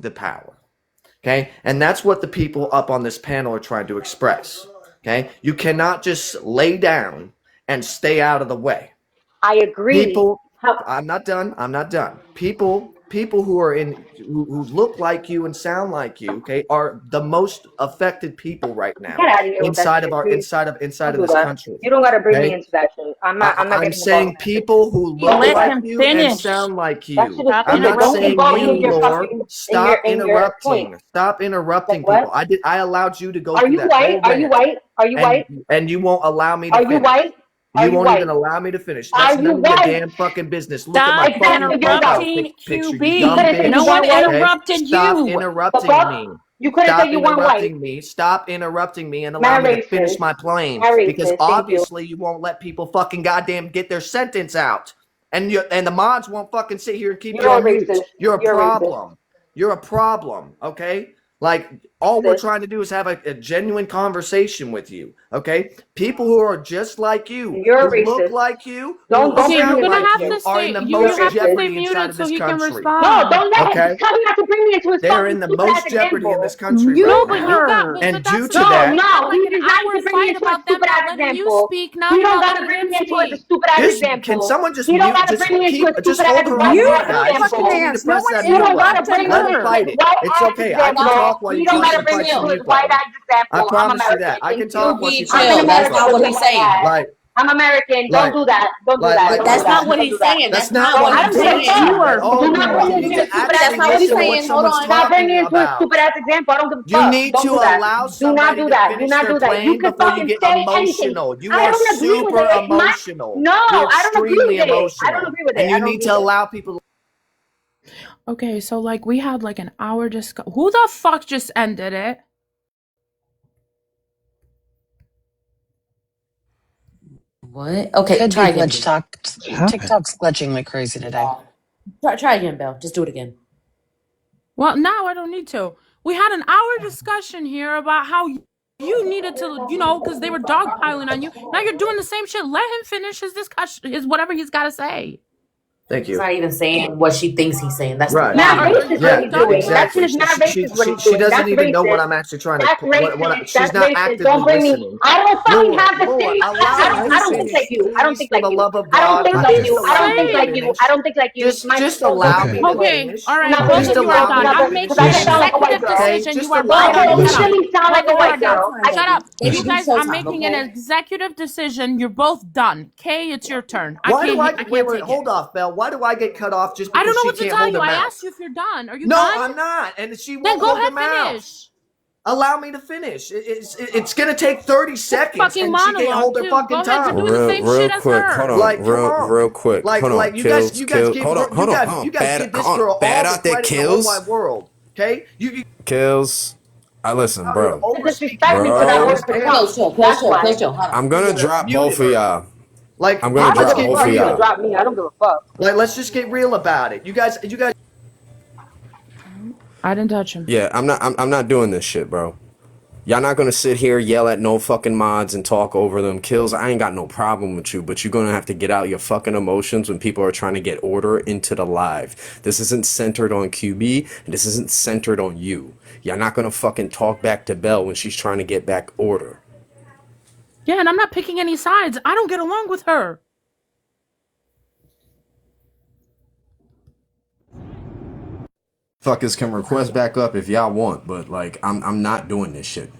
the power. Okay? And that's what the people up on this panel are trying to express. Okay? You cannot just lay down and stay out of the way. I agree. People, I'm not done. People who are who look like you and sound like you, okay, are the most affected people right now inside of this country. You don't gotta bring me into that shit. I'm saying people who look like you and sound like you. I'm not saying you, Lord. Stop interrupting. Stop interrupting people. I allowed you to go. Are you white? Are you white? Are you white? And you won't allow me to finish. Are you white? You won't even allow me to finish. That's none of your damn fucking business. Look at my fucking interrupting picture. QB. No one interrupted you. Stop interrupting me. You could have said you weren't white. Stop interrupting me and allow me to finish my plane. Because obviously you won't let people fucking goddamn get their sentence out. And the mods won't fucking sit here and keep you on mute. You're a problem. You're a problem, okay? Like, all we're trying to do is have a genuine conversation with you, okay? People who are just like you, who look like you, don't you're gonna have you, to are stay. in the You most have to stay jeopardy inside muted of so this he can country. respond. No, don't let him. Tell me not to bring me into his They're in the most jeopardy in this country No, right but you now. got. And but due that's to not- that, No, like he an did not hour even bring me fight into a about them stupid not ass letting you example. speak. Now He you're don't not gotta letting bring him me into a speak. stupid ass example. Can someone just He don't mute? gotta bring me into a Just stupid hold ass her example. mute, White guys. example. You need to press that You mute don't gotta button. bring me Let into him fight it. white It's ass okay. I can example. talk while You you don't gotta fucking bring fight me the into his mute white button. ass example. I I'm promise you American. that. I can Thank talk you. once you chill. finish the That's mute not button. what he's saying. Like, I'm American. Don't do that. Don't do that. But that's not what he's saying. That's That's not not what what I'm he's saying. saying. You are. Oh, Do not bring you me need into a to stupid That's actually not what he's listen to what saying. Hold someone's on. Do not bring me talking into a about. stupid ass example. I don't give a You fuck. need Don't to do that. allow Do not somebody do to that. Do finish not their do that. You plane can before you fucking get say anything. emotional. You I are don't agree with super it. emotional. No, You're I don't agree extremely with it. I emotional. don't agree with it. And you I don't need agree to with it. allow people. Okay, so like we had like an hour discuss. Who the fuck just ended it? What? Okay, Could try be again. glitch talk. TikTok's glitching like crazy today. Try again, Belle. Just do it again. Well, now I don't need to. We had an hour discussion here about how you needed to, because they were dogpiling on you. Now you're doing the same shit. Let him finish his discussion, whatever he's got to say. Thank He's you. not even saying what she thinks he's saying. That's Right. Not the racist what he's doing. That shit is not racist what he's She doing. doesn't That's even know what racist. I'm actually trying to. That's racist. She's That's not racist. actively Don't bring me. listening. I don't fucking Lord, have the Lord, same. allow him I to don't think finish. like you. I don't Please, think for like the you. love of I don't God, think I like just you. I don't allow think him to like you. finish. I don't think like you. Just allow me to Okay, finish. all right, Not both Just of you are allow done. me to I'm finish. making an Because I sound like a white executive girl. decision. Just You are allow both me done. to You Shut up. silly sound like a Both of you are white done. girl. Shut up. Baby, You do guys, showtime, I'm making an okay? executive decision. You're both done. Kay, it's your turn. Why do I can't wait? take Hold it. off, Belle. Why do I get cut off just I don't because know she what to can't tell hold you. her I mouth? asked you if you're done. Are you No, done? I'm not, and she Then won't go hold her ahead, mouth. finish. Allow me to finish. It's gonna take 30 seconds, Fucking and she can't monologue hold her too. fucking Go ahead tongue. and do the same shit as quick. her. Hold on. Like, come on. Real quick. Hold on. You guys give Hold on. Hold on. you guys give this girl all Bad the out there, credit in the whole kills. wide world. Okay, you Kills. I listen, out here bro. Disrespect me people because I on Bro. work this for panel. Trump. That's why. Hold on. I'm gonna drop both of y'all. Like, I'm gonna I don't let's drop give a get both fuck. of You can real. y'all. drop me. I don't give a fuck. Like, let's just get real about it. You guys. I didn't touch him. Yeah, I'm not doing this shit, bro. Y'all not gonna sit here, yell at no fucking mods and talk over them. Kills, I ain't got no problem with you, but you're gonna have to get out your fucking emotions when people are trying to get order into the live. This isn't centered on QB, and this isn't centered on you. Y'all not gonna fucking talk back to Belle when she's trying to get back order. Yeah, and I'm not picking any sides. I don't get along with her. Fuckers can request back up if y'all want, but like I'm not doing this shit.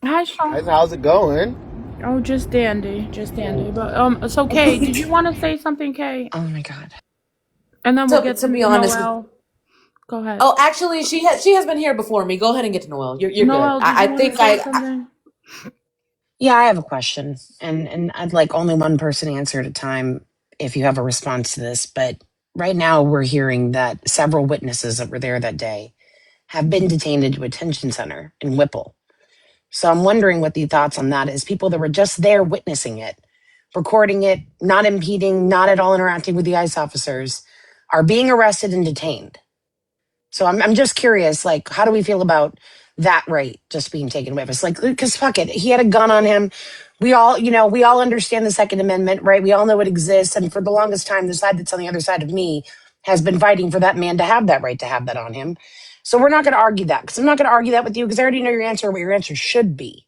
Hi, Sean. How's it going? Oh, just dandy. But it's okay. Did you want to say something, Kay? Oh my god. And then we'll So, get to to be honest, Noelle. Go ahead. Oh, actually, she has been here before me. Go ahead and get to Noelle. You're Noelle, good. did you I want think to say something? Yeah, I have a question, and I'd like only one person to answer at a time if you have a response to this. But right now, we're hearing that several witnesses that were there that day have been detained into a detention center in Whipple. So I'm wondering what the thoughts on that is. People that were just there witnessing it, recording it, not impeding, not at all interacting with the ICE officers, are being arrested and detained. So I'm just curious, like, how do we feel about that right just being taken away. It's like, because fuck it, he had a gun on him. We all, we all understand the Second Amendment, right? We all know it exists. And for the longest time, the side that's on the other side of me has been fighting for that man to have that right to have that on him. So we're not going to argue that, because I'm not going to argue that with you, because I already know your answer, what your answer should be.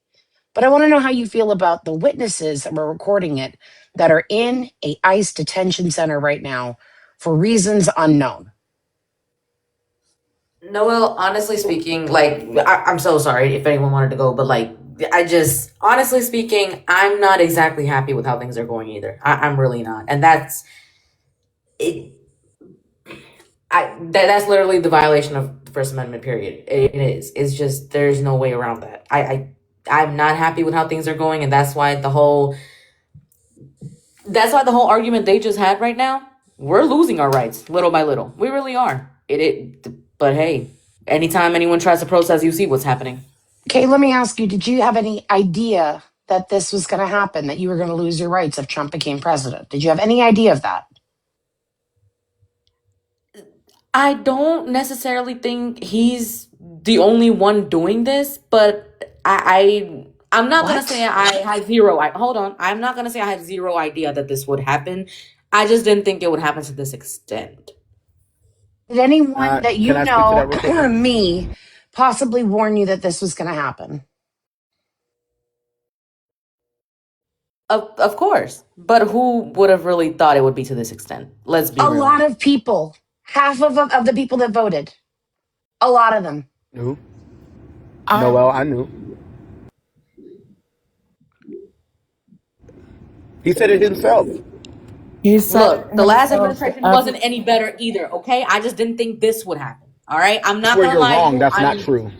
But I want to know how you feel about the witnesses that were recording it that are in a ICE detention center right now for reasons unknown. Noel, honestly speaking, like, I'm so sorry if anyone wanted to go, but like, honestly speaking, I'm not exactly happy with how things are going either. I'm really not. And that's it. That's literally the violation of the First Amendment, period. It is. It's just, there's no way around that. I'm not happy with how things are going, and that's why the whole argument they just had right now, we're losing our rights little by little. We really are. But hey, anytime anyone tries to protest, you see what's happening. Okay, let me ask you, did you have any idea that this was going to happen, that you were going to lose your rights if Trump became president? Did you have any idea of that? I don't necessarily think he's the only one doing this, but I'm not going to say I had zero. Hold on. I'm not going to say I had zero idea that this would happen. I just didn't think it would happen to this extent. Did anyone that you know, me, possibly warn you that this was going to happen? Of course. But who would have really thought it would be to this extent? Let's be real. A lot of people. Half of the people that voted. A lot of them. Who? Noel, I knew. He said it himself. Look, the last administration wasn't any better either, okay? I just didn't think this would happen, all right? I'm not going to lie. You're wrong. That's not true.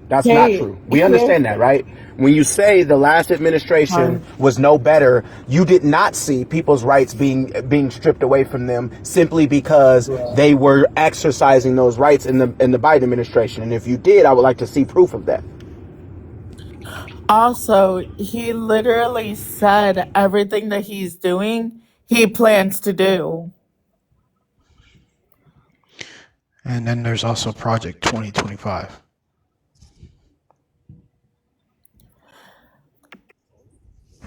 That's not true. We understand that, right? When you say the last administration was no better, you did not see people's rights being stripped away from them simply because they were exercising those rights in the Biden administration. And if you did, I would like to see proof of that. Also, he literally said everything that he's doing, he plans to do. And then there's also Project 2025.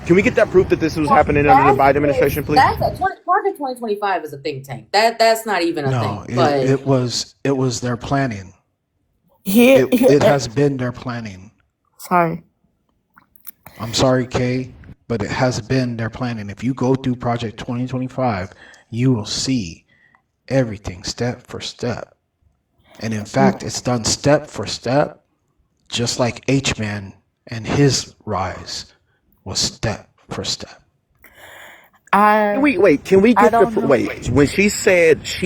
Can we get that proof that this was happening under the Biden administration, please? Project 2025 is a think tank. That's not even a thing. No, it was their planning. It has been their planning. Sorry. I'm sorry, Kay, but it has been their planning. If you go through Project 2025, you will see everything step for step. And in fact, it's done step for step, just like H-Man and his rise was step for step. Wait, can we get when she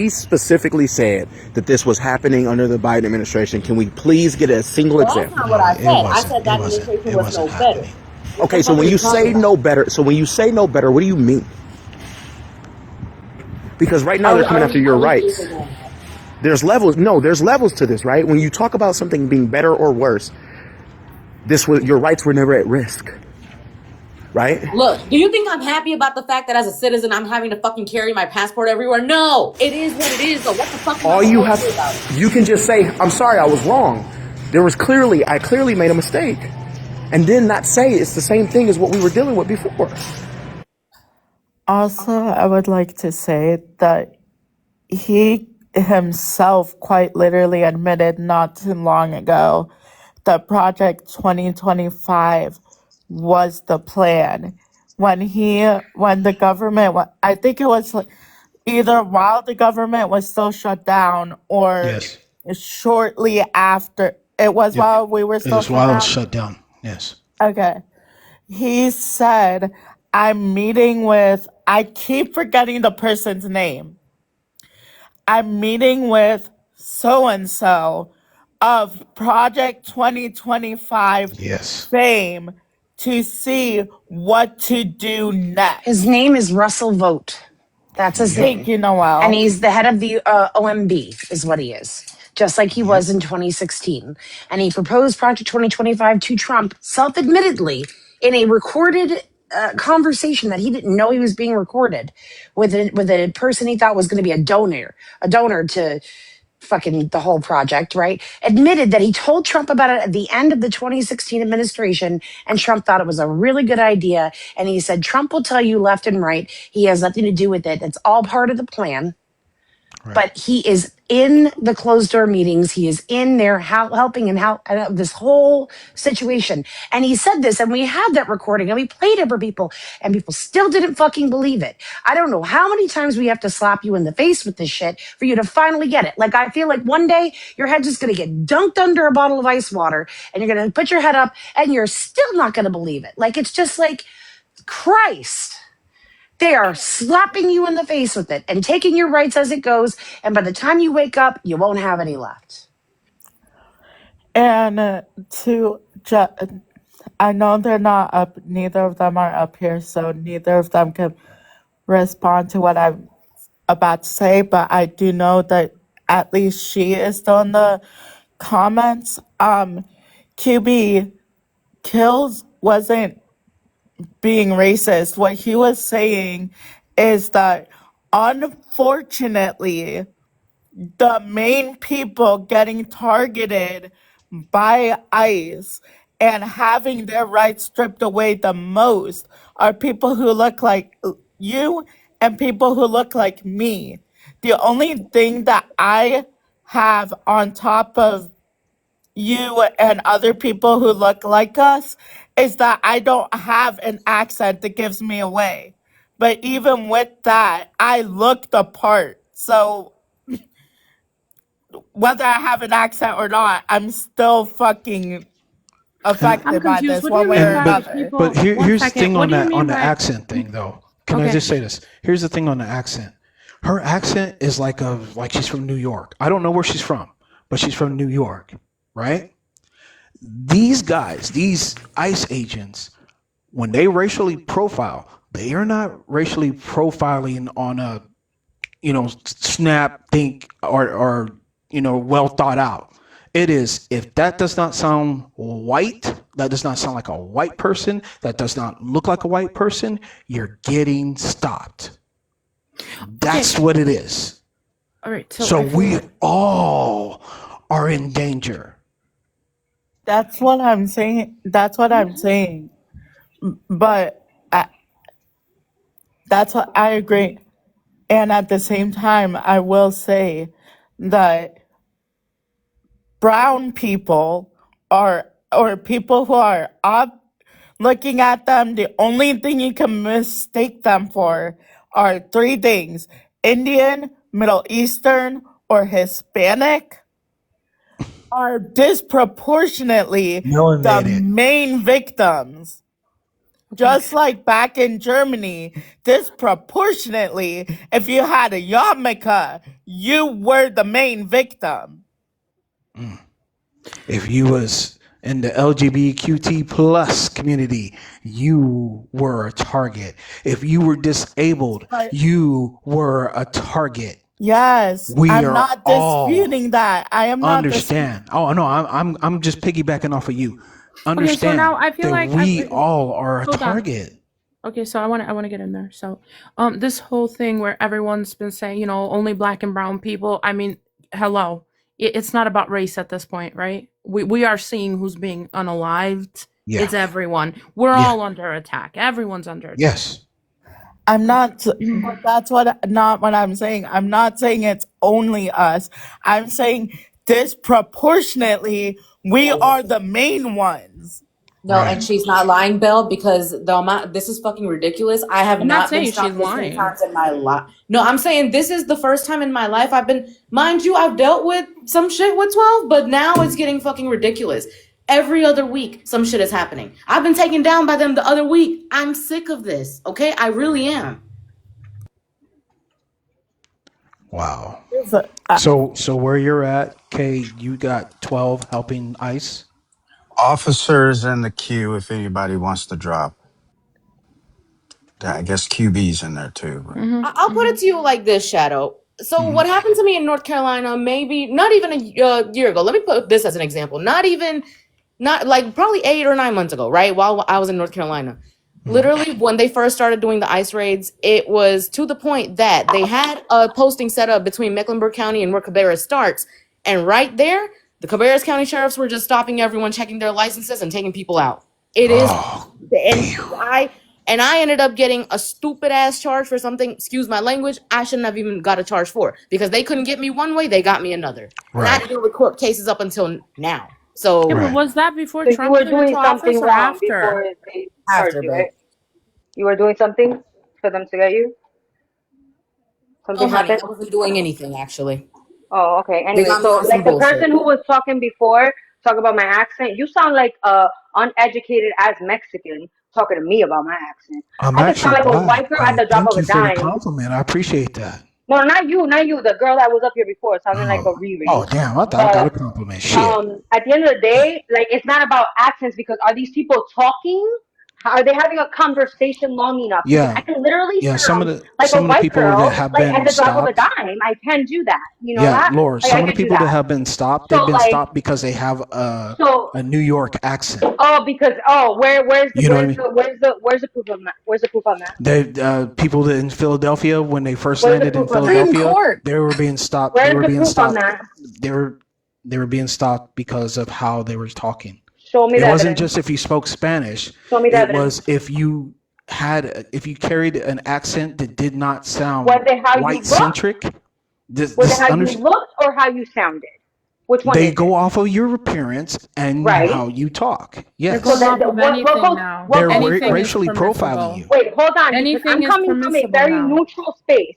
specifically said that this was happening under the Biden administration, can we please get a single example? That's not what I said. I said that administration was no better. Okay, so when you say no better, what do you mean? Because right now they're coming after your rights. There's levels to this, right? When you talk about something being better or worse, your rights were never at risk. Right? Look, do you think I'm happy about the fact that as a citizen I'm having to fucking carry my passport everywhere? No, it is what it is. Though, what the fuck? You can just say, "I'm sorry, I was wrong. I clearly made a mistake," and then not say it's the same thing as what we were dealing with before. Also, I would like to say that he himself quite literally admitted not too long ago that Project 2025 was the plan when the government, I think it was either while the government was still shut down or shortly after. It was while we were still while it was shut down. Yes. Okay. He said, I'm meeting with, I keep forgetting the person's name. I'm meeting with so-and-so of Project 2025 fame to see what to do next. His name is Russell Vogt. That's his name. Thank you, Noel. And he's the head of the OMB, is what he is. Just like he was in 2016. And he proposed Project 2025 to Trump, self-admittedly, in a recorded conversation that he didn't know he was being recorded with a person he thought was going to be a donor to fucking the whole project, right? Admitted that he told Trump about it at the end of the 2016 administration, and Trump thought it was a really good idea. And he said, Trump will tell you left and right. He has nothing to do with it. It's all part of the plan. Right. But he is in the closed door meetings. He is in there helping and this whole situation. And he said this, and we had that recording, and we played it for people, and people still didn't fucking believe it. I don't know how many times we have to slap you in the face with this shit for you to finally get it. Like, I feel like one day your head's just going to get dunked under a bottle of ice water, and you're going to put your head up, and you're still not going to believe it. Like, it's just like, Christ. They are slapping you in the face with it and taking your rights as it goes. And by the time you wake up, you won't have any left. And I know they're not up, neither of them are up here, so neither of them can respond to what I'm about to say, but I do know that at least she is still in the comments. QB Kills wasn't being racist. What he was saying is that, unfortunately, the main people getting targeted by ICE and having their rights stripped away the most are people who look like you and people who look like me. The only thing that I have on top of you and other people who look like us is that I don't have an accent that gives me away. But even with that, I look the part. So whether I have an accent or not, I'm still fucking affected by this one way or another. But here's the thing on the accent thing, though. Can I just say this? Here's the thing on the accent. Her accent is like she's from New York. I don't know where she's from, but she's from New York, right? These guys, these ICE agents, when they racially profile, they are not racially profiling on a, snap, think, or well thought out. It is, if that does not sound white, that does not sound like a white person, that does not look like a white person, you're getting stopped. That's what it is. All right. So we all are in danger. That's what I'm saying. But that's what I agree. And at the same time, I will say that brown people or people who are looking at them, the only thing you can mistake them for are three things: Indian, Middle Eastern, or Hispanic, are disproportionately the main victims. Just like back in Germany, disproportionately, if you had a yarmulke, you were the main victim. If you was in the LGBTQ plus community, you were a target. If you were disabled, you were a target. Yes, I'm not disputing that. I am not understand. Oh no, I'm just piggybacking off of you. Understand. Okay, so now I feel like we all are a target. Okay, so I want to get in there. So, this whole thing where everyone's been saying, only black and brown people. I mean, hello, it's not about race at this point, right? We are seeing who's being unalived. Yeah. It's everyone. We're all under attack. Everyone's under attack. Yes. I'm not, but that's not what I'm saying. I'm not saying it's only us. I'm saying disproportionately, we are the main ones. No, and she's not lying, Belle, because the amount, this is fucking ridiculous. I have not been stopped this many times in my life. No, I'm saying this is the first time in my life mind you, I've dealt with some shit with 12, but now it's getting fucking ridiculous. Every other week, some shit is happening. I've been taken down by them the other week. I'm sick of this, okay? I really am. Wow. So where you're at, Kay, you got 12 helping ICE? Officers in the queue if anybody wants to drop. I guess QB's in there too. Mm-hmm. I'll put it to you like this, Shadow. So what happened to me in North Carolina, maybe not even a year ago. Let me put this as an example. Not like probably 8 or 9 months ago, right? While I was in North Carolina. Literally, when they first started doing the ICE raids, it was to the point that they had a posting set up between Mecklenburg County and where Cabarrus starts. And right there, the Cabarrus County sheriffs were just stopping everyone, checking their licenses, and taking people out. It is, and I ended up getting a stupid ass charge for something, excuse my language, I shouldn't have even got a charge for. Because they couldn't get me one way, they got me another. And I had to deal with court cases up until now. So Yeah, but was that before So Trump you were came into doing office something or wrong after? before they charged after, you, babe. right? You were doing something for them to get you? Oh, Something honey, happened? I wasn't doing anything, actually. Oh, okay. They Anyway, got me so on some like the bullshit. person who was talking before, talk about my accent, you sound like uneducated as Mexican talking to me about my accent. I'm I could sound actually like a black. white girl at the drop Thank of you a for the dime. compliment. I appreciate that. No, not you, the girl that was up here before, sounding like a Riri. Damn! I thought I got a compliment. Shit. At the end of the day, like it's not about accents because are these people talking? Are they having a conversation long enough? Because I Yeah, can literally yeah. sound like a white People girl, that have like at been the drop of a stopped. dime. I can do that. You know Yeah, that? Lord. Like Some I of the can do people that that. have been stopped, So they've been like, stopped because they have so a New York accent. because where's You know what I mean? where's the proof on that? Where's the proof on that? They people that in Philadelphia when they first Where's the landed in proof on that? Philadelphia, they were being stopped. Where's They were the being proof on stopped. that? They were being stopped because of how they were talking. Show me It the wasn't evidence. just if you spoke Spanish. Show me the It evidence. was if you carried an accent that did not sound Was it how you white looked? centric. Was it how you looked or how you sounded? Which one They is go it? off of your appearance and Right. how you talk. Yes. They're going off of anything now. They're Anything racially is profiling you. Wait, hold on. Anything because I'm is coming from a permissible very now. neutral space.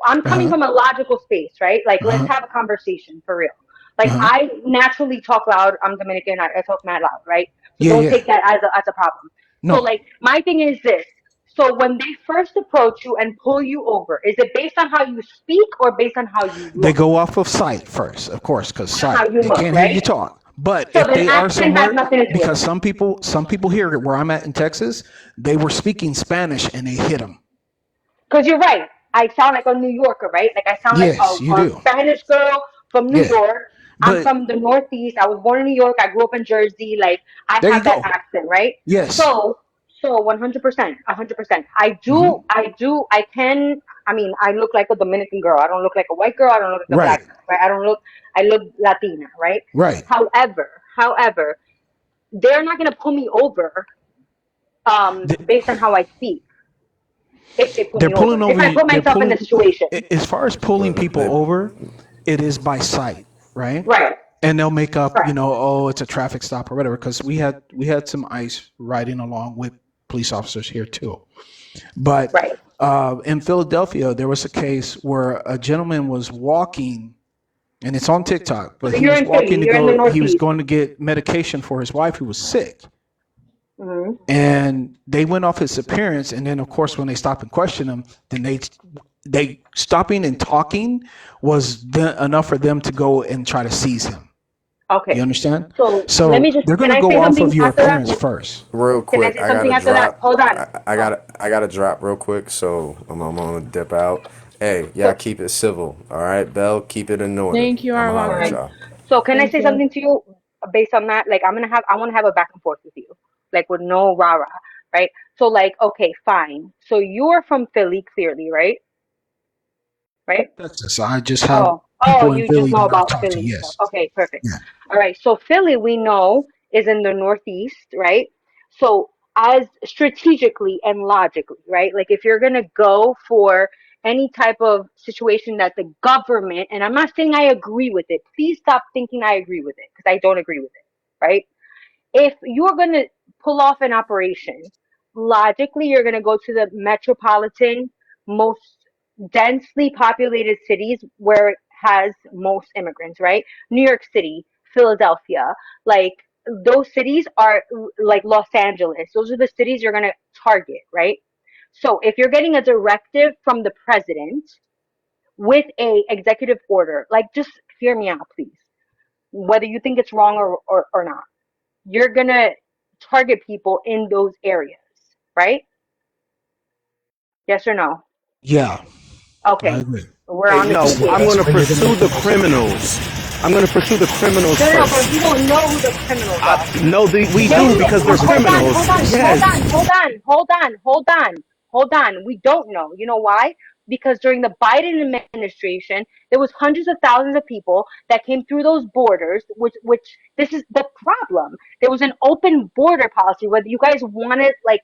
I'm coming from a logical space, right? Like, let's have a conversation for real. Like, I naturally talk loud. I'm Dominican. I talk mad loud, right? So don't take that as a problem. No. So, like, my thing is this. So when they first approach you and pull you over, is it based on how you speak or based on how you look? They go off of sight first, of course, because How sight. you They look, can't hear right? you talk. But So if then they are accent has somewhere, nothing to do with because it. some people here where I'm at in Texas, they were speaking Spanish and they hit them. Because you're right. I sound like a New Yorker, right? Like I sound Yes, like you a do. Spanish girl from New Yeah. York. I'm But from the Northeast. I was born in New York. I grew up in Jersey. Like I there you have that go. accent, right? Yes. So 100%, 100%. I can. I mean, I look like a Dominican girl. I don't look like a white girl. I don't look like a Right. black girl, right? I look Latina, right? Right. However, they're not gonna pull me over, based on how I speak. If they pull They're me pulling over. over If I you. put They're myself in pulling. the situation. As far as pulling people over, it is by sight, right? Right. And they'll make up, oh, it's a traffic stop or whatever. Because we had some ICE riding along with police officers here too. But in Philadelphia, there was a case where a gentleman was walking, and it's on TikTok. But he was walking to go. He was going to get medication for his wife who was sick. Mm-hmm. And they went off his appearance, and then of course when they stopped and questioned him, then they stopping and talking was enough for them to go and try to seize him. Okay. You understand? So let me just, they're going to go off of your appearance first. Real quick, Can I say something after that? Hold on. I gotta drop real quick, so I'm gonna dip out. Hey, y'all keep it civil, all right, Belle? Keep it in order. Thank you, I'm Arwa. at y'all. So can I say something to you based on that? Like I want to have a back and forth with you, like with no rah-rah, right? So like, okay, fine. So you're from Philly, clearly, right? Right? Texas. I just have people in you Philly just know that I about talk to. Philly Yes. stuff. Okay, perfect. Yeah. All right. So Philly, we know, is in the Northeast, right? So as strategically and logically, right? Like if you're gonna go for any type of situation that the government, and I'm not saying I agree with it. Please stop thinking I agree with it because I don't agree with it, right? If you're gonna pull off an operation, logically you're gonna go to the metropolitan, most densely populated cities where it has most immigrants, right? New York City, Philadelphia, like those cities are like Los Angeles. Those are the cities you're gonna target, right? So if you're getting a directive from the president with a executive order, like just hear me out, please. Whether you think it's wrong or not, you're gonna target people in those areas, right? Yes or no? Yeah. Okay. I agree. We're on the No, same I'm page. going to pursue the criminals. I'm going to pursue the criminals No, first. but we don't know who the criminals are. No, we do because they're criminals. Yes. Hold on. We don't know. You know why? Because during the Biden administration, there was hundreds of thousands of people that came through those borders, which this is the problem. There was an open border policy, whether you guys want to like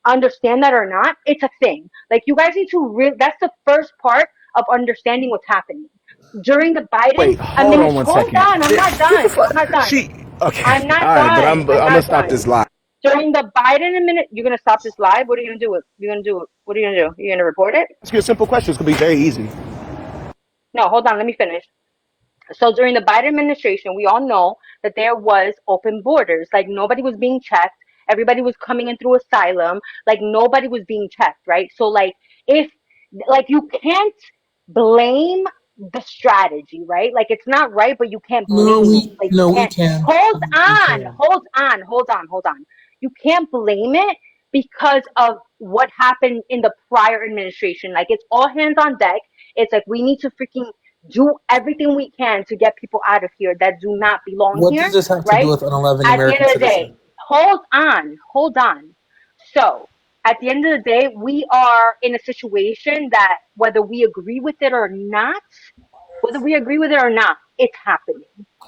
understand that or not, it's a thing. Like you guys need to that's the first part of understanding what's happening. During the Biden Wait, hold on administration, one hold second. on, I'm not done. I'm not done. Okay. I'm not All right, but done. I'm gonna stop this live. During the Biden administration, you're gonna stop this live. What are you gonna do? What are you gonna do? You're gonna report it? Ask you a simple question. It's gonna be very easy. No, hold on. Let me finish. So during the Biden administration, we all know that there was open borders. Like nobody was being checked. Everybody was coming in through asylum. Like nobody was being checked, right? So if like you can't blame the strategy, right? Like it's not right, but you can't blame it. Like you We can't can. hold on. You can't blame it because of what happened in the prior administration. Like it's all hands on deck. It's like we need to freaking do everything we can to get people out of here that do not belong What here, does this have to do right? with an 11 At the end American of the day, citizen? hold on. So, at the end of the day, we are in a situation that whether we agree with it or not, it's happening,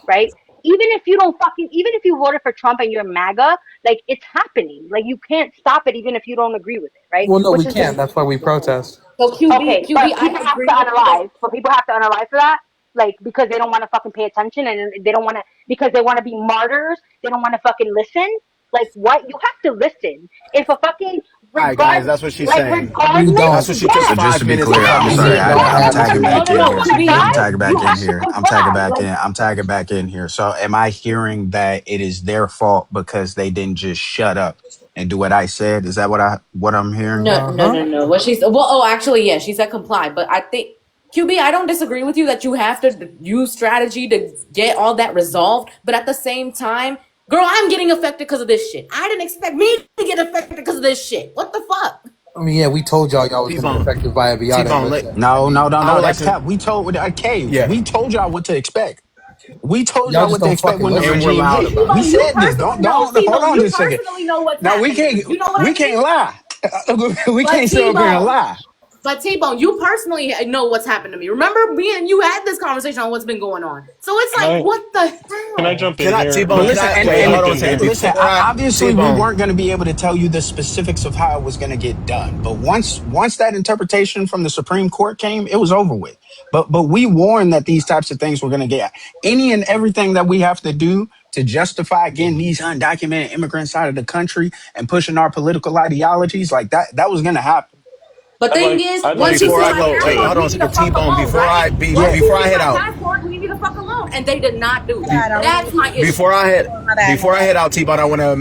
right? Even if you voted for Trump and you're MAGA, like it's happening. Like you can't stop it even if you don't agree with it, right? Well, no, we Which is can't. That's why we protest. So okay, QB, but I people have agree to with you that unalive. But people have to unalive for that, like because they don't want to fucking pay attention and they don't want to because they want to be martyrs. They don't want to fucking listen. Like what? You have to listen. If a fucking All right, guys, that's what she's saying. We regardless, That's don't. what she took So yes, just to be 5 minutes to clear, I'm fucking yes, We sorry. say. don't I'm have yes. tagging to. If back you in don't here. want to I'm die, tagging you back in have to here. comply. Like I'm tagging back in here. So am I hearing that it is their fault because they didn't just shut up and do what I said? Is that what I'm hearing? Uh-huh. no. What she said? Well, oh, actually, yeah, she said comply. But I think QB, I don't disagree with you that you have to use strategy to get all that resolved. But at the same time, girl, I'm getting affected because of this shit. I didn't expect me to get affected because of this shit. What the fuck? I mean, yeah, we told y'all was going to get T-Bone. affected by a Viata, T-Bone, but I No. would like That's to, cap. We told yeah, we told y'all what to expect. We told y'all y'all just what to don't expect fucking when the and listen. we're regime loud hit. about We it. T-Bone, you said this. personally know. Don't hold T-Bone, on you just a second. personally know what's Now happening. You know what I we can't mean? lie. We But can't sit up here and T-Bone, lie. But T-Bone, you personally know what's happened to me. Remember, me and you had this conversation on what's been going on. So it's Can like, I what the can I hell? jump in here? But T-Bone, Let, listen, can wait, I hold jump on a in second. here? listen. Obviously, we T-Bone, weren't going to be able to tell you the specifics of how it was going to get done. But once that interpretation from the Supreme Court came, it was over with. But we warned that these types of things were going to get any and everything that we have to do to justify getting these undocumented immigrants out of the country and pushing our political ideologies like that was going to happen. The thing is, I'd once like you to before see I say my go, wait, something. passport, hold on a leave me the second. fuck T-Bone, alone, right? Yeah. Once you before I see head my out, passport, leave me the fuck alone. And they did not do that. That's my issue. before I head out, T-Bone, I want to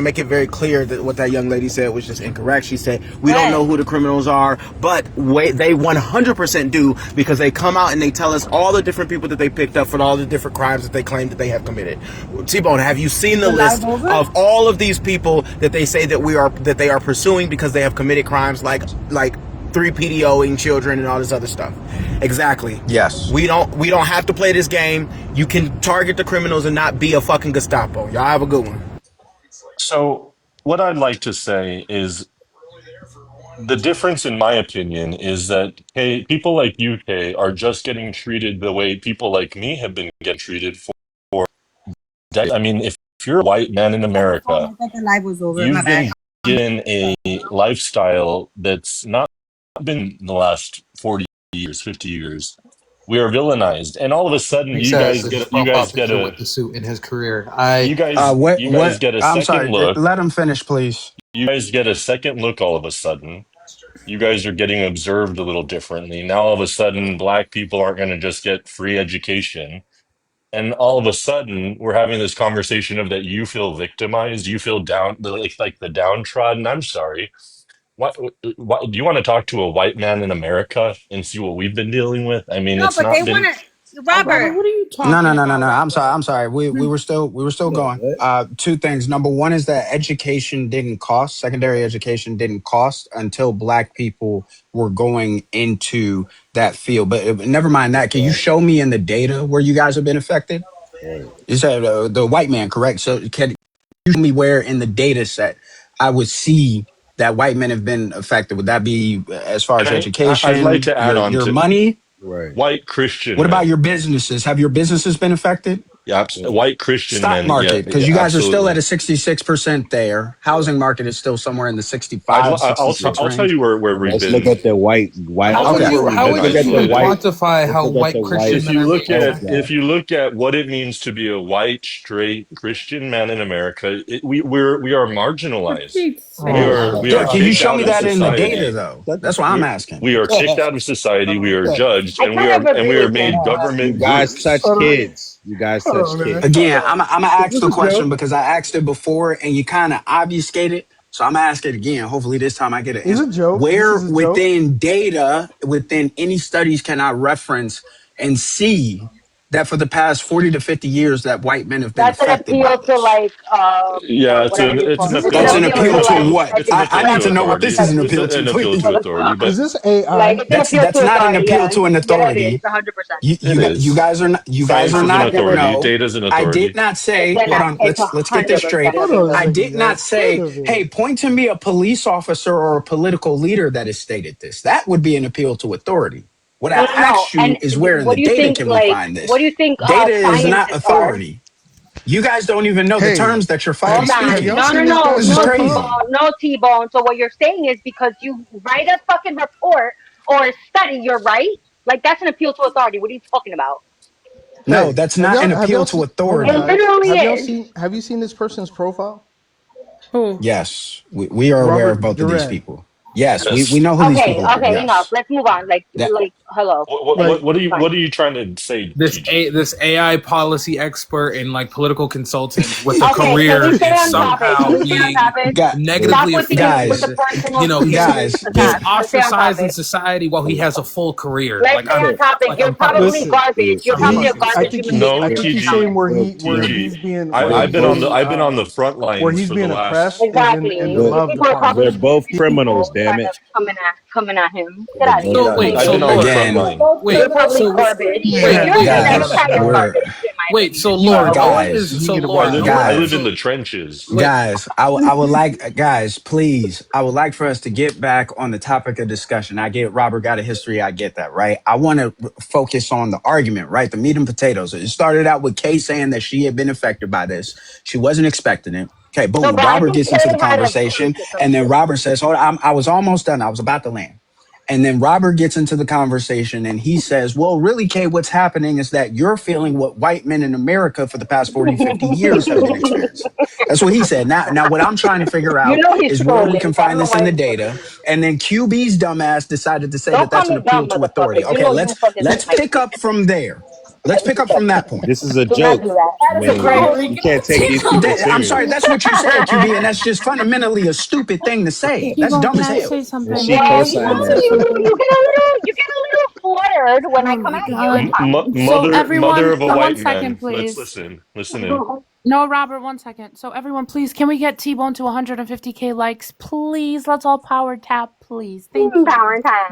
make it very clear that what that young lady said was just incorrect. She said we don't know who the criminals are, but wait, they 100% do because they come out and they tell us all the different people that they picked up for all the different crimes that they claim that they have committed. T-Bone, have you seen the list of all of these people that they say that they are pursuing because they have committed crimes like 3 PDOing children and all this other stuff? Exactly. Yes. We don't have to play this game. You can target the criminals and not be a fucking Gestapo. Y'all have a good one. So what I'd like to say is the difference, in my opinion, is that people like UK are just getting treated the way people like me have been getting treated for decades. I mean, if you're a white man in America, you've been given a lifestyle that's not been in the last 40 years, 50 years. We are villainized, and all of a sudden, He says his profile picture with the suit in his career. you guys get a I'm second sorry. look. Let him finish, please. You guys get a second look all of a sudden. You guys are getting observed a little differently. Now all of a sudden black people aren't going to just get free education. And all of a sudden we're having this conversation of that you feel victimized, you feel down like the downtrodden. I'm sorry. What do you want to talk to a white man in America and see what we've been dealing with? I mean, it's not been. Robert, what are you No, talking about? I'm sorry. We were still going. Two things. Number one is that education didn't cost. Secondary education didn't cost until Black people were going into that field. But never mind that. Can you show me in the data where you guys have been affected? You said the white man, correct? So can you show me where in the data set I would see that white men have been affected? Would that be as far And as I'd like education, to add on your to money? white Christian What about men. your businesses? Have your businesses been affected? Yeah, white Christian Stock men. Yeah, market, because yeah, you guys are still at absolutely. a 66% there. Housing market is still somewhere in the I'd, 65, I'll, 66 I'll tell range. you where we've Let's look been. at the white. I'll How tell would you Okay. where you we've how been would you isolated. even quantify Let's how look at white the white Christian If men you are being look at impacted? what it means to be a white straight Christian man in America, we are For marginalized. Pete's We sake. are we Yeah, are can you kicked show out me of that in the data, society. though? That's what I'm asking. We are kicked out of society. We are judged, I and kind of we agree are with him. made You government guys touch groups. kids. You guys touch kids. Again, I'm gonna ask the question because I asked it before and you kind of obfuscated. So I'm gonna ask it again. Hopefully this time I get an answer. Where within data, within any studies can I reference and see that for the past 40 to 50 years that white men have been That's an affected by appeal to this? like Yeah, whatever you it's call an it. It's an appeal. It's an appeal appeal to to like what? It's an I appeal need to to know what this authority. is an It's appeal to, an appeal to please. authority, but like it's an appeal That's to not an authority. appeal Yeah, to an yeah, it is authority. 100%. it You is. guys are not, you guys Science are is an not, authority. no, Data is an I did authority. not say, hold on, It's let's get this 100% straight. an I appeal. did not say, hey, point to me a police officer or a political leader that has stated this. That would be an appeal to authority. What I No. asked And you is where in what the do you data think? can we Like, find what this? do you think? Data is not Scientists are. authority. You guys don't even know the Hey, terms that you're fucking Hold on. speaking. No, no, This is no, crazy. T-Bone. No, T-Bone. So what you're saying is because you write a fucking report or a study, you're right? Like, that's an appeal to authority. What are you talking about? No, that's not an appeal to It authority. literally is. Who? Yes, we are aware of both of these people. Yes, we Yes. know who these Okay, people are. okay, enough. Yes. Let's move on. That Hello. Like, it's fine. What are you trying to say, TG? This AI policy expert and like political consultant with a Okay, can career we stay is on topic? Can somehow we stay on being topic? guy, Stop negatively with the affected. personal You know, guys, he's attacks. Let's stay on ostracized in topic. society while he has a full career. Let's stay on topic. You're I'm fucking probably garbage. You're I'm probably a fucking garbage sick. human being in No, the first TG, place. TG. they're both I've been on the front lines for the last. Exactly. they're, You people are they're probably both stupid criminals. people Damn trying it. to coming at him. Get They're out of both here. So wait, I've so been on the Lord, front again, line. You're wait, probably so garbage. wait, You're so the guys, entire we're garbage, in my wait, opinion. so Lord, Lord guys, is so Lord, I live guys, in the trenches. wait, guys. I would like guys, please. I would like for us to get back on the topic of discussion. I get Robert got a history. I get that, right? I want to focus on the argument, right? The meat and potatoes. It started out with Kay saying that she had been affected by this. She wasn't expecting it. Okay, No, boom. but I Robert think gets into the Kay had a conversation, piece of some and then shit. Robert says, "Hold on, I was almost done. I was about to land." And then Robert gets into the conversation and he says, well, really, Kay, what's happening is that you're feeling what white men in America for the past 40, 50 years have been experiencing. That's what he said. Now what I'm trying to figure You out know he's is where we trolling, can so I find don't know this in why the he's data. trolling. And then QB's dumbass decided to say Don't that call that's an me appeal dumb, to authority. motherfucker. You Okay, know you fucking let's snipe pick me. up from there. Let's pick up from that point. This is a Do not joke. do that. I That's a mean, great you can't take these people I'm serious. sorry, that's what you said, QB, and that's just fundamentally a stupid thing to say. That's T-Bone, dumb can as I hell. say And something? she Well, Can you I co-signed that say shit. something? you get a little fluttered when I Oh come my at you. It's god. So Mother everyone, of a one white second, man. Let's please. listen in. fine. No, Robert, one second. So everyone, please, can we get T-Bone to 150K likes? Please, let's all power tap, please. Thank you. Power time.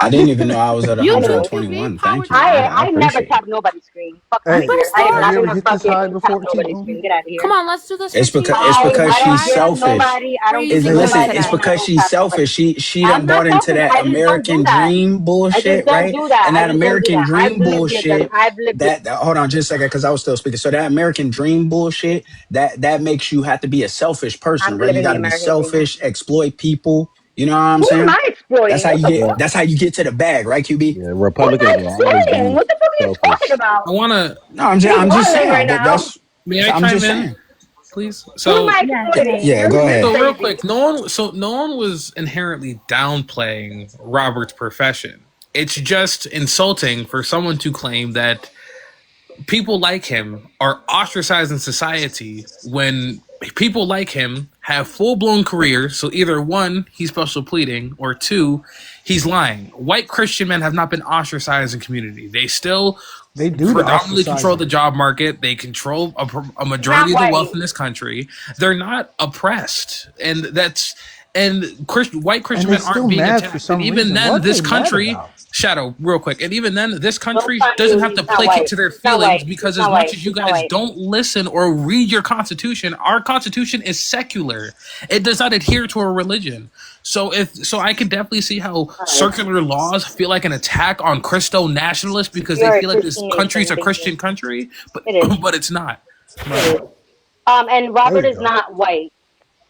I didn't even know I was at You too, Anyways, QB. 121. Power Thank you. tap. I I never appreciate it. tap nobody's screen. Fuck out of But here. I am still, not gonna fucking tap nobody's screen. Get out of come here. on, let's do this for It's T-Bone. because I don't she's give selfish. nobody. I don't give Crazy good Listen, nobody, it's today. and I because don't she's tap nobody. selfish. She I'm done not bought into selfish. that I just don't do American that. dream I just bullshit, don't right? do that. And I that just don't do American that. I've dream lived it. bullshit, I've lived it. that hold on just a second, because I was still speaking. So that American dream bullshit, that makes you have to be a selfish person, I'm right? You living got the to be American dream. selfish, exploit people. You know what I'm Who am saying? I exploiting? What the Yeah, fuck? That's how you get to the bag, right, QB? yeah. What am I Republicans will always exploiting? be What the fuck are you talking selfish. about? I wanna No, He's I'm just wilding right saying now. may I I'm chime just in, saying. please? Who am So I Yes, yes. exploiting? Yeah, You're go being ahead. So real crazy. quick, no one was inherently downplaying Robert's profession. It's just insulting for someone to claim that people like him are ostracized in society when people like him have full-blown careers. So either one, he's special pleading, or two, he's lying. White Christian men have not been ostracized in community. They still predominantly control the job market. They control a majority of the wealth in this country. They're not oppressed, and white Christian men aren't being attacked. And even then, this country. Shadow, real quick. And even then, this country doesn't have to placate to their feelings because as much as you guys don't listen or read your Constitution, our Constitution is secular. It does not adhere to a religion. So I can definitely see how circular laws feel like an attack on Christo nationalists because they feel like this country's a Christian country, but it's not. And Robert is not white.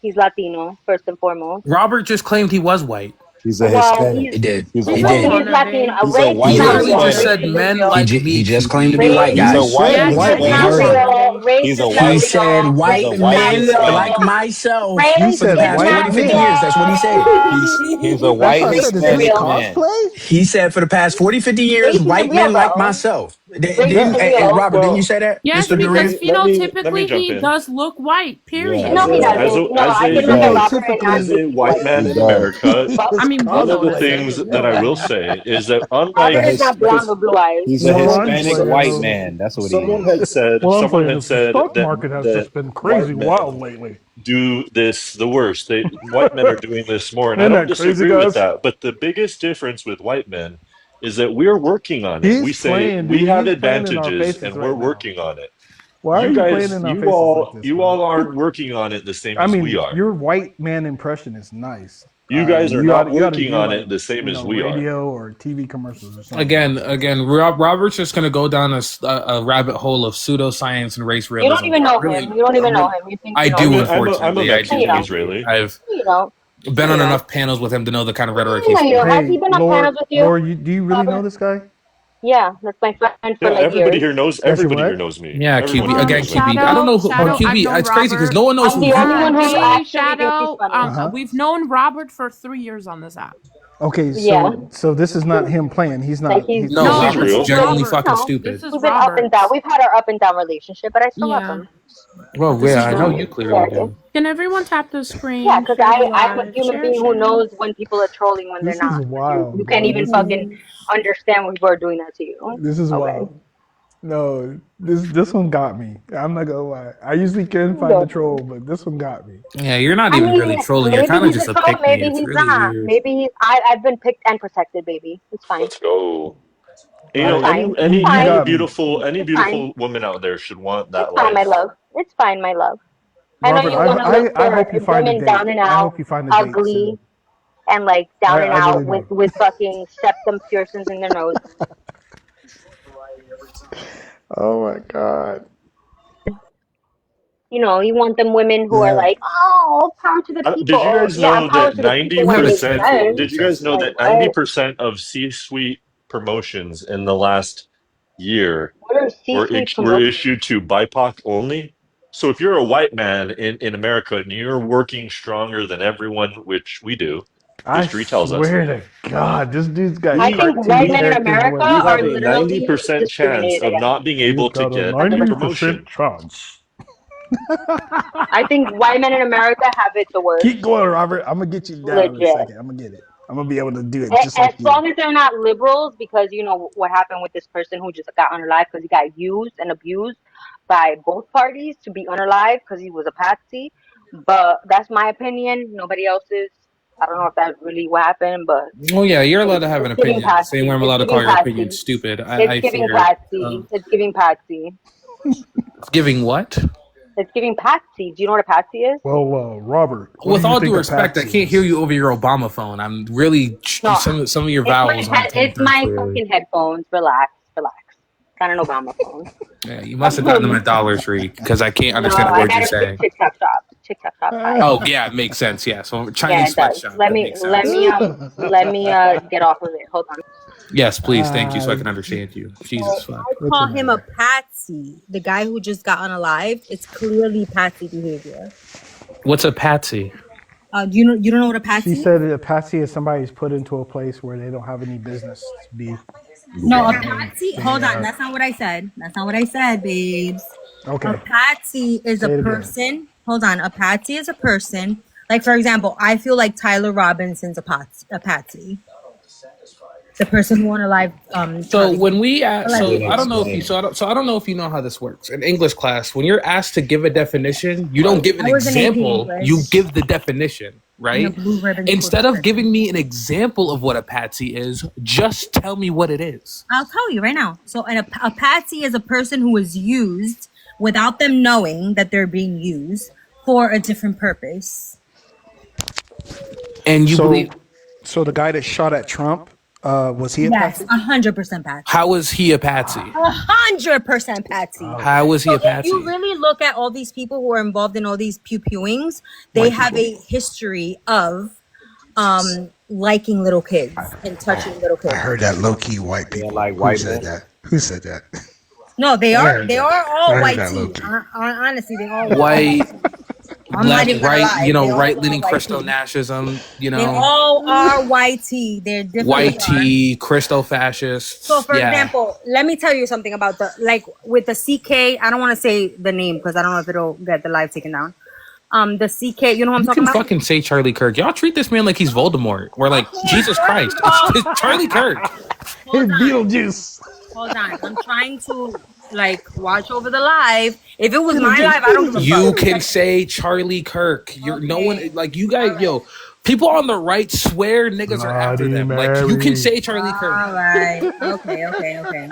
He's Latino, first and foremost. Robert just claimed he was white. He's a Hispanic. He did. He's Latino. He's a white He man. literally just said men like me. He just claimed to be white, guys. He's a white man. He's a white. He said white men like myself. He said white 50 years. That's what he said. He's a white Hispanic man. He said for the past 40, 50 years, white men like myself. Robert, didn't you say that? Yes, Mr. because Durant? phenotypically he does look white, period. Yeah. No, he doesn't. As a white man in America, I mean, one of the things that I will say is that Robert unlike is not blonde with blue eyes. He's a Hispanic white man. That's what he someone is. had said, the stock market has that just been crazy white wild men lately. do this the worst. White men are doing this more, and I Isn't don't that crazy, disagree with guys? that. But the biggest difference with white men is that we're working on it. He's We say playing, we dude. have He's playing in our advantages, faces and right we're now. working on it. Why are you guys, playing in our faces like this? you all aren't working on it the same I as mean, we are. your white man impression is nice. You guys are you not gotta do, working on like, it the same as we are. Radio or TV commercials or something. Again, Robert's just going to go down a rabbit hole of pseudoscience and race realism. You don't even know him. You don't even know him. You think I do, unfortunately. I'm a Mexican Israeli. I've been on enough panels with him to know the kind of rhetoric he's speaking. Has he been on panels with you? Laura, do you really know this guy? Yeah, that's my friend for like everybody years. here knows. Everybody here knows me. Yeah, Everyone QB. Again, knows me. QB. I don't know who QB. It's crazy because no one knows who. Shadow. We've known Robert for 3 years on this app. Okay, so this is not him playing. He's not. No, Robert's genuinely fucking stupid. This is We've been up and down. We've had our up and down relationship, but I still love him. Well, yeah, I know you clearly do. Can everyone tap the screen? Yeah, because I'm a human being who knows when people are trolling when they're not. Wild, you can't even fucking understand when people are doing that to you. This is wild. No, this one got me. I'm not gonna lie. I usually can find the troll, but this one got me. Yeah, you're not even really trolling. You're kind of just a pick me. Maybe he's really not. Weird. Maybe I've been picked and protected, baby. It's fine. Let's go. You know, any beautiful woman out there should want that life. Fine, my love. It's fine, my love. Robert, I hope you find a date. Down and out, I hope you find a date ugly, soon. and like down and out really with fucking septum piercings in their nose. Oh my god. You know, you want them women who are like, oh, power to the people. Did you guys know that 90%? Did you guys know that 90% of C-suite promotions in the last year were issued to BIPOC only? So if you're a white man in America and you're working stronger than everyone, which we do, history tells us. I swear to God, this dude's got. I think white men in America you have are a 90% chance of not being able to get a promotion. Chance. I think white men in America have it the worst. Keep going, Robert. I'm gonna get you down in a second. I'm gonna get it. I'm gonna be able to do it just like as long as they're not liberals, because you know what happened with this person who just got unalived because he got used and abused by both parties to be unalived because he was a patsy. But that's my opinion. Nobody else's. I don't know if that's really what happened, but oh yeah, you're allowed to have an opinion. Same way I'm allowed to call your opinion stupid. It's giving patsy. It's giving patsy. It's giving what? It's giving patsy. Do you know what a patsy is? Well, Robert. With all due respect, I can't hear you over your Obama phone. I'm really some of your vowels. It's my fucking headphones. Relax. Got an Obama phone. Yeah, you must have gotten them at Dollar Tree because I can't understand the words you're saying. TikTok shop. Oh yeah, it makes sense. Yeah, so Chinese sweatshop. Let me get off of it. Hold on. Yes, please. Thank you, so I can understand you. Jesus fuck. I call him a patsy. The guy who just got unalived. It's clearly patsy behavior. What's a patsy? You don't know what a patsy? She said that a patsy is somebody who's put into a place where they don't have any business to be. No, a patsy. Hold on, that's not what I said. That's not what I said, babes. Okay. A patsy is a person hold on. A patsy is a person. Like, for example, I feel like Tyler Robinson's a patsy. The person who won a live So Charlie. when we ask, so I don't know if you Explain. so I don't know if you know how this works in English class. When you're asked to give a definition, you don't give an I was in AP example. You English. give the definition, I'm a right? blue ribbon Instead school of giving me an example of what a patsy is, just tell me what it is. I'll tell you right now. So a patsy is a person who is used without them knowing that they're being used for a different purpose. And you believe? So the guy that shot at Trump, was he a Yes, patsy? 100% patsy. How was he a patsy? 100% patsy. How was he a If patsy? you really look at all these people who are involved in all these pew-pewings, they have a history of liking little kids and touching little kids. I heard that low key white people. like Who white said men? that? Who said that? No, they I are heard they that. are I all heard white that tea. low-key. Honestly, they all White, I'm not left, even gonna right, lie. you know, They all right are leaning white Christo tea. Nashism, you They know, all are white tea. They're definitely white are. tea, Christo fascists. So, for yeah. example, let me tell you something about with the CK. I don't want to say the name because I don't know if it'll get the live taken down. The CK, you know what I'm You talking can about? fucking say Charlie Kirk. Y'all treat this man like he's Voldemort or like Jesus Christ. It's Charlie Kirk. Hey, Beetlejuice. Hold on. I'm trying to watch over the live. If it was my live, I don't give a You fuck. can say Charlie Kirk. You're no one like you guys. Yo, people on the right swear niggas are after Bloody them. Like you can Mary. say Charlie Kirk. All right. Okay.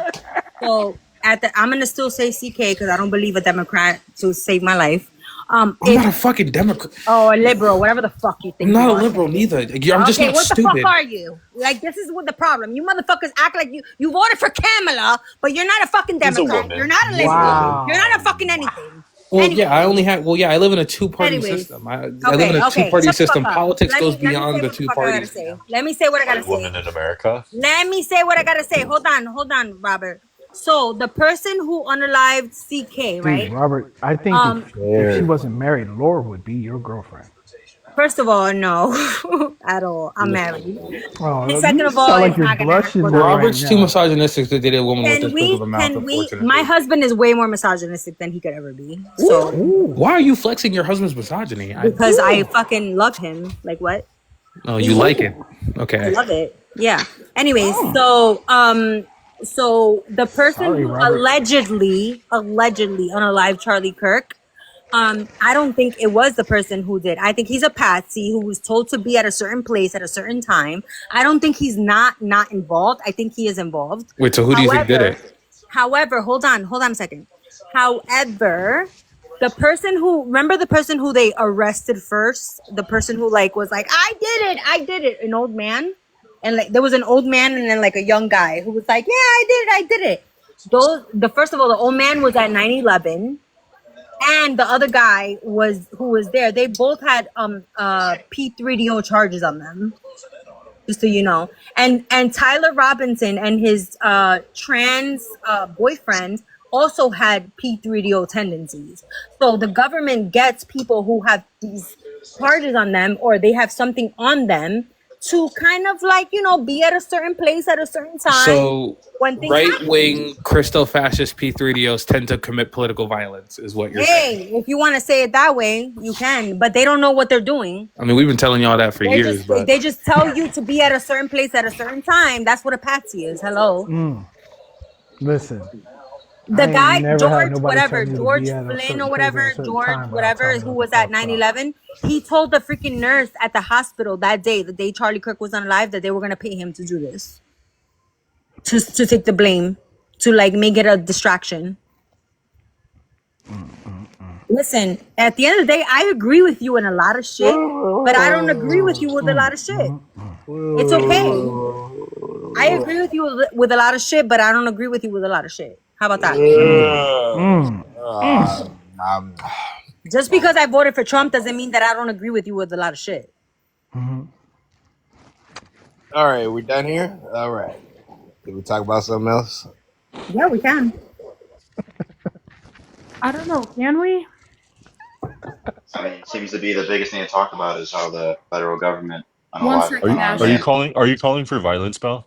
So I'm gonna still say CK because I don't believe a Democrat to save my life. I'm not a fucking Democrat. Oh, a liberal, whatever the fuck you think. I'm not you a are. liberal neither. I'm just not what stupid. the fuck are you? Like, this is what the problem. You motherfuckers act like you voted for Kamala, but you're not a fucking She's a Democrat. woman. You're not a She's a liberal. woman. You're not a fucking anything. Well, Anyway. yeah, I only have. Well, yeah, I live in a two-party Anyways. system. I live in a two-party Shut the system. fuck up. Politics Let me goes say beyond what the the two fuck I gotta parties. say. Let me say what I gotta White woman say. in America. Let me say what I gotta say. Hold on, Robert. So the person who unalived CK, right? Dude, Robert, I think if she wasn't married, Laura would be your girlfriend. First of all, no, at all. I'm married. Oh, And second you of all, sound like it's you're not gonna blushing happen. there Robert's right too now. misogynistic to date a woman with this big of a mouth. Unfortunately, My husband is way more misogynistic than he could ever be. So why are you flexing your husband's misogyny? because I fucking love him. Like what? Oh, you like it? I Okay. love it. Yeah. Anyways, so the person Sorry, who Robert. allegedly unalived Charlie Kirk, I don't think it was the person who did. I think he's a patsy who was told to be at a certain place at a certain time. I don't think he's not involved. I think he is involved. Wait, so who do you think did it? However, hold on a second. However, the person who they arrested first, the person who was like, I did it, an old man. And there was an old man and then a young guy who was like, yeah, I did it. First of all, the old man was at 9/11. And the other guy who was there. They both had P3DO charges on them, just so you know. And Tyler Robinson and his trans boyfriend also had P3DO tendencies. So the government gets people who have these charges on them or they have something on them to kind of be at a certain place at a certain time. So when things right-wing Christo-fascist P3DOs tend to commit political violence, is what you're saying. If you want to say it that way, you can, but they don't know what they're doing. I mean, we've been telling y'all that for years, but They just tell you to be at a certain place at a certain time. That's what a patsy is. Hello. Listen. The guy, George Flynn or whatever, who was at 9/11, he told the freaking nurse at the hospital that day, the day Charlie Kirk was unalive, that they were going to pay him to do this. To take the blame, to make it a distraction. Listen, at the end of the day, I agree with you in a lot of shit, but I don't agree with you with a lot of shit. It's okay. I agree with you with a lot of shit, but I don't agree with you with a lot of shit. How about that? Just because I voted for Trump doesn't mean that I don't agree with you with a lot of shit. All right, we done here? All right. Can we talk about something else? Yeah, we can. I don't know. Can we? I mean, it seems to be the biggest thing to talk about is how the federal government One unalived second, Are Ash. you man. calling for violence, Bell?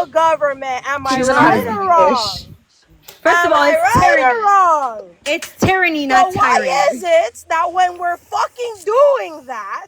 the government. Am I She's right or wrong? Scottish. First of Am all, I it's right tyranny. or wrong? It's tyranny, So not why tyranny. is it that when we're fucking doing that,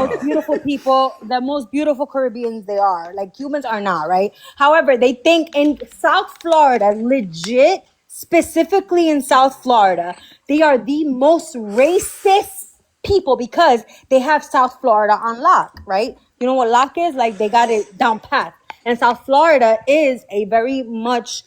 most beautiful people, the most beautiful Caribbeans they are. Like Cubans are not, right? However, they think in South Florida, legit, specifically in South Florida, they are the most racist people because they have South Florida on lock, right? You know what lock is? Like they got it down pat. And South Florida is a very much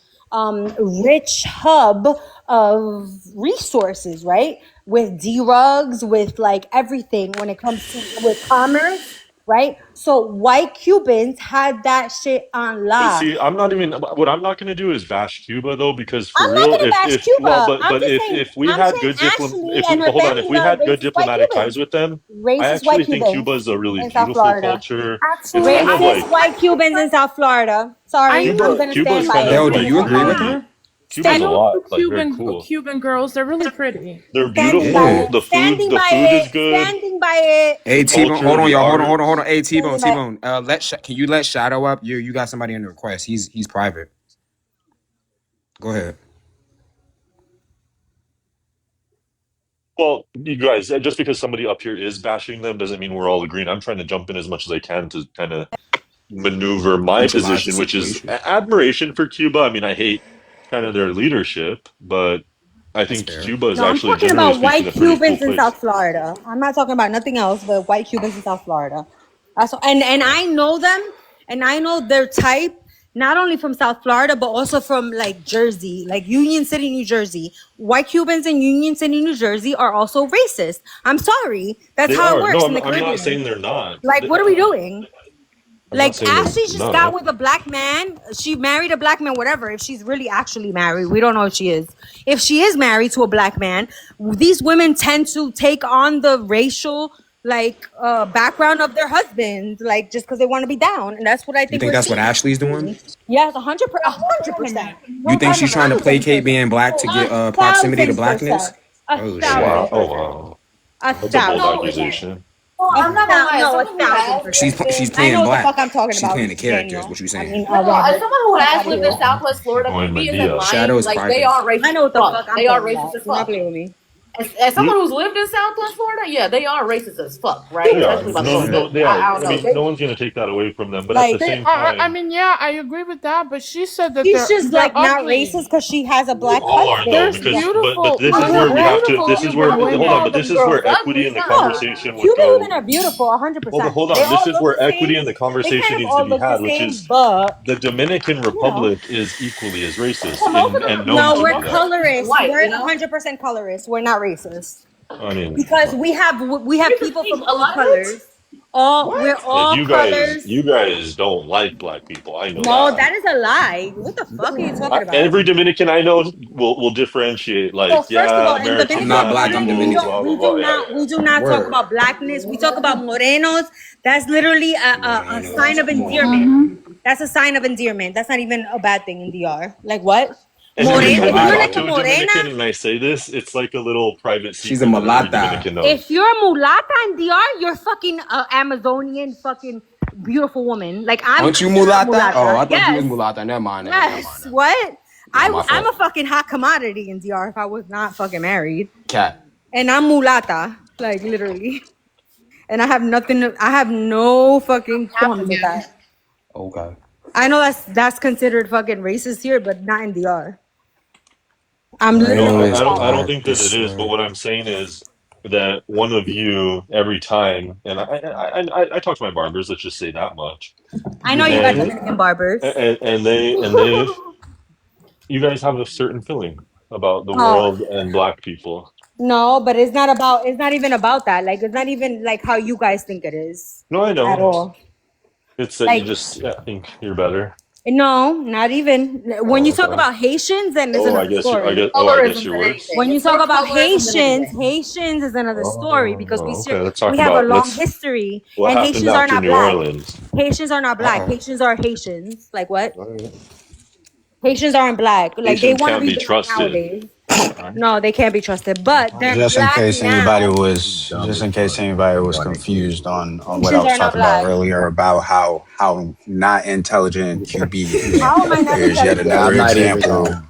rich hub of resources, right? With D-Rugs, with like everything when it comes to with commerce, right? So white Cubans had that shit on But lock. see, I'm not even. What I'm not going to do is bash Cuba though, because for I'm not real, gonna bash if well, Cuba. I'm but just saying. if we I'm had saying good Ashley if and we her hold on, if family we are had good racist white diplomatic Cubans. ties with them, I Racist white actually think Cubans Cuba is a really in South beautiful Florida. culture. It's kind of Racist like white Cubans in South Florida. Sorry, I'm gonna Cuba stand is by kind it. of I'm I like gonna stand by it. really. Cuba's I a know lot two like very cool. Cuban girls. They're really pretty. They're Standing beautiful. by it. Standing The by food is it. good. Standing by it. Hey The T-Bone, culture, hold on, the y'all. Hold on, art. hold on, hold on. Hey T-Bone, Standing by it. T-Bone. Can you let Shadow up? You got somebody in the request. He's private. Go ahead. Well, you guys, just because somebody up here is bashing them doesn't mean we're all agreeing. I'm trying to jump in as much as I can to kind of maneuver my Neutralize the position, which is situation. admiration for Cuba. I mean, I hate kind of their leadership, but I That's think fair. Cuba is No, I'm actually, talking generally about speaking, white a pretty cool Cubans in place. South Florida. I'm not talking about nothing else, but white Cubans in South Florida. That's and I know them, and I know their type. Not only from South Florida, but also from like Jersey, like Union City, New Jersey. White Cubans in Union City, New Jersey are also racist. I'm sorry. That's They how it are. works No, in the I'm not Caribbean. saying they're not. Like, what are we doing? I'm not Like saying they're Ashley just got not. with a black man. She married a black man, whatever. If she's really actually married, we don't know if she is. If she is married to a black man, these women tend to take on the racial background of their husbands, like just because they want to be down. And that's what I You think think we're that's what seeing. Ashley's doing? Yes, 100%. You think she's trying to 1,000%. placate being black to get proximity to blackness? 1,000%. A Oh Oh shit. wow! thousand Oh percent. wow! A That's a bold thousand percent. accusation. I'm not gonna lie. As No, a someone who thousand has She's percent. she's I know playing what the black. fuck I'm talking She's about, playing the character. Is Daniel. what you I saying? mean, no, as Robert. someone who Fuck has out of lived in here. Southwest Florida, Oh, and PB isn't Medea. Shadow lying. is Like they private. are I racist know as what the fuck fuck. I'm They are talking racist about. as Do not fuck. play with me. As someone who's lived in Southwest Florida, yeah, they are racist as fuck, right? They are. Especially about Oh the No, shit. no, food. they are. I I don't know. mean, no one's going to take that away from them. But at the Like, same I time, mean, yeah, I agree with that, but she said that she's just they're like not racist ugly. because she has a they black all are husband. though. There's Because, but beautiful, this is there's where we have to. beautiful This is where. Cuban Hold on. Call But women. this them is girls where equity ugly. in the Stop No, it. conversation would Cuban women go. are beautiful, Well, but 100%. hold They on. This all is look where the equity same. in the They conversation kind of needs to all be look the had, which same, is but the Dominican you know. Republic is equally as racist Well, most of in and them, known No, to no, we're be most of them that. are colorist. white. We're You know. 100% colorist. We're not racist I mean, because we have Here's the people thing: from a all lot of it. colors. All we're What? like all colors. you guys don't like black people. I know No, that. that is a lie. What the fuck are you talking about? Every Dominican I know will differentiate. So Like, first of yeah, all, in American I'm Dominican not black black. I'm community, people, Dominican. blah blah blah. Yeah, we yeah. do not talk Word. about blackness. We talk about morenos. That's literally Imagine I a know that sign of shit. endearment. That's a sign of endearment. That's not even a bad thing in DR. Like what? And She's a every Morena. time If you you're mulatto. talk like a to a morena, Dominican and I say this, it's like a little private She's a secret that every mulata. Dominican if knows. you're a mulata in DR, you're fucking Amazonian, fucking beautiful woman. Like I'm Aren't you considered a mulata? Oh, mulata. I thought you was Yes, mulata. Never mind. yes. What? Nah, my I'm fault. a fucking hot commodity in DR if I was not fucking married. Cat. And I'm mulata, like literally. And I have nothing. I have no fucking qualms with that. Okay. I know that's considered fucking racist here, but not in DR. I'm No, literally Rhino is I don't mulata. think black. that it This is. But what I'm saying is that one of you every time, and I talk to my barbers. Let's just say that much. I know you got And Dominican barbers. they you guys have a certain feeling about the Oh world and black people. no, but it's not about. It's not even about that. Like it's not even like how you guys think it is No, I at know. all. It's that you Like just think you're better. no, not even. When you Oh, talk okay. about Haitians, then it's Oh, another story. I guess Colorism you're than worse. anything. When you It's talk more about colorism than Haitians, anything. Haitians is another story because Okay. Let's talk we have a about long history, what and happened Haitians are after not New black. Orleans. Haitians are not black. uh-oh. Haitians are Haitians. Like what? All right. Haitians aren't black. Like they Haitians want to can't be be black trusted. nowadays. No, they can't be trusted. But they're Just in black case anybody now. was, just in case anybody was confused on what I Haitians was are not talking about black. earlier about how not intelligent QB How am I not is yet intelligent? I'm another not even example going.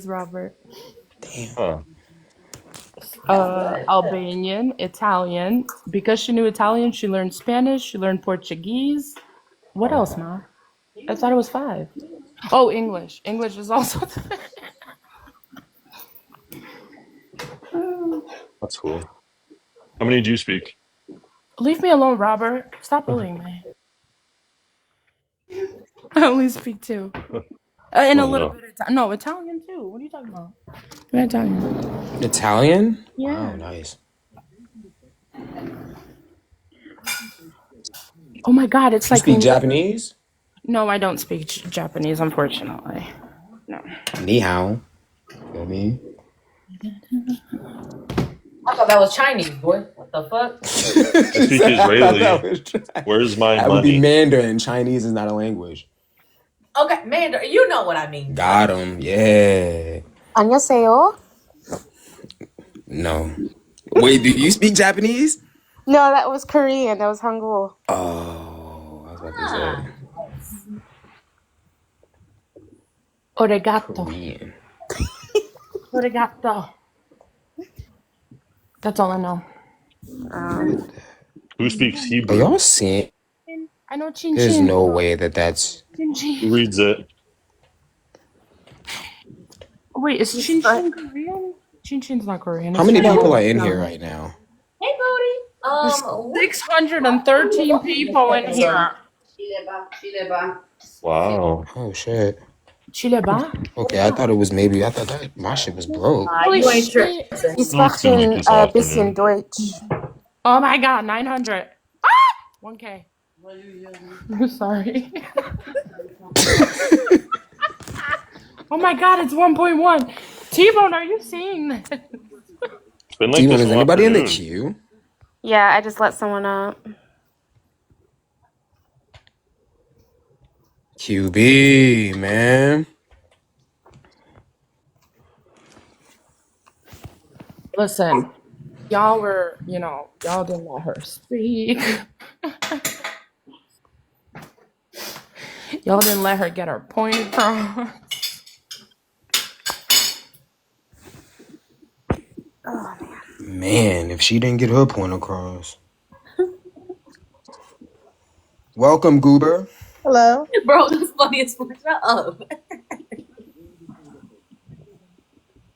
is, Robert. Damn. Huh. Albanian, Italian. Because she knew Italian, she learned Spanish, she learned Portuguese. What else, Ma? I thought it was 5. Oh, English. English is also. That's cool. How many do you speak? Leave me alone, Robert. Stop bullying me. I only speak 2. And a Oh little no. bit of no Italian too. What are you talking about? I'm Italian. Italian? Wow, Yeah. nice. Oh my God, it's You like speak Japanese? no, I don't speak Japanese, unfortunately. No. Ni hao. Feel me? I thought that was Chinese, boy. What the fuck? I speak Israeli. Where's my That would be money? Mandarin. Chinese is not a language. Okay, Mandarin. You know what I mean. Got him. Yeah. 안녕하세요. No. Wait, do you speak Japanese? No, that was Korean. That was Hangul. Oh, I was about to say. Oregato. Korean. Oregato. That's all I know. Who speaks Are Hebrew? y'all seeing? I know chin There's chin. no way that that's. Chin chin. Who reads it? Wait, is chin chin Korean? Chin chin's not Korean. How It's many Chinese. people are in here right now? Hey, Booty. There's 613 people in here. Wow. Oh shit. Chile ba? Okay, I thought it was maybe. I thought that my shit was broke. Holy shit. Ich Don't seem like spreche this ein often. bisschen Deutsch. Oh my God, 900. Ah! 1K. Sorry. Oh my God, it's 1.1. T-Bone, are you seeing this? It's been like Demon, this is all anybody in the afternoon. queue? Yeah, I just let someone up. QB, man. Listen, y'all were, y'all didn't let her speak. Y'all didn't let her get her point across. Man, if she didn't get her point across. Welcome, Goober. Hello. Bro, that's funny as fuck. Shut up.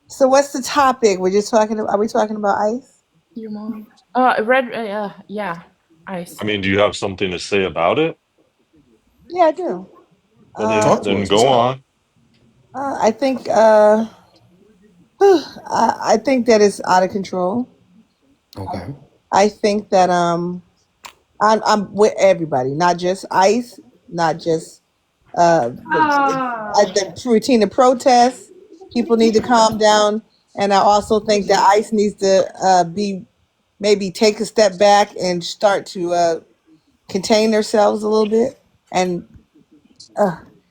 So what's the topic? We're just talking. Are we talking about ICE? Your mom. Red. Yeah. Ice. I mean, do you have something to say about it? Yeah, I do. Well, Talk to then us. What's go up? on. I think. I think that it's out of control. Okay. I think that I'm with everybody, not just ICE, not just the routine of protests. People need to calm down, and I also think that ICE needs to maybe take a step back and start to contain themselves a little bit, and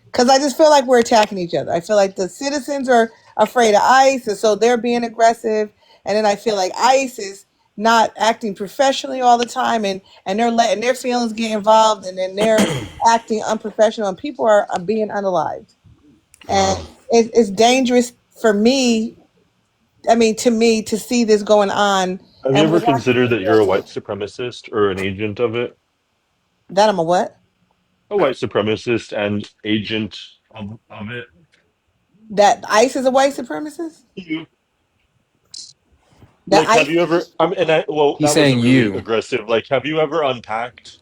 because I just feel like we're attacking each other. I feel like the citizens are afraid of ICE, and so they're being aggressive, and then I feel like ICE is not acting professionally all the time, and they're letting their feelings get involved, and then they're acting unprofessional, and people are being unalived, and Wow. it's dangerous for me. I mean, to me, to see this going on, Have you and ever we're watching considered that you're a white supremacist or an agent of it? that. I'm a what? A white supremacist and agent of it? That ICE is a white supremacist. You. That Like, have ICE. you ever? Well, He's that was a saying really you. aggressive. Like, have you ever unpacked?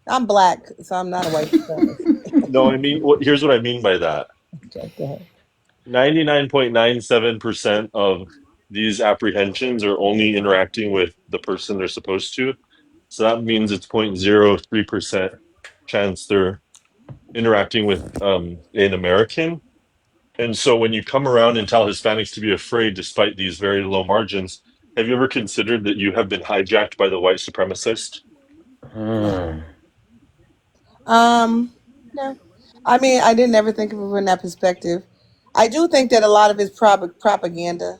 I'm black, so I'm not a white supremacist. No, I mean, here's what I mean by that. Okay, go ahead. 99.97% of these apprehensions are only interacting with the person they're supposed to. So that means it's 0.03% chance they're interacting with an American. And so when you come around and tell Hispanics to be afraid despite these very low margins, have you ever considered that you have been hijacked by the white supremacist? Hmm. No. I mean, I didn't ever think of it from that perspective. I do think that a lot of it's propaganda,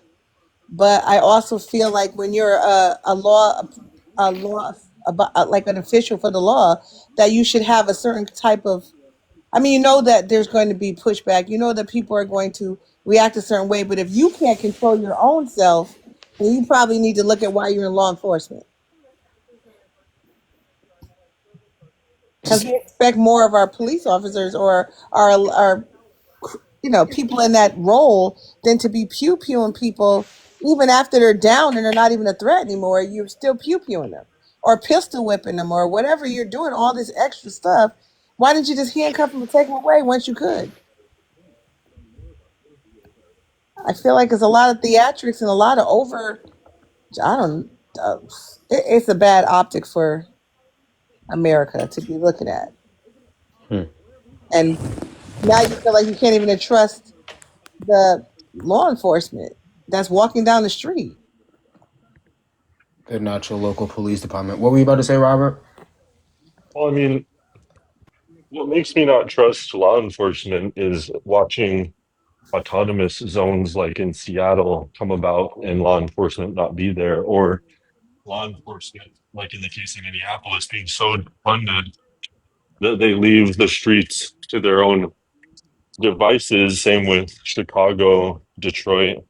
but I also feel like when you're a law, about, like an official for the law, that you should have a certain type of. I mean, you know that there's going to be pushback. You know that people are going to react a certain way, but if you can't control your own self, You probably need to look at why you're in law enforcement. Because we expect more of our police officers or our people in that role than to be pew-pewing people even after they're down and they're not even a threat anymore. You're still pew-pewing them or pistol whipping them or whatever you're doing, all this extra stuff. Why didn't you just handcuff them and take them away once you could? I feel like it's a lot of theatrics and a lot of it's a bad optic for America to be looking at. And now you feel like you can't even trust the law enforcement that's walking down the street. They're not your local police department. What were you about to say, Robert? Well, I mean, what makes me not trust law enforcement is watching autonomous zones like in Seattle come about and law enforcement not be there, or law enforcement, like in the case of Minneapolis, being so funded that they leave the streets to their own devices. Same with Chicago, Detroit.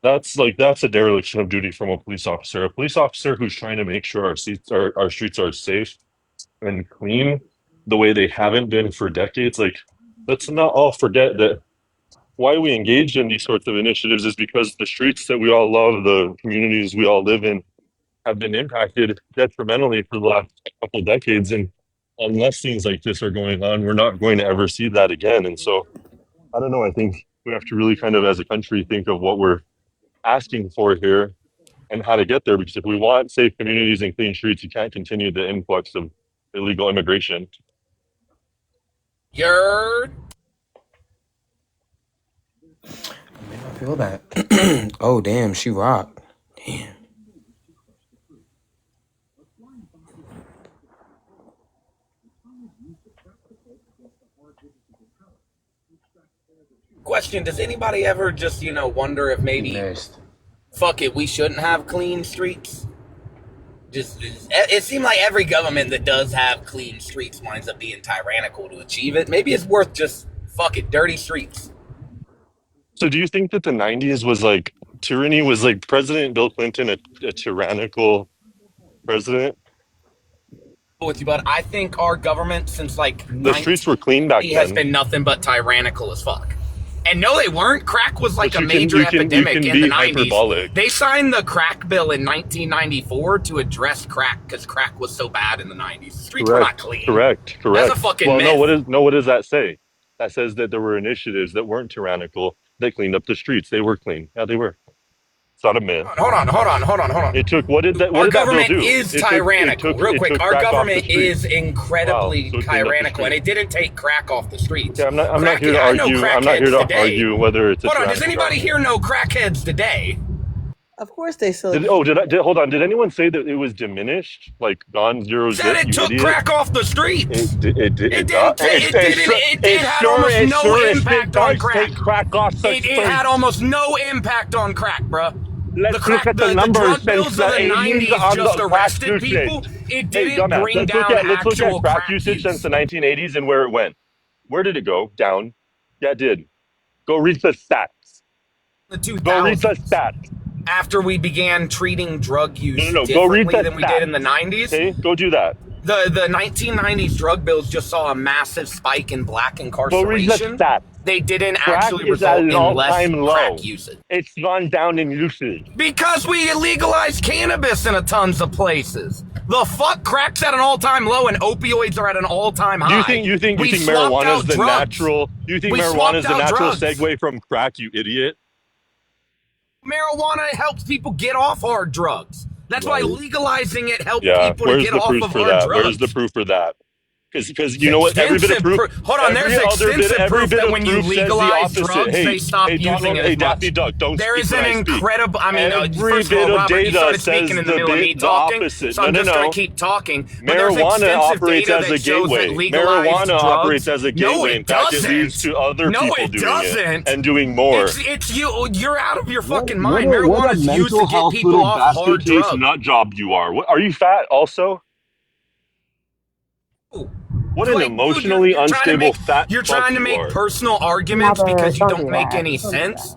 That's a dereliction of duty from a police officer. A police officer who's trying to make sure our streets are safe and clean the way they haven't been for decades. Like, let's not all forget that why we engage in these sorts of initiatives is because the streets that we all love, the communities we all live in, have been impacted detrimentally for the last couple of decades. And unless things like this are going on, we're not going to ever see that again. And so, I don't know. I think we have to really kind of, as a country, think of what we're asking for here and how to get there. Because if we want safe communities and clean streets, you can't continue the influx of illegal immigration. You're. I feel that. Oh, damn, she rocked. Damn. Question: does anybody ever just wonder if maybe fuck it, we shouldn't have clean streets? It seemed like every government that does have clean streets winds up being tyrannical to achieve it. Maybe it's worth just fuck it, dirty streets. So do you think that the 90s was like tyranny? Was like President Bill Clinton a tyrannical president? With you, but I think our government since like The streets were clean back has then. been nothing but tyrannical as fuck. And no, they weren't. Crack was like a major epidemic in the 90s. Hyperbolic. They signed the crack bill in 1994 to address crack because crack was so bad in the 90s. The streets were not clean. Correct. That's a fucking myth. What does that say? That says that there were initiatives that weren't tyrannical that cleaned up the streets. They were clean. Yeah, they were. It's not a myth. Hold on. It took what did that bill do? Our government is tyrannical. Real quick, our government is incredibly tyrannical, and it didn't take crack off the streets. Okay, I'm not here to argue. I'm not here to argue whether it's. Hold on, does anybody here know crackheads today? Of course they still. Hold on. Did anyone say that it was diminished, like gone zero? Said it took crack off the streets. It had almost no impact on crack. Take crack off it had almost no impact on crack, bruh. Let's look at the numbers since the 80s on the crack usage. It didn't bring down let's look actual at crack usage since the 1980s and where it went. Where did it go? Down. Yeah, it did. Go read the stats. The 2000s. Go read the stats. After we began treating drug use No, go read differently than we did in the 90s. Okay, go do that. The 1990s drug bills just saw a massive spike in black incarceration. Go read the stats. They didn't crack actually result in less crack usage. It's gone down in usage. Because we legalized cannabis in tons of places. The fuck, crack's at an all-time low and opioids are at an all-time high. Do you think marijuana is the natural? Do you think marijuana is the natural segue from crack? You idiot. Marijuana helps people get off hard drugs. That's why legalizing it helps people to get off of hard drugs. Where's the proof for that? Because you know what? Every bit of proof. Hold on, there's extensive proof that when you legalize drugs, they stop using it as much. Daffy Duck, don't there speak is an incredible. I mean, every first of all, bit of Robert, you data started says speaking in the middle of me talking, so I'm just going to keep talking. Marijuana operates as a gateway. Marijuana operates as a gateway. In fact, it leads to other people doing it and doing more. It's you. You're out of your fucking mind. Marijuana is used to get people off hard drugs. Nut job you are. Are you fat also? What an emotionally unstable fat. You're trying to make personal arguments because you don't make any sense.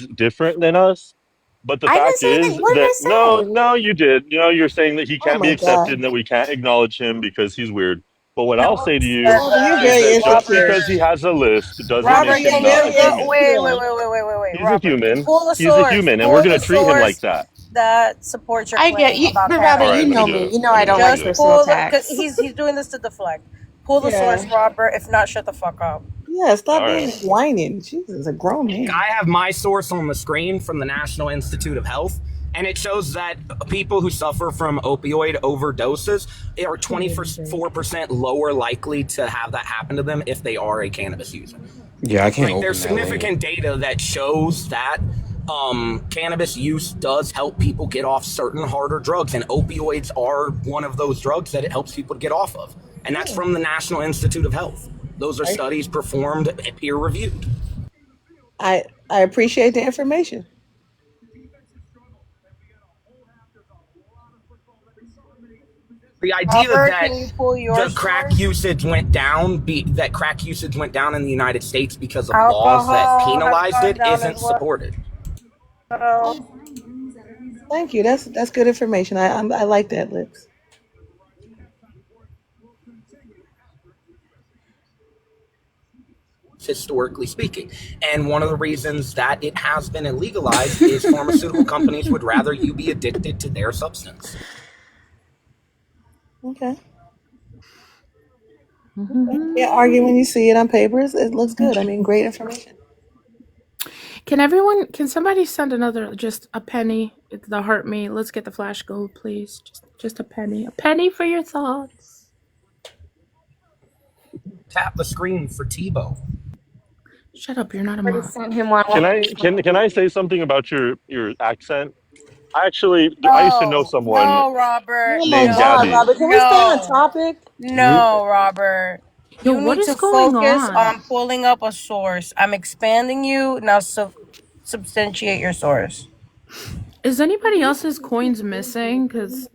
he's different than us. But the I didn't fact say is anything. What did that I say? no, you did. You're saying that he Oh can't be my accepted god. and that we can't acknowledge him because he's weird. But what No, I'll say to you Robert, you're is very that just insecure. because he has a list doesn't Robert, make you're him Can not you a very go? human. insecure. Wait, He's a Robert. human. Pull the He's a source. human, and we're Pull gonna the treat him like source that. that supports your I get claim you, about but cannabis. Robert, All you right, let me know do me. it. You know Let I me don't let me like do Just it. personal pull the, because attacks. he's doing this to deflect. Pull the source, Yeah. Robert. If not, shut the fuck up. Yeah, stop All right. being whining. Jesus, a grown man. I have my source on the screen from the National Institute of Health, and it shows that people who suffer from opioid overdoses are 24% lower likely to have that happen to them if they are a cannabis user. Yeah, I can't Like, there's open that link. significant data that shows that cannabis use does help people get off certain harder drugs, and opioids are one of those drugs that it helps people to get off of. And that's from the National Institute of Health. Those are I, studies performed, peer reviewed. I I appreciate the information. The idea Robert, that can you pull your the crack source? usage went down, that crack usage went down in the United States because of laws that Alcohol has penalized gone it down as isn't well. supported. Thank you. That's good information. I like that, Lips. Historically speaking. And one of the reasons that it has been illegalized is pharmaceutical companies would rather you be addicted to their substance. Okay. Yeah, argue when you see it on paper. It looks good. I mean, great information. Can somebody send just a penny? The heart me. Let's get the flash gold, please. Just a penny. A penny for your thoughts. Tap the screen for Tbow. Shut up, you're not a Already mod. sent him one. Can I say something about your accent? I used to know No, someone no, Robert. Oh my named God, No, Gabby. Robert, can we stay on no, topic? no, Robert. Yo, You what need is to going focus on? on pulling up a source. I'm expanding you now. Substantiate your source. Is anybody else's coins missing? Because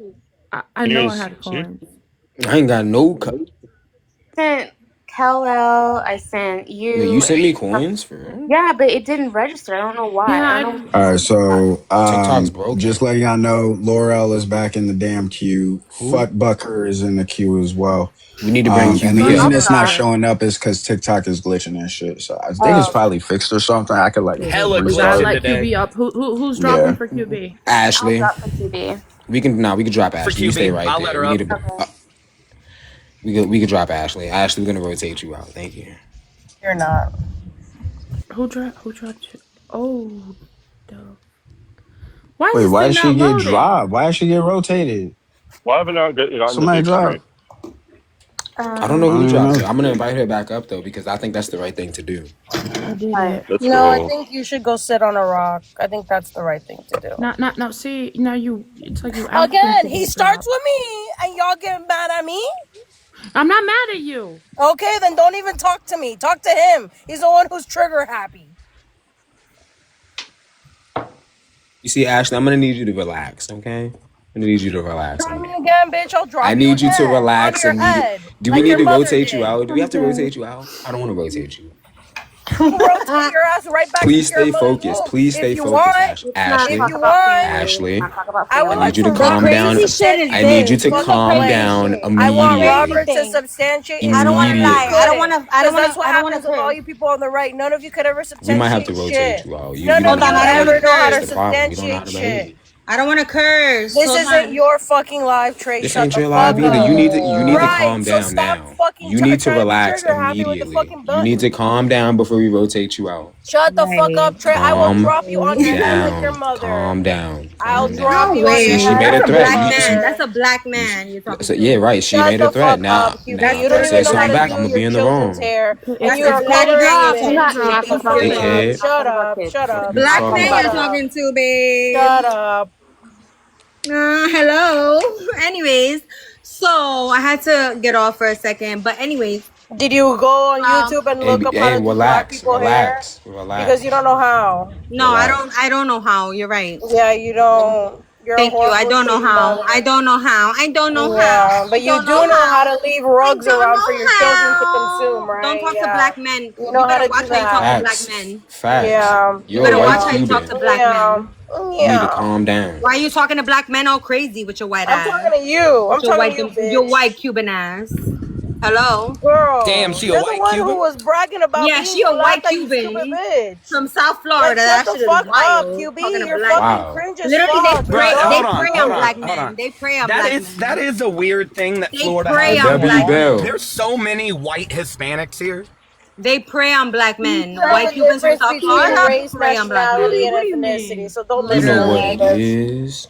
I Can you know I guys had see? coins. I ain't got no. Sent Kel, I sent Wait, you you. sent me coins for real? Yeah, but it didn't register. I don't know why. I don't know. All right, so TikTok's broken. just letting y'all know, Laurel is back in the damn queue. Who? Fuck Bucker is in the queue as well. We need to bring And the QB reason up. it's not Bucker. showing up is because TikTok is glitching and shit. So I think it's Oh, probably fixed or something. I could like Hella We gotta restart. glitching let today. QB up. Who's dropping Yeah. for QB? I'll Ashley. drop for QB. We can drop For Ashley. You stay QB, right I'll let there. her We up. need to. Okay. We could drop Ashley. Ashley, we're gonna rotate you out. Thank you. You're not. Who dropped you? Oh, dope. Why is Wait, this why thing did she not get loading? dropped? Why did she get rotated? Why haven't I gotten the Somebody big dropped. screen? I don't know I who don't even dropped know. her. I'm gonna invite her back up though because I think that's the right thing to do. I did Hi. it. Let's No, I go. think you should go sit on a rock. I think that's the right thing to do. Not. See, now it's like you asked him Again, to he get starts dropped. with me, and y'all get mad at me. I'm not mad at you. Okay, then don't even talk to me. Talk to him. He's the one who's trigger happy. You see, Ashley, I'm gonna need you to relax, okay? I'm gonna need you to relax Try on me me. again, bitch. I'll I drop you need you to again on relax your immediately. head, Do we like need your to mother rotate you did. out? Do we have to rotate you out? I don't want to rotate you. We'll rotate your ass right back Please into your stay mother's focused. womb Please if stay you focused, want. Let's not If Ashley. talk you about want, family. Let's Ashley. not talk about I I would need like family. you to for The calm Robert to down. crazy shit is I need substantiate you his this. to This is the fucking calm crazy claim. down shit. I The want immediately. crazy Robert to thing. substantiate his I don't want claim, to and he lie. Immediately. couldn't. I don't Because want that's to. what I don't want to happens with all curse. you people on the right. None of you could ever We might have to substantiate rotate shit. you out. You None don't of Hold know on. how you to I don't want ever to know how behave. to That's the curse. problem. You don't know how substantiate to shit. behave. I don't want to curse. This Hold isn't on. your fucking live, Trey. This Shut ain't the your live fuck either. up. You need to Right. calm So down stop now. fucking You need to trying to be relax trigger happy with the immediately. fucking You need to button. calm down before we rotate you out. Shut the fuck Right. up, Trey. I will Calm drop you on your head like your down. mother. Calm down. I'll Calm drop down. No you on See, your she way. head made like a That's a your threat. black You man. see, That's mother. a black man you're talking so, yeah, to. right. She Shut made a the threat. fuck up, Now, QB. now, You if you don't say even know how something to back, do I'm gonna be your in the children's wrong. hair, and It's you're a It's okay. gotta color drop. We're demon. not Shut talking the about fuck Hey, up. kids. kid, Shut Talking about up. kids. Shut fuck up. you Black talking man Shut you're about? up. talking to, babe. Shut up. Hello. Anyways, so I had to get off for a second. But anyways, Did you go on um, YouTube and Hey, look up how hey, to do black relax, people hair? relax, Because you don't relax, know how. no, I don't. relax. I don't know how. You're right. Yeah, you don't. You're a Thank you. I horrible, don't know shitty how. mother. I don't know how. I don't know how. Yeah, I but you don't do know know how how. to leave I rugs don't around for know your children to consume, how. Don't right? talk to Yeah. black men. You You know how better to watch do how you talk to that. black Facts, men. facts. Yeah. You You're a better white watch how you Yeah. talk Cuban. to black Yeah. men. You need to Yeah. calm down. Why are you talking to black men all crazy with your white I'm ass? talking to you. With I'm talking to you, your bitch. white Cuban ass. Hello? Damn, Girl, she a you're the white one who Cuban? was bragging about Yeah, she being a black, white like you stupid Cuban bitch. from South Like, Florida. shut That the shit is fuck up, wild. Talking QB. to You're black fucking Wow. cringe as Literally, fuck. You're Bruh, they hold dumb. on, prey hold on on, black hold men. on. They prey on black That men. is a weird thing that They Florida prey has on going Debbie black on. men. Bell. There's so many white Hispanics here. They prey on black men. There's White a Cubans from difference South between Florida race, prey on black nationality, men. and What do you ethnicity. mean? So don't You listen know to what me, Literally. it bitch. is.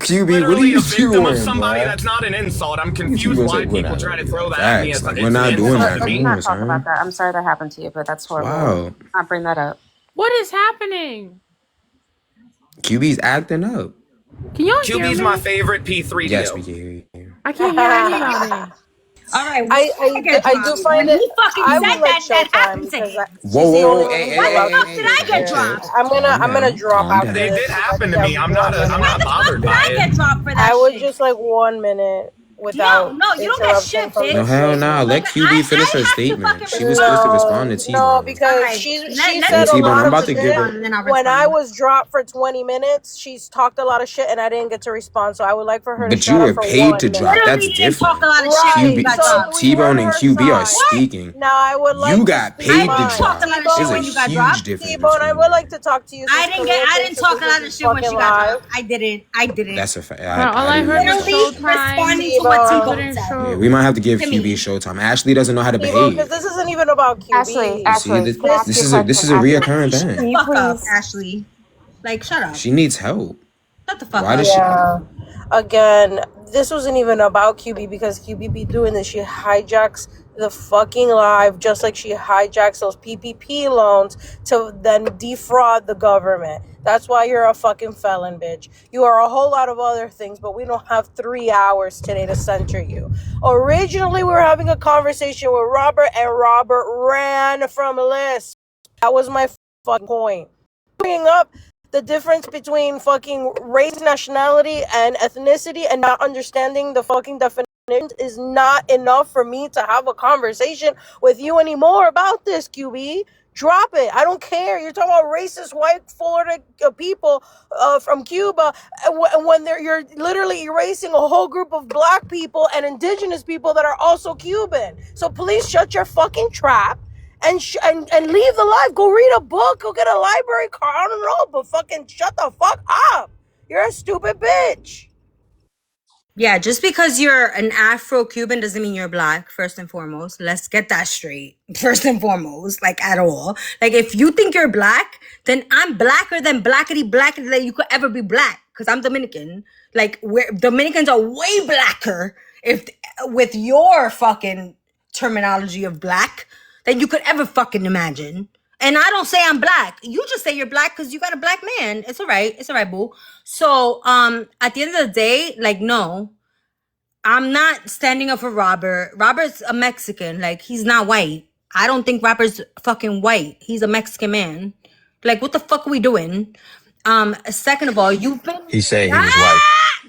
QB, what are literally you a victim of doing, somebody. bro? That's not an insult. I'm You confused gonna say why we're people not try to doing throw that? that at me Facts. as Like, we're it's an not doing insult that. to Come me. on, Let's not talk about son. that. I'm sorry that happened to you, but that's horrible. Wow. Not bring that up. What is happening? QB's acting up. Can y'all hear QB's my me? favorite Yes, we P3PO. can hear you. I can't hear anybody. All right, when I, did I get I do dropped? When find it. he fucking I said would like that Showtime happened to because him. Whoa, she's whoa, the whoa, only hey, one hey, who's When hey, the allowed hey, to fuck hey, did speak I chill, get here. chill. dropped? I'm gonna drop Calm after They down. this did because I happen think to that me. was I'm one not. minute. I'm not bothered When did by I it. get dropped for that I would shit? just like 1 minute. without No, you don't get interruption shit, from bitch. the No, hell queen. nah. Let QB finish I her have to statement. fucking She was supposed to respond. respond to No, T-Bone. All because right, she let me Yeah, said a finish T-Bone, lot I'm of about to and give shit. her. respond, and then I'll When I respond. was dropped for 20 minutes, she's talked a lot of shit and I didn't get to respond. So I would like for her to But you shut up were for paid to 1 drop. minute. That's Literally didn't talk a different. lot of shit when you Right. got So dropped. we heard T-Bone and her QB are side. What? speaking. Now I would You like to got speak I paid to didn't mine. talk a drop. lot of There's shit a when you got huge dropped. difference T-Bone, I between would them. like to talk to you, Sister Leah, I please, didn't because talk a this lot of is shit when fucking she got live. dropped. I didn't. That's a fact. All I I didn't heard hear was that. Literally Showtime. responding to what You T-Bone. T-Bone couldn't said Yeah, show. we might have to give to QB me. showtime. Ashley doesn't know how to T-Bone, because behave. this isn't even about Ashley, You QB. see, Ashley, can I ask you a this question? is a Ashley, reoccurring Shut thing. the can you fuck up, please? Ashley. Like, shut up. She needs help. Shut the fuck Why up. does she? Yeah. Again, this wasn't even about QB because QB be doing this. She hijacks the fucking live just like she hijacks those PPP loans to then defraud the government. That's why you're a fucking felon, bitch. You are a whole lot of other things, but we don't have 3 hours today to censure you. Originally, we were having a conversation with Robert, and Robert ran from Liz. That was my fucking point. Bringing up the difference between fucking race, nationality, and ethnicity and not understanding the fucking definitions is not enough for me to have a conversation with you anymore about this, QB. Drop it. I don't care. You're talking about racist white Florida people from Cuba when you're literally erasing a whole group of black people and indigenous people that are also Cuban. So please shut your fucking trap and leave the life. Go read a book. Go get a library card. I don't know, but fucking shut the fuck up. You're a stupid bitch. Yeah, just because you're an Afro-Cuban doesn't mean you're black, first and foremost. Let's get that straight. First and foremost, like at all. Like if you think you're black, then I'm blacker than blackety than you could ever be black. Because I'm Dominican. Like Dominicans are way blacker if with your fucking terminology of black than you could ever fucking imagine. And I don't say I'm black. You just say you're black because you got a black man. It's all right. It's all right, boo. So, at the end of the day, like, no, I'm not standing up for Robert. Robert's a Mexican. Like, he's not white. I don't think Robert's fucking white. He's a Mexican man. Like, what the fuck are we doing? Second of all, you've been He said he was white.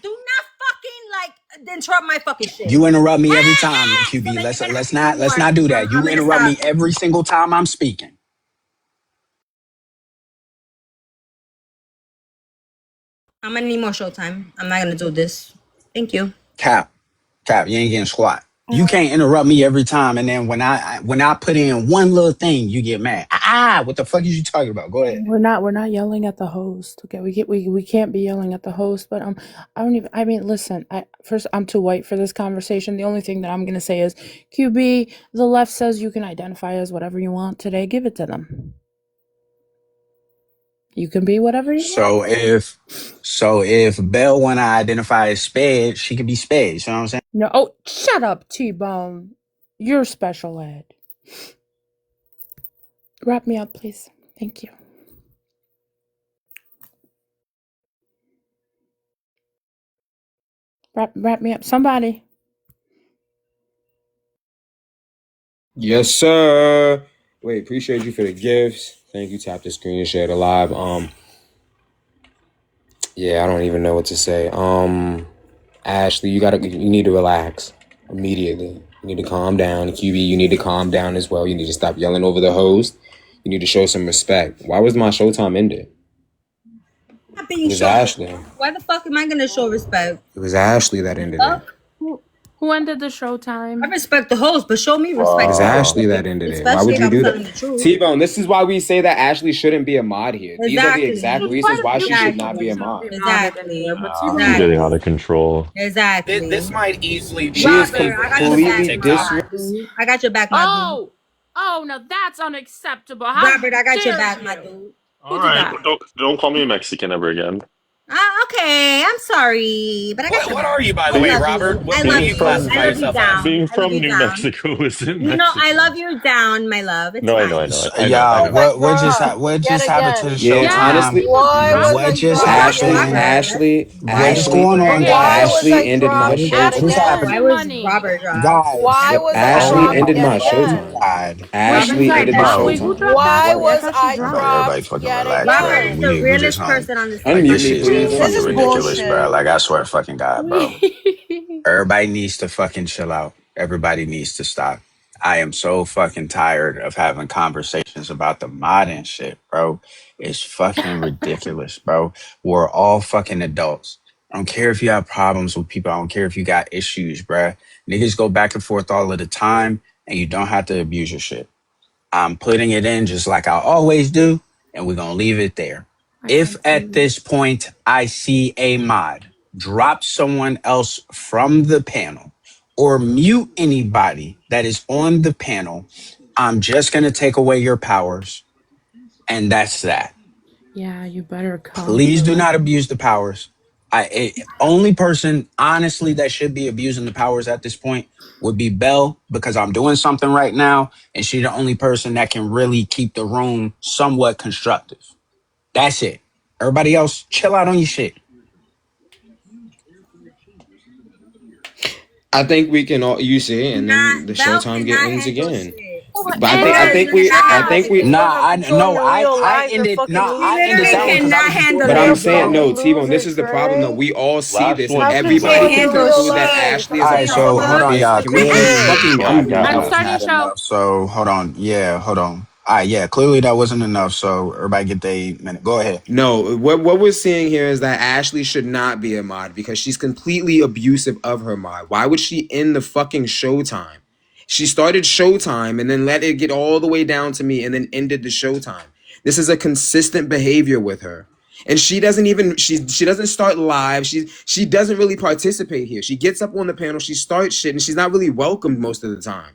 do not fucking like interrupt my fucking shit. You interrupt me every time, So QB. then you're gonna have Let's to do not more. do that. I'm You gonna interrupt me stop. every single time I'm speaking. I'm gonna need more showtime. I'm not gonna do this. Thank you. Cap, you ain't getting squat. You can't interrupt me every time, and then when I put in one little thing, you get mad. What the fuck is you talking about? Go ahead. We're not yelling at the host. Okay, we can't be yelling at the host. But I mean, listen. I'm too white for this conversation. The only thing that I'm gonna say is, QB. The left says you can identify as whatever you want today. Give it to them. You can be whatever you want. So if Belle wanna identify as sped, she could be sped. You know what I'm saying? No. Oh, shut up, T-Bone. You're special ed. Wrap me up, please. Thank you. Wrap me up. Somebody. Yes, sir. Wait, appreciate you for the gifts. Thank you. Tap the screen and share it live. Yeah, I don't even know what to say. Ashley, you need to relax immediately. You need to calm down. QB, you need to calm down as well. You need to stop yelling over the host. You need to show some respect. Why was my showtime ended? Not It being was show Ashley. respect. Why the fuck am I gonna show respect? It was Ashley that ended it. Fuck. Who ended the I showtime? respect the host, but show me It respect was too. Ashley that ended it. Why Especially would if you I'm do telling that? the truth. T-Bone, this is why we say that Ashley shouldn't be a mod here. These are the Exactly. exact There's reasons quite a why few she should people not that be a shouldn't be mod. modded in Exactly. there, but You're T-Bone. getting out of control. Exactly. This might easily be She is the Robert, new I got version your of back, completely my TikTok. dude. I got your back, my dude. Oh, no, that's unacceptable. How Robert, I got your dare back, my you? dude. All Who did right, that? don't call me Mexican ever again. Okay, I'm sorry, but I got your What back. are you, by the I way, love Robert? you. I What do love Being you you. from classify I love you yourself as? down. being I love from you New down. Mexico isn't You know, I Mexican. love you down, my love. It's No, I know, fine. I know. Y'all, Oh my what god. Yet just happened to again. the Yeah, Yes, Showtime? honestly, people Why drop was What I just dropped Drop yet happened? again? Robert. What's Why? going on, Why guys? was Ashley I ended my dropped What yet just showtime. Where's again? Why your was money? Robert dropped? Why Guys, was I Where's your Ashley dropped ended money? yet my oh my again? showtime. God. Where's Ashley besides ended my Ashley? Bro, Who showtime. dropped Why Ashley? I was thought she I dropped everybody dropped fucking yet relax, bro. Robert is the again? We just realest hung. person on this Like Unmute fucking this me, shit's please. getting This fucking is stage. ridiculous, bro. bullshit. Like I swear to fucking God, bro. Everybody needs to fucking chill out. Everybody needs to stop. I am so fucking tired of having conversations about the modern shit, bro. It's fucking ridiculous, bro. We're all fucking adults. I don't care if you have problems with people. I don't care if you got issues, bruh. Niggas go back and forth all of the time, and you don't have to abuse your shit. I'm putting it in just like I always do, and we're gonna leave it there. If at this point I see a mod drop someone else from the panel or mute anybody that is on the panel, I'm just gonna take away your powers, and that's that. Yeah, you better come Please for do that. not abuse the powers. Only person honestly that should be abusing the powers at this point would be Belle, because I'm doing something right now and she's the only person that can really keep the room somewhat constructive. That's it. Everybody else, chill out on your shit. I think we can all use it, and then the Not Belle showtime get cannot ends handle again. shit. But I Bruh, think you we, I cannot. think If you we. don't Nah, have I control in no, your real I life, you're ended fucking nah, You I ended literally that one loser. because I cannot was just doing handle it But for I'm that the saying Fucking shit. no, flow. T-Bone. This loser, is the problem though. Trey. We all see Last this, one, and Have T-Bone. control everybody in can your Handle real conclude that shit. life. Ashley All is a right, You know so problem. hold Like on, what? this, y'all. can we Clearly, just fucking Yeah, I move got I'm I've one. starting had show. enough. So hold on. Yeah, hold on. All right, yeah. Clearly that wasn't enough. So everybody get their minute. Go ahead. No, what we're seeing here is that Ashley should not be a mod because she's completely abusive of her mod. Why would she end the fucking Showtime? She started Showtime and then let it get all the way down to me and then ended the Showtime. This is a consistent behavior with her. And she doesn't even she doesn't start live. She doesn't really participate here. She gets up on the panel, she starts shit, and she's not really welcomed most of the time.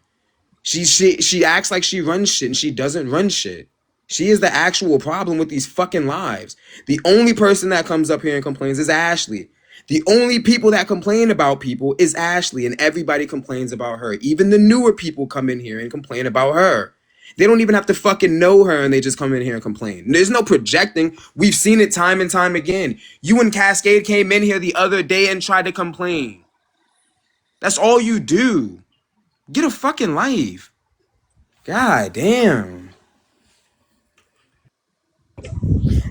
She acts like she runs shit and she doesn't run shit. She is the actual problem with these fucking lives. The only person that comes up here and complains is Ashley. The only people that complain about people is Ashley, and everybody complains about her. Even the newer people come in here and complain about her. They don't even have to fucking know her and they just come in here and complain. There's no projecting. We've seen it time and time again. You and Cascade came in here the other day and tried to complain. That's all you do. Get a fucking life. God damn.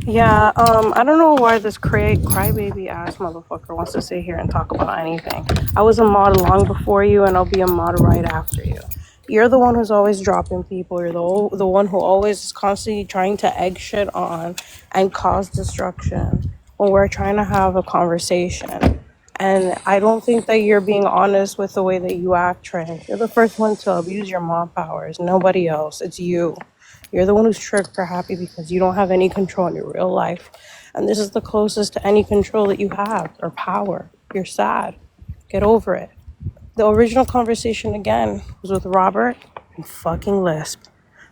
Yeah, I don't know why this crybaby ass motherfucker wants to sit here and talk about anything. I was a mod long before you, and I'll be a mod right after you. You're the one who's always dropping people. You're the one who always is constantly trying to egg shit on and cause destruction when we're trying to have a conversation. And I don't think that you're being honest with the way that you act, Trey. You're the first one to abuse your mom powers. Nobody else. It's you. You're the one who's tricked her happy because you don't have any control in your real life. And this is the closest to any control that you have or power. You're sad. Get over it. The original conversation again was with Robert and fucking Lisp.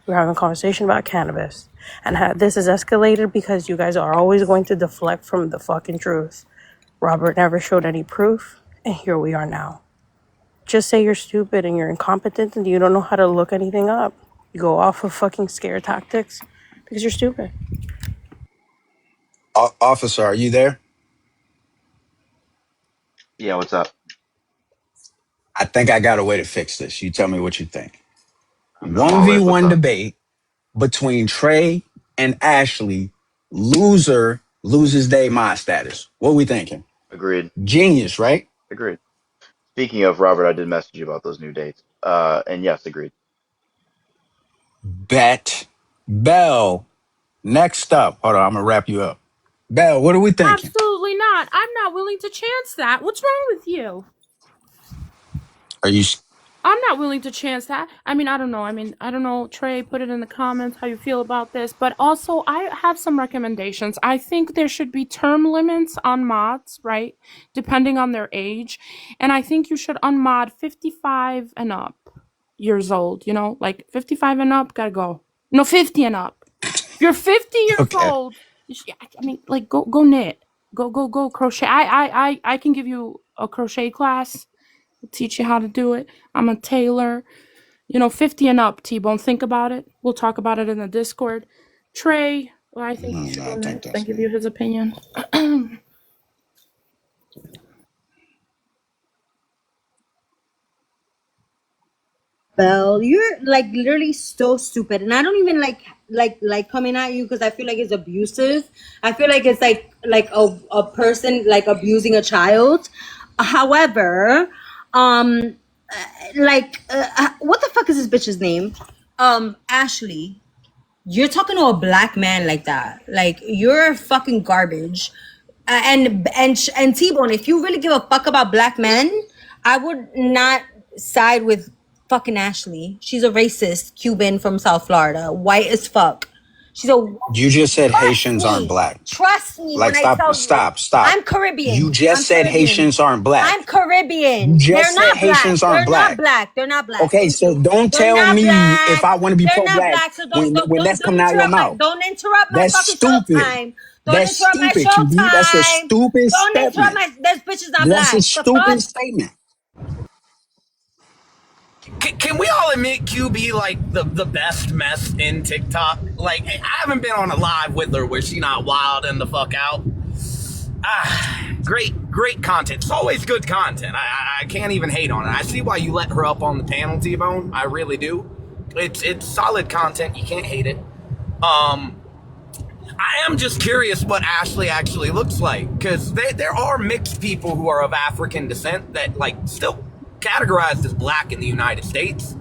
We were having a conversation about cannabis. And this is escalated because you guys are always going to deflect from the fucking truth. Robert never showed any proof, and here we are now. Just say you're stupid and you're incompetent and you don't know how to look anything up. You go off of fucking scare tactics because you're stupid. Officer, are you there? Yeah, what's up? I think I got a way to fix this. You tell me what you think. I'm all ears. What's 1v1 up? debate between Trey and Ashley. Loser loses day mod status. What we thinking? Agreed. Genius, right? Agreed. Speaking of Robert, I did message you about those new dates. And yes, agreed. Bet. Bell. Next up. Hold on, I'm gonna wrap you up. Bell, what are we thinking? Absolutely not. I'm not willing to chance that. What's wrong with you? Are you I'm not willing to chance that. I don't know. I don't know. Trey, put it in the comments how you feel about this. But also, I have some recommendations. I think there should be term limits on mods, right? Depending on their age. And I think you should unmod 55 and up years old, like 55 and up, gotta go. No, 50 and up. If you're 50 years okay? old, like go knit. Go crochet. I can give you a crochet class, teach you how to do it. I'm a tailor. 50 and up, T-Bone. Think about it. We'll talk about it in the Discord. Trey, well, I think he should No, go I think next and that's give me. you his opinion. Belle, you're like literally so stupid, and I don't even like coming at you because I feel like it's abusive. I feel like it's like a person like abusing a child. However, what the fuck is this bitch's name? Ashley. You're talking to a black man like that. Like, you're fucking garbage. And T-Bone, if you really give a fuck about black men, I would not side with fucking Ashley. She's a racist Cuban from South Florida, white as fuck. She's a You just said trust Haitians aren't me. black. Trust me Like, when I tell you. stop. I'm Caribbean. You just said Haitians aren't black. I'm Caribbean. You just They're said not black. Haitians aren't black. They're not black. Okay, so don't They're tell not me if black. I want to be They're not pro-black black. So when that's coming out of your mouth. don't interrupt my That's fucking stupid. showtime. Don't That's interrupt my stupid, QB. That's a showtime. stupid Don't interrupt statement. my. This bitch is not That's black. a The fuck? stupid statement. Can we all admit QB like the best mess in TikTok? Like, I haven't been on a live with her where she not wilding the fuck out. Great content. It's always good content. I can't even hate on it. I see why you let her up on the panel, T-Bone. I really do. It's solid content. You can't hate it. I am just curious what Ashley actually looks like, because there are mixed people who are of African descent that like still categorized as black in the United States.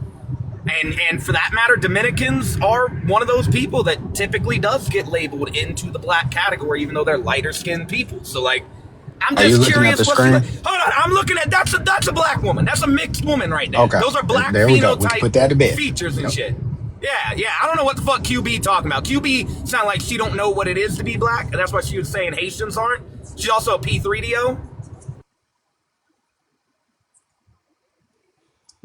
And for that matter, Dominicans are one of those people that typically does get labeled into the black category, even though they're lighter skinned people. So like, I'm just curious what hold on, I'm looking at that's a black woman. That's a mixed woman right there. Okay. Those are black there we go. We can phenotype put that to bed. features and shit. Yeah. I don't know what the fuck QB talking about. QB sound like she don't know what it is to be black, and that's why she was saying Haitians aren't. She's also a P3DO.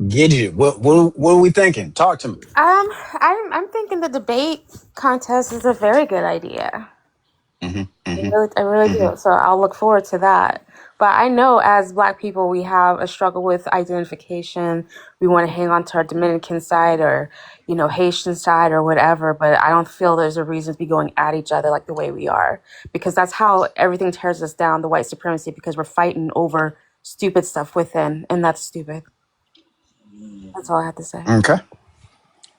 Gidget, what are we thinking? Talk to me. I'm thinking the debate contest is a very good idea. I really do. So I'll look forward to that. But I know as Black people, we have a struggle with identification. We want to hang on to our Dominican side or, Haitian side or whatever. But I don't feel there's a reason to be going at each other like the way we are, because that's how everything tears us down, the white supremacy, because we're fighting over stupid stuff within. And that's stupid. That's all I have to say. Okay.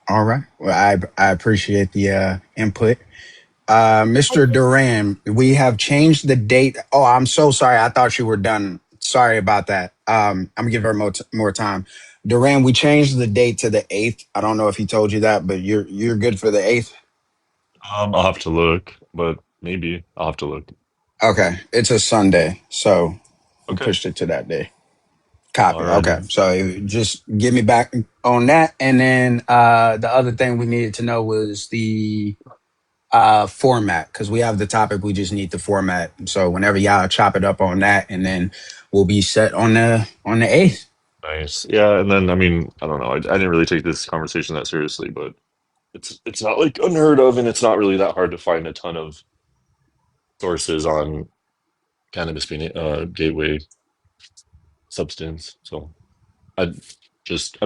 All right. Well, I appreciate the input. Mr. Duran, we have changed the date. Oh, I'm so sorry. I thought you were done. Sorry about that. I'm gonna give her more time. Duran, we changed the date to the 8th. I don't know if he told you that, but you're good for the 8th. I'll have to look, but maybe I'll have to look. Okay, it's a Sunday, so we Okay. pushed it to that day. Copy. Alrighty. Okay, so just give me back on that, and then the other thing we needed to know was the format, because we have the topic, we just need the format. So whenever y'all chop it up on that, and then we'll be set on the 8th. Nice. Yeah, and then I mean, I don't know. I didn't really take this conversation that seriously, but it's not like unheard of, and it's not really that hard to find a ton of sources on cannabis being a gateway substance. So I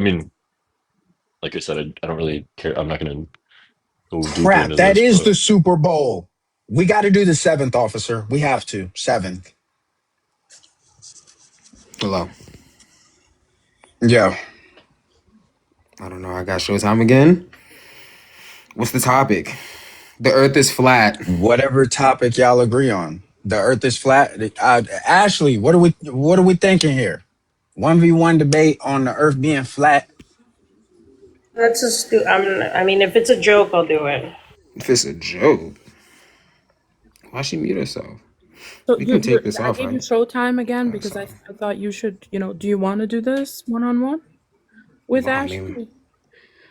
mean, like I said, I don't really care. I'm not going to go deeper Crap, into that this, is but the Super Bowl. We got to do the 7th, officer. We have to 7th. Hello. Yeah. I don't know. I got showtime again. What's the topic? The Earth is flat. Whatever topic y'all agree on. The Earth is flat. Ashley, what are we thinking here? 1v1 debate on the Earth being flat. That's I mean, if it's a joke, I'll do it. If it's a joke, why she mute herself? So We can take this I off, gave you right? showtime again because I thought you should, do you want to do this one-on-one with Well, I Ashley? mean,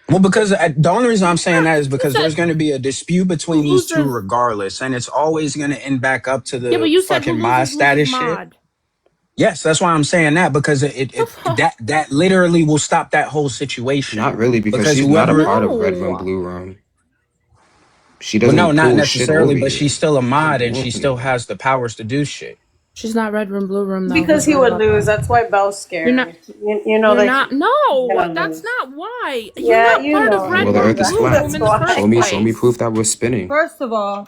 Well, because the only reason I'm saying that is because there's going to be a dispute between these two loses? regardless, and it's always going to end back up to Yeah, the but you said fucking who mod loses status shit. mod. Yes, that's why I'm saying that, because that literally will stop that whole situation. not really, because she's not a part of Red Room Blue Room. She Well, doesn't no, not pull shit necessarily, over but here. she's still a mod and she still has the powers to do shit. She's not Red Room Blue Room though. Because he would lose. That's why Bell's scared. You're not. You know You're that. not. No, gonna that's lose. not why. Yeah, You're not part of Red Well, the Room Earth is Blue flat. Room in the first Show me place. proof that we're spinning. First of all,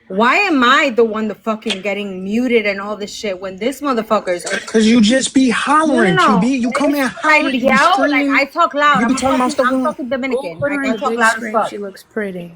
why am I the one that fucking getting muted and all this shit when this motherfucker's? Cause you just be hollering, No. QB. You come in I hollering, you be yell, screaming. like I talk lout. You be I'm talking about stuff. fucking Dominican. Put her Like in I the talk big loud as screen. fuck. She looks pretty.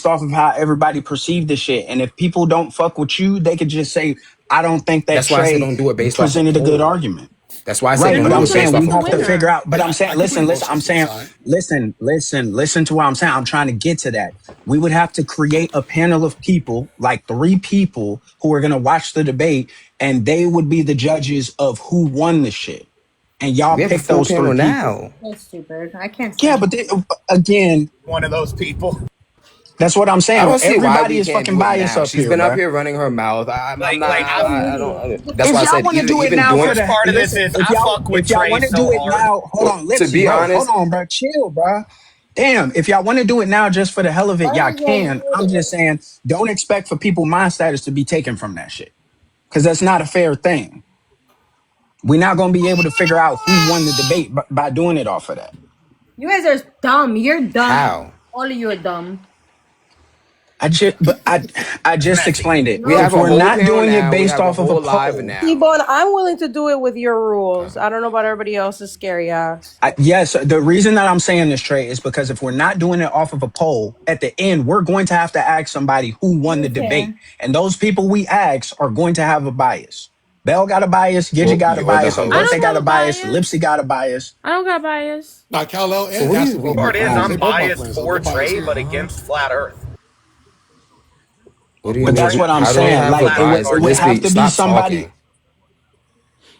based off of how everybody perceived the shit. And if people don't fuck with you, they could just say, I don't think that That's why I say Trey don't do it based off a presented a good poll. argument. That's why I said Right, They're but don't do I'm it choosing saying based a we off of a have to poll. figure winner. out. But I'm saying, listen, listen. I'm saying, listen to what I'm saying. I'm trying to get to that. We would have to create a panel of people, like 3 people, who are going to watch the debate, and they would be the judges of who won the shit. And y'all We have a pick full those 3 panel people. now. That's stupid. I can't Yeah, stand but that. again, One of those people. that's what I'm I saying. don't see why Everybody we is can't fucking do it biased now. up She's here, been up bro. here running her mouth. I'm not. I don't. That's If why I y'all said want to either do it even now doing for it. Worst the part of this listen, is I fuck with if y'all Trey want to do so it hard. now, hold Well, on, to Lipsy, be bro, hold honest, on, bro, chill, bro. Damn, if y'all want to do it now just for the hell of it, y'all can. I'm just saying, don't expect for people my status to be taken from that shit, because that's not a fair thing. We're not gonna be able to figure out who won the debate by doing it off of that. You guys are dumb. You're dumb. how? All of you are dumb. I It's just messy. explained it. We No, have If a we're whole not panel doing it now. We based have a off of a whole live poll, now. T-Bone, I'm willing to do it with your rules. I don't know about everybody else's scary ass. yes, the reason that I'm saying this, Trey, is because if we're not doing it off of a poll, at the end, we're going to have to ask somebody who won the you're debate. fair. And those people we ask are going to have a bias. Bell got a bias, Gidget Well, got a you're the bias, I Alberto don't host. got have a a bias, Lipsy bias. got a bias. I don't got bias. So what do you? Part is I'm Um, biased for Trey, but against flat Earth. What do you but that's mean? what I'm How do I saying. And have a Like flat Earth bias? it would have cartoons. Lispy, to be stop somebody, talking.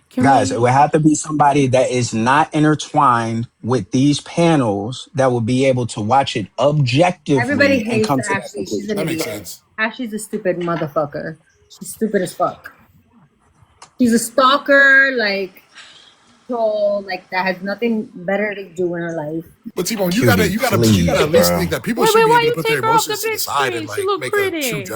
Can guys, it we? would have to be somebody that is not intertwined with these panels that will be able to watch it Everybody objectively and hates come to that Ashley. She's conclusion. an idiot. Ashley's a stupid motherfucker. She's stupid as fuck. She's a stalker, like troll, like that has nothing better to do in her life. QB, please, bro. Wait, why you take her off the big screen? She look pretty.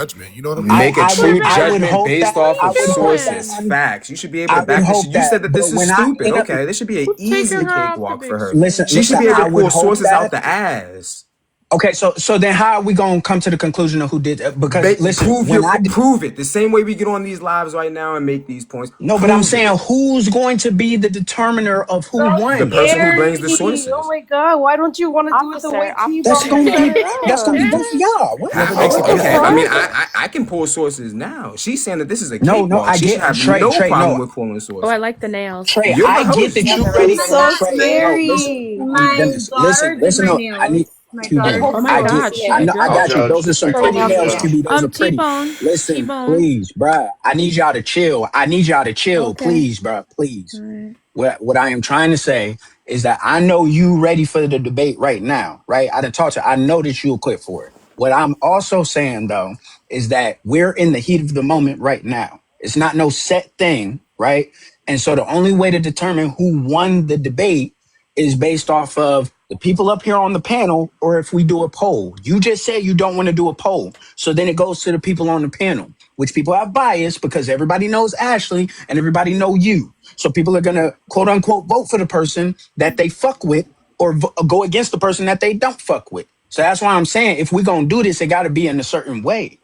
Make a Put her true back. judgment Hope based that. off I of would hope that. sources, facts. You should be able to I would back this hope shit. You that. said that But this is when I stupid. end up, Okay, this should be an Who taking easy her off the cakewalk for big her. listen, screen? She should listen. be able I to would pull hope sources out that. the ass. Okay, so then how are we gonna come to the conclusion of who did? Because listen, Prove when your I did, prove it. The same way we get on these lives right now and make these points. no, but I'm Prove it. saying who's going to be the determiner of who So The won? person who scary. brings the Oh sources. my god, why don't you want to do it the way Officer, That's officer. T-Bone gonna set be it that's gonna be up? both of y'all. What? How? What the Okay. I mean, fuck? I can pull sources now. She's saying that this is a No, cakewalk. I She should get have Trey. no Trey, problem no, with pulling Oh, I sources. like the nails. Trey. You're I the get host. that This you're is ready. so Trey, no, listen. scary. My Dennis, daughter did listen. my No, I nails. need My I QB. daughter hope Oh did my my I so. get. God, nails. she I a know. I I'll girl. got you. Those judge. are some Fair pretty I'll enough. nails, judge. QB. Those are pretty. T-Bone, Listen, T-Bone. please, bruh. I need y'all to chill. I need y'all to chill, Okay. please, bruh. Please. All right. What I am trying to say is that I know you ready for the debate right now, right? I done talked to. I know that you'll quit for it. What I'm also saying though is that we're in the heat of the moment right now. It's not no set thing, right? And so the only way to determine who won the debate is based off of the people up here on the panel, or if we do a poll. You just said you don't want to do a poll, so then it goes to the people on the panel, which people have bias because everybody knows Ashley and everybody know you. So people are gonna quote unquote vote for the person that they fuck with, or go against the person that they don't fuck with. So that's why I'm saying if we're gonna do this, it got to be in a certain way.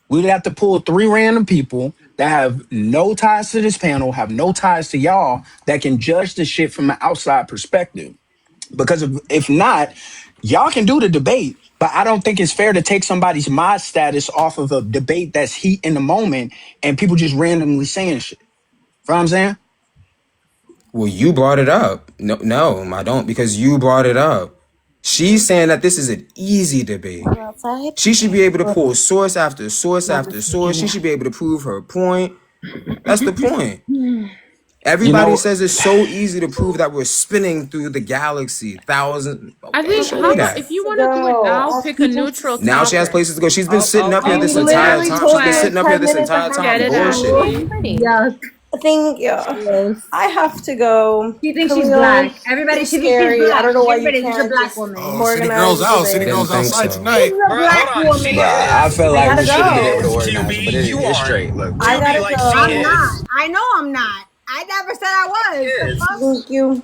We'd have to pull 3 random people that have no ties to this panel, have no ties to y'all, that can judge the shit from an outside perspective. Because if not, y'all can do the debate, but I don't think it's fair to take somebody's mod status off of a debate that's heat in the moment and people just randomly saying shit. You know what I'm saying? Well, you brought it up. No, I don't, because you brought it up. She's saying that this is an easy debate. Outside? She should be able to pull source after source Not after this source. She weekend. should be able to prove her point. That's the point. You Everybody know, says it's so easy to prove that we're spinning through the galaxy. Thousands. I Okay, think show me how about that. if you want to do it now, pick a neutral Now she has topic. places to go. She's been sitting up here I'll this We put entire literally that. time. She's told been you sitting up here 10 this minutes entire ahead Get time it, that you were bullshitting. already Ashley. ready. Yuck. Thank you. Gross. I have to go. She thinks she's Khalil, black. Everybody, it's she thinks she's scary. I black. don't know why you Everybody, she's a can't black just woman. organize the I debate. didn't think so. This is a Bro, hold black on. She woman. bruh, I is. feel I like gotta we should have She been go. able to is, organize it, but QB. You it's aren't. straight. Look, I QB, gotta like, she I'm go. not. is. I know I'm not. I never said I She was. The is. fuck? Thank you.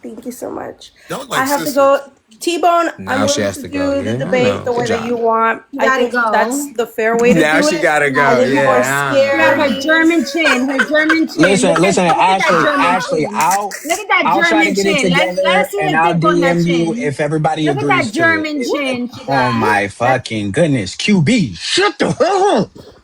Thank you so much. I have to go. T-Bone, I'm Now she willing has to to go. do the Yeah, I debate know. the Good way that you job. want. You I gotta think that's go. the fair way to Now do she it. gotta I go. think people are Yeah. She got her scary. German chin. Her German chin. listen, listen, Look at that German Ashley, chin. Look at that I'll try to German get it chin. Let together us see and the I'll dip on that DM you chin. if everybody Look at that agrees to it. German chin she Oh got. my That's fucking goodness. QB, shut the hell up.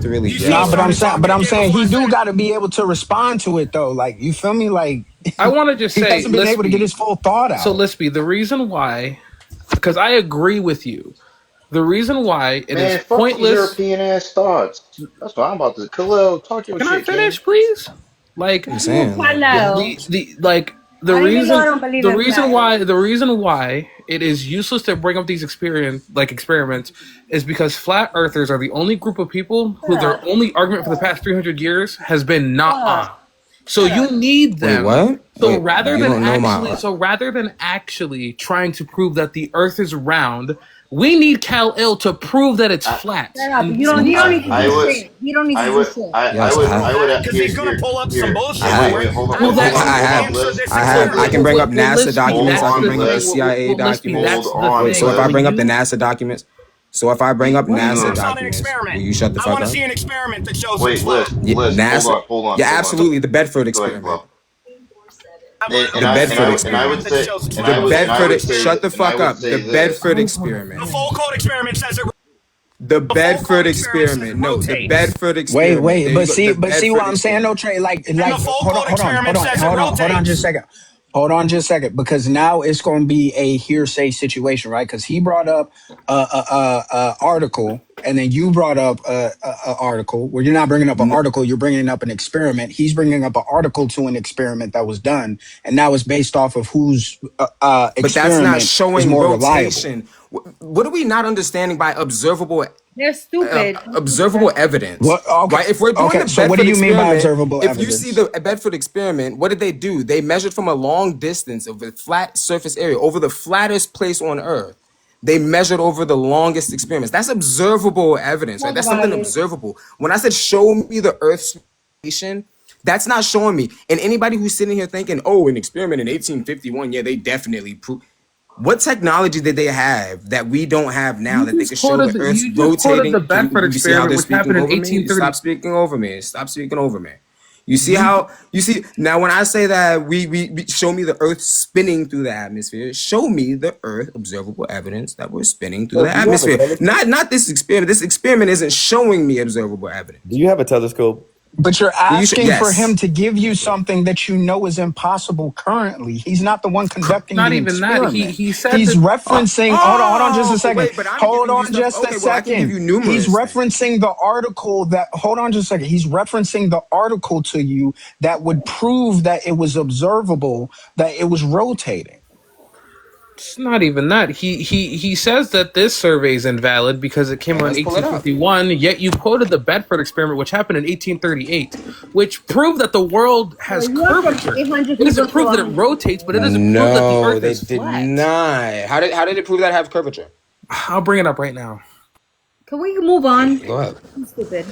have to really You see, yell Nah, or but anything. I'm saying he do got to be able to respond to it though. Like you feel me? Like I want to just he say, hasn't been able to get his Lispy. full thought So, out. Lispy, the reason why, because I agree with you, the reason why it is Man, fuck these pointless. European ass thoughts. That's what I'm about to. Khalil, talk your Can I shit, King. finish, please? Like I'm Ooh, saying, like, hello. the I even though I reason don't believe in flat earth. the reason why it is useless to bring up these experiments is because flat earthers are the only group of people who their only argument for the past 300 years has been not on. So you need wait, them. what? So Wait, you don't know my. rather than actually trying to prove that the Earth is round, We need Kal-Il to prove that it's flat. Shut up. You don't need to do shit. You don't need to do shit. Yes, I have. Because he's gonna pull up some I bullshit have. somewhere. Wait, hold on, Well, hold on, that I have. answer this I have. I can bring up Well, NASA Lispy, documents. I that's can the bring up thing. CIA Lispy, documents. that's the Wait, thing. so if I bring up the You NASA documents, so if I bring up NASA That's not an documents, will experiment. you shut the I fuck want to up? see an experiment that shows Wait, it's flat. Yeah, NASA. Yeah, absolutely. The Bedford Go ahead, experiment. Flo. The Bedford And I would experiment. say, The Bedford. Shut the and I fuck would up. say The this. Bedford The experiment. full code experiment says it. The The full Bedford code experiment says it experiment. No, the rotates. Bedford experiment. There you go. The But see what Bedford I'm saying, no experiment. Trey. Like, And the full hold on, code experiment says it hold on, just a rotates. second. Hold on, just a second, because now it's going to be a hearsay situation, right? Because he brought up a article, and then you brought up a article. Where you're not bringing up an article, you're bringing up an experiment. He's bringing up an article to an experiment that was done, and now it's based off of whose But that's not experiment is showing more reliable. rotation. What are we not understanding by They're stupid. observable evidence? What? Okay, Right? If we're doing okay. the So, what do Bedford you mean by experiment, observable if you see evidence? the Bedford experiment, what did they do? They measured from a long distance of a flat surface area over the flattest place on Earth. They measured over the longest experiments. That's observable evidence, right? Talk That's about something it. observable. When I said show me the Earth's rotation, that's not showing me. And anybody who's sitting here thinking, oh, an experiment in 1851, yeah, they definitely proved. What technology did they have that we don't have now that they could show the Earth's you just quoted rotating? the Bedford You see how experiment, they're which speaking happened in over me? 1830. Stop speaking over me. Stop speaking over me. You see You how you see now when I say that we show me the Earth spinning through the atmosphere, show me the Earth observable evidence that we're spinning through So, the do you have a atmosphere. telescope? Not this experiment. This experiment isn't showing me observable Do evidence. you have a telescope? But you're asking for him Yes. to give you something that you know is impossible currently. He's not the one conducting not the even that. experiment. He said He's that. referencing, hold on just a second. Wait, but I'm Hold giving you on stuff. just a Okay, well, I can give second. you He's numerous things. referencing the article hold on just a second. He's referencing the article to you that would prove that it was observable, that it was rotating. It's not even that. He says that this survey is invalid because it came Okay, out in let's pull it up. 1851. Yet you quoted the Bedford experiment, which happened in 1838, which proved that the world Well, has you went from curvature. 800 It people doesn't to prove that it 100 rotates, but it people. doesn't prove that the No, Earth they is did flat. not. How did it prove that I have curvature? I'll bring it up right now. Can we move on? Go ahead. I'm stupid.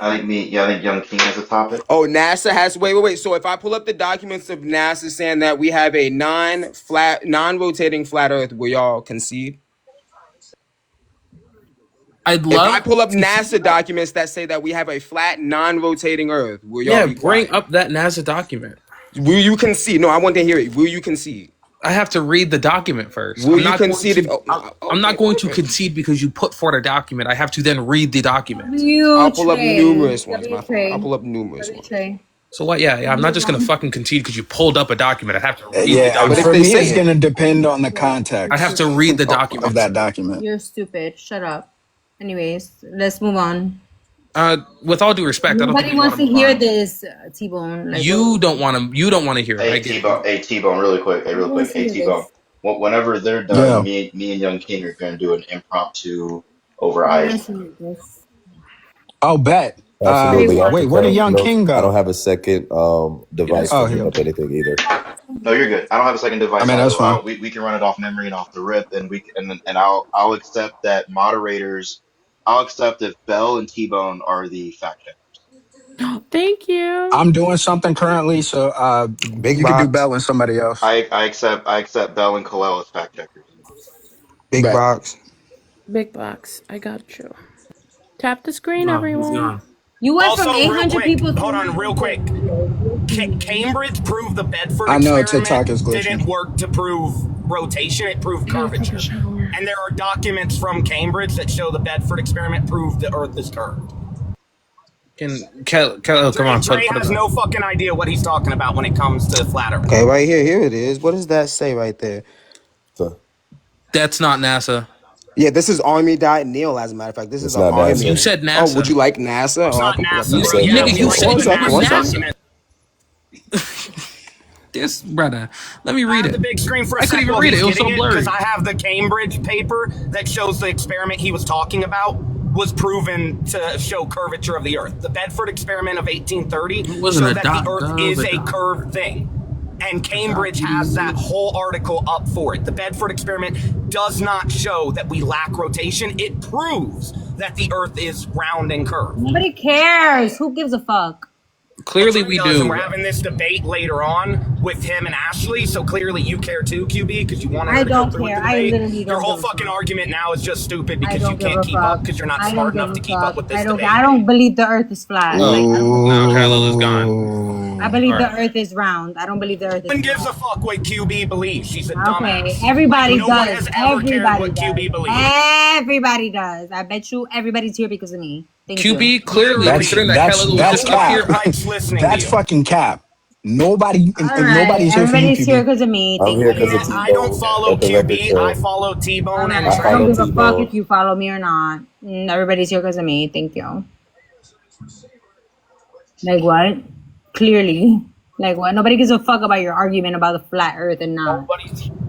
I think Young King has a topic. Oh, NASA has wait. So if I pull up the documents of NASA saying that we have a non-rotating flat Earth, will y'all concede? I'd If I love pull up to see NASA that. documents that say that we have a flat, non-rotating Earth, will y'all Yeah, be bring quiet? up that NASA document. Will you concede? No, I want to hear it. Will you concede? I have to read the document first. Will you concede if? I'm not Okay, going to okay. concede because you put forward a document. I have to then read the document. I'll W pull up Trey. numerous ones, my W friend. I'll Trey. pull up numerous W ones. Trey. So what? Yeah. I'm not just gonna fucking concede because you pulled up a document. I have to read the Yeah, But if document. for they me, say it's going it, to depend on the I context have to read the of document. that document. You're stupid. Shut up. Anyways, let's move on. With all due respect, I don't think Nobody you want wants to to move hear on. this, T-Bone. Like, You don't want to. You don't want to hear it. I Hey get T-Bone, it. really quick. Hey, who real wants quick. to Hey hear T-Bone. this? Whenever they're done, Yeah. me and Young King are gonna do an impromptu over Who ice. wants to hear this? Oh, bet. Absolutely. I Wait, where did prefer Young no. King I don't go? have a second device to Oh, bring here. up anything either. No, you're good. I don't have a second I device mean, that's either. fine. We can run it off memory and off the rip, and I'll accept that moderators. I'll accept if Bell and T-Bone are the fact checkers. Thank you. I'm doing something currently, so big you could do box, Bell and somebody else. I accept Bell and Coel as fact checkers. big Bet. box. Big box. I got you. Tap the screen, No, he's everyone. gone. You went from Also, real 800 quick, people to hold on, real 100 quick. people. Cambridge proved the Bedford I know TikTok is experiment glitching. didn't work to prove rotation, it proved I gotta take a curvature. shower. And there are documents from Cambridge that show the Bedford experiment proved the Earth is curved. Come on, Dre put it has up. no fucking idea what he's talking about when it comes to flat Earth. Okay, right here. Here it is. What does that say right there? So That's not NASA. Yeah, this is Army.Neil, as a matter of fact. This is it's an not You Army. NASA. said Oh, would NASA. you like NASA? It's Oh, I not can pull up NASA, You bro. said Yeah, Nigga, we you like said one the second, you one NASA second. NASA. document. This brother. Let me I read have the it. big screen for a I couldn't sec even while read it. he's It was getting so it blurry. because I have the Cambridge paper that shows the experiment he was talking about was proven to show curvature of the Earth. The Bedford experiment of 1830 It wasn't showed a that the dot Earth gov. is A a dot. curved thing. and Cambridge has that whole article up for it. The Bedford experiment does not show that we lack rotation. It proves that the Earth is round and curved. Nobody cares. Who gives a fuck? Clearly we do. And we're having this debate later on with him and Ashley, so clearly you care too, QB, because you want to go through with the debate. I literally don't. Your whole fucking argument now is just stupid because you can't keep up because you're not smart enough to keep up with this debate. I don't believe the Earth is flat. Now Kyla's gone. I believe the Earth is round. I don't believe the Earth is No one flat. gives a fuck what QB believes. She's a dumbass. Okay, everybody no one does. has ever cared Everybody what does. QB believes. Everybody does. I bet you everybody's here because of me. Thank you. QB clearly considering that Kyla was just up here. That's fucking cap. Nobody's here for you, Everybody's here QB. because of me. I'm here because of T-Bone. I don't follow At the record QB. show. I follow Tbone and I don't give a fuck T-Bone. if you follow me or not. Everybody's here because of me. Thank you. Like what? Clearly. Like what? Nobody gives a fuck about your argument about the flat Earth and not.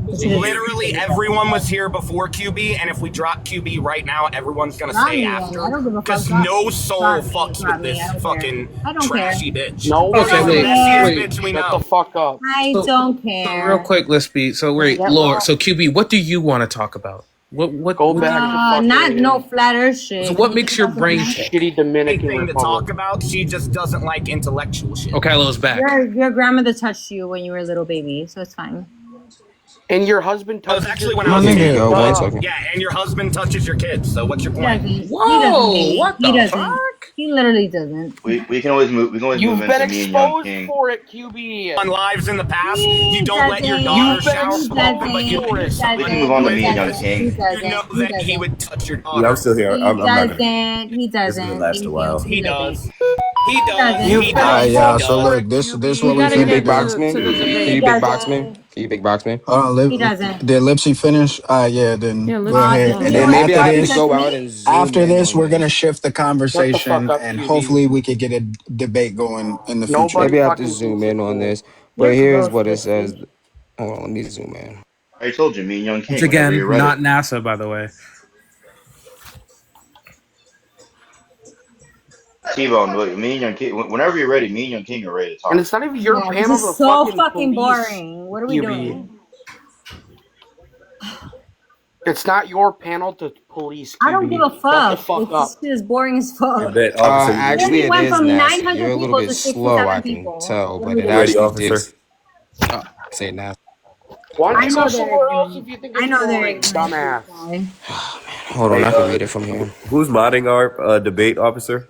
Literally everyone was here before QB, and if we drop QB right now, everyone's gonna Drop say me, after. I don't give a fuck. Because Drop no me. soul Drop me. fucks Drop with me. this I don't fucking care. I don't trashy care. bitch. No, This is the wait. messiest bitch we Shut know. the fuck up. I don't care. Real quick, Lispy. So wait, Yeah, Lord. well- So QB, what do you want to talk about? What? Go back to fucking Not no flat Earth shit. So what makes your brain tick? shitty Dominican Anything to Republic. talk about, she just doesn't like intellectual shit. Okay, Kyla's back. Your grandmother touched you when you were a little baby, so it's fine. And your husband That was touches actually your when I was a kid. kid. Yo, 1 second. Yeah, and your husband touches your kids, so what's your He point? doesn't. Whoa, He what doesn't. the He doesn't. fuck? He literally doesn't. We can always move. We can always You've move been into me and Young exposed King. for it, QB. On lives in the past, He you don't let your doesn't. daughter You've been shower exposed open, but you for it. We can move on to me and Young He King. doesn't. you know that he would touch your daughter. Yeah, I'm still here. He I'm not gonna. doesn't. He This is doesn't. gonna last Thank a while. you. He does. doesn't. He does. You've He been does. Yeah. He So does. look, this what You we gotta Can you finna big get do. box me? to the Can debate. you big box me? doesn't. Can you big box me? He doesn't. Did Lipsy finish? Yeah. Then Yeah, go Lipsy ahead. done. And And then then maybe I after have this, to go out and zoom after in this, on we're gonna this. shift the conversation, up, and QB. hopefully we could get a debate going in the future. Nobody Maybe I have to fucking zoom thinks in it's on cool. this. You're But here's gross, what it Lipsy. says. Hold on, let me zoom in. I told you, me and Young King. Which Whenever again, you're ready. not NASA, by the way. T-Bone, look, me and Young King. Whenever you're ready, me and Young King are ready to And talk. it's not even your Yeah, this panel is to so fucking fucking police, boring. What are we QB. doing? It's not your panel to police, QB. I don't give a Shut the fuck. fuck This up. shit is boring as fuck. Debate officer. Actually, We it went is from NASA. 900 You're a little people bit to slow, I 67 can people. tell, What but are we it doing? Ready, actually officer. did say NASA. Why don't I you know go they're somewhere else ignorant. if you think I it's know they're boring, ignorant. dumbass? Why? Hold on, Hey, I can read it from here. who's modding our debate officer?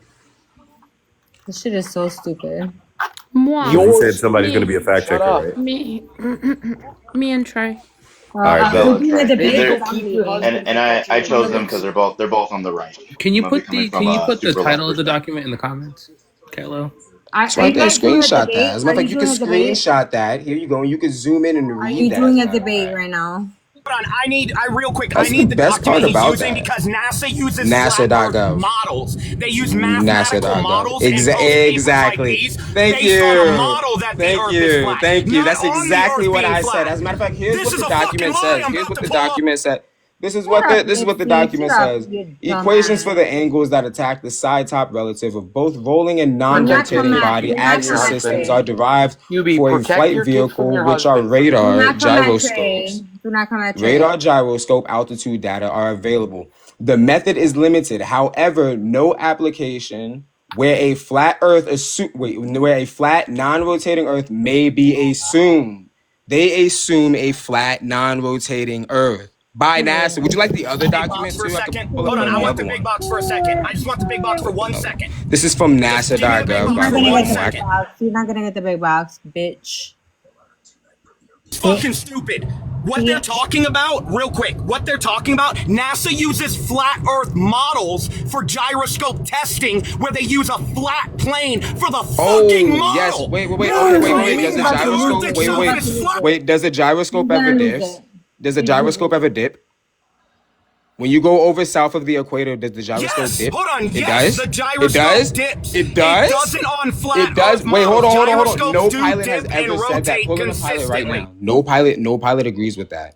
This shit is so stupid. Moi. Because he said Yours, somebody's gonna be a Me. fact shut checker, up. right? Me. Me and Trey. All right, We're bet. doing a Maybe debate go because I'm keep your leaving. husband from I touching chose your them kids. because they're both on the right. Can you I'm gonna be put coming the from a the super left title of the perspective. document in the comments, Kylo? It's Are right you there. guys doing a Screenshot that. debate? As a matter Are of fact, you you can doing a debate? screenshot that. Here you go. And you can zoom in and Are read you that. doing As a a matter of debate fact. right now? Hold on, I need That's the the best part document he's about using that. because NASA uses flat Earth NASA.gov. models. They use mathematical NASA.gov. models and post papers like Exactly. these Thank based on a you. model that the Thank Earth is you. flat. Thank you. Not That's on the exactly Earth what being I flat. said. As a matter of fact, here's This what is the a fucking document lie says. I'm Here's about what to the pull up. document said. This is Shut what up, the Lipsy. document Shut up, says. you Equations for dumbass. the angles that attack the side top relative of both rolling and Do not come non-rotating at body do not come axis at systems Trey. are derived QB, for a protect flight your kids from vehicle, your which are husband. Do radar, not come at gyroscopes. Trey. Do not come at Trey. Radar, gyroscope, altitude data are available. The method is limited. However, no application where a flat non-rotating Earth may be assumed. They assume a flat, non-rotating Earth by NASA. Would you like the other Big box document for a too? I can second. pull Hold up on, I the want other the big one. box for a second. I just want the big box for 1 second. This is from Just give me the big NASA.gov, box by You're the not way. gonna for get the 1 big second. box. You're not gonna get the big box, bitch. It's fucking stupid. What they're talking about, real quick, what they're talking about, NASA uses flat Earth models for gyroscope testing where they use a flat plane for the fucking model. Yes. Wait. Okay, wait. Does the You're about to lose gyroscope? it. You're about to lose it. Wait. Does the gyroscope You're ever gonna lose dips? it. Does the gyroscope ever dip? When you go over south of the equator, does the gyroscope Yes, dip? hold on. It Yes, does. the gyroscope It does. dips. It does. It doesn't on flat It does. Earth Wait, hold models. on. Gyroscopes No do pilot has dip ever and said that. rotate Pull in the pilot right consistently. now. No pilot agrees with that.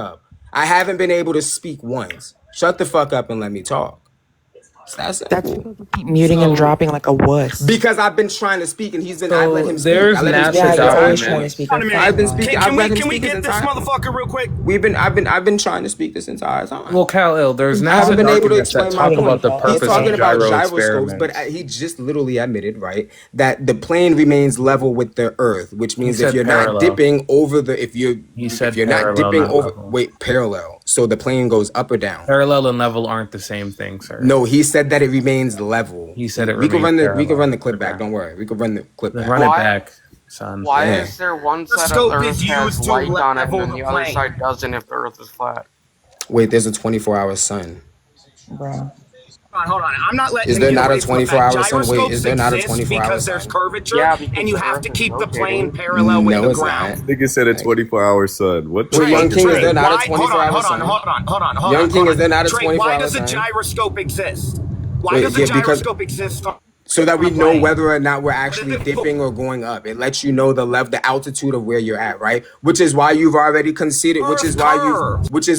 up. I haven't been able to speak once. Shut the fuck up and let me talk. It's that That's simple. because you keep muting and dropping like a wuss. Because I've been trying to speak and I let him speak. There's I let him speak. NASA Yeah, you're always trying to documents. speak. I've been speaking. I've let him Can we speak this get this entire. motherfucker real quick? I've been trying to speak this entire time. Well, Kal-Il, there's I haven't NASA been able to documents that explain my talk about point. the He's purpose talking of about gyro gyroscopes, but experiments. he just literally admitted, right, that the plane remains level with the Earth, which means He if said you're parallel. not dipping over the He said if you're not parallel, dipping not over level. parallel, so the plane goes up or down. Parallel and level aren't the same thing, sir. No, he said that it remains level. He said it we could remains run the parallel. clip back. Don't worry, we could run the clip back. Run it back, son. Why Yeah. is there one The side of scope the is Earth has used to light on it and level then the the other plane. side doesn't if the Earth is flat? Wait, there's a 24-hour sun. Bro. Hold on. I'm not letting Is him there get not away a from the 24-hour fact. sun? Wait, Gyroscopes is there not a exist 24-hour because there's sun? curvature, Yeah, because and you the have Earth to is keep the plane rotating. parallel with No, the it's ground. not. Nigga said a 24-hour sun. What the Wait, Young fuck King, is is there that? not a Why? 24-hour sun? Hold on. Young King, is there not a Trey, why 24-hour does a sun? gyroscope exist? Why Wait, does a yeah, because gyroscope exist so that on we a know plane? whether or not we're actually dipping or going up. It lets you know the altitude of where you're at, right? Which is why you've already conceded. Which is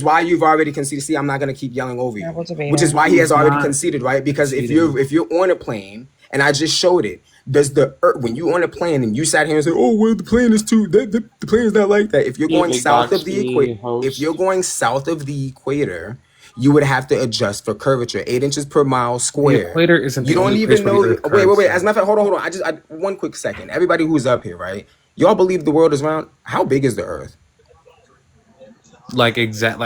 why you've already conceded. See, I'm not gonna keep yelling over you. Terrible debater. Which is why he has He's already not conceded, right? Because if conceding. you're on a plane, and I just showed it, does the Earth, when you on a plane and you sat here and said, "Oh, well, the plane is too the plane is not like that." If you're Yeah, going big south box of the equator, if host. you're going south of the equator, you would have to adjust for curvature, 8 inches per mile The square. equator isn't You the don't only even place where know. the Earth Wait. curves. As a matter of fact, hold on. I one quick second. Everybody who's up here, right? Y'all believe the world is round? How big is the Earth? Like exact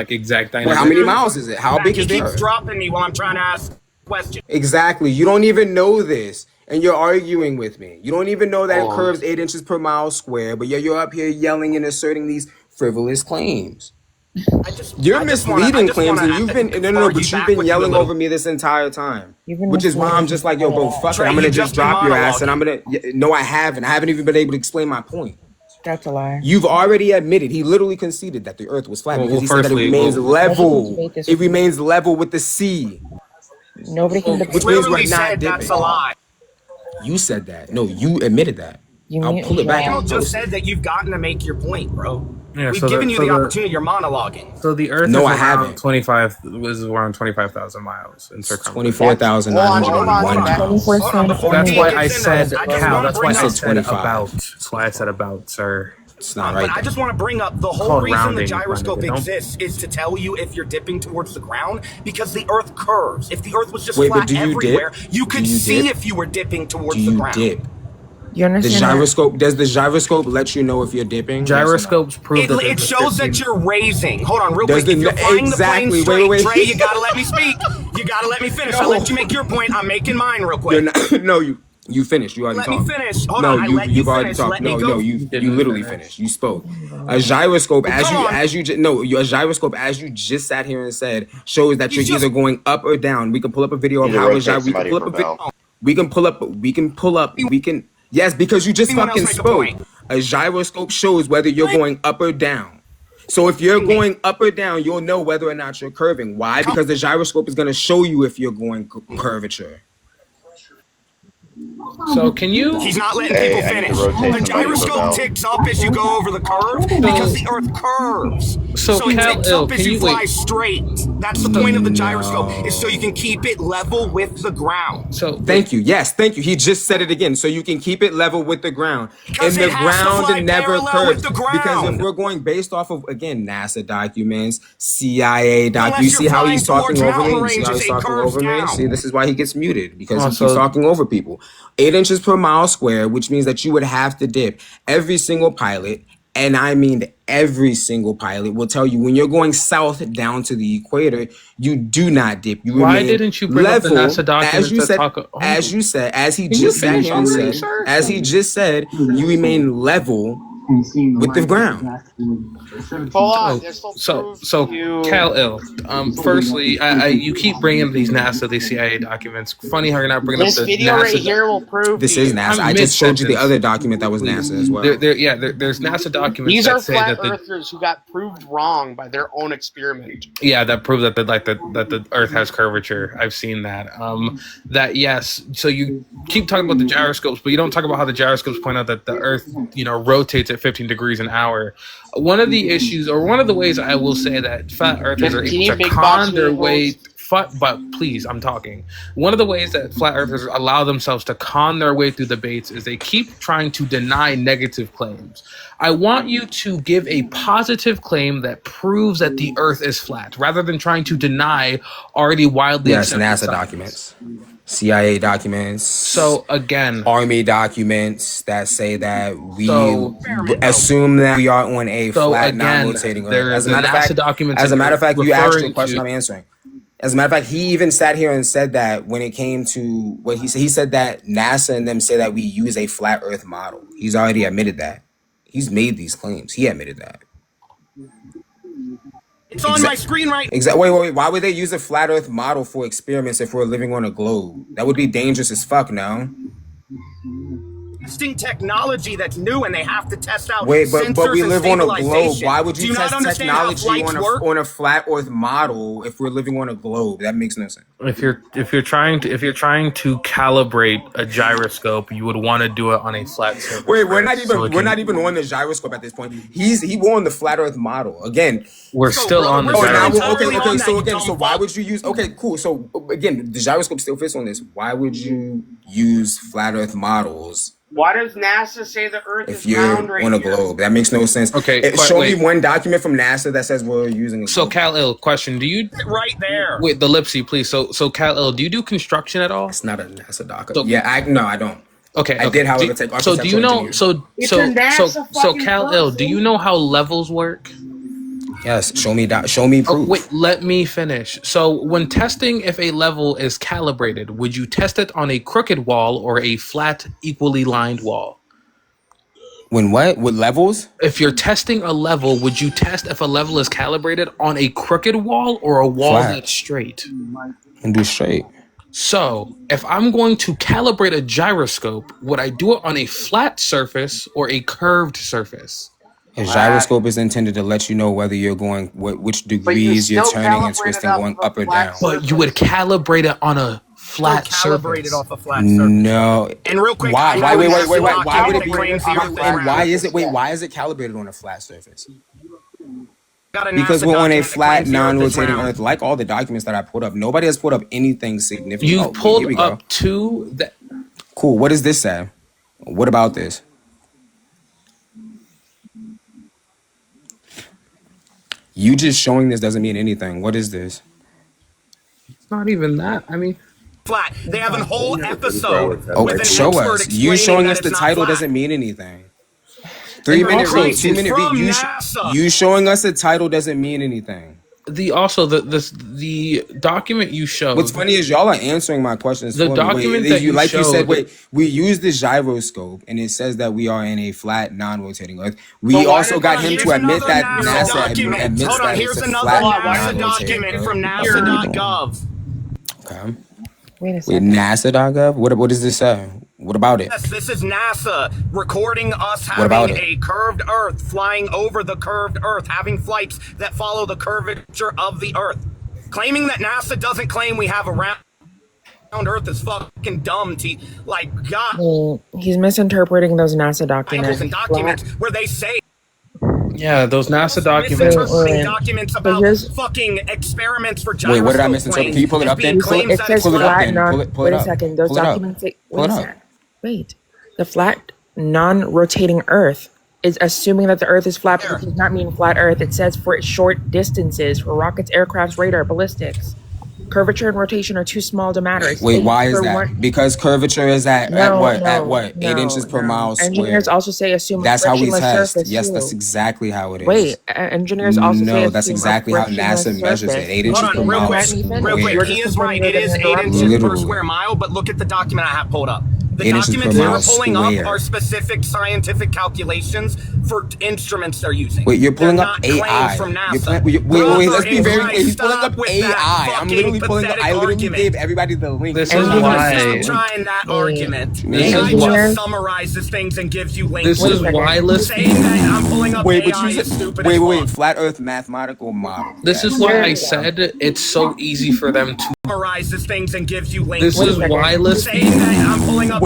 Well, how dynamic. many miles is it? How big He is the keeps Earth? dropping me while I'm trying to ask questions. Exactly. You don't even know this, and you're arguing with me. You don't even know that it Hold on. curves 8 inches per mile square, but you're up here yelling and asserting these frivolous claims. You're misleading claims, and you've been but you've been yelling over me this entire time. You've been Which is why I'm just like, yo, bro, fuck it. I'm gonna just drop your ass, and I'm gonna. No, I haven't. I haven't even been able to explain my point. That's a lie. You've already admitted. He literally conceded that the Earth was flat because he said that it firstly, remains level. debate this It with me. remains level with the sea, Nobody can debate. which means we're Literally not said dipping. that's a lie. You said that. No, you admitted that. You I'll mute pull it and back Daniel and just post said it. that you've gotten to make your point, bro. Yeah, We've given you the opportunity. You're monologuing. So the Earth No, is I around haven't. 25,000 miles in circumference. 24,901 miles. That's why I said Cal. That's why You I said said 25. about. That's why I said about, sir. It's not But right. I just want to bring up the whole called reason rounding, the my gyroscope nigga. Don't- exists is to tell you if you're dipping towards the ground because the Earth curves. If the Earth was just Wait, but flat do you everywhere, dip? you Do could you see dip? if you were dipping towards Do the you ground. dip? You The understand gyroscope does the gyroscope let you know if you're dipping? Gyroscopes prove that It shows that you're raising. Hold on, real Does quick. If you're flying exactly. the plane straight, Wait. Trey, you gotta let me speak. You gotta let me finish. I let you make your point. I'm making mine real quick. You're not, no, you finished. You already Let talked. me finish. Hold No, on. I let you you've already finish. talked. Let me No, go. you literally finished. You spoke. A gyroscope, a gyroscope, as you just sat here and said, shows that you're either going up or down. We can pull up a video of Need to how a rotate gyroscope. We can somebody pull up for a video. Bell. We can. Yes, because you just Anyone fucking else make a spoke. point? A gyroscope shows whether you're going up or down. So if you're going up or down, you'll know whether or not you're curving. Why? Because the gyroscope is going to show you if you're going curvature. So can you? He's not letting Hey, people I need to finish. rotate The somebody for gyroscope Bell. ticks up as you go over the curve because the Earth curves. So it ticks Cal-Il, up as can you you fly wait? straight. That's the point of the gyroscope, is so you can keep it level with the ground. So Thank you. Yes, thank you. He just said it again. So you can keep it level with the ground. Because And it the has to ground fly never parallel curves. with the Because if ground. we're going based off of, again, NASA documents, CIA documents, you Unless see you're how flying he's talking towards over me? mountain You see how ranges, he's it talking curves over me? down. See, this is why he gets muted. Because he keeps Also- talking over people. 8 inches per mile square, which means that you would have to dip. Every single pilot, and I mean every single pilot, will tell you when you're going south down to the equator, you do not dip. You Why remain didn't you bring up the level, NASA documents as you that said, talk? as he Can you just sat finish here and already, said, sir? as he just said, you remain level with the ground. Hold on. This will prove to you. Cal-Il. Firstly, you keep bringing up these NASA, these CIA documents. Funny how you're not bringing This up the video NASA. right here will prove This to is you. NASA. I'm I just showed you the mid-sentence. other document that was NASA as well. There's NASA documents These that are say flat that the earthers who got proved wrong by their own experiment. that prove that the Earth has curvature. I've seen that. Yes. So you keep talking about the gyroscopes, but you don't talk about how the gyroscopes point out that the Earth, rotates at 15 degrees an hour. One of the issues, or one of the ways I will say that flat earthers are able to con their way but please, I'm talking. One of the ways that flat earthers allow themselves to con their way through debates is they keep trying to deny negative claims. I want you to give a positive claim that proves that the earth is flat, rather than trying to deny already widely accepted NASA science. documents, CIA documents. So again, Army documents that say that we assume that we are on a flat, non-rotating Earth. As a matter of fact, you asked your question, I'm answering. As a matter of fact, he even sat here and said that when it came to what he said that NASA and them say that we use a flat Earth model. He's already admitted that. He's made these claims. He admitted that. It's on my screen right. Exactly. Wait. Why would they use a flat Earth model for experiments if we're living on a globe? That would be dangerous as fuck. No. Testing technology that's new, and they have to test out. Wait, but we live on a globe. Why would you test technology on a flat Earth model if we're living on a globe? That makes no sense. If you're trying to calibrate a gyroscope, you would want to do it on a flat surface. Wait, we're not even on the gyroscope at this point. He won the flat Earth model again. We're still on the gyroscope. So why would you use? Okay, cool. So again, the gyroscope still fits on this. Why would you use flat Earth models? Why does NASA say the Earth if is you're round right on a here? globe? That makes no sense. Okay, show me one document from NASA that says we're using a globe. So Cal-Il, question: do you right there? Wait, the Lipsy, please. So Cal-Il, do you do construction at all? It's not a NASA document. I don't. Okay, I did, however, take so do you know? So Cal-Il, do you know how levels work? Yes, show me proof. Oh, wait, let me finish. So when testing if a level is calibrated, would you test it on a crooked wall or a flat, equally lined wall? When what? With levels? If you're testing a level, would you test if a level is calibrated on a crooked wall or a wall that's straight? And do straight. So if I'm going to calibrate a gyroscope, would I do it on a flat surface or a curved surface? A gyroscope is intended to let you know whether you're going, which degrees you're turning and twisting, going up or down. But you would calibrate it on a flat surface. Off a flat surface. No. And real quick, why? Wait. Why would it be? And why is it? Wait, why is it calibrated on a flat surface? Because we're on a flat, non-rotating Earth, like all the documents that I pulled up. Nobody has pulled up anything significant. You've pulled up two. Cool. What does this say? What about this? You just showing this doesn't mean anything. What is this? It's not even that. I mean, flat. They have a whole episode. Okay, show us. You showing us the title doesn't mean anything. 3-minute read, 2-minute read. You showing us the title doesn't mean anything. The document you showed. What's funny is y'all are answering my questions. The document that you like showed, you said. Wait, we use the gyroscope, and it says that we are in a flat, non-rotating Earth. We also got him to admit that NASA admits that it's a flat, non-rotating document from NASA.gov. Okay. Wait a second. NASA.gov. What does this say? What about it? Yes, this is NASA recording us having a curved Earth, flying over the curved Earth, having flights that follow the curvature of the Earth. Claiming that NASA doesn't claim we have a round Earth is fucking dumb. God. He's misinterpreting those NASA documents. And documents where they say. Yeah, those NASA documents. Documents about fucking experiments for gyroscope. Wait, what did I misinterpret? Can you pull it up then? It says flat, Wait a second. Those documents say, wait. The flat, non-rotating Earth is assuming that the Earth is flat, but it does not mean flat Earth. It says for short distances, for rockets, aircrafts, radar, ballistics. Curvature and rotation are too small to matter. Wait, why is that? Because curvature is at what? 8 inches per mile square. Engineers also say assume that's how we test. Surface, yes, that's exactly how it is. Wait, engineers also say no, that's exactly how NASA measures it. 8 inches per mile square. Real quick, he is right. It is 8 inches per square mile, but look at the document I have pulled up. The documents they're pulling up are specific scientific calculations for instruments they're using. Wait, you're pulling up AI. From NASA. Wait, let's be very clear. He's pulling up AI. I'm literally pulling up. I literally gave everybody the link. This is why. Stop trying that argument. AI just summarizes things and gives you links. This is why. I'm pulling up AI is stupid. Wait. Flat Earth mathematical model. This is why I said it's so easy for them to summarizes things and gives you links. This is why. I'm pulling up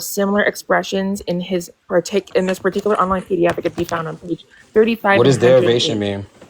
of similar expressions in this particular online PDF. It could be found on page 35 What and does derivation 108. mean?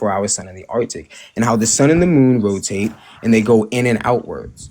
24-hour sun in the Arctic, and how the sun and the moon rotate and they go in and outwards.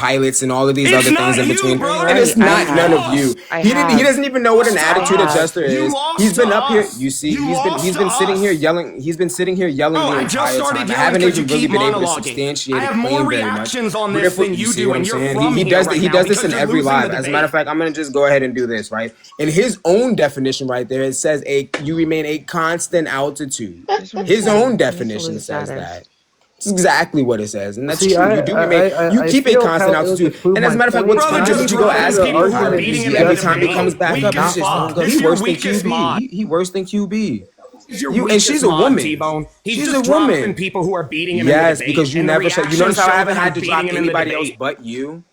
pilots and all of these It's other things not in you, between. bro. And it's I not none of have. you. I He have. doesn't even know what an I attitude have. adjuster You is. lost He's to been up here. us. You see, You lost he's to been sitting here us. yelling. He's been sitting here yelling Oh, the I just entire started time. I yelling haven't because you even really keep been able to monologuing. substantiate I a have more claim very much. reactions on But this than you you see do, what I'm and you're saying? from He here does right he now does this because in you're every losing the live. As a matter of debate. fact, I'm gonna just go ahead and do this, right? In his own definition right there, it says you remain a constant altitude. That's what I'm His saying. own He needs to lose definition his says status. that. It's exactly what it says, and that's See, true. You do remain, you I keep a feel, constant Kyle, it altitude. to prove And as a my matter of fact, point, what's and Brother, I funny is just if think you a go lot drop of the ask the people him, who are argument beating is him in every the time he just comes debate. back Weak up, he's as just fuck. gonna go. This is He's your worse than weakest mod. QB. He worse than QB. This is your weakest She's a mod, woman. T-Bone. He's She's just a dropping woman. people who are beating him in the Yes, debate, because you and the never said. You notice reactions how I show haven't that you're had to beating drop him in the anybody else debate. but you.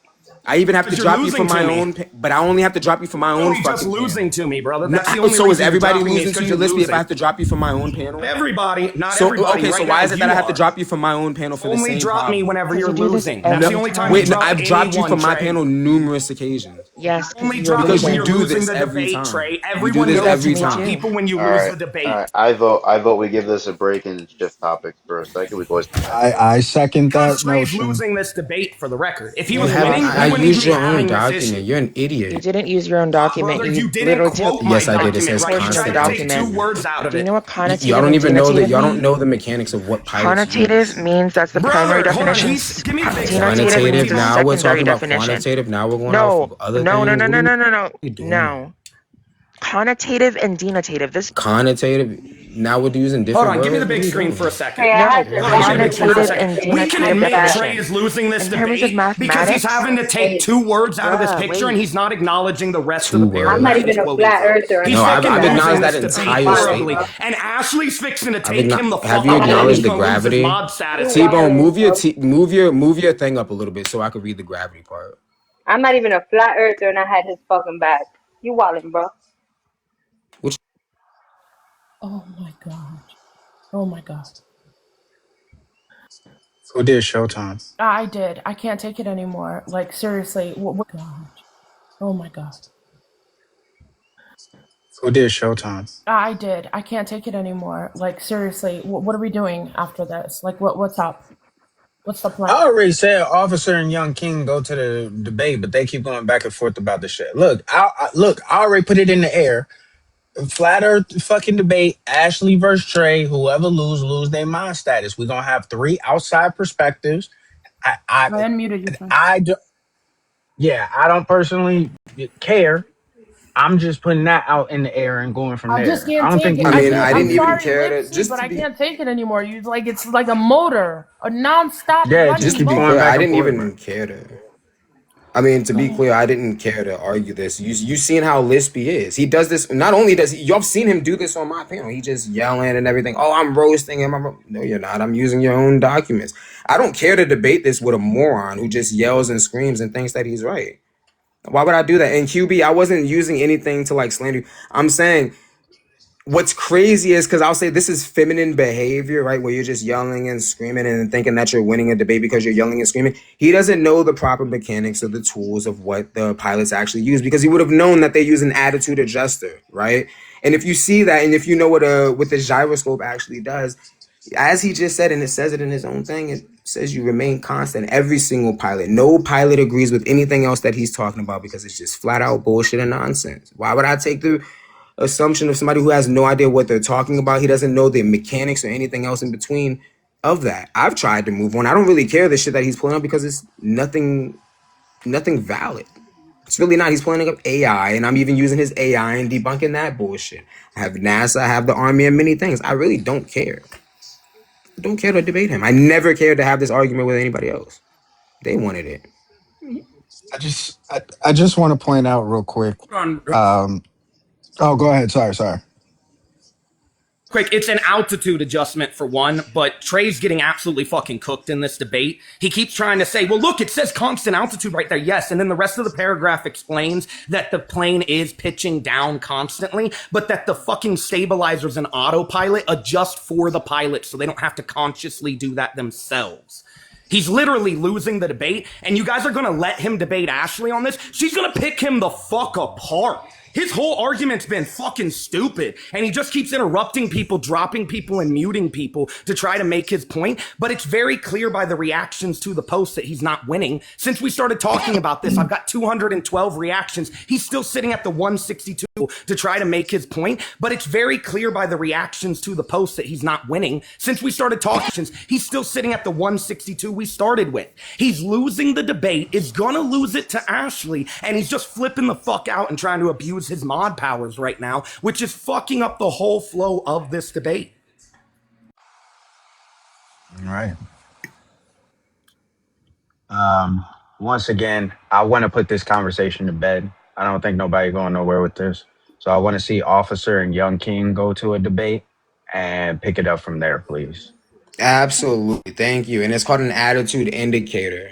I even have to Because you're drop you from losing my to me. own. But I only have to drop you from my You're own only just fucking losing panel. to me, brother. No, That's the only so is reason you're everybody dropping me is losing to because you, you're Lispy, if I losing. have to drop you from my own panel? Everybody, not So everybody. okay, Right so now, why is it that you I have to are. drop you from my own panel for the Only same drop me problem? whenever Because you're you do this losing. That's every the only time you Wait, time. no, drop I've dropped you anyone, from my Trey. panel numerous occasions. Yes, because Only you're drop me because when you you're do losing this the every debate, time. Trey. You do Everyone this knows every you me drop time. too. people when you All lose right, the all debate. right. I vote we give this a break and shift topics for a second. We can always come back to it. I second Because that Trey's notion. losing this debate for the record. If he You You was haven't. winning, lost I we it. wouldn't even used be your own having this document. issue. You're an You idiot. didn't use your own document. Brother, You you didn't literally took quote my Yes, I did. It a document says right. You portion of tried the to take constative. two document. words out of Do you it. know what Y'all connotative don't and even know that. denotative Y'all don't mean? know the mechanics of what pilots Connotative use. means that's the primary Brother, hold on. definition. Give me fix that. Denotative means Quantitative. the Now we're secondary talking about definition. quantitative. Now we're going off No, of other no, no, things. no, What are no, we, no, what no, no. are we doing? No. Connotative and denotative. This Connotative. Now we're using Hold different on. Give me the words. What are big we screen doing? for a second. Trey, I no had to Hold on. Give me the literally big screen for a have connotative to and second. fix We can denotative the admit Trey definition. is losing this In terms of debate because he's mathematics, having to take Hey, two words out of this bruh, picture and wait. he's not acknowledging the rest of Two the I'm paragraph not words. he's even a quoting flat from. earther, and He's No, I had fucking I've to losing acknowledged that this you debate entire wildin', horribly. bro. statement. And Ashley's fixing to I've take him the have fuck you out and he's acknowledged the going to lose his gravity? mod You status T-Bone, again. wildin', move bro. move your thing up a little bit so I could read the gravity part. I'm not even a flat earther, and I had his fucking back. You wildin', bro. Which Oh my god. Oh my god. Who did Showtime? I did. I can't take it anymore. Like seriously. What god. Oh my god. Who did Showtime? I did. I can't take it anymore. Like seriously. What are we doing after this? Like what's up? What's the I plan? already said Officer and Young King go to the debate, but they keep going back and forth about the shit. Look, I already put it in the air. Flat Earth fucking debate. Ashley versus Trey. Whoever lose their mind status. We're gonna have three outside perspectives. I I I unmuted you, friend. I do, yeah. I don't personally care. I'm just putting that out in the air and going from I just there. I can't don't take think it. I we. I mean, can't. I I'm didn't even sorry, care to Lipsy, but I can't take it anymore. You like it's like a motor, a non-stop Yeah, just just running to keep be going clear, motor. back I and didn't forth, bro. even care to. I mean, to be clear, I didn't care to argue this. You seen how lispy is. He does this. Not only does he, y'all seen him do this on my panel. He just yelling and everything. Oh, I'm roasting him. No, you're not. I'm using your own documents. I don't care to debate this with a moron who just yells and screams and thinks that he's right. Why would I do that? And QB, I wasn't using anything to like slander you. I'm saying what's crazy is because I'll say this is feminine behavior, right? Where you're just yelling and screaming and thinking that you're winning a debate because you're yelling and screaming. He doesn't know the proper mechanics of the tools of what the pilots actually use because he would have known that they use an attitude adjuster, right? And if you see that, and if you know what the gyroscope actually does, as he just said, and it says it in his own thing, it says you remain constant. Every single pilot, no pilot agrees with anything else that he's talking about because it's just flat out bullshit and nonsense. Why would I take the assumption of somebody who has no idea what they're talking about? He doesn't know the mechanics or anything else in between of that. I've tried to move on. I don't really care the shit that he's pulling up because it's nothing valid. It's really not. He's pulling up AI, and I'm even using his AI and debunking that bullshit. I have NASA, I have the Army, and many things. I really don't care. I don't care to debate him. I never cared to have this argument with anybody else. They wanted it. I just want to point out real quick. Hold on. Oh, go ahead. Sorry. Quick, it's an altitude adjustment for one, but Trey's getting absolutely fucking cooked in this debate. He keeps trying to say, well, look, it says constant altitude right there. Yes. And then the rest of the paragraph explains that the plane is pitching down constantly, but that the fucking stabilizers and autopilot adjust for the pilot so they don't have to consciously do that themselves. He's literally losing the debate, and you guys are gonna let him debate Ashley on this? She's gonna pick him the fuck apart. His whole argument's been fucking stupid, and he just keeps interrupting people, dropping people, and muting people to try to make his point, but it's very clear by the reactions to the post that he's not winning. Since we started talking about this, I've got 212 reactions. He's still sitting at the 162 to try to make his point, but it's very clear by the reactions to the post that he's not winning. Since we started talking, he's still sitting at the 162 we started with. He's losing the debate, is gonna lose it to Ashley, and he's just flipping the fuck out and trying to abuse his mod powers right now, which is fucking up the whole flow of this debate. All right. Once again, I want to put this conversation to bed. I don't think nobody going nowhere with this. So I want to see Officer and Young King go to a debate and pick it up from there, please. Absolutely. Thank you. And it's called an attitude indicator.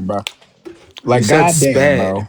bro. You Like, said goddamn, bro. sped.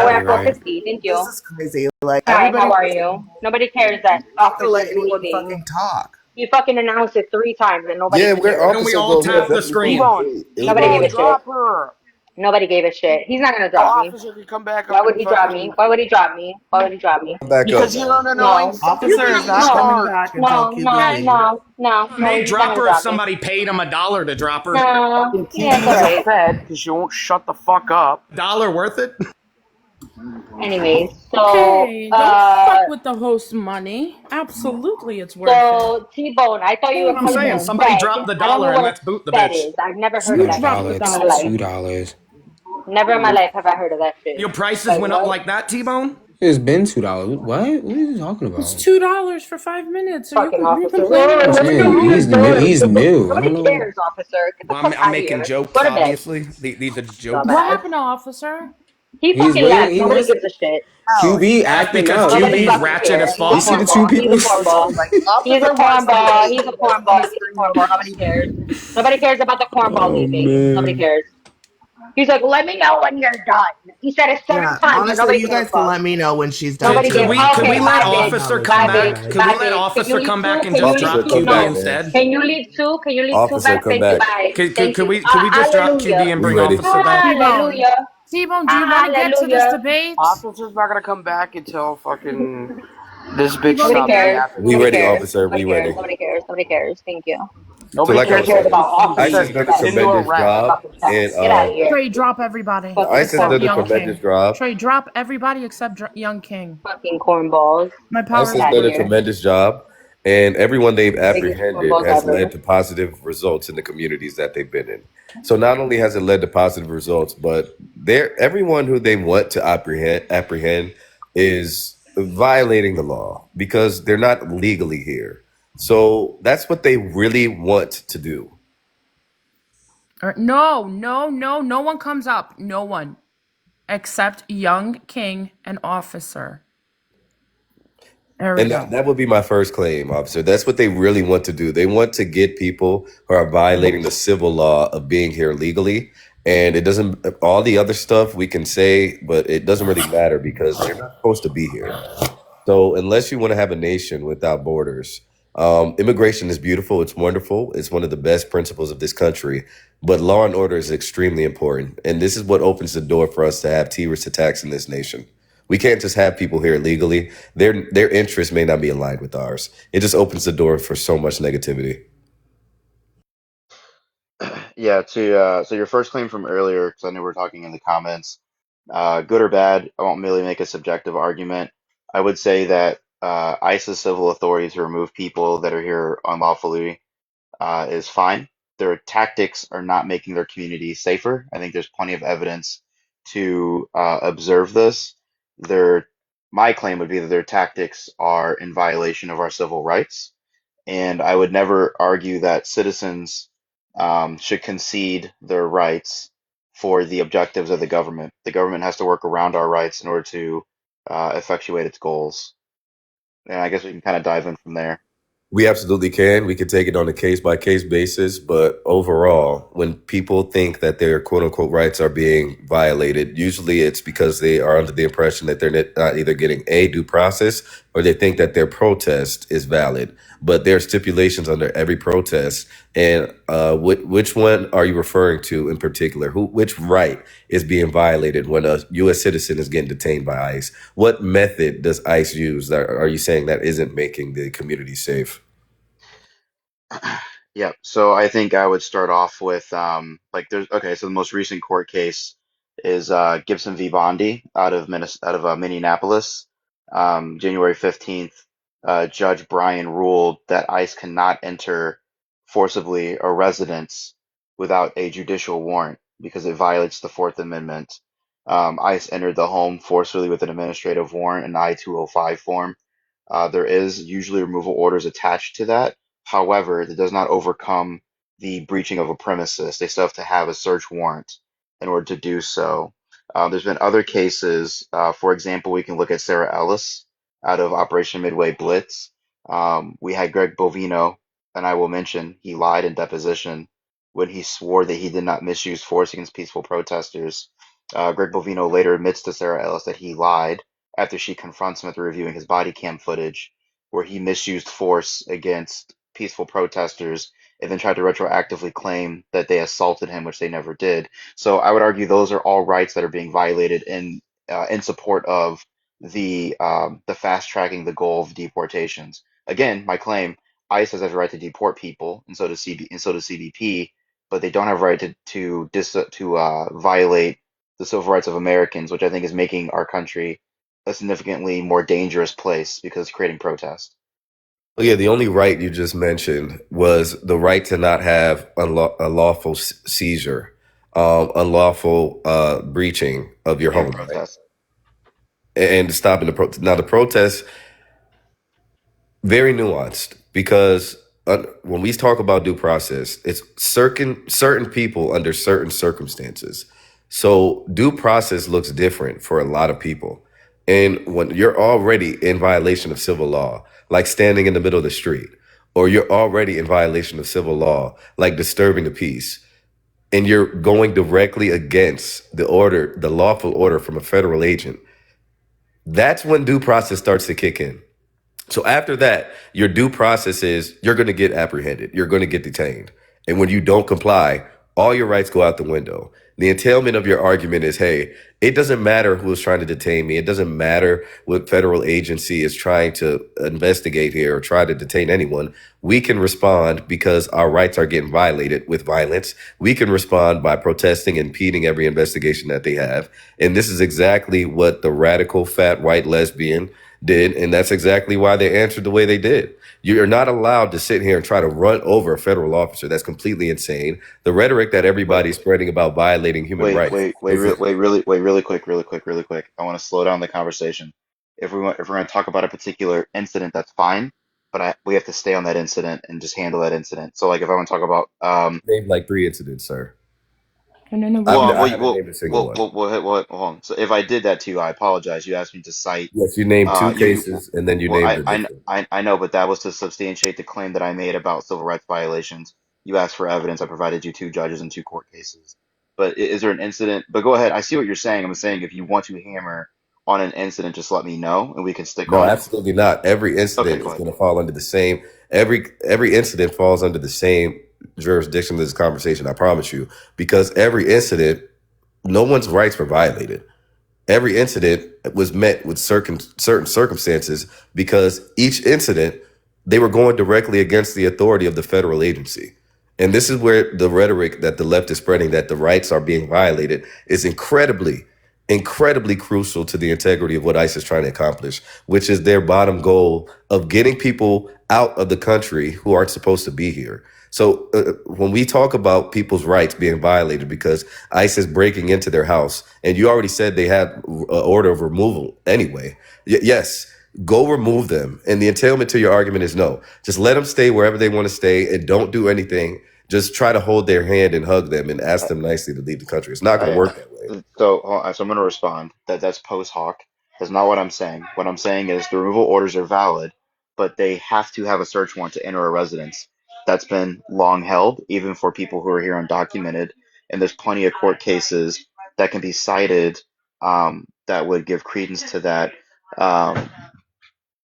now we're You're at right. 450. Thank This you. is crazy. Like Hi, everybody how are doesn't you? Nobody cares that have to officer's let anyone leaving. fucking talk. You fucking announced it 3 times and nobody Yeah, where cared. Can we Officer all goes, we tap the definitely screen? fucking T-Bone, see. It was Nobody gave crazy. a T-Bone, shit. drop her. Nobody gave a shit. He's not gonna The drop me. officer can come back Why up would and he drop me? fucking. Why would he drop me? Why would he drop me? Come back up Because you're now. an annoying No. fucking Officer is not coming No. back until No. QB No. leaves. No. No. He No. may He's not drop gonna her if drop me. somebody paid him $1 to drop her. No. fucking Yeah, it's QB's a alright. fed because she won't shut the fuck up. $1 worth it? Anyways, so Hey, don't fuck with the host money. Absolutely, it's worth it. so T-Bone, I thought you were What I'm calling saying, me a somebody fed. dropped the I don't know dollar and what let's a boot the fed bitch. is. I've never It's heard not of a that shit dollar. in It's my life. $2. Never in my life have I heard of that shit. Your prices Like went up what? like that, T-Bone? It's been $2. What? What are you talking It's about? $2 for 5 minutes. Are Fucking you officer. complaining I'm Whoa, let me too? know saying who this he's new. door is. He's new. I don't Nobody know. cares, officer. Get the Well, fuck I'm out of making here. jokes, Go to bed. obviously. These are jokes. What Dumbass. happened to officer? He He's fucking way left. he Nobody wants gives a shit. QB That's acting because out. Nobody QB's fucking ratchet as cares. He's fuck. a You see the two cornball. He's a people. cornball. Like He's a Officer Parks the cornball. debate He's a was cornball. He's a cornball. Nobody cares. Nobody cares about the cornball Oh leaving. Nobody man. cares. He's like, let me know when you're done. He said it 7 Yeah, times, but honestly, nobody you gave a guys can fuck. let me know when she's done Nobody too. gave. Could we Okay, let bye, bitch. Officer come Bye, bitch. back? Could we Bye, let bitch. Can you Officer leave come two? back and Can you just leave drop Officer, two? come QB back, No. man. instead? Can you leave two? Can you leave two Officer, back? come Thank you. back. Bye. Could, Thank could you. we could we just drop QB Hallelujah. and We bring ready. Officer back? T-Bone. Hallelujah. T-Bone, do you want to get to this Hallelujah. debate? Officer's not gonna come back until fucking this bitch T-Bone, Nobody you stops there? cares. yapping. We Nobody ready, cares. officer. We Nobody cares. ready. Nobody cares. Nobody cares. Thank you. So Nobody like I Nobody was cares cares saying, about ICE Officer has done a Chest. into a tremendous rap. Officer job, fucking and Chest. Get out of here. Trey, drop everybody Fucking ICE has except done a Young cornballs. tremendous King. job. Trey, drop everybody except Young King. Fucking cornballs. My ICE power has is Get out of done a here. working. tremendous job, and everyone they've Biggest apprehended cornballs has led ever. to positive results in the communities that they've been in. So not only has it led to positive results, but everyone who they want to apprehend is violating the law because they're not legally here. So that's what they really want to do. No one comes up. No one. Except Young King and Officer. There we And go. that would be my first claim, officer. That's what they really want to do. They want to get people who are violating the civil law of being here legally. And it doesn't, all the other stuff we can say, but it doesn't really matter because they're not supposed to be here. So unless you want to have a nation without borders, immigration is beautiful. It's wonderful. It's one of the best principles of this country. But law and order is extremely important. And this is what opens the door for us to have terrorist attacks in this nation. We can't just have people here illegally. Their interests may not be aligned with ours. It just opens the door for so much negativity. Yeah, so your first claim from earlier, because I know we're talking in the comments, good or bad, I won't merely make a subjective argument. I would say that ICE's civil authority to remove people that are here unlawfully is fine. Their tactics are not making their community safer. I think there's plenty of evidence to observe this. My claim would be that their tactics are in violation of our civil rights, and I would never argue that citizens should concede their rights for the objectives of the government. The government has to work around our rights in order to effectuate its goals. And I guess we can kind of dive in from there. We absolutely can. We could take it on a case by case basis. But overall, when people think that their quote unquote rights are being violated, usually it's because they are under the impression that they're not either getting a due process or they think that their protest is valid. But there are stipulations under every protest. And which one are you referring to in particular? Which right is being violated when a U.S. citizen is getting detained by ICE? What method does ICE use? Are you saying that isn't making the community safe? Yeah, so I think I would start off with like there's okay, so the most recent court case is Gibson v. Bondi out of Minneapolis. January 15th, Judge Bryan ruled that ICE cannot enter forcibly a residence without a judicial warrant because it violates the Fourth Amendment. ICE entered the home forcibly with an administrative warrant, an I-205 form. There is usually removal orders attached to that. However, it does not overcome the breaching of a premises. They still have to have a search warrant in order to do so. There's been other cases. For example, we can look at Sarah Ellis out of Operation Midway Blitz. We had Greg Bovino, and I will mention he lied in deposition when he swore that he did not misuse force against peaceful protesters. Greg Bovino later admits to Sarah Ellis that he lied after she confronts him after reviewing his body cam footage, where he misused force against peaceful protesters and then tried to retroactively claim that they assaulted him, which they never did. So I would argue those are all rights that are being violated in support of the fast tracking the goal of deportations. Again, my claim: ICE has a right to deport people, and so does CBP, but they don't have a right to violate the civil rights of Americans, which I think is making our country a significantly more dangerous place because it's creating protest. Well, yeah, the only right you just mentioned was the right to not have a lawful seizure, unlawful breaching of your And home, right? protest. And stopping the protest. Now, the protest, very nuanced because when we talk about due process, it's certain people under certain circumstances. So due process looks different for a lot of people. And when you're already in violation of civil law, like standing in the middle of the street, or you're already in violation of civil law, like disturbing the peace, and you're going directly against the order, the lawful order from a federal agent, that's when due process starts to kick in. So after that, your due process is you're going to get apprehended. You're going to get detained. And when you don't comply, all your rights go out the window. The entailment of your argument is, hey, it doesn't matter who is trying to detain me. It doesn't matter what federal agency is trying to investigate here or try to detain anyone. We can respond because our rights are getting violated with violence. We can respond by protesting and impeding every investigation that they have. And this is exactly what the radical fat white lesbian did, and that's exactly why they answered the way they did. You're not allowed to sit here and try to run over a federal officer. That's completely insane. The rhetoric that everybody's spreading about violating human rights is Really quick. I want to slow down the conversation. If we're going to talk about a particular incident, that's fine, but we have to stay on that incident and just handle that incident. So, like, if I want to talk about named like 3 incidents, sir. No. I haven't named a single one. Hold on. So if I did that to you, I apologize. You asked me to cite. Yes, you named 2 cases, and then you Well, named the different. I know, but that was to substantiate the claim that I made about civil rights violations. You asked for evidence. I provided you 2 judges and 2 court cases. But is there an incident? But go ahead. I see what you're saying. I'm saying if you want to hammer on an incident, just let me know, and we can stick No, on it. absolutely not. Every incident is going to fall under the same. Every incident falls under the same jurisdiction of this conversation. I promise you, because every incident, no one's rights were violated. Every incident was met with certain circumstances because each incident, they were going directly against the authority of the federal agency. And this is where the rhetoric that the left is spreading that the rights are being violated is incredibly crucial to the integrity of what ICE is trying to accomplish, which is their bottom goal of getting people out of the country who aren't supposed to be here. So when we talk about people's rights being violated because ICE is breaking into their house, and you already said they had an order of removal anyway. Yes, go remove them. And the entailment to your argument is no. Just let them stay wherever they want to stay and don't do anything. Just try to hold their hand and hug them and ask them nicely to leave the country. It's not going to work that way. So I'm going to respond. That's post hoc. That's not what I'm saying. What I'm saying is the removal orders are valid, but they have to have a search warrant to enter a residence. That's been long held, even for people who are here undocumented. And there's plenty of court cases that can be cited that would give credence to that. Um,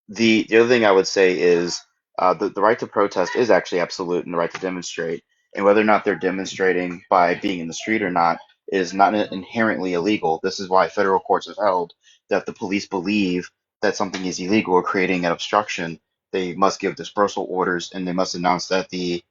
the other thing I would say is the right to protest is actually absolute, and the right to demonstrate, and whether or not they're demonstrating by being in the street or not is not inherently illegal. This is why federal courts have held that if the police believe that something is illegal or creating an obstruction, they must give dispersal orders and they must announce that the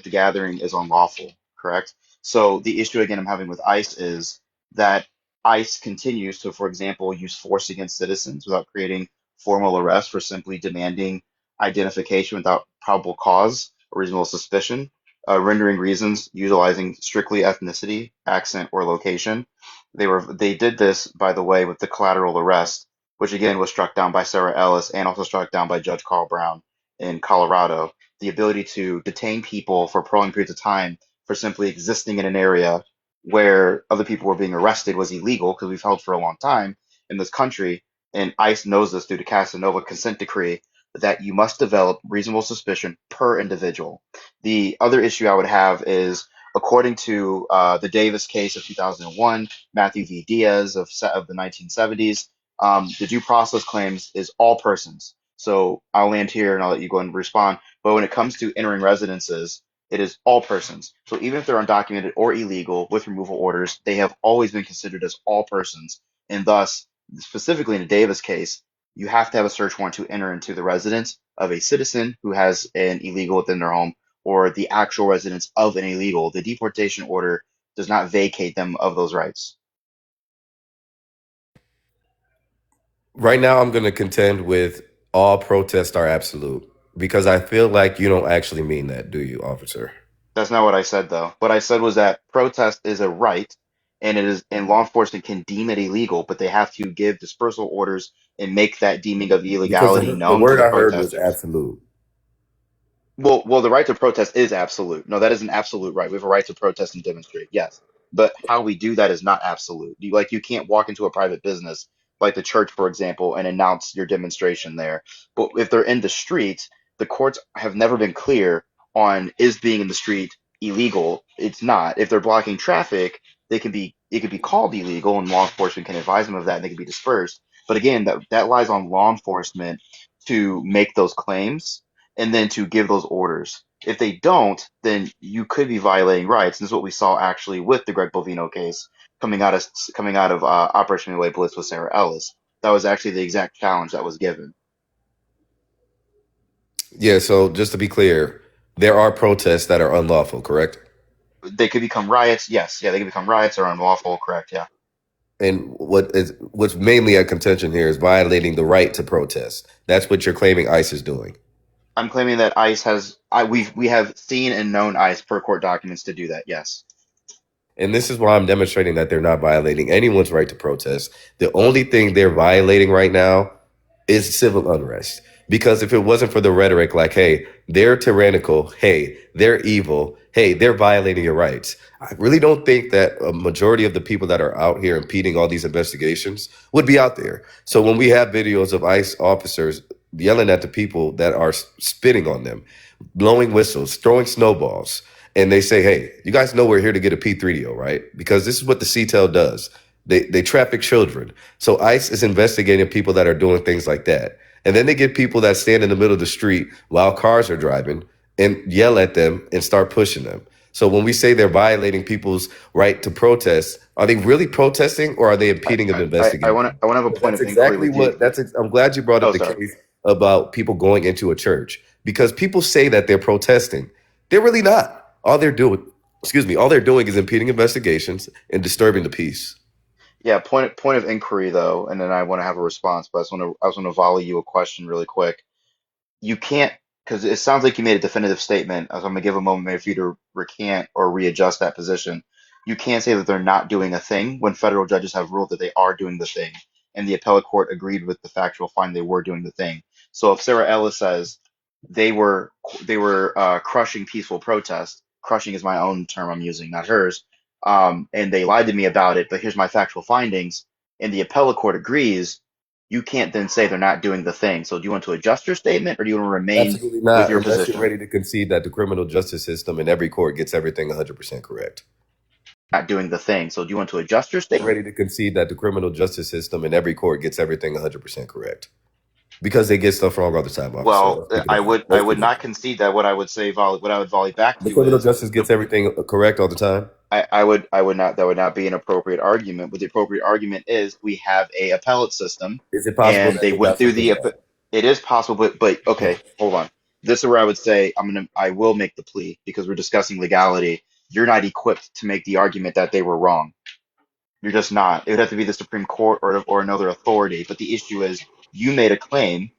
gathering is unlawful. Correct. So the issue again I'm having with ICE is that ICE continues to, for example, use force against citizens without creating formal arrest for simply demanding identification without probable cause or reasonable suspicion, rendering reasons utilizing strictly ethnicity, accent, or location. They did this, by the way, with the collateral arrest, which again was struck down by Sarah Ellis and also struck down by Judge Carl Brown in Colorado. The ability to detain people for prolonged periods of time for simply existing in an area where other people were being arrested was illegal because we've held for a long time in this country, and ICE knows this through the Casanova consent decree, that you must develop reasonable suspicion per individual. The other issue I would have is, according to the Davis case of 2001, Matthew v. Diaz of the 1970s, the due process claims is all persons. So I'll land here and I'll let you go and respond. But when it comes to entering residences, it is all persons. So even if they're undocumented or illegal with removal orders, they have always been considered as all persons. And thus, specifically in the Davis case, you have to have a search warrant to enter into the residence of a citizen who has an illegal within their home or the actual residence of an illegal. The deportation order does not vacate them of those rights. Right now, I'm going to contend with all protests are absolute because I feel like you don't actually mean that, do you, officer? That's not what I said, though. What I said was that protest is a right, and law enforcement can deem it illegal, but they have to give dispersal orders and make that deeming of Because illegality the known to word the I heard was protesters. absolute. Well, the right to protest is absolute. No, that is an absolute right. We have a right to protest and demonstrate. Yes. but how we do that is not absolute. You can't walk into a private business like the church, for example, and announce your demonstration there. But if they're in the street, the courts have never been clear on is being in the street illegal. It's not. If they're blocking traffic, it could be called illegal, and law enforcement can advise them of that, and they can be dispersed. But again, that lies on law enforcement to make those claims and then to give those orders. If they don't, then you could be violating rights. And this is what we saw actually with the Greg Bovino case coming out of Operation Midway Blitz with Sarah Ellis. That was actually the exact challenge that was given. Yeah, so just to be clear, there are protests that are unlawful, correct? They could become riots. Yes, yeah, they could become riots or unlawful. Correct. Yeah. And what's mainly at contention here is violating the right to protest. That's what you're claiming ICE is doing. I'm claiming that ICE has we have seen and known ICE per court documents to do that. Yes. And this is why I'm demonstrating that they're not violating anyone's right to protest. The only thing they're violating right now is civil unrest. Because if it wasn't for the rhetoric like, hey, they're tyrannical, hey, they're evil, hey, they're violating your rights, I really don't think that a majority of the people that are out here impeding all these investigations would be out there. So when we have videos of ICE officers yelling at the people that are spitting on them, blowing whistles, throwing snowballs, and they say, hey, you guys know we're here to get a P3 deal, right? Because this is what the CTEL does. They traffic children. So ICE is investigating people that are doing things like that. And then they get people that stand in the middle of the street while cars are driving and yell at them and start pushing them. So when we say they're violating people's right to protest, are they really protesting or are they impeding an investigation? I want to have a point That's of inquiry exactly with you. I'm glad you brought up the case about people going into a church, because people say that they're protesting. They're really not. All they're doing is impeding investigations and disturbing the peace. Yeah, point of inquiry though, and then I want to have a response, but I just want to volley you a question really quick. You can't, because it sounds like you made a definitive statement. So I'm gonna give a moment maybe for you to recant or readjust that position. You can't say that they're not doing a thing when federal judges have ruled that they are doing the thing, and the appellate court agreed with the factual find they were doing the thing. So if Sarah Ellis says they were crushing peaceful protest, crushing is my own term I'm using, not hers, and they lied to me about it, but here's my factual findings, and the appellate court agrees, you can't then say they're not doing the thing. So do you want to adjust your statement or do you want to remain Absolutely with not, your unless you're position? ready to concede that the criminal justice system in every court gets everything 100% correct. Not doing the thing. So do you want to adjust your statement? Ready to concede that the criminal justice system in every court gets everything 100% correct. Because they get stuff wrong all the time, officer. Well, I would not concede that. What I would volley back to the you criminal is justice gets everything correct all the time. I would not, that would not be an appropriate argument. But the appropriate argument is we have a appellate system. Is it possible and that they they went got through something wrong? it is possible, but okay, hold on. This is where I would say I will make the plea because we're discussing legality. You're not equipped to make the argument that they were wrong. You're just not. It would have to be the Supreme Court or another authority. But the issue is you made a claim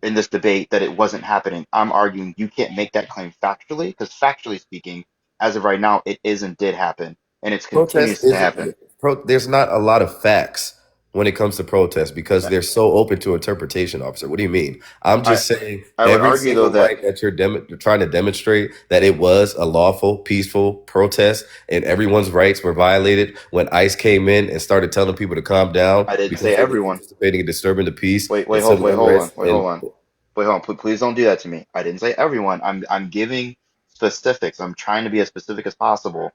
in this debate that it wasn't happening. I'm arguing you can't make that claim factually because factually speaking, as of right now, it is and did happen, and it's Protest continues to happen. isn't. There's not a lot of facts when it comes to protest because they're so open to interpretation, officer. What do you mean? I'm just saying I would every argue though single that right that you're trying to demonstrate that it was a lawful, peaceful protest and everyone's rights were violated when ICE came in and started telling people to calm down I didn't because say they were everyone. participating in disturbing the peace. Wait, hold on. Please don't do that to me. I didn't say everyone. I'm giving specifics. I'm trying to be as specific as possible.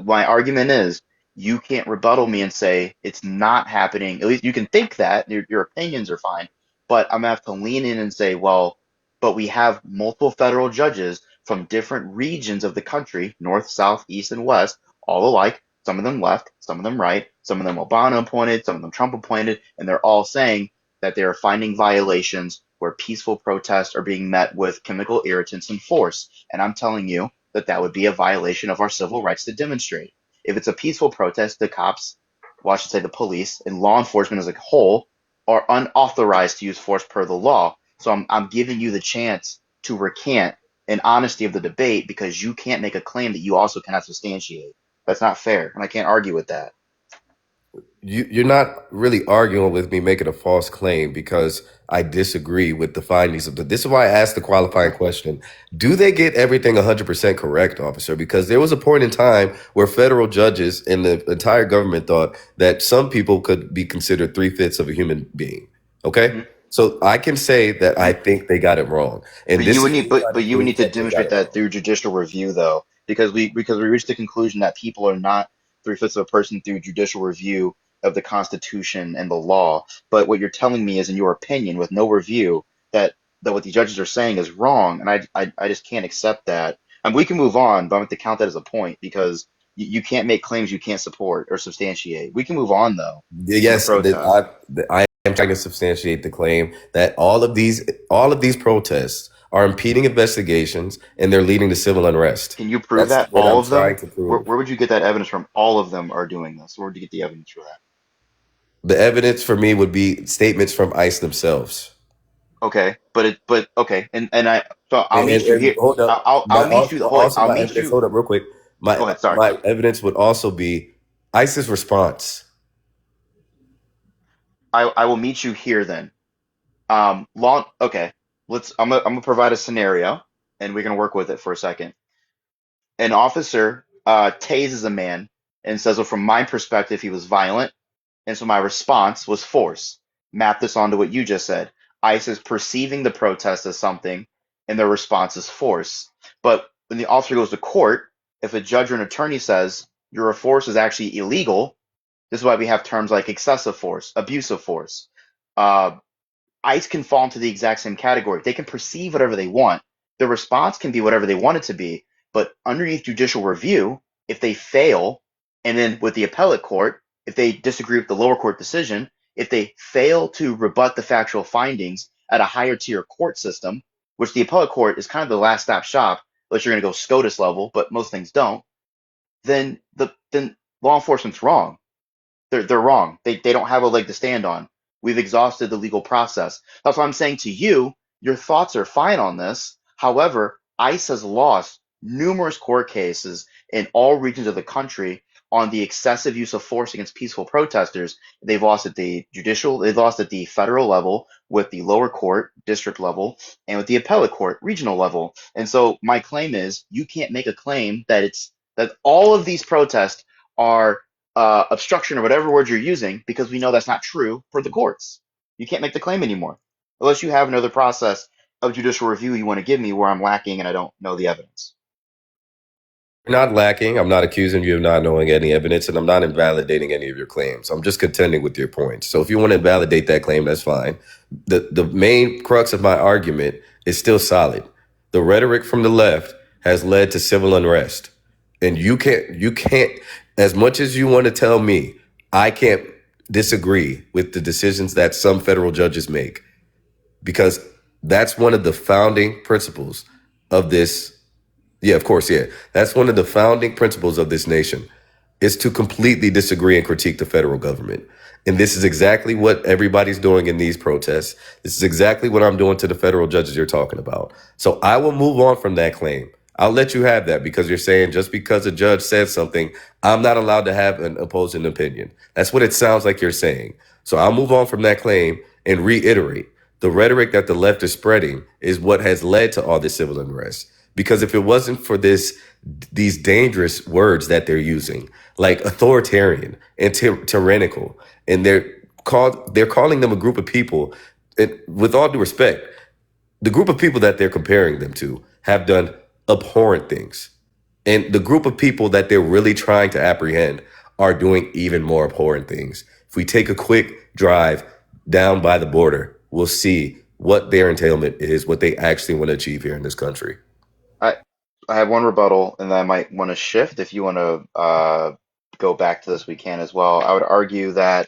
My argument is you can't rebuttal me and say it's not happening. At least you can think that your opinions are fine, but I'm gonna have to lean in and say, well, but we have multiple federal judges from different regions of the country, north, south, east, and west, all alike. Some of them left, some of them right, some of them Obama appointed, some of them Trump appointed, and they're all saying that they are finding violations where peaceful protests are being met with chemical irritants and force. And I'm telling you that that would be a violation of our civil rights to demonstrate. If it's a peaceful protest, the cops, well, I should say the police and law enforcement as a whole are unauthorized to use force per the law. So I'm giving you the chance to recant in honesty of the debate because you can't make a claim that you also cannot substantiate. That's not fair, and I can't argue with that. you're not really arguing with me making a false claim because I disagree with the findings of the. This is why I asked the qualifying question: do they get everything 100% correct, officer? Because there was a point in time where federal judges and the entire government thought that some people could be considered 3/5 of a human being. Okay, Mm-hmm. so I can say that I think they got it wrong, and But you this would is need, me trying but to you would prove need to that they got demonstrate it wrong. that through judicial review, though, because we reached the conclusion that people are not 3/5 of a person through judicial review of the Constitution and the law. But what you're telling me is, in your opinion, with no review, that what the judges are saying is wrong, and I just can't accept that. And we can move on, but I'm going to count that as a point because you can't make claims you can't support or substantiate. We can move on though to the Yes, protest. I am trying to substantiate the claim that all of these protests are impeding investigations and they're leading to civil unrest. Can you prove That's that what all I'm of them? trying to Where, prove. where would you get that evidence from? All of them are doing this. Where would you get the evidence for that? The evidence for me would be statements from ICE themselves. Okay, but okay, and I so I'll And, meet you and here. hold up, I'll meet you. Hold it. also I'll my meet evidence. you. Hold up, real quick. Go ahead. Sorry. My evidence would also be ICE's response. I will meet you here then. Long. Okay. I'm gonna provide a scenario, and we can work with it for a second. An officer tases a man and says, "Well, from my perspective, he was violent." And so my response was force. Map this onto what you just said. ICE is perceiving the protest as something, and their response is force. But when the officer goes to court, if a judge or an attorney says your force is actually illegal, this is why we have terms like excessive force, abusive force. Uh, ICE can fall into the exact same category. They can perceive whatever they want. The response can be whatever they want it to be. But underneath judicial review, if they fail, and then with the appellate court, if they disagree with the lower court decision, if they fail to rebut the factual findings at a higher tier court system, which the appellate court is kind of the last stop shop, unless you're going to go SCOTUS level, but most things don't, then law enforcement's wrong. They're wrong. They don't have a leg to stand on. We've exhausted the legal process. That's why I'm saying to you, your thoughts are fine on this. However, ICE has lost numerous court cases in all regions of the country on the excessive use of force against peaceful protesters. They've lost at the judicial, they've lost at the federal level, with the lower court, district level, and with the appellate court, regional level. And so my claim is you can't make a claim that all of these protests are obstruction or whatever word you're using, because we know that's not true for the courts. You can't make the claim anymore unless you have another process of judicial review you want to give me where I'm lacking and I don't know the evidence. You're not lacking. I'm not accusing you of not knowing any evidence, and I'm not invalidating any of your claims. I'm just contending with your points. So if you want to invalidate that claim, that's fine. The main crux of my argument is still solid. The rhetoric from the left has led to civil unrest. And you can't, as much as you want to tell me, I can't disagree with the decisions that some federal judges make, because that's one of the founding principles of this. Yeah, of course. Yeah. That's one of the founding principles of this nation, is to completely disagree and critique the federal government. And this is exactly what everybody's doing in these protests. This is exactly what I'm doing to the federal judges you're talking about. So I will move on from that claim. I'll let you have that, because you're saying just because a judge said something, I'm not allowed to have an opposing opinion. That's what it sounds like you're saying. So I'll move on from that claim and reiterate the rhetoric that the left is spreading is what has led to all this civil unrest. Because if it wasn't for these dangerous words that they're using, like authoritarian and tyrannical, and they're calling them a group of people. With all due respect, the group of people that they're comparing them to have done abhorrent things, and the group of people that they're really trying to apprehend are doing even more abhorrent things. If we take a quick drive down by the border, we'll see what their entailment is, what they actually want to achieve here in this country. I I have one rebuttal, and then I might want to shift. If you want to go back to this, we can as well. I would argue that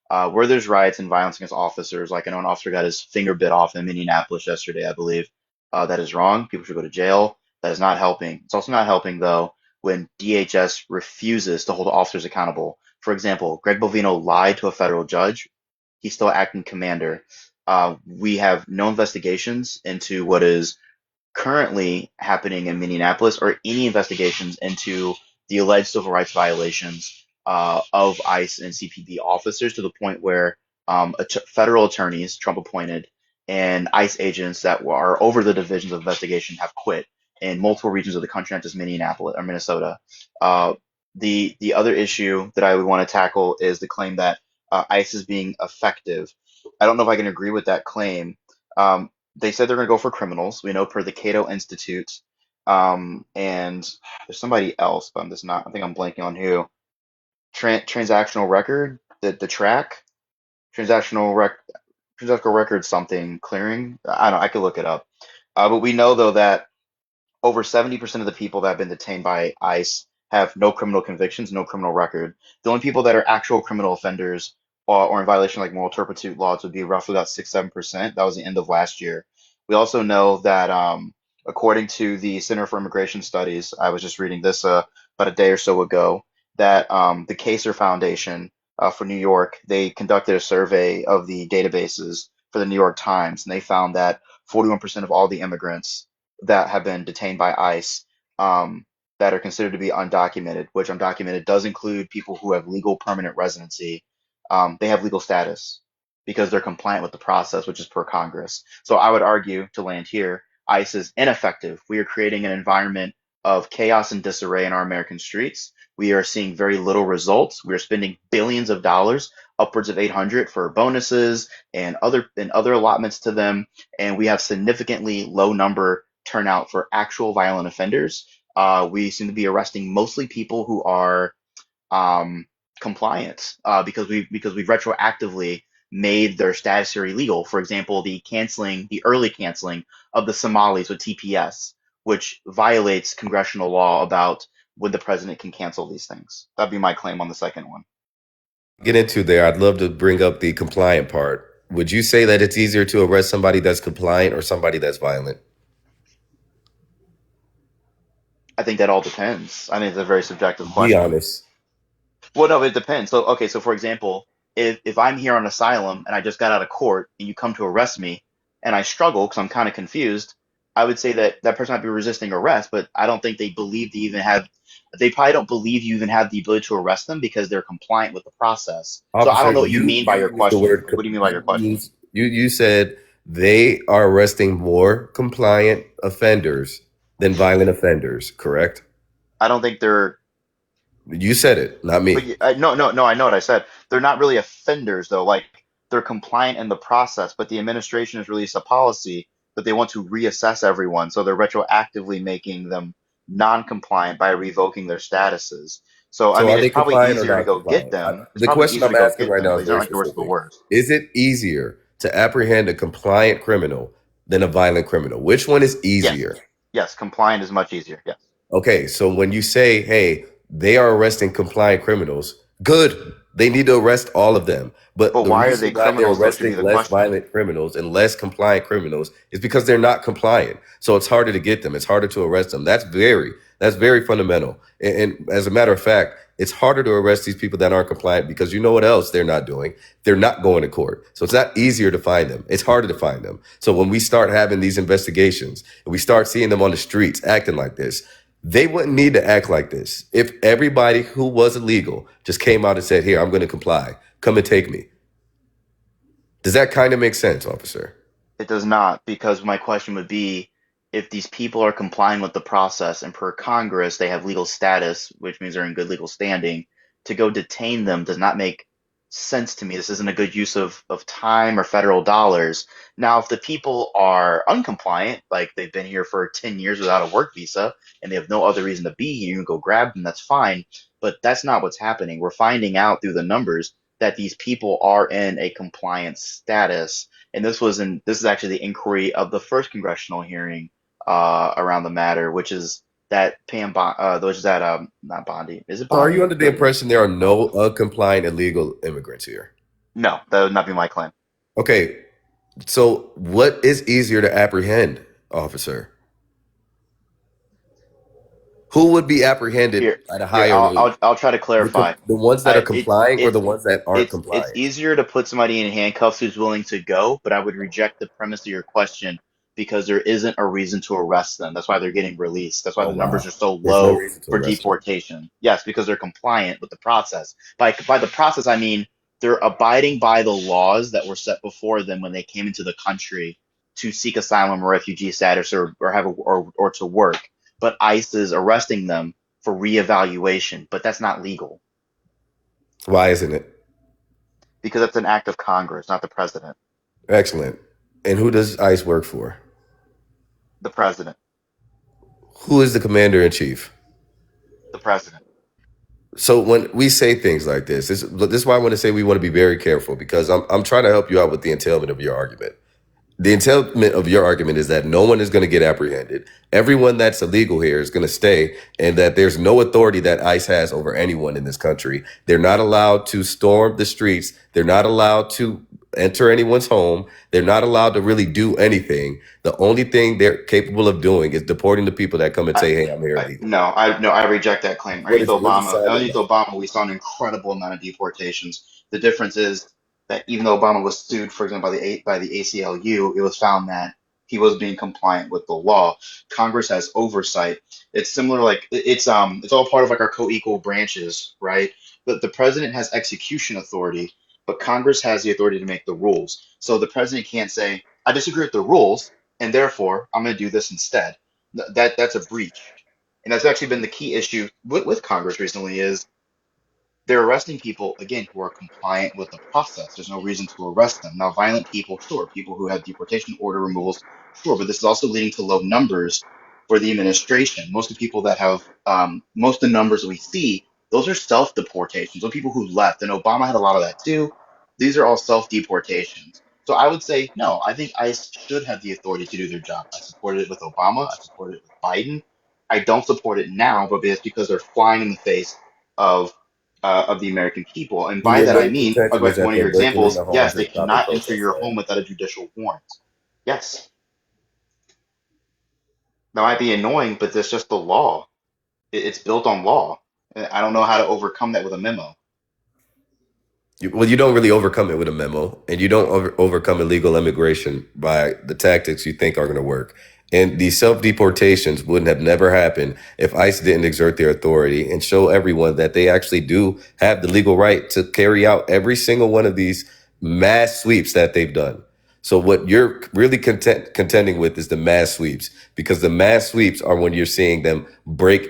where there's riots and violence against officers, like I know an officer got his finger bit off in Minneapolis yesterday, I believe, that is wrong. People should go to jail. That is not helping. It's also not helping, though, when DHS refuses to hold officers accountable. For example, Greg Bovino lied to a federal judge. He's still acting commander. We have no investigations into what is currently happening in Minneapolis, or any investigations into the alleged civil rights violations of ICE and CPB officers, to the point where federal attorneys, Trump appointed, and ICE agents that are over the divisions of investigation have quit in multiple regions of the country, not just Minneapolis or Minnesota. The other issue that I would want to tackle is the claim that ICE is being effective. I don't know if I can agree with that claim. They said they're going to go for criminals. We know per the Cato Institute, and there's somebody else, but I'm just not. I think I'm blanking on who. Transactional record, the track, transactional record something clearing. I don't know. I could look it up. But we know though that over 70% of the people that have been detained by ICE have no criminal convictions, no criminal record. The only people that are actual criminal offenders or in violation of like moral turpitude laws would be roughly about 6-7%. That was the end of last year. We also know that according to the Center for Immigration Studies, I was just reading this about a day or so ago, that the Kaser Foundation for New York, they conducted a survey of the databases for the New York Times, and they found that 41% of all the immigrants that have been detained by ICE that are considered to be undocumented, which undocumented does include people who have legal permanent residency. They have legal status because they're compliant with the process, which is per Congress. So I would argue, to land here, ICE is ineffective. We are creating an environment of chaos and disarray in our American streets. We are seeing very little results. We are spending billions of dollars, upwards of 800 for bonuses and other allotments to them, and we have significantly low number turnout for actual violent offenders. We seem to be arresting mostly people who are compliant because we've retroactively made their status here illegal. For example, the early canceling of the Somalis with TPS, which violates congressional law about when the president can cancel these things. That'd be my claim on the second one. Get into there. I'd love to bring up the compliant part. Would you say that it's easier to arrest somebody that's compliant or somebody that's violent? I think that all depends. I mean, it's a very subjective Be question. honest. Well, no, it depends. So, okay, so for example, if I'm here on asylum and I just got out of court and you come to arrest me and I struggle because I'm kind of confused, I would say that that person might be resisting arrest, but I don't think they probably don't believe you even have the ability to arrest them because they're compliant with the process. So I Officer, don't know what you you mean by your used the question. word. What do you mean by your question? You said they are arresting more compliant offenders than violent offenders, correct? I don't think they're. You said it, not me. No, I know what I said. They're not really offenders though. Like they're compliant in the process, but the administration has released a policy that they want to reassess everyone, so they're retroactively making them non-compliant by revoking their statuses. So I So mean, are it's they probably compliant or easier to not go get compliant? them. It's The probably question easier I'm to go asking get right them, now but is these aren't very like the worst of the specific. worst. Is it easier to apprehend a compliant criminal than a violent criminal? Which one is Yes, easier? yes, compliant is much easier. Yes. Okay, so when you say, hey, they are arresting compliant criminals, good. They need to arrest all of them. But But the why are they reason why they're criminals though? Should be arresting the less question. violent criminals and less compliant criminals is because they're not compliant. So it's harder to get them. It's harder to arrest them. That's very fundamental. And as a matter of fact, it's harder to arrest these people that aren't compliant because you know what else they're not doing? They're not going to court. So it's not easier to find them. It's harder to find them. So when we start having these investigations and we start seeing them on the streets acting like this, they wouldn't need to act like this if everybody who was illegal just came out and said, here, I'm going to comply. Come and take me. Does that kind of make sense, officer? It does not, because my question would be if these people are complying with the process and per Congress they have legal status, which means they're in good legal standing, to go detain them does not make sense to me. This isn't a good use of time or federal dollars. Now, if the people are uncompliant, like they've been here for 10 years without a work visa and they have no other reason to be here, you can go grab them, that's fine. But that's not what's happening. We're finding out through the numbers that these people are in a compliant status. And this is actually the inquiry of the first congressional hearing around the matter, which is that not Bondi. Is it So are you Bondi? under the impression there are no compliant illegal immigrants here? No, that would not be my claim. Okay, so what is easier to apprehend, officer? Who would be apprehended Here, at a here, higher rate? I'll try to clarify. The ones that are It's complying or it's the ones that aren't it's complying? easier to put somebody in handcuffs who's willing to go, but I would reject the premise of your question because there isn't a reason to arrest them. That's why they're getting released. That's why Oh the numbers are wow. so There's no low reason to for arrest them. deportation. Yes, because they're compliant with the process. By the process, I mean they're abiding by the laws that were set before them when they came into the country to seek asylum or refugee status or to work. But ICE is arresting them for reevaluation, but that's not legal Why isn't it? because it's an act of Congress, not the president. Excellent. And who does ICE work for? The president. Who is the commander in chief? The president. So when we say things like this is why I want to say we want to be very careful, because I'm trying to help you out with the entailment of your argument. The entailment of your argument is that no one is going to get apprehended. Everyone that's illegal here is going to stay, and that there's no authority that ICE has over anyone in this country. They're not allowed to storm the streets. They're not allowed to enter anyone's home. They're not allowed to really do anything. The only thing they're capable of doing is deporting the people that come and say, hey, I'm here illegally. I reject that claim. What did you sign up Underneath about? Obama, we saw an incredible amount of deportations. The difference is that even though Obama was sued, for example, by the ACLU, it was found that he was being compliant with the law. Congress has oversight. It's similar, like it's all part of like our co-equal branches, right? But the president has execution authority, but Congress has the authority to make the rules. So the president can't say, I disagree with the rules, and therefore I'm going to do this instead. That's a breach, and that's actually been the key issue with Congress recently is they're arresting people again who are compliant with the process. There's no reason to arrest them. Now, violent people, sure, people who have deportation order removals, sure, but this is also leading to low numbers for the administration. Most of the people that have most of the numbers that we see, those are self deportations. Those people who left, and Obama had a lot of that too. These are all self deportations. So I would say no. I think ICE should have the authority to do their job. I supported it with Obama. I supported it with Biden. I don't support it now, but it's because they're flying in the face of of the American people. And And by your that I main mean, contention is like that one of your they're breaking into examples, yes, homes they and stopping cannot enter protests, your right? home without a judicial warrant. Yes, that might be annoying, but that's just the law. It's built on law. And I don't know how to overcome that with a memo. Well, you don't really overcome it with a memo, and you don't overcome illegal immigration by the tactics you think are going to work. And these self-deportations wouldn't have never happened if ICE didn't exert their authority and show everyone that they actually do have the legal right to carry out every single one of these mass sweeps that they've done. So what you're really contending with is the mass sweeps, because the mass sweeps are when you're seeing them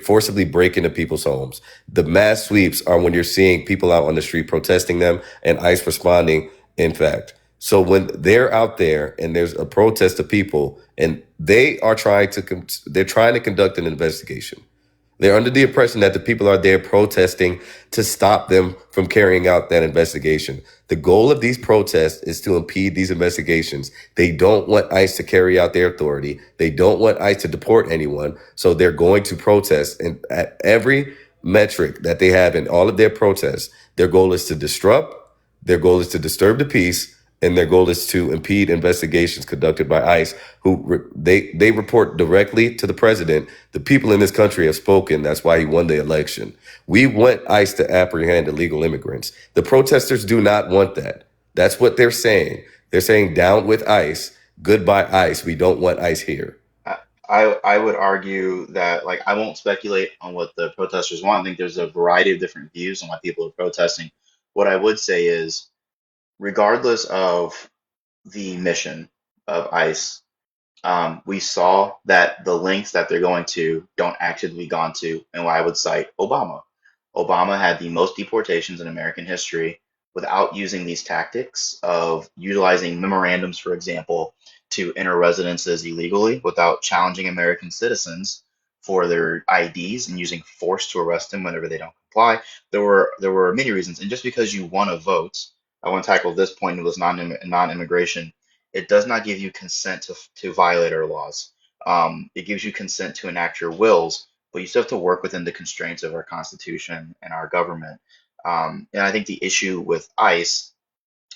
forcibly break into people's homes. The mass sweeps are when you're seeing people out on the street protesting them and ICE responding, in fact. So when they're out there and there's a protest of people and they're trying to conduct an investigation. They're under the impression that the people are there protesting to stop them from carrying out that investigation. The goal of these protests is to impede these investigations. They don't want ICE to carry out their authority. They don't want ICE to deport anyone. So they're going to protest. And at every metric that they have in all of their protests, their goal is to disrupt, their goal is to disturb the peace, and their goal is to impede investigations conducted by ICE, they report directly to the president. The people in this country have spoken. That's why he won the election. We want ICE to apprehend illegal immigrants. The protesters do not want that. That's what they're saying. They're saying down with ICE, goodbye ICE. We don't want ICE here. I would argue that like I won't speculate on what the protesters want. I think there's a variety of different views on why people are protesting. What I would say is, regardless of the mission of ICE, we saw that the links that they're going to don't actually gone to, and I would cite Obama. Obama had the most deportations in American history without using these tactics of utilizing memorandums, for example, to enter residences illegally without challenging American citizens for their IDs and using force to arrest them whenever they don't comply. There were many reasons, and just because you want to vote, I want to tackle this point. It was non-immigration. It does not give you consent to violate our laws. It gives you consent to enact your wills, but you still have to work within the constraints of our Constitution and our government. And I think the issue with ICE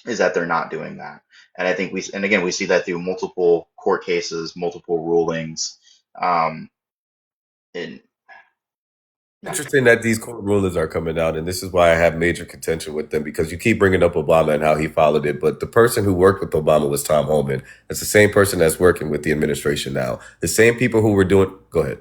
is that they're not doing that. And I think and again, we see that through multiple court cases, multiple rulings. Um, and Interesting that these court rulings are coming out, and this is why I have major contention with them, because you keep bringing up Obama and how he followed it, but the person who worked with Obama was Tom Homan. It's the same person that's working with the administration now. The same people who were doing. Go ahead.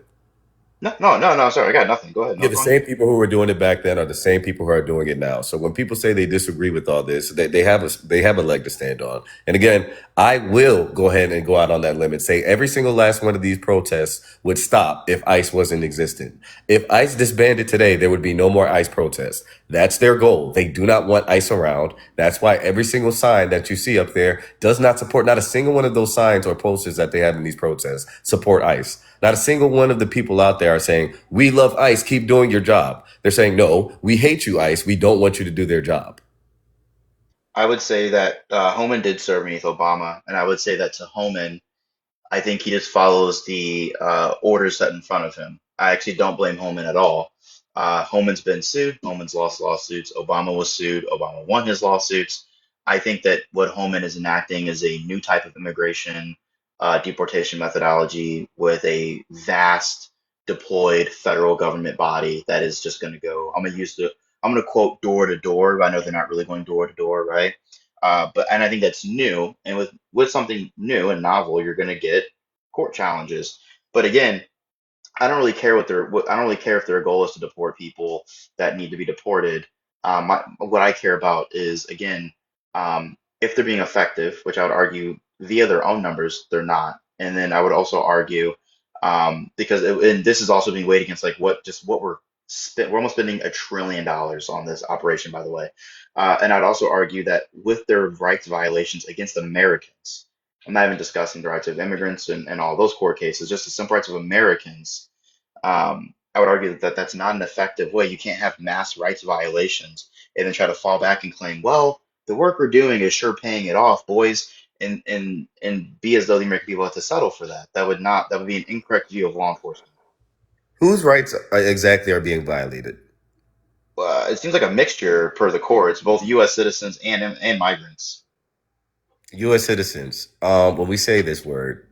No. Sorry, I got nothing. Go ahead. Yeah, No, the go ahead. same people who were doing it back then are the same people who are doing it now. So when people say they disagree with all this, they have a leg to stand on. And again, I will go ahead and go out on that limb and say every single last one of these protests would stop if ICE wasn't existent. If ICE disbanded today, there would be no more ICE protests. That's their goal. They do not want ICE around. That's why every single sign that you see up there does not support, not a single one of those signs or posters that they have in these protests support ICE. Not a single one of the people out there are saying, we love ICE, keep doing your job. They're saying, no, we hate you, ICE. We don't want you to do their job. I would say that Homan did serve beneath Obama, and I would say that to Homan, I think he just follows the orders set in front of him. I actually don't blame Holman at all. Holman's been sued. Holman's lost lawsuits. Obama was sued. Obama won his lawsuits. I think that what Holman is enacting is a new type of immigration deportation methodology with a vast deployed federal government body that is just going to go. I'm going to quote door to door. I know they're not really going door to door, right? And I think that's new. And with something new and novel, you're going to get court challenges. But again, I don't really care I don't really care if their goal is to deport people that need to be deported. What I care about is again, if they're being effective, which I would argue via their own numbers, they're not. And then I would also argue and this is also being weighed against like what we're almost spending $1 trillion on this operation, by the way. And I'd also argue that with their rights violations against Americans, I'm not even discussing the rights of immigrants and all those court cases, just the simple rights of Americans. I would argue that that's not an effective way. You can't have mass rights violations and then try to fall back and claim, well, the work we're doing is sure paying it off, boys, and be as though the American people have to settle for that. That would be an incorrect view of law enforcement. Whose rights exactly are being violated? It seems like a mixture per the courts, both U.S. citizens and migrants. U.S. citizens. When we say this word,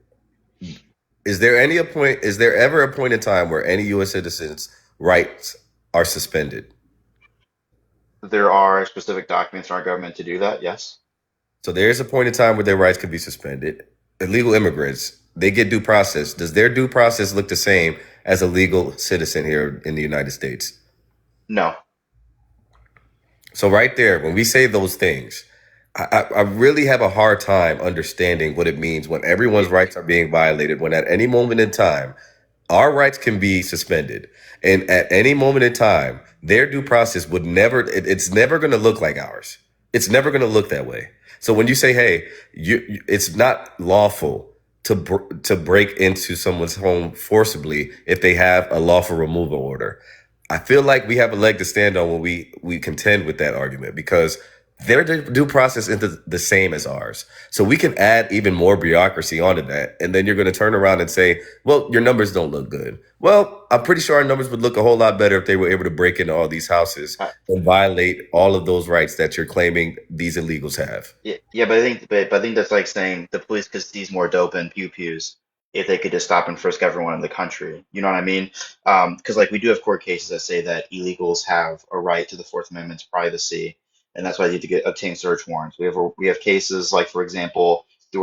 is there ever a point in time where any U.S. citizens' rights are suspended? There are specific documents in our government to do that, yes. So there is a point in time where their rights can be suspended. Illegal immigrants, they get due process. Does their due process look the same as a legal citizen here in the United States? No. So right there, when we say those things, I really have a hard time understanding what it means when everyone's rights are being violated, when at any moment in time, our rights can be suspended. And at any moment in time, their due process would never, it's never going to look like ours. It's never going to look that way. So when you say, hey, it's not lawful to break into someone's home forcibly if they have a lawful removal order, I feel like we have a leg to stand on when we contend with that argument, because their due process isn't the same as ours. So we can add even more bureaucracy onto that. And then you're going to turn around and say, well, your numbers don't look good. Well, I'm pretty sure our numbers would look a whole lot better if they were able to break into all these houses and violate all of those rights that you're claiming these illegals have. Yeah, but I think that's like saying the police could seize more dope and pew pews if they could just stop and frisk everyone in the country. You know what I mean? Because like we do have court cases that say that illegals have a right to the Fourth Amendment's privacy, and that's why they need to obtain search warrants. We have cases like, for example, the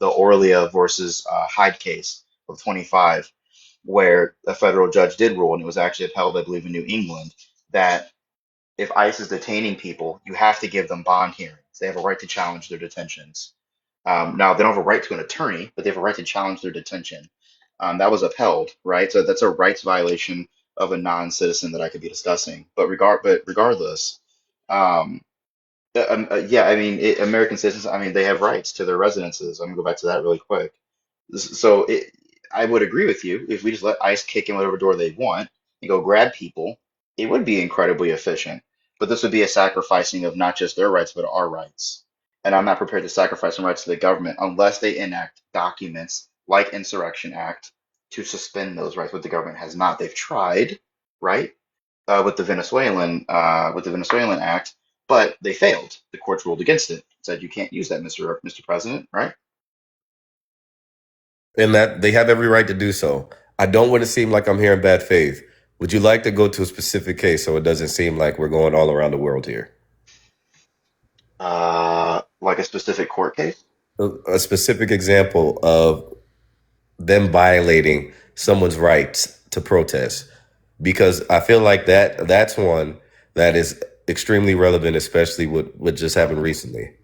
Orlia versus Hyde case of 25, where a federal judge did rule, and it was actually upheld, I believe, in New England, that if ICE is detaining people, you have to give them bond hearings. They have a right to challenge their detentions. Now, they don't have a right to an attorney, but they have a right to challenge their detention. That was upheld, right? So that's a rights violation of a non-citizen that I could be discussing. But regardless, um, yeah, I mean, American citizens, I mean, they have rights to their residences. I'm gonna go back to that really quick. So I would agree with you if we just let ICE kick in whatever door they want and go grab people, it would be incredibly efficient. But this would be a sacrificing of not just their rights, but our rights. And I'm not prepared to sacrifice my rights to the government unless they enact documents like Insurrection Act to suspend those rights. What the government has not. They've tried, right, with the Venezuelan Act, but they failed. The courts ruled against it. Said you can't use that, Mr. President, right? And that they have every right to do so. I don't want to seem like I'm here in bad faith. Would you like to go to a specific case so it doesn't seem like we're going all around the world here? Like a specific court case? A specific example of them violating someone's rights to protest, because I feel like that's one that is extremely relevant, especially with what just happened recently.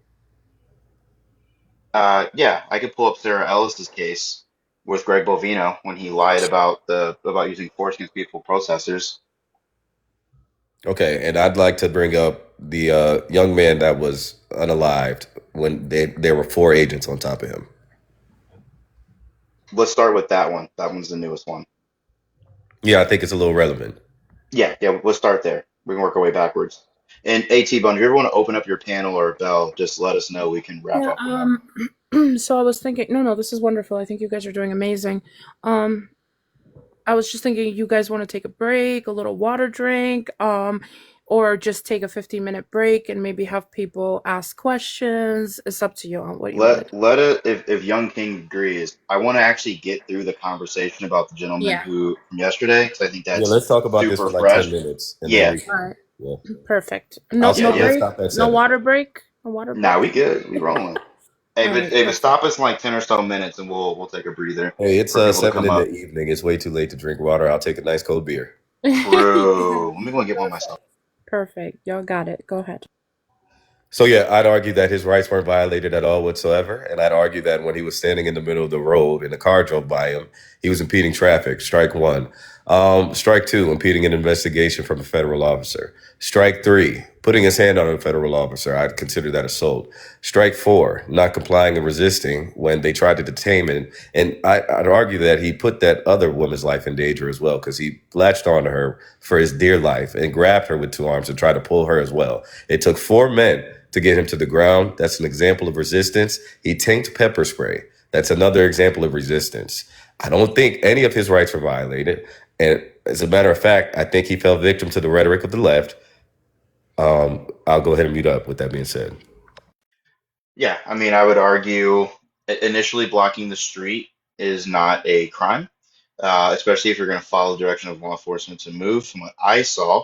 Yeah, I could pull up Sarah Ellis's case with Greg Bovino when he lied about using force against peaceful protesters. Okay, and I'd like to bring up the young man that was unalived when there were 4 agents on top of him. Let's start with that one. That one's the newest one. Yeah, I think it's a little relevant. Yeah, let's start there. We can work our way backwards. And T-Bone, if you ever want to open up your panel or bell, just let us know. We can wrap Yeah. up whenever. So I was thinking, no, this is wonderful. I think you guys are doing amazing. I was just thinking, you guys want to take a break, a little water drink, or just take a 15-minute break and maybe have people ask questions. It's up to you on what you want to do. Let it if Young King agrees. I want to actually get through the conversation about the gentleman Yeah. who from yesterday because I think Yeah, that's let's talk about this super for like 10 fresh. minutes and then Yeah. we All right. yeah. Perfect. No Yeah, break. Stop at No 7. water break. No water break. Nah, we good. We rolling. Hey, All right, but stop us in like 10 or so minutes and we'll take a breather Hey, it's for people to 7 come in the up. evening. It's way too late to drink water. I'll take a nice cold beer. True. Let me go and get one myself. Perfect. Y'all got it. Go ahead. So yeah, I'd argue that his rights weren't violated at all whatsoever, and I'd argue that when he was standing in the middle of the road and a car drove by him, he was impeding traffic. Strike 1. Strike 2, impeding an investigation from a federal officer. Strike 3, putting his hand on a federal officer. I'd consider that assault. Strike 4, not complying and resisting when they tried to detain him. And I'd argue that he put that other woman's life in danger as well, because he latched onto her for his dear life and grabbed her with 2 arms and tried to pull her as well. It took 4 men to get him to the ground. That's an example of resistance. He tanked pepper spray. That's another example of resistance. I don't think any of his rights were violated. And as a matter of fact, I think he fell victim to the rhetoric of the left. I'll go ahead and mute up with that being said. Yeah, I mean, I would argue initially blocking the street is not a crime, especially if you're going to follow the direction of law enforcement to move. From what I saw,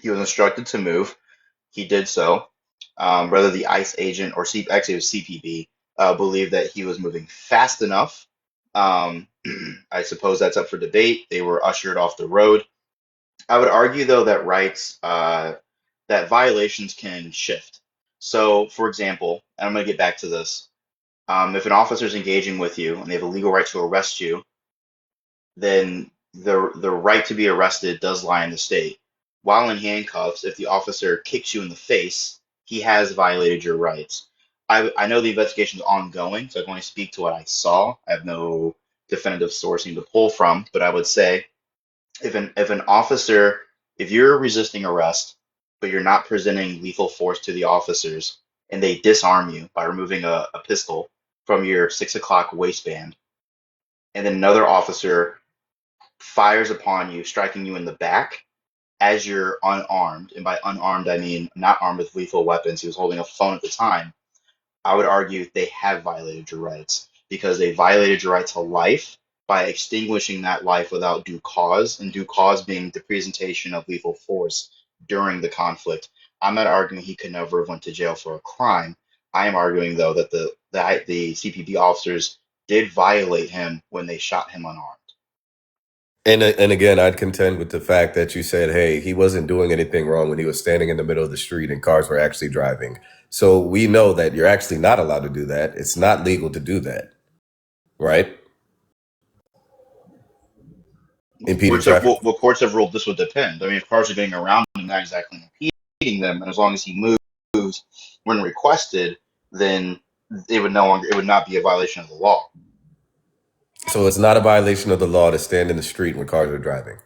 he was instructed to move. He did so. Whether the ICE agent or actually it was CPB believed that he was moving fast enough. I suppose that's up for debate. They were ushered off the road. I would argue, though, that that violations can shift. So, for example, and I'm going to get back to this. If an officer is engaging with you and they have a legal right to arrest you, then the right to be arrested does lie in the state. While in handcuffs, if the officer kicks you in the face, he has violated your rights. I know the investigation is ongoing, so I can only speak to what I saw. I have no definitive sourcing to pull from, but I would say if an officer, if you're resisting arrest, but you're not presenting lethal force to the officers, and they disarm you by removing a pistol from your 6 o'clock waistband, and then another officer fires upon you, striking you in the back as you're unarmed, and by unarmed I mean not armed with lethal weapons. He was holding a phone at the time. I would argue they have violated your rights because they violated your right to life by extinguishing that life without due cause, and due cause being the presentation of lethal force during the conflict. I'm not arguing he could never have went to jail for a crime. I am arguing though that the CPB officers did violate him when they shot him unarmed. And again, I'd contend with the fact that you said, hey, he wasn't doing anything wrong when he was standing in the middle of the street and cars were actually driving. So we know that you're actually not allowed to do that. It's not legal to do that, right? Impeding traffic. Courts have ruled this would depend. I mean, if cars are getting around and not exactly impeding them, and as long as he moves when requested, then it would not be a violation of the law. So it's not a violation of the law to stand in the street when cars are driving.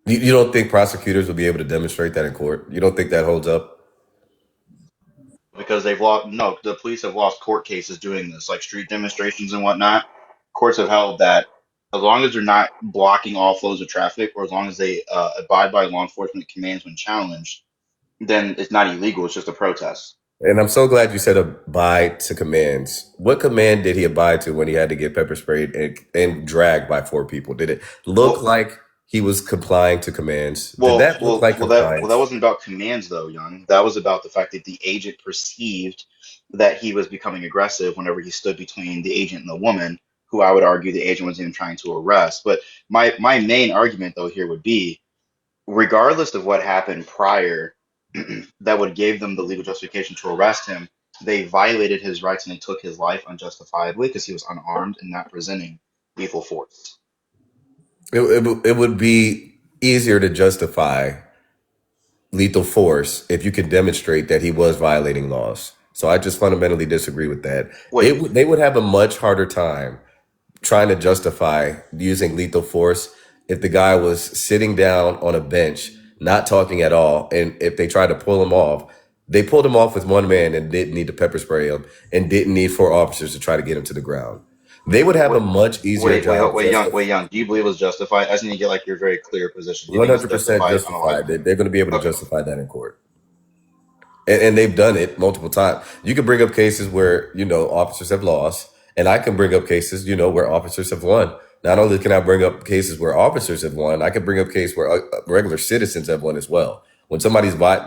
You don't think prosecutors will be able to demonstrate that in court? You don't think that holds up? Because the police have lost court cases doing this, like street demonstrations and whatnot. Courts have held that as long as they're not blocking all flows of traffic, or as long as they abide by law enforcement commands when challenged, then it's not illegal. It's just a protest. And I'm so glad you said abide to commands. What command did he abide to when he had to get pepper sprayed and dragged by 4 people? Did it look Well, like he was complying to commands? Did well, that look well, like that compliance? wasn't about commands though, Young. That was about the fact that the agent perceived that he was becoming aggressive whenever he stood between the agent and the woman, who I would argue the agent was even trying to arrest. But my main argument though here would be, regardless of what happened prior, that would give them the legal justification to arrest him. They violated his rights and they took his life unjustifiably because he was unarmed and not presenting lethal force. It would be easier to justify lethal force if you could demonstrate that he was violating laws. So I just fundamentally disagree with that. Wait, They would have a much harder time trying to justify using lethal force if the guy was sitting down on a bench, not talking at all, and if they tried to pull him off, they pulled him off with one man and didn't need to pepper spray him and didn't need 4 officers to try to get him to the ground. They would have a wait, much easier job wait, Young. Do you believe it was justified? I just need to get like your very clear position. Do you think it was 100% justified on a live? justified. They're going to be able to Okay. justify that in court. And they've done it multiple times. You can bring up cases where, officers have lost, and I can bring up cases, where officers have won. Not only can I bring up cases where officers have won, I can bring up cases where regular citizens have won as well. When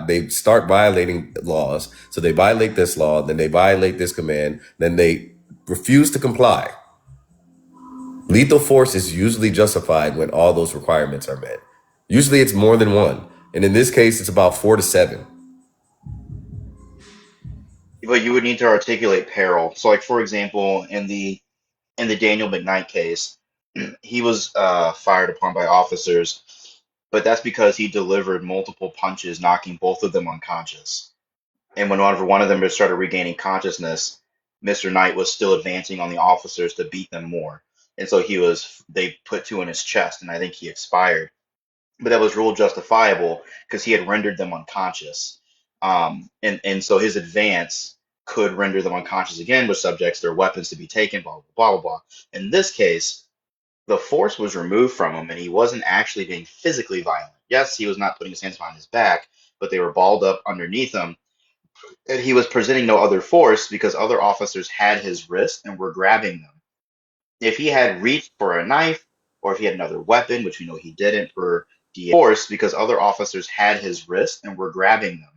they start violating laws, so they violate this law, then they violate this command, then they refuse to comply. Lethal force is usually justified when all those requirements are met. Usually it's more than one. And in this case, it's about 4 to 7. But you would need to articulate peril. So, like for example, in the Daniel McKnight case, he was fired upon by officers, but that's because he delivered multiple punches, knocking both of them unconscious. And whenever one of them started regaining consciousness, Mr. Knight was still advancing on the officers to beat them more. And so they put 2 in his chest, and I think he expired. But that was ruled justifiable because he had rendered them unconscious. And so his advance could render them unconscious again, which subjects their weapons to be taken, blah, blah, blah, blah. In this case, the force was removed from him and he wasn't actually being physically violent. Yes, he was not putting his hands behind his back, but they were balled up underneath him. And he was presenting no other force because other officers had his wrist and were grabbing them. If he had reached for a knife or if he had another weapon, which we know he didn't per force because other officers had his wrist and were grabbing them,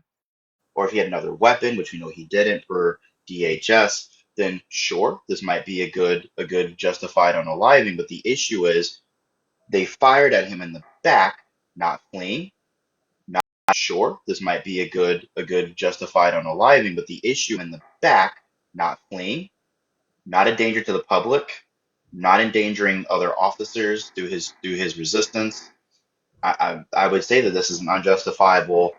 or if he had another weapon, which we know he didn't per DHS, then sure, this might be a good justified unaliving. But the issue is they fired at him in the back, not fleeing. Not sure, this might be a good justified unaliving. But the issue in the back, not fleeing, not a danger to the public, not endangering other officers through his resistance. I would say that this is an unjustifiable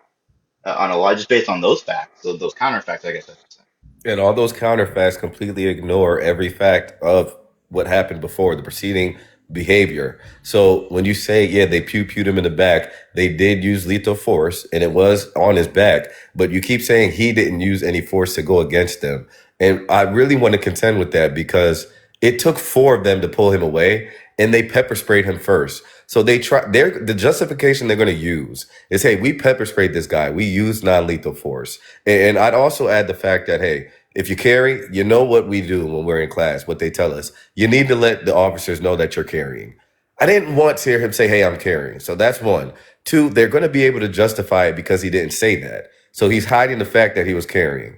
unalive just based on those facts, those counterfacts, I guess I should say. And all those counterfacts completely ignore every fact of what happened before, the preceding behavior. So when you say, yeah, they pewed him in the back, they did use lethal force and it was on his back, but you keep saying he didn't use any force to go against them. And I really want to contend with that because it took 4 of them to pull him away and they pepper sprayed him first. So the justification they're going to use is, hey, we pepper sprayed this guy. We used non-lethal force. And I'd also add the fact that, hey, if you carry, you know what we do when we're in class, what they tell us. You need to let the officers know that you're carrying. I didn't want to hear him say, hey, I'm carrying. So that's 1. 2, they're going to be able to justify it because he didn't say that. So he's hiding the fact that he was carrying.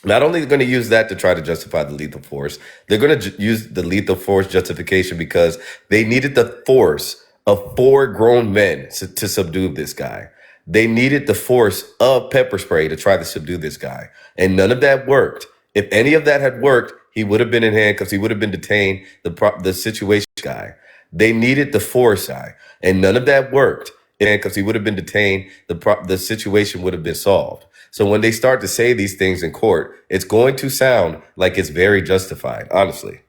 Not only are they going to use that to try to justify the lethal force, they're going to use the lethal force justification because they needed the force of 4 grown men to subdue this guy. They needed the force of pepper spray to try to subdue this guy. And none of that worked. If any of that had worked, he would have been in handcuffs. He would have been detained. The situation guy. They needed the force guy. And none of that worked because he would have been detained. The situation would have been solved. So when they start to say these things in court, it's going to sound like it's very justified, honestly.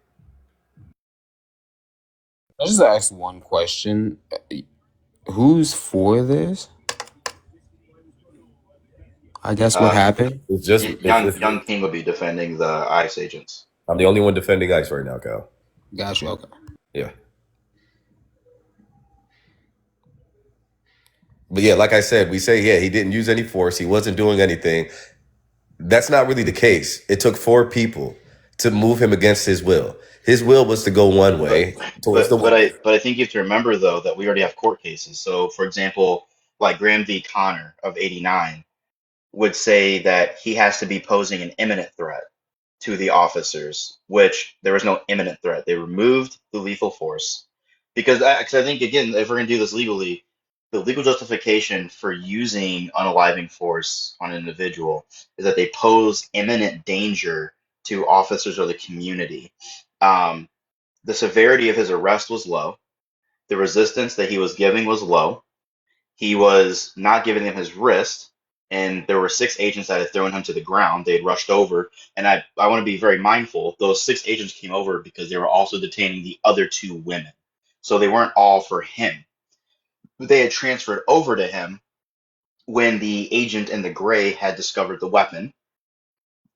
I just ask one question. Who's for this? I guess what happened? Young King would be defending the ICE agents. I'm the only one defending ICE right now, Cal. Gotcha. Okay. Yeah. But yeah, like I said, we say, yeah, he didn't use any force. He wasn't doing anything. That's not really the case. It took 4 people to move him against his will. His will was to go one way towards the woman. But I think you have to remember though that we already have court cases. So for example, like Graham v. Connor of '89 would say that he has to be posing an imminent threat to the officers, which there was no imminent threat. They removed the lethal force because I think again, if we're gonna do this legally, the legal justification for using unaliving force on an individual is that they pose imminent danger to officers or the community. Um, the severity of his arrest was low. The resistance that he was giving was low. He was not giving them his wrist, and there were 6 agents that had thrown him to the ground. They had rushed over, and I want to be very mindful. Those 6 agents came over because they were also detaining the other 2 women. So they weren't all for him. They had transferred over to him when the agent in the gray had discovered the weapon,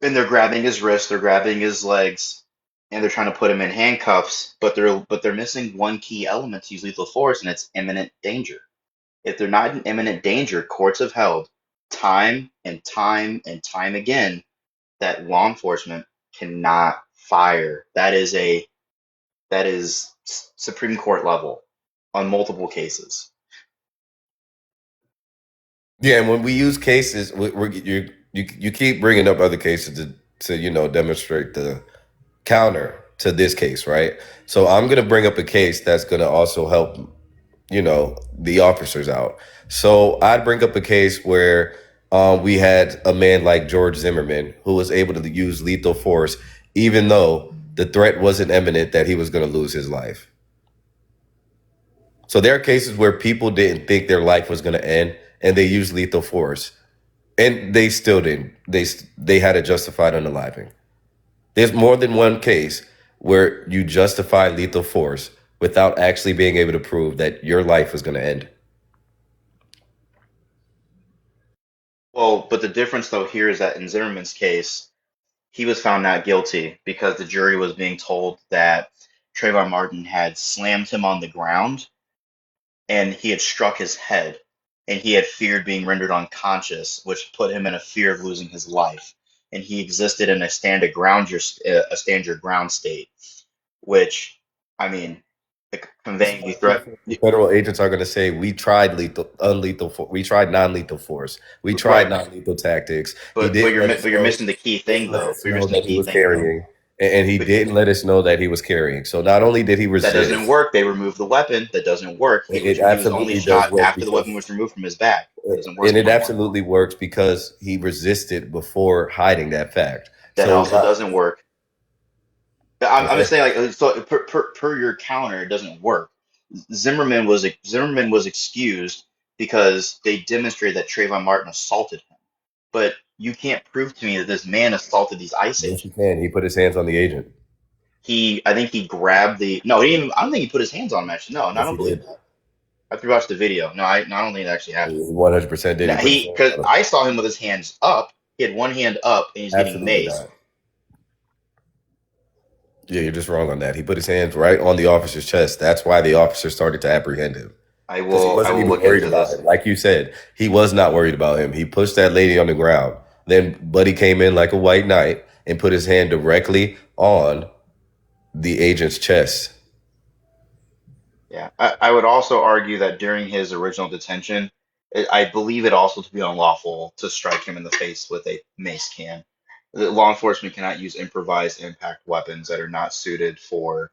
and they're grabbing his wrist, they're grabbing his legs, and they're trying to put him in handcuffs, but they're missing one key element to use lethal force, and it's imminent danger. If they're not in imminent danger, courts have held time and time and time again that law enforcement cannot fire. That is Supreme Court level on multiple cases. Yeah, and when we use cases, you keep bringing up other cases to demonstrate the counter to this case, right? So I'm going to bring up a case that's going to also help the officers out. So I'd bring up a case where we had a man like George Zimmerman who was able to use lethal force even though the threat wasn't imminent that he was going to lose his life. So there are cases where people didn't think their life was going to end and they used lethal force, and they still didn't. They had a justified unaliving. There's more than one case where you justify lethal force without actually being able to prove that your life was going to end. Well, but the difference though here is that in Zimmerman's case, he was found not guilty because the jury was being told that Trayvon Martin had slammed him on the ground and he had struck his head and he had feared being rendered unconscious, which put him in a fear of losing his life. And he existed in a stand your ground state, which, I mean, conveying the threat. The federal agents are going to say, we tried we tried non-lethal force. We tried Right. non-lethal tactics. But you're missing the key thing though. You're missing the key thing. Carrying, and he didn't let us know that he was carrying. So not only did he resist, that doesn't work. They removed the weapon. That doesn't work. He was only shot after the weapon was removed from his back. That doesn't work. And it absolutely works because he resisted before hiding that fact. That also doesn't work. I'm just saying, like, so per your counter, it doesn't work. Zimmerman was excused because they demonstrated that Trayvon Martin assaulted him. But you can't prove to me that this man assaulted these ICE agents. Yes, you can. He put his hands on the agent. I think he grabbed the. No, he didn't. I don't think he put his hands on him. Actually, no, Yes, I don't believe that. I have to watch the video. No, I don't think that actually happened. 100% did. Because I saw him with his hands up. He had one hand up, and he's getting mazed. Not. Yeah, you're just wrong on that. He put his hands right on the officer's chest. That's why the officer started to apprehend him. I will look into this. Like you said, he was not worried about him. He pushed that lady on the ground. Then Buddy came in like a white knight and put his hand directly on the agent's chest. Yeah, I would also argue that during his original detention, I believe it also to be unlawful to strike him in the face with a mace can. The law enforcement cannot use improvised impact weapons that are not suited for,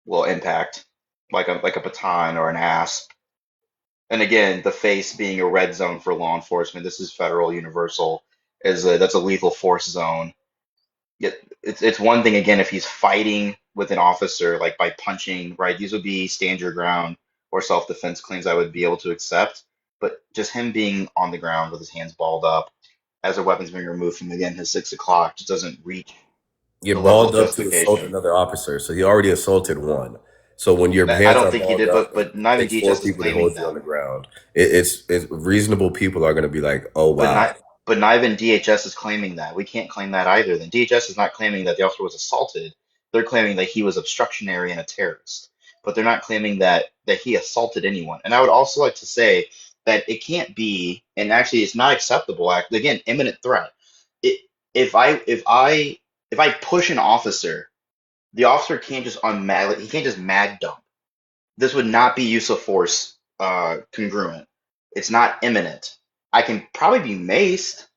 well, impact, like a baton or an asp. And again, the face being a red zone for law enforcement, this is federal universal, that's a lethal force zone. It's one thing again if he's fighting with an officer like by punching, right? These would be stand your ground or self-defense claims I would be able to accept. But just him being on the ground with his hands balled up as a weapon's being removed from again his 6 o'clock just doesn't reach. You're balled up to assault another officer, so he already assaulted one. So when your hands I don't think he did, but not even DHS is claiming that. On the ground. It's reasonable people are going to be like, oh wow. But not even DHS is claiming that. We can't claim that either. Then DHS is not claiming that the officer was assaulted. They're claiming that he was obstructionary and a terrorist. But they're not claiming that he assaulted anyone. And I would also like to say that it can't be, and actually it's not acceptable. Again, imminent threat. If if I push an officer, the officer can't just he can't just mag dump. This would not be use of force congruent. It's not imminent. I can probably be maced.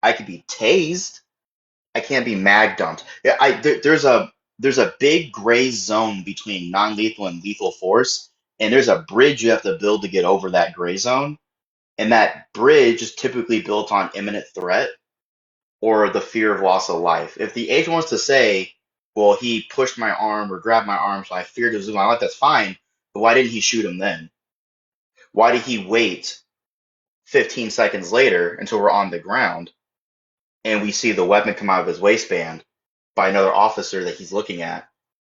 I could be tased. I can't be mag dumped. Yeah, there's a big gray zone between non-lethal and lethal force, and there's a bridge you have to build to get over that gray zone. And that bridge is typically built on imminent threat or the fear of loss of life. If the agent wants to say, well, he pushed my arm or grabbed my arm, so I feared to lose my life, that's fine. But why didn't he shoot him then? Why did he wait 15 seconds later until we're on the ground and we see the weapon come out of his waistband by another officer that he's looking at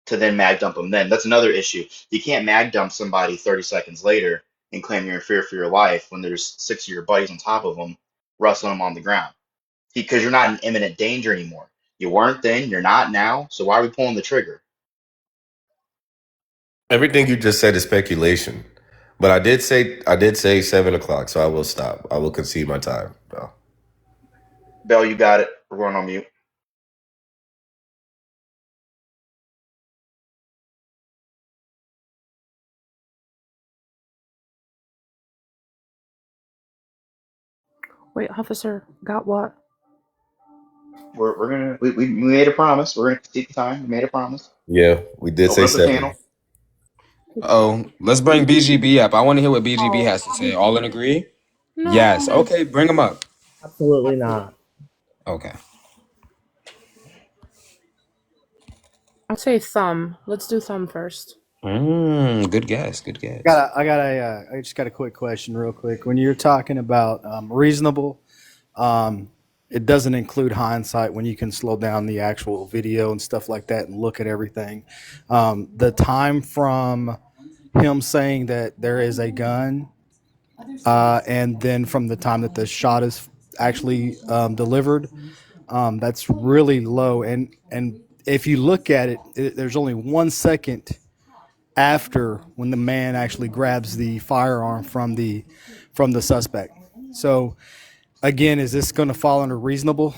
to then mag dump him then? That's another issue. You can't mag dump somebody 30 seconds later and claim you're in fear for your life when there's 6 of your buddies on top of him wrestling him on the ground. Because you're not in imminent danger anymore. You weren't then, you're not now, so why are we pulling the trigger? Everything you just said is speculation. But I did say 7 o'clock, so I will stop. I will concede my time. Bro. Bell, you got it. We're going on mute. Wait, officer, got what? We're gonna we made a promise. We're gonna keep the time. We made a promise. Yeah, we did Open say up the 7. panel. Oh, let's bring BGB up. I want to hear what BGB has to say. All in agree? No. Yes. Okay, bring him up. Absolutely not. Okay. I'll say thumb. Let's do thumb first. Good guess. Good guess. I just got a quick question, real quick. When you're talking about reasonable, it doesn't include hindsight when you can slow down the actual video and stuff like that and look at everything. The time from him saying that there is a gun, and then from the time that the shot is actually delivered, that's really low. And if you look at it, there's only 1 second after when the man actually grabs the firearm from the suspect. So again, is this going to fall under reasonable?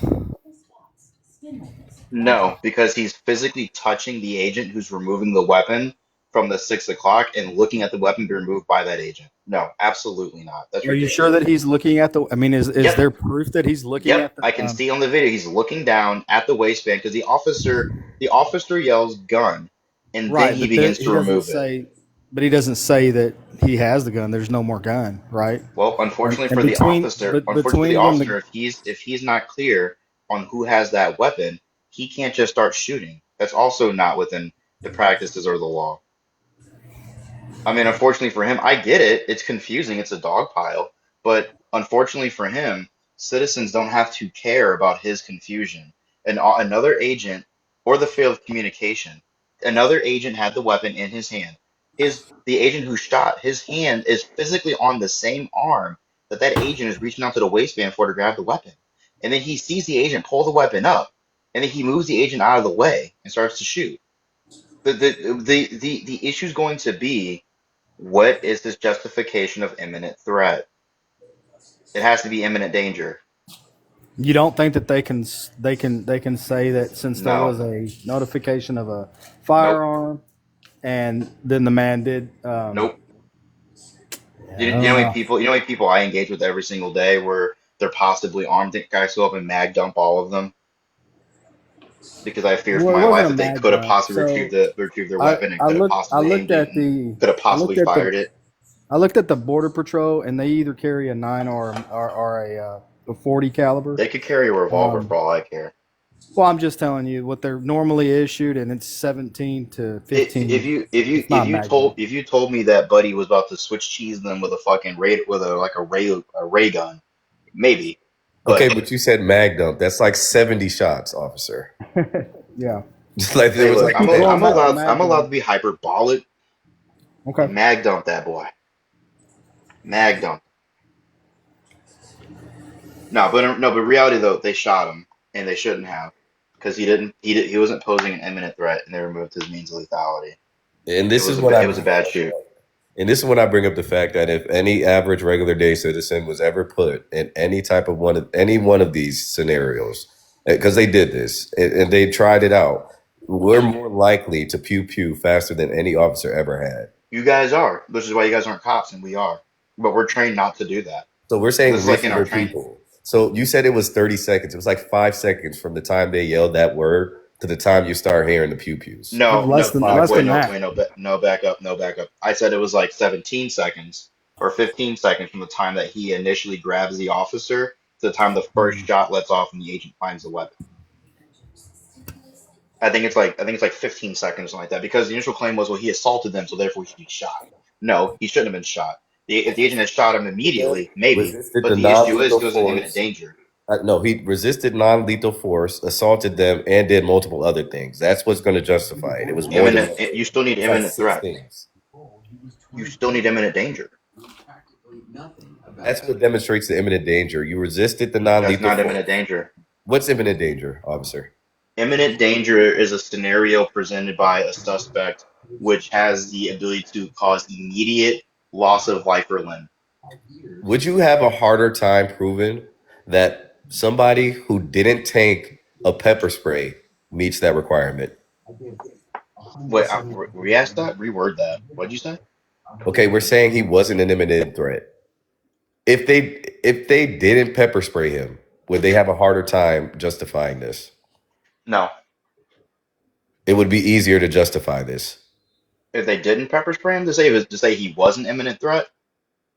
No, because he's physically touching the agent who's removing the weapon from the 6 o'clock and looking at the weapon be removed by that agent. No, absolutely not. That's Are you ridiculous. sure that he's looking at the? I mean, is Yep. there proof that he's looking Yep, at the? I can see on the video he's looking down at the waistband because the officer yells gun, and then Right, he but there, begins he to doesn't remove it. say. But he doesn't say that he has the gun. There's no more gun, right? Well, unfortunately And for the officer, between when the if he's not clear on who has that weapon, he can't just start shooting. That's also not within the practices or the law. I mean, unfortunately for him, I get it. It's confusing. It's a dog pile. But unfortunately for him, citizens don't have to care about his confusion. And another agent or the failed communication, another agent had the weapon in his hand. The agent who shot, his hand is physically on the same arm that agent is reaching out to the waistband for to grab the weapon. And then he sees the agent pull the weapon up, and then he moves the agent out of the way and starts to shoot. The issue is going to be, what is this justification of imminent threat? It has to be imminent danger. you don't think that they can say that since there No. was a notification of a Nope. firearm, and then the man did. Nope. I You don't know how many know. people I engage with every single day where they're possibly armed, guys go up and mag dump all of them because I fear for Well, it my wasn't life a that they mad could have dump. possibly So retrieved their I, weapon and I could have looked I possibly looked aimed it at and the could have I possibly looked at fired the it. I looked at the border patrol, and they either carry a 9 or a 40 caliber. They could carry a revolver for all I care. Well, I'm just telling you what they're normally issued, and it's 17 to 15. It's not a magnum. If you told me that Buddy was about to switch cheese them with a fucking ray gun, maybe. Okay, But but you said mag dump. That's like 70 shots, officer. Yeah. Just like there hey, was look, like 10. I'm allowed to be hyperbolic Okay. and mag dump that boy. Mag dump. No, but reality though, they shot him and they shouldn't have because he wasn't posing an imminent threat and they removed his means of lethality. And It this was is what I it was a bad shoot. And this is when I bring up the fact that if any average regular day citizen was ever put in any type of any one of these scenarios, because they did this and they tried it out. We're more likely to pew pew faster than any officer ever had. You guys are, which is why you guys aren't cops and we are. But we're trained not to do that. So we're This saying is like in our reasonable training. people. So you said it was 30 seconds. It was like 5 seconds from the time they yelled that word to the time you start hearing the pew pews. No, Less no, than no, less wait, than no, that. wait, no, no, back up, no, back up. I said it was like 17 seconds or 15 seconds from the time that he initially grabs the officer to the time the first shot lets off and the agent finds the weapon. I think it's like 15 seconds or something like that because the initial claim was, well, he assaulted them, so therefore he should be shot. No, he shouldn't have been shot. If the agent had shot him immediately, maybe, Resisted but the the issue is non-lethal he was in imminent force. danger. No, he resisted non-lethal force, assaulted them, and did multiple other things. That's what's going to justify it. It was more than Imminent, that. you still need It's like imminent six threat. things. You still need imminent danger. That's what demonstrates the imminent danger. You resisted the That's non-lethal not imminent force. danger. What's imminent danger, officer? Imminent danger is a scenario presented by a suspect which has the ability to cause immediate loss of life or limb. Would you have a harder time proving that somebody who didn't take a pepper spray meets that requirement? Wait, re-ask that? Reword that. What'd you say? Okay, we're saying he wasn't an imminent threat. If they didn't pepper spray him, would they have a harder time justifying this? No. It would be easier to justify this. If they didn't pepper spray him to say he was an imminent threat,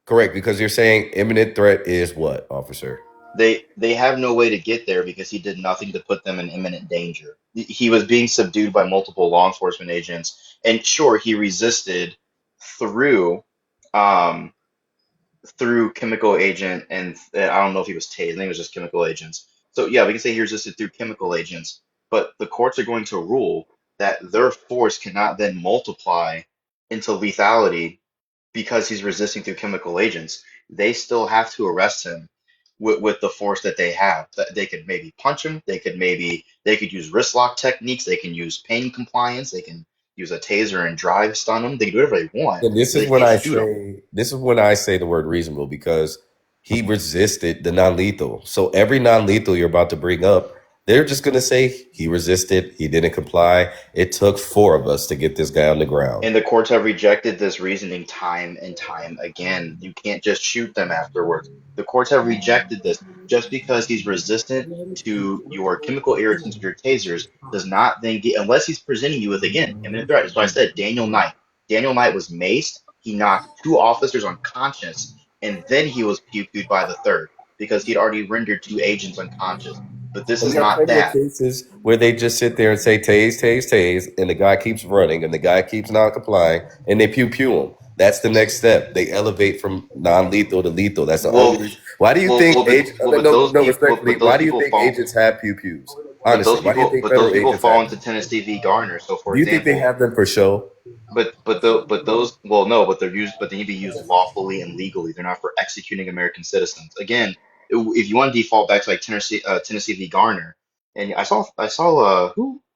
Correct, because you're saying imminent threat is what, officer? they have no way to get there because he did nothing to put them in imminent danger. He was being subdued by multiple law enforcement agents, and sure, he resisted through um through chemical agent and I don't know if he was tased. I think it was just chemical agents. So yeah, we can say he resisted through chemical agents, but the courts are going to rule that their force cannot then multiply into lethality because he's resisting through chemical agents. They still have to arrest him with the force that they have. That they could maybe punch him. They could use wrist lock techniques. They can use pain compliance. They can use a taser and drive stun him. They can do whatever they want, And this but is they when can't I shoot him. say the word reasonable because he resisted the non-lethal. So every non-lethal you're about to bring up, they're just gonna say he resisted, he didn't comply. It took 4 of us to get this guy on the ground. And the courts have rejected this reasoning time and time again. You can't just shoot them afterwards. The courts have rejected this. Just because he's resistant to your chemical irritants or your tasers does not then get, unless he's presenting you with, again, imminent threat. That's why I said Daniel Knight. Daniel Knight was maced. He knocked 2 officers unconscious, and then he was pew-pewed by the third because he'd already rendered 2 agents unconscious. But this And is we have not plenty of that. cases where they just sit there and say tase, tase, tase, and the guy keeps running and the guy keeps not complying and they pew pew him. That's the next step. They elevate from non-lethal to lethal. That's the only Well, reason. Why do you well, think well, but agents? well, but No, those no, people, respectfully. but those Why do you people think fall. agents have pew pews? But those Honestly, why do you people, think but those federal people agents fall have into them? Tennessee v. Garner. So, for Do you think they example, have them for show? but no, but they're used, but they need to be used lawfully and legally. They're not for executing American citizens. Again, if you want to default back to like Tennessee v. Garner, and I saw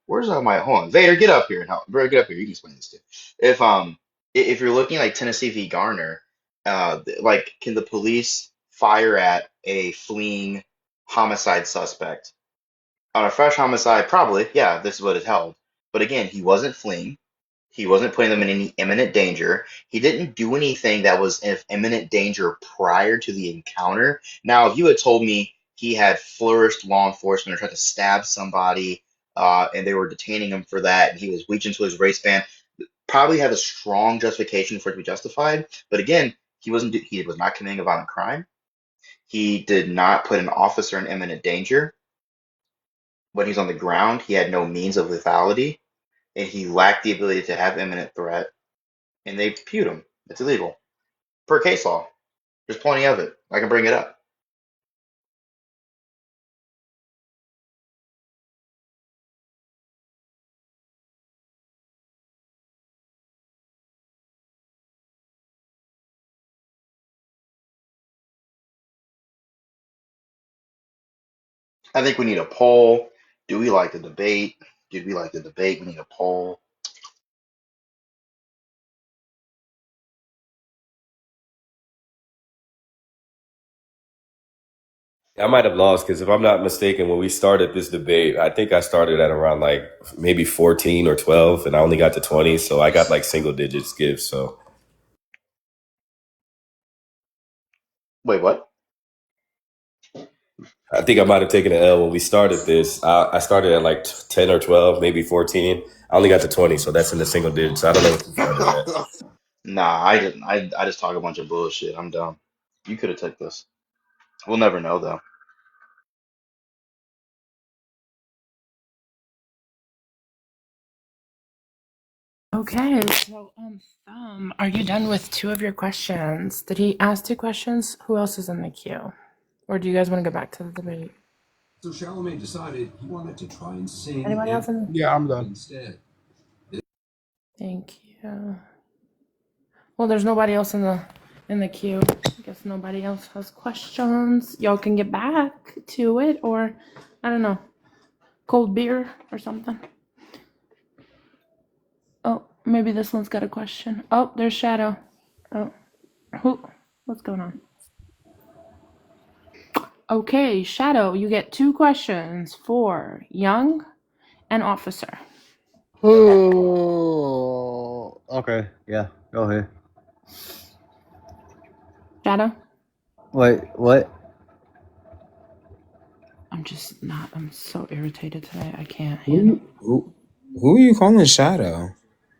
where's my hold on, Vader, get up here and help. Vader, get up here. You can explain this too. If you're looking like Tennessee v. Garner, like can the police fire at a fleeing homicide suspect? On a fresh homicide, probably, yeah, this is what it held. But again, he wasn't fleeing. He wasn't putting them in any imminent danger. He didn't do anything that was in imminent danger prior to the encounter. Now, if you had told me he had flourished law enforcement or tried to stab somebody, and they were detaining him for that, and he was reaching into his waistband, probably had a strong justification for it to be justified. But again, he was not committing a violent crime. He did not put an officer in imminent danger. When he's on the ground, he had no means of lethality, and he lacked the ability to have imminent threat, and they pewed him. It's illegal per case law. There's plenty of it. I can bring it up. I think we need a poll. Do we like the debate? Did we like the debate? We need a poll. I might have lost because if I'm not mistaken, when we started this debate, I think I started at around like maybe 14 or 12, and I only got to 20, so I got like single digits gifts. So Wait, what? I think I might have taken an L when we started this. I started at like 10 or 12, maybe 14. I only got to 20, so that's in the single digits. I don't know what you started at. Nah, I didn't. I just talk a bunch of bullshit. I'm dumb. You could have took this. We'll never know though. Okay, so are you done with two of your questions? Did he ask two questions? Who else is in the queue? Or do you guys want to go back to the debate? So Charlemagne decided he wanted to try and sing Anybody else in the Yeah, I'm done. Instead. Thank you. Well, there's nobody else in the queue. I guess nobody else has questions. Y'all can get back to it, or I don't know, cold beer or something. Oh, maybe this one's got a question. Oh, there's Shadow. Oh, what's going on? Okay, Shadow, you get two questions for Young and Officer. Oh, okay. Yeah, go ahead. Shadow? Wait, what? I'm so irritated today. I can't handle Who are you calling Shadow?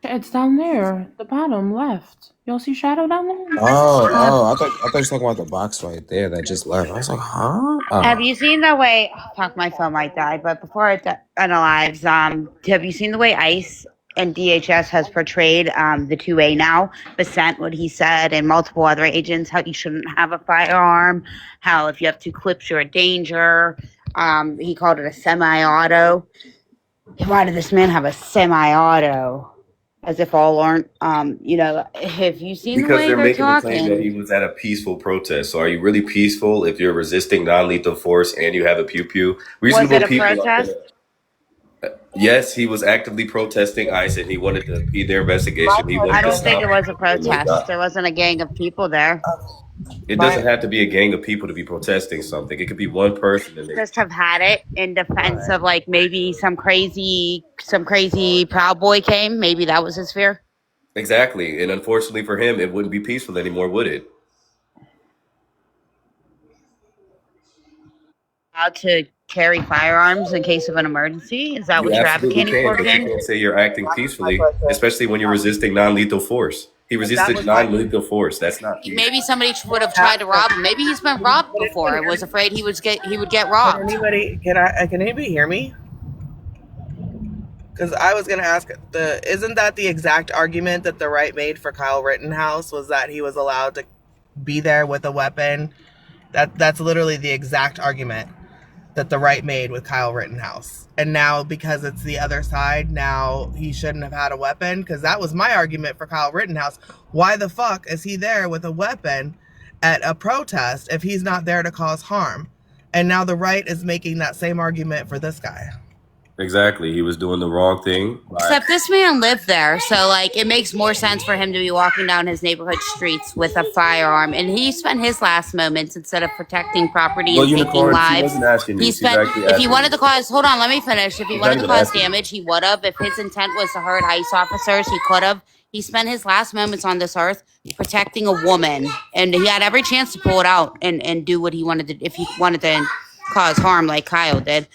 It's down there, the bottom left. Y'all see Shadow down there? I thought you were talking about the box right there that just left. I was like, huh? Have you seen the way? Oh, fuck, my phone might die. But before it unalives, have you seen the way ICE and DHS has portrayed the 2A now, Besant, what he said, and multiple other agents, how you shouldn't have a firearm, how if you have two clips, you're a danger. He called it a semi-auto. Why did this man have a semi-auto? As if all aren't, have you seen the Because way they're they're making the claim that he talking? was at a peaceful protest. So are you really peaceful if you're resisting non-lethal force and you have a pew-pew? Was Reasonable it a people are protest? gonna. Yes, he was actively protesting ICE and he wanted to impede their investigation. He I wanted to don't think stop it was a when they protest. got. There wasn't a gang of people there. It doesn't have to be a gang of people to be protesting something. It could be one person and they. Just have had it in defense of like maybe some crazy Proud Boy came. Maybe that was his fear. Exactly. And unfortunately for him, it wouldn't be peaceful anymore, would it? Allowed to carry firearms in case of an emergency. Is that You what you're absolutely advocating can, for, but you King? can't say you're acting peacefully, especially when you're resisting non-lethal force. He That resisted was my. non-lethal force. That's not peace. Maybe somebody would have tried to rob him. Maybe he's been robbed before and was afraid he would get robbed. Can anybody hear me? Because I was going to ask, isn't that the exact argument that the right made for Kyle Rittenhouse, was that he was allowed to be there with a weapon? That's literally the exact argument that the right made with Kyle Rittenhouse. And now, because it's the other side, now he shouldn't have had a weapon? Because that was my argument for Kyle Rittenhouse. Why the fuck is he there with a weapon at a protest if he's not there to cause harm? And now the right is making that same argument for this guy. Exactly. He was doing the wrong thing. Except this man lived there, so like it makes more sense for him to be walking down his neighborhood streets with a firearm. And he spent his last moments instead of protecting property Well, and taking Unicorn, she lives. wasn't asking He you. She's spent actually if he asking wanted you. to cause hold on, let me finish. If he She's wanted not to even cause asking you. damage, he would have. If his intent was to hurt ICE officers, he could have. He spent his last moments on this earth protecting a woman, and he had every chance to pull it out and do what he wanted to if he wanted to cause harm like Kyle did.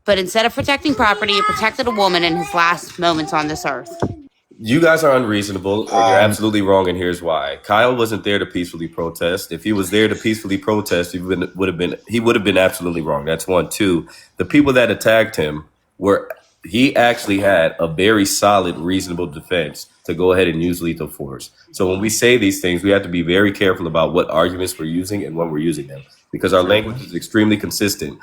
But instead of protecting property, he protected a woman in his last moments on this earth. You guys are unreasonable, and you're absolutely wrong, and here's why. Kyle wasn't there to peacefully protest. If he was there to peacefully protest, he would have been absolutely wrong. That's one. Two, the people that attacked him he actually had a very solid, reasonable defense to go ahead and use lethal force. So when we say these things, we have to be very careful about what arguments we're using and when we're using them, because our language is extremely consistent.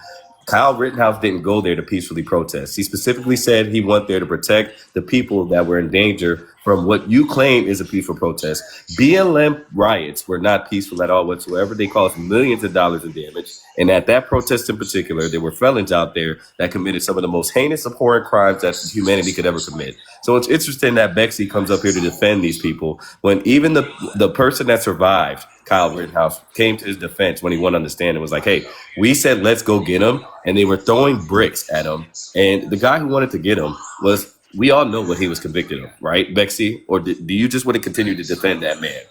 Kyle Rittenhouse didn't go there to peacefully protest. He specifically said he went there to protect the people that were in danger from what you claim is a peaceful protest. BLM riots were not peaceful at all whatsoever. They caused millions of dollars in damage. And at that protest in particular, there were felons out there that committed some of the most heinous, abhorrent crimes that humanity could ever commit. So it's interesting that Bexy comes up here to defend these people when even the person that survived, Kyle Rittenhouse, came to his defense when he went on the stand and was like, hey, we said, let's go get him. And they were throwing bricks at him. And the guy who wanted to get him was, we all know what he was convicted of, right, Bexy? Or do you just want to continue to defend that man?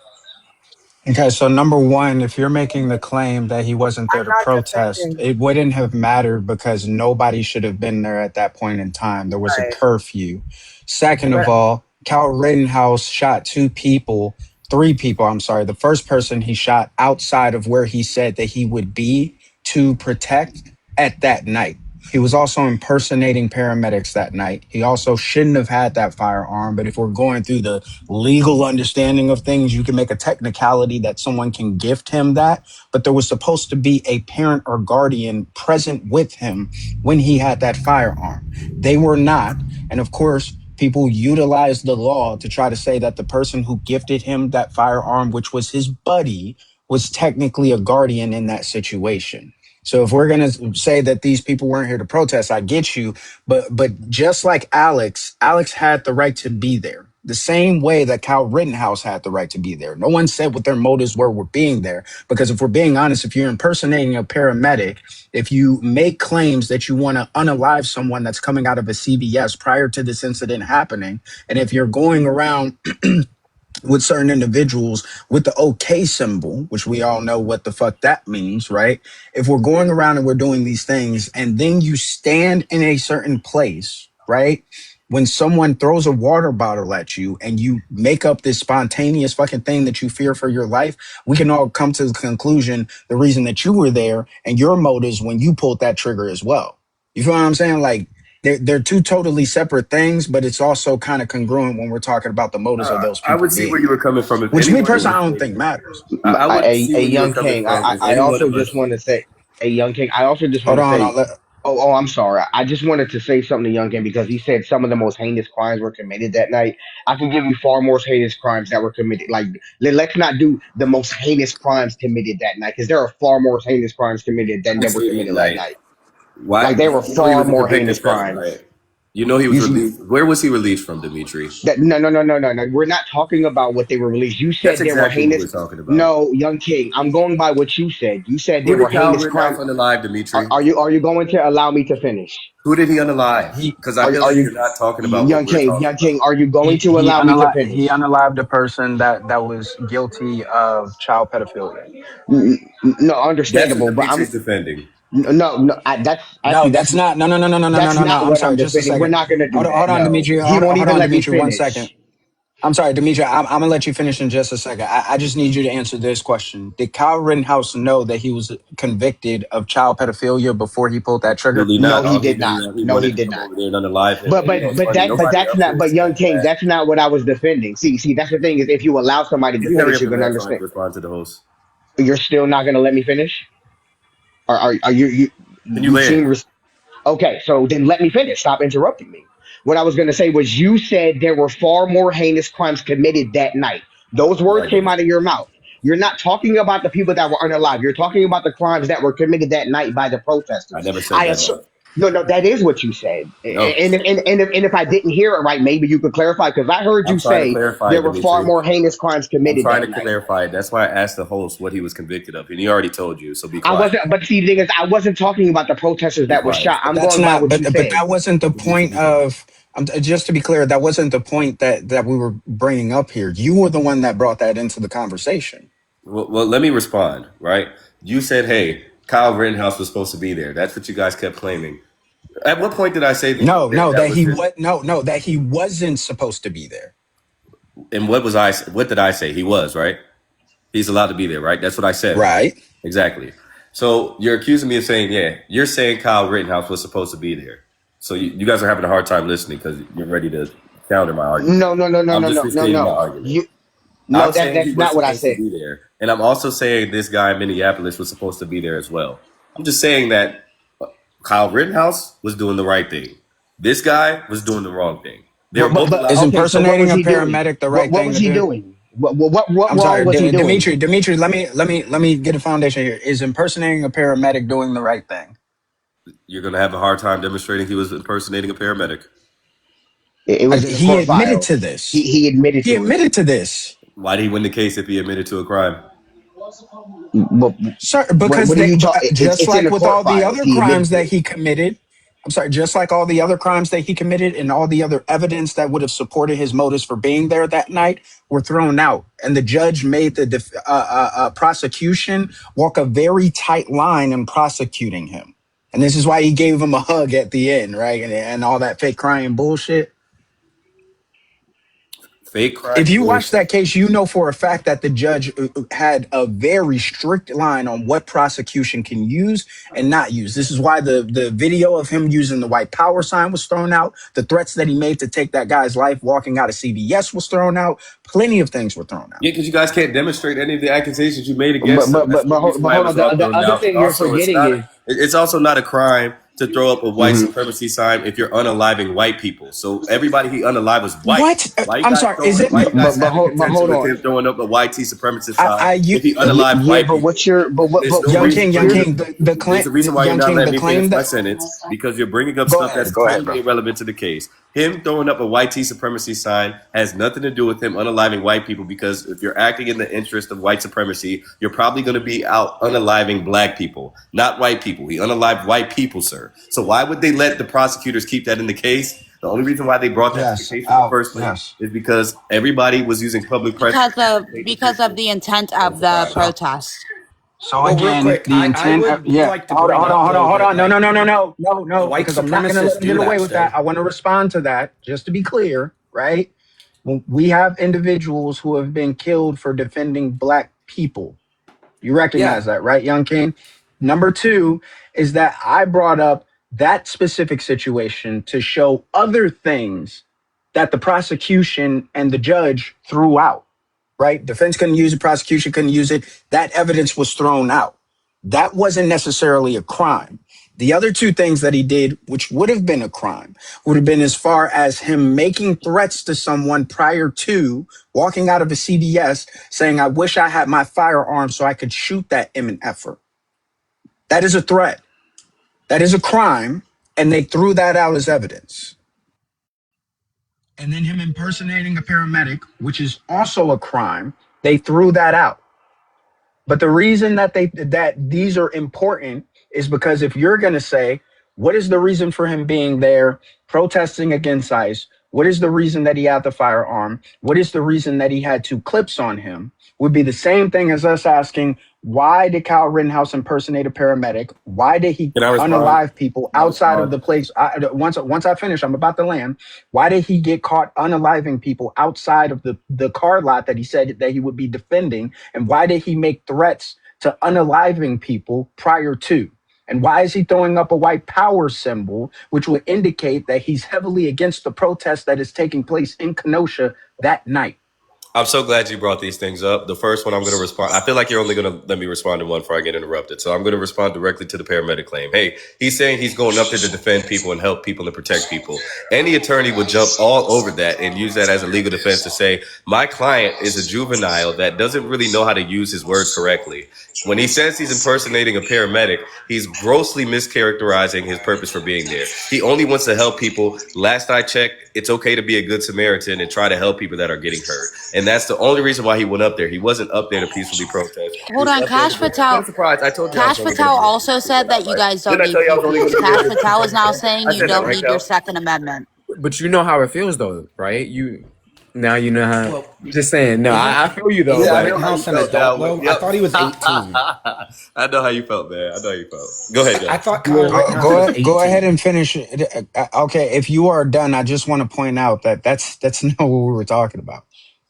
Okay, so number one, if you're making the claim that he wasn't there I'm to not protest, defending. it wouldn't have mattered because nobody should have been there at that point in time. There was a Right. curfew. Second of But all, Cal Rittenhouse shot three people, I'm sorry. The first person he shot outside of where he said that he would be to protect at that night. He was also impersonating paramedics that night. He also shouldn't have had that firearm. But if we're going through the legal understanding of things, you can make a technicality that someone can gift him that. But there was supposed to be a parent or guardian present with him when he had that firearm. They were not. And of course, people utilized the law to try to say that the person who gifted him that firearm, which was his buddy, was technically a guardian in that situation. So if we're going to say that these people weren't here to protest, I get you. But just like Alex had the right to be there. The same way that Kyle Rittenhouse had the right to be there. No one said what their motives were being there. Because if we're being honest, if you're impersonating a paramedic, if you make claims that you want to unalive someone that's coming out of a CVS prior to this incident happening, and if you're going around with certain individuals with the OK symbol, which we all know what the fuck that means, right? If we're going around and we're doing these things and then you stand in a certain place, right? When someone throws a water bottle at you and you make up this spontaneous fucking thing that you fear for your life, we can all come to the conclusion the reason that you were there and your motives when you pulled that trigger as well. You feel what I'm saying? Like, they're two totally separate things, but it's also kind of congruent when we're talking about the motives of those I people would see where being you were there. coming from if Which me anyone personally, was I don't think saying. matters. I would see A where you were young coming king. from if I any one also of just us. want to say, a young king. I also just want Hold to on, say, I'm sorry. I just wanted to say something to young king because he said some of the most heinous crimes were committed that night. I can give you far more heinous crimes that were committed. Like, let's not do the most heinous crimes committed that night because there are far more heinous crimes committed than that Which were idiot committed that night? night. Why? Like, there were You know he far was a more convicted heinous felon, crimes. right? You know he was You see, released. Where was he released from, Dimitri? no. We're not talking about what they were released. You That's said there were exactly what heinous. we're talking about. No, young king. I'm going by what you said. You said Who there were did Kyle heinous Rittenhouse crimes. unalive, Dimitri? Are you going to allow me to finish? Who did he unalive? He Because I Are feel are like you you're not talking about what young we're king? talking Young king, about. are you going he to he allow me to unalived he finish? unalived a person that was guilty of child pedophilia. No, That's what understandable, but Dimitri's defending. No, that's not. No, no, no, no, no, no, no, that's no, no. not I'm what I'm sorry. Just a defending. We're second. not going to do that. Hold on, No, Dimitri. he won't Hold even on, let me Dimitri. 1 second. finish. I'm sorry, Dimitri. I'm gonna let you finish in just a second. I just need you to answer this question. Did Kyle Rittenhouse know that he was convicted of child pedophilia before he pulled that trigger? Absolutely No, not. he All he did knew not. that he No, wanted he to did come not. over there and unalive him. But And you but know, it's but funny. that but Nobody that's else not. here But said young king, that. that's not what I was defending. See, that's the thing is, if you allow somebody to Can you hurry finish, up you're and going to let so I understand. can respond to the host? You're still not going to let me finish. Are you Can you you land? seem okay, so then let me finish. Stop interrupting me. What I was going to say was you said there were far more heinous crimes committed that night. Those No, words I came didn't. out of your mouth. You're not talking about the people that were unalive. You're talking about the crimes that were committed that night by the I protesters. never said I that. assume. No. No, that is what you said. No. And if I didn't hear it right, maybe you could clarify because I heard I'm you trying to say clarify there it, were far Dimitri. more heinous crimes I'm committed trying that to night. clarify it. That's why I asked the host what he was convicted of, and he already told you. So be I quiet. wasn't, but see, the thing is, I wasn't talking about the protesters Be that were quiet. shot. But I'm that's going by not. what you But said. that wasn't the Dimitri, point be quiet. of. Just to be clear, that wasn't the point that we were bringing up here. You were the one that brought that into the conversation. Well, let me respond. Right? You said, "Hey, Kyle Rittenhouse was supposed to be there." That's what you guys kept claiming. At what point did I say No, that no, that that was he his? what? No, that he wasn't supposed to be there. And what was I? What did I say? He was right. He's allowed to be there, right? That's what I said, right? Right. Exactly. So you're accusing me of saying, yeah, you're saying Kyle Rittenhouse was supposed to be there. So you guys are having a hard time listening because you're ready to counter my argument. I'm just restating my No. argument. No, I'm saying he that's was not what I supposed to said. be there. And I'm also saying this guy in Minneapolis was supposed to be there as well. I'm just saying that Kyle Rittenhouse was doing the right thing. This guy was doing the wrong thing. They were both But Is allowed. okay, so what impersonating was a he doing? paramedic the right What thing was to he do? doing? What I'm wrong sorry, was he doing? Dimitri. Let me get a foundation here. Is impersonating a paramedic doing the right thing? You're going to have a hard time demonstrating he was impersonating a paramedic. It was in the He court admitted file. to this. He admitted He to it. admitted to this. Why did he win the case if he admitted to a crime? But Sir, what because are you talking? just It's in like the with court all the files. other He admitted crimes to that it. he committed, I'm sorry, just like all the other crimes that he committed and all the other evidence that would have supported his motives for being there that night were thrown out. And the judge made the prosecution walk a very tight line in prosecuting him. And this is why he gave him a hug at the end, right? And all that fake crying bullshit. Fake crime If you watch bullshit. that case, you know for a fact that the judge had a very strict line on what prosecution can use and not use. This is why the video of him using the white power sign was thrown out. The threats that he made to take that guy's life walking out of CVS was thrown out. Plenty of things were thrown out. Yeah, because you guys can't demonstrate any of the accusations you made against him. That's the reason But why it hold on. was all The thrown other out. thing you're Also, it's forgetting not. is It's also not a crime to throw up a white mhm. supremacy sign if you're unaliving white people. So everybody he unalived was white. What? Why you I'm guys sorry. Is throwing? it? Why you guys having But contention hold with on. him throwing up a white supremacist sign You, if he unalived Yeah, white but people? what's your There's no Young reason King, for Young you King, to. the There's claim, a reason why you're Young not King, letting the me claim finish my that. sentence because you're bringing up Go stuff that's ahead, go ahead, completely bro. irrelevant to the case. Him throwing up a white supremacy sign has nothing to do with him unaliving white people because if you're acting in the interest of white supremacy, you're probably going to be out unaliving black people, not white people. He unalived white people, sir. So why would they let the prosecutors keep that in the case? The only reason why they brought that to the Yes, case in the out. first place Yes. is because everybody was using public pressure to take the Because of picture the intent of of the the crime. protest. So Well, real again, quick, the I intent. would Yeah. like to bring up though Hold that on. like the No, white because I'm not going to let supremacists him get do away that with that. still. I want to respond to that. Just to be clear, right? When we have individuals who have been killed for defending black people. You Yeah. recognize that, right, Young King? Number two is that I brought up that specific situation to show other things that the prosecution and the judge threw out, right? Defense couldn't use it, prosecution couldn't use it. That evidence was thrown out. That wasn't necessarily a crime. The other two things that he did, which would have been a crime, would have been as far as him making threats to someone prior to walking out of a CVS saying, I wish I had my firearm so I could shoot that MF. That is a threat. That is a crime. And they threw that out as evidence. And then him impersonating a paramedic, which is also a crime, they threw that out. But the reason that these are important is because if you're going to say, what is the reason for him being there protesting against ICE? What is the reason that he had the firearm? What is the reason that he had two clips on him? Would be the same thing as us asking, why did Kyle Rittenhouse impersonate a paramedic? Why did he Can I respond? unalive people Can I outside of respond? the place? Once I finish, I'm about to land. Why did he get caught unaliving people outside of the car lot that he said that he would be defending? And why did he make threats to unaliving people prior to? And why is he throwing up a white power symbol, which would indicate that he's heavily against the protest that is taking place in Kenosha that night? I'm so glad you brought these things up. The first one I'm going to respond. I feel like you're only going to let me respond to one before I get interrupted. So I'm going to respond directly to the paramedic claim. Hey, he's saying he's going up there to defend people and help people and protect people. Any attorney would jump all over that and use that as a legal defense to say, my client is a juvenile that doesn't really know how to use his words correctly. When he says he's impersonating a paramedic, he's grossly mischaracterizing his purpose for being there. He only wants to help people. Last I checked, it's okay to be a good Samaritan and try to help people that are getting hurt. And that's the only reason why he went up there. He wasn't up there to peacefully protest. Hold on, Cash Patel. Surprise! I told you. Cash Patel also said that you guys don't need PPs. Cash Patel is now saying you don't need your Second Amendment. But you know how it feels though, right? You now you know how. Well, Just saying. No, I feel you though. Isn't Like, Rittenhouse an adult though? I thought he was 18. I know how you felt, man. I know how you felt. Go ahead, John. I thought Kyle Rittenhouse was 18. Go ahead and finish. Okay, if you are done, I just want to point out that that's not what we were talking about.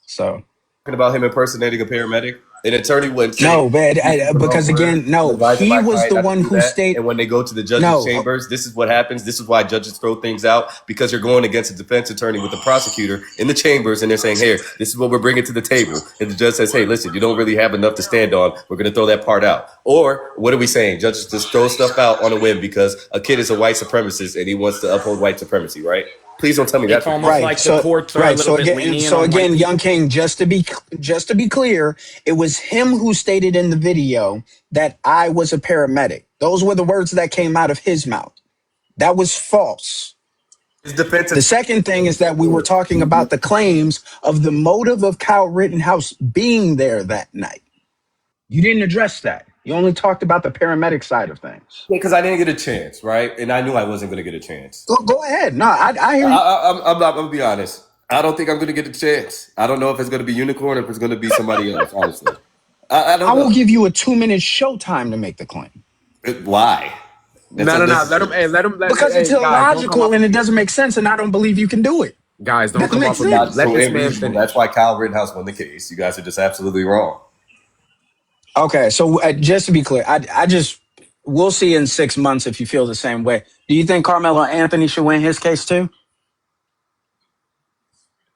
So Talking about him impersonating a paramedic. An attorney would say, no, but because again, no, advising he my was client the not to one do who that. stayed. And when they go to the judge's No, chambers, this is what happens. This is why judges throw things out because you're going against a defense attorney with the prosecutor in the chambers, and they're saying, "Here, this is what we're bringing to the table." And the judge says, "Hey, listen, you don't really have enough to stand on. We're going to throw that part out." Or what are we saying? Judges just throw stuff out on a whim because a kid is a white supremacist and he wants to uphold white supremacy, right? Please don't tell me that's It's the almost case. Right. like the So courts are a right. little So bit again, lenient on white Young people. King, just to be clear, it was him who stated in the video that I was a paramedic. Those were the words that came out of his mouth. That was false. His defense The attorney. second thing is that we were talking about the claims of the motive of Kyle Rittenhouse being there that night. You didn't address that. You only talked about the paramedic side of things. Because I didn't get a chance, right? And I knew I wasn't going to get a chance. Go ahead. No, I hear you. I'm going to be honest. I don't think I'm going to get a chance. I don't know if it's going to be Unicorn or if it's going to be somebody else, honestly. I I don't will know. give you a 2-minute showtime to make the claim. Why? That's No, no, no. Let him. unnecessary. Hey, let him. Because it's Hey, guys, don't come illogical off and of it mute. doesn't make sense, and I don't believe you can do it. Guys, don't Doesn't come make off of It's mute. not sense. Let so this man unreasonable. That's finish. why Kyle Rittenhouse won the case. You guys are just absolutely wrong. Okay, so just to be clear, I just we'll see in 6 months if you feel the same way. Do you think Carmelo Anthony should win his case too?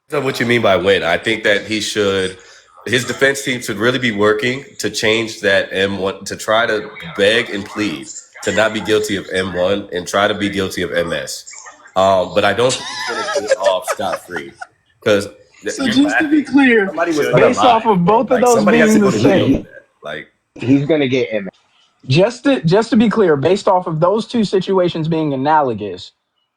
That's what you mean by win. I think that he should. His defense team should really be working to change that M1 to try to beg and plead to not be guilty of M1 and try to be guilty of MS. But I don't think he's going to get off scot free because So you're just to be laughing. clear, Somebody was based off unalive, of bro. both of Like those somebody has to being go the to jail for same, that. Like He's gonna get M. just to be clear, based off of those two situations being analogous,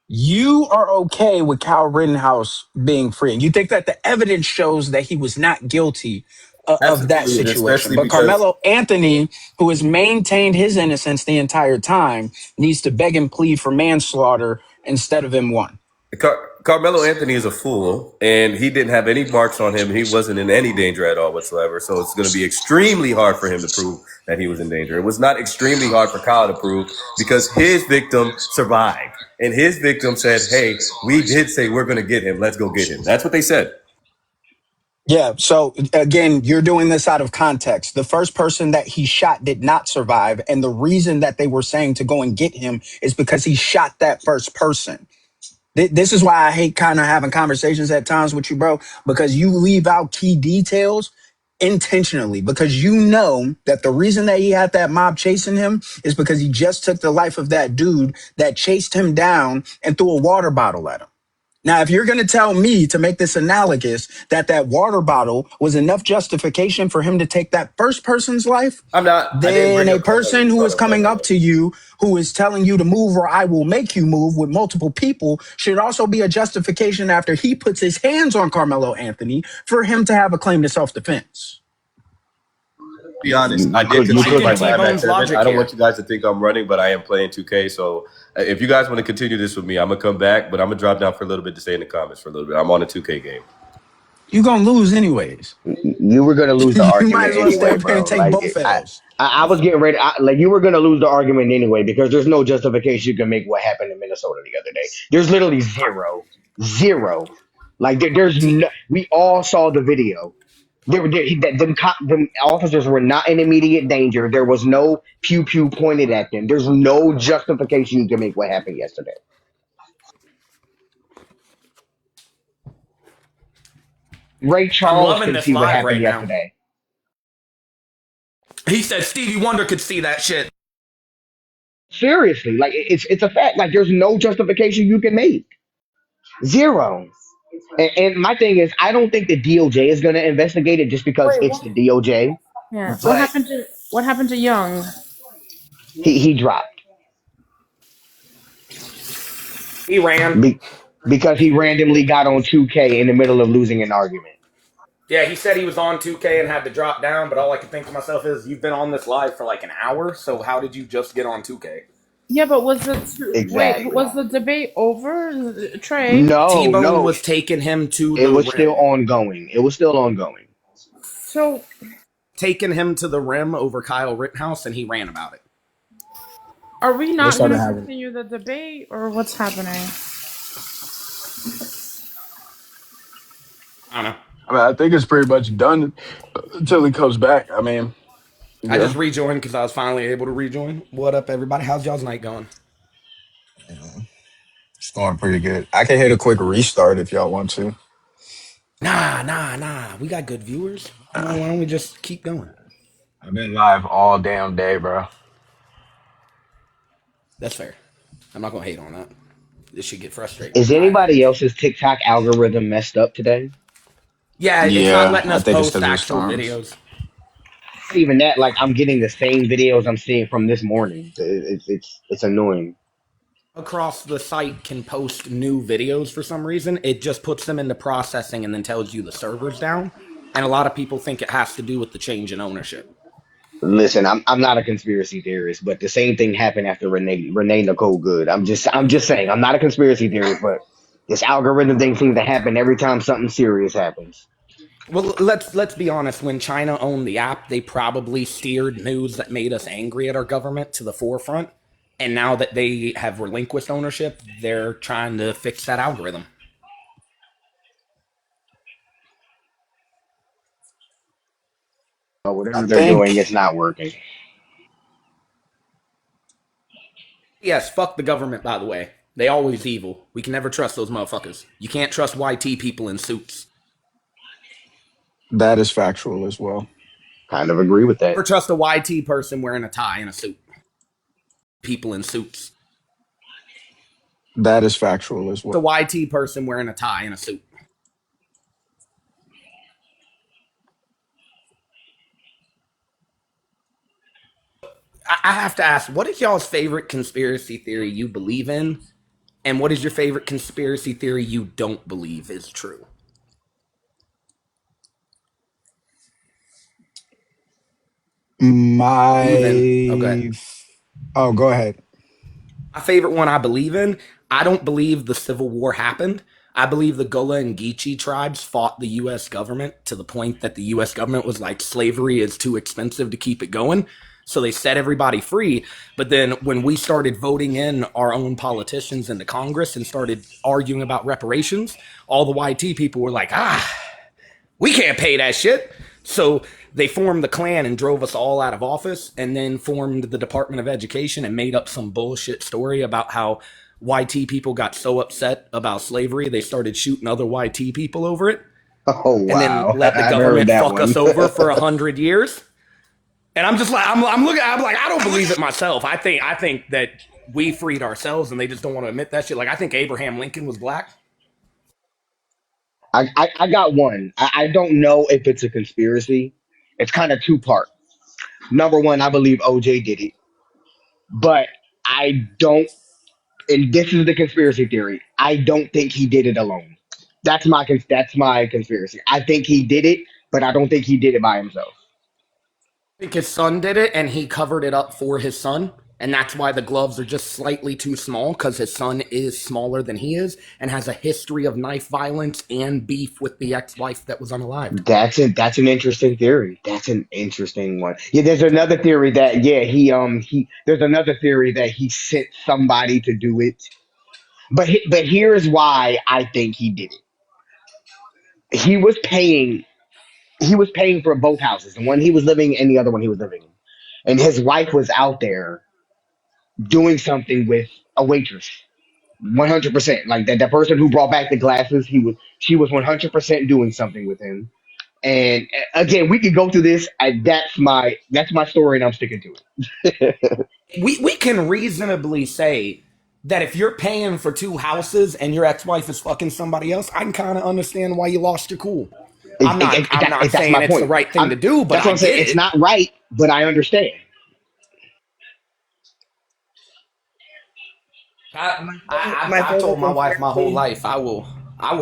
you are okay with Kyle Rittenhouse being free. You think that the evidence shows that he was not guilty of that absolutely, and situation. especially But because Carmelo Anthony, who has maintained his innocence the entire time, needs to beg and plead for manslaughter instead of M1. Carmelo Anthony is a fool, and he didn't have any marks on him. He wasn't in any danger at all whatsoever. So it's going to be extremely hard for him to prove that he was in danger. It was not extremely hard for Kyle to prove because his victim survived, and his victim said, "Hey, we did say we're going to get him. Let's go get him." That's what they said. Yeah. So again, you're doing this out of context. The first person that he shot did not survive. And the reason that they were saying to go and get him is because he shot that first person. This is why I hate kind of having conversations at times with you, bro, because you leave out key details intentionally because you know that the reason that he had that mob chasing him is because he just took the life of that dude that chased him down and threw a water bottle at him. Now, if you're going to tell me to make this analogous that water bottle was enough justification for him to take that first person's life, I'm not. I didn't then bring a up Carmelo's person who is brother, coming up but to you, who is telling you to move or I will make you move with multiple people should also be a justification after he puts his hands on Carmelo Anthony for him to have a claim to self-defense. be honest, I You did could you concede could my Speaking time at T-Bone's 7. logic I don't here. want you guys to think I'm running, but I am playing 2K. So if you guys want to continue this with me, I'm going to come back, but I'm going to drop down for a little bit to stay in the comments for a little bit. I'm on a 2K game. You're going to lose anyways. you were gonna lose the You might argument as well stay anyway, up here and bro. take Like both I, L's. I was getting ready. Like you were gonna lose the argument anyway because there's no justification you can make what happened in Minnesota the other day. There's literally zero. Like there's no. We all saw the video. Them officers were not in immediate danger. There was no pew pew pointed at them. There's no justification you can make what happened yesterday. Ray I'm Charles loving can this see what live happened right now. yesterday. He said Stevie Wonder could see that shit. Seriously, like it's a fact. Like there's no justification you can make. Zero. And my thing is, I don't think the DOJ is going to investigate it just because Wait, it's what? the DOJ. Yeah. But What happened to Young? he dropped He ran. be, because he randomly got on 2K in the middle of losing an argument. Yeah, he said he was on 2K and had to drop down, but all I can think to myself is, you've been on this live for like an hour, so how did you just get on 2K? Yeah, but Exactly. was the debate over, Trey? T-Bone No, was taking him to it the was still rim. ongoing. It was still ongoing. So Taking him to the rim over Kyle Rittenhouse, and he ran about it. are we They not going started to having. continue the debate, or what's happening? I don't know. I mean, I think it's pretty much done until he comes back. I mean, I just yeah. rejoined because I was finally able to rejoin. What up, everybody? How's y'all's night going? It's going pretty good. I can hit a quick restart if y'all want to. Nah. We got good viewers. Why don't we just keep going? I've been live all damn day, bro. That's fair. I'm not going to hate on that. This should get frustrating. Is anybody else's TikTok algorithm messed up today? Yeah, it's not Yeah, letting I us think it's post because of the actual storms. videos. Not even that, like I'm getting the same videos I'm seeing from this morning. It's annoying. Across the site can post new videos for some reason. It just puts them into processing and then tells you the server's down. And a lot of people think it has to do with the change in ownership. Listen, I'm not a conspiracy theorist, but the same thing happened after Renee Nicole Good. I'm just saying I'm not a conspiracy theorist, but this algorithm thing seems to happen every time something serious happens. Well, let's be honest. When China owned the app, they probably steered news that made us angry at our government to the forefront. And now that they have relinquished ownership, they're trying to fix that algorithm. So I whatever they're doing, it's think not working. Yes, fuck the government, by the way. They always evil. We can never trust those motherfuckers. You can't trust YT people in suits. That is factual as well. Kind of agree with that. Never trust a YT person wearing a tie and a suit. People in suits. That is factual as well. The YT person wearing a tie and a suit. I have to ask, what is y'all's favorite conspiracy theory you believe in? And what is your favorite conspiracy theory you don't believe is true? Believe in. Oh, go ahead. My oh, go ahead. My favorite one I believe in, I don't believe the Civil War happened. I believe the Gullah and Geechee tribes fought the U.S. government to the point that the U.S. government was like, slavery is too expensive to keep it going. So they set everybody free. But then when we started voting in our own politicians into Congress and started arguing about reparations, all the YT people were like, we can't pay that shit. So they formed the Klan and drove us all out of office, and then formed the Department of Education and made up some bullshit story about how YT people got so upset about slavery they started shooting other YT people over it, Oh and then wow, let the I've heard government that fuck one. us over for 100 years. And I'm just like, I'm looking, I'm like, I don't believe it myself. I think that we freed ourselves, and they just don't want to admit that shit. Like, I think Abraham Lincoln was black. I got one. I don't know if it's a conspiracy. It's kind of two part. Number one, I believe OJ did it, but I don't. And this is the conspiracy theory. I don't think he did it alone. That's my conspiracy. I think he did it, but I don't think he did it by himself. I think his son did it, and he covered it up for his son. And that's why the gloves are just slightly too small, because his son is smaller than he is and has a history of knife violence and beef with the ex-wife that was unalived. That's an interesting theory. That's an interesting one. Yeah, there's another theory that he there's another theory that he sent somebody to do it. But here's why I think he did it. He was paying for both houses, the one he was living in and the other one he was living in. And his wife was out there doing something with a waitress. 100%. Like that person who brought back the glasses, she was 100% doing something with him. And again, we could go through this. That's my story, and I'm sticking to it. We can reasonably say that if you're paying for two houses and your ex-wife is fucking somebody else, I can kind of understand why you lost your cool. I'm not That's saying my it's the point. right thing to do, but That's what I I'm saying. get It's it. not right, but I understand. My I've told favorite my wife my whole conspiracy. life I will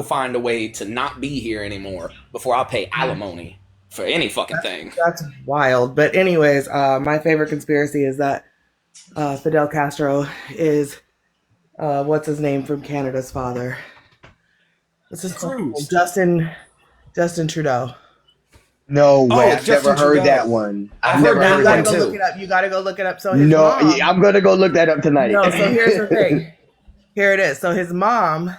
find a way to not be here anymore before I'll pay alimony for any fucking thing. That's wild. But anyways, my favorite conspiracy is that Fidel Castro is what's his name from Canada's father? What's his fucking name? Cruz. Justin Trudeau. No Oh, way. it's I've never Justin heard that Trudeau. one. I've I've heard never Now you heard that gotta that one go one. look too. it up. You gotta go look it up. So his No, mom. I'm gonna go look that up tonight. No, so here's the thing. Here it is. So his mom,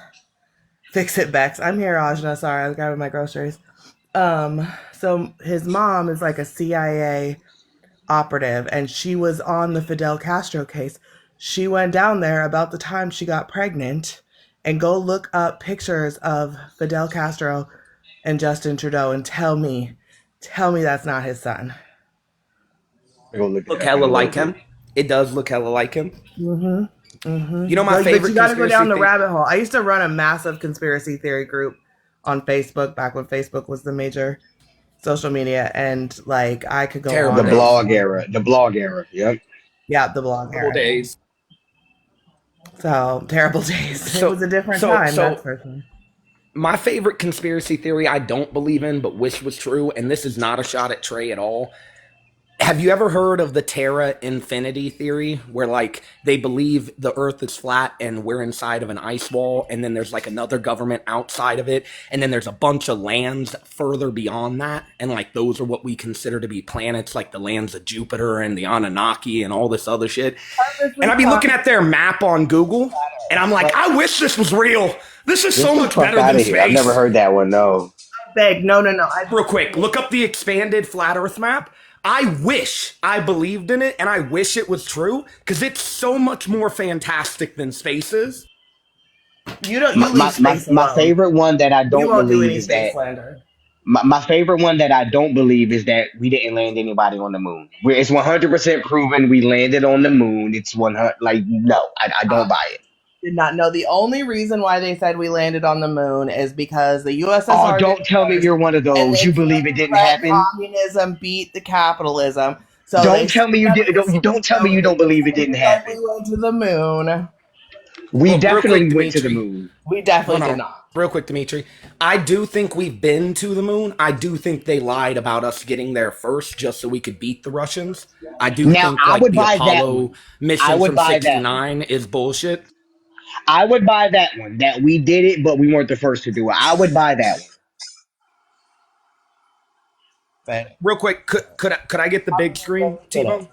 fix it, Bex. I'm here, Ajna. Sorry, I was grabbing my groceries. So his mom is like a CIA operative, and she was on the Fidel Castro case. She went down there about the time she got pregnant, and go look up pictures of Fidel Castro and Justin Trudeau, and tell me that's not his son. I'll go look it Look up in hella a little like bit. him. It does look hella like him. Mm-hmm. You know my But favorite you got to go conspiracy down the theory? rabbit hole. I used to run a massive conspiracy theory group on Facebook back when Facebook was the major social media, and like I could go Terrible on The and days. blog on. era. The blog era. Yep. Yeah, the blog Terrible era. days. So terrible days. It So was a different so time, that's so for sure. my favorite conspiracy theory I don't believe in but wish was true, and this is not a shot at Trey at all. Have you ever heard of the Terra Infinity theory, where like they believe the Earth is flat and we're inside of an ice wall, and then there's like another government outside of it, and then there's a bunch of lands further beyond that, and like those are what we consider to be planets, like the lands of Jupiter and the Anunnaki and all this other shit. And I'd be looking at their map on Google, and I'm like, I wish this was real. This is Get so the much fuck better out than of here. I've never space. heard that one. No. Big. No. Real quick, look up the expanded flat Earth map. I wish I believed in it, and I wish it was true, because it's so much more fantastic than space is. You don't. You My, leave my, my, space my alone. favorite one that I We don't won't do believe any is space that slander. my favorite one that I don't believe is that we didn't land anybody on the moon. It's 100% proven we landed on the moon. It's 100. Like, no, I don't buy it. Did not know. The only reason why they said we landed on the moon is because the Oh, USSR did don't tell me first, you're one of and those. they You couldn't believe it didn't let happen? communism beat the capitalism. So they Don't tell me you did. Don't tell me you don't believe it didn't like we happen. went to the moon. We Real quick, definitely went to the Dimitri. moon. We definitely Hold did on. not. Real quick, Dimitri. I do think we've been to the moon. I do think they lied about us getting there first just so we could beat the Russians. I do Now, think I like would the buy that one. Apollo I mission would from buy that one. 69 is bullshit. I would buy that one. That we did it, but we weren't the first to do it. I would buy that one. But Real quick, could I get the big screen, T-Bone?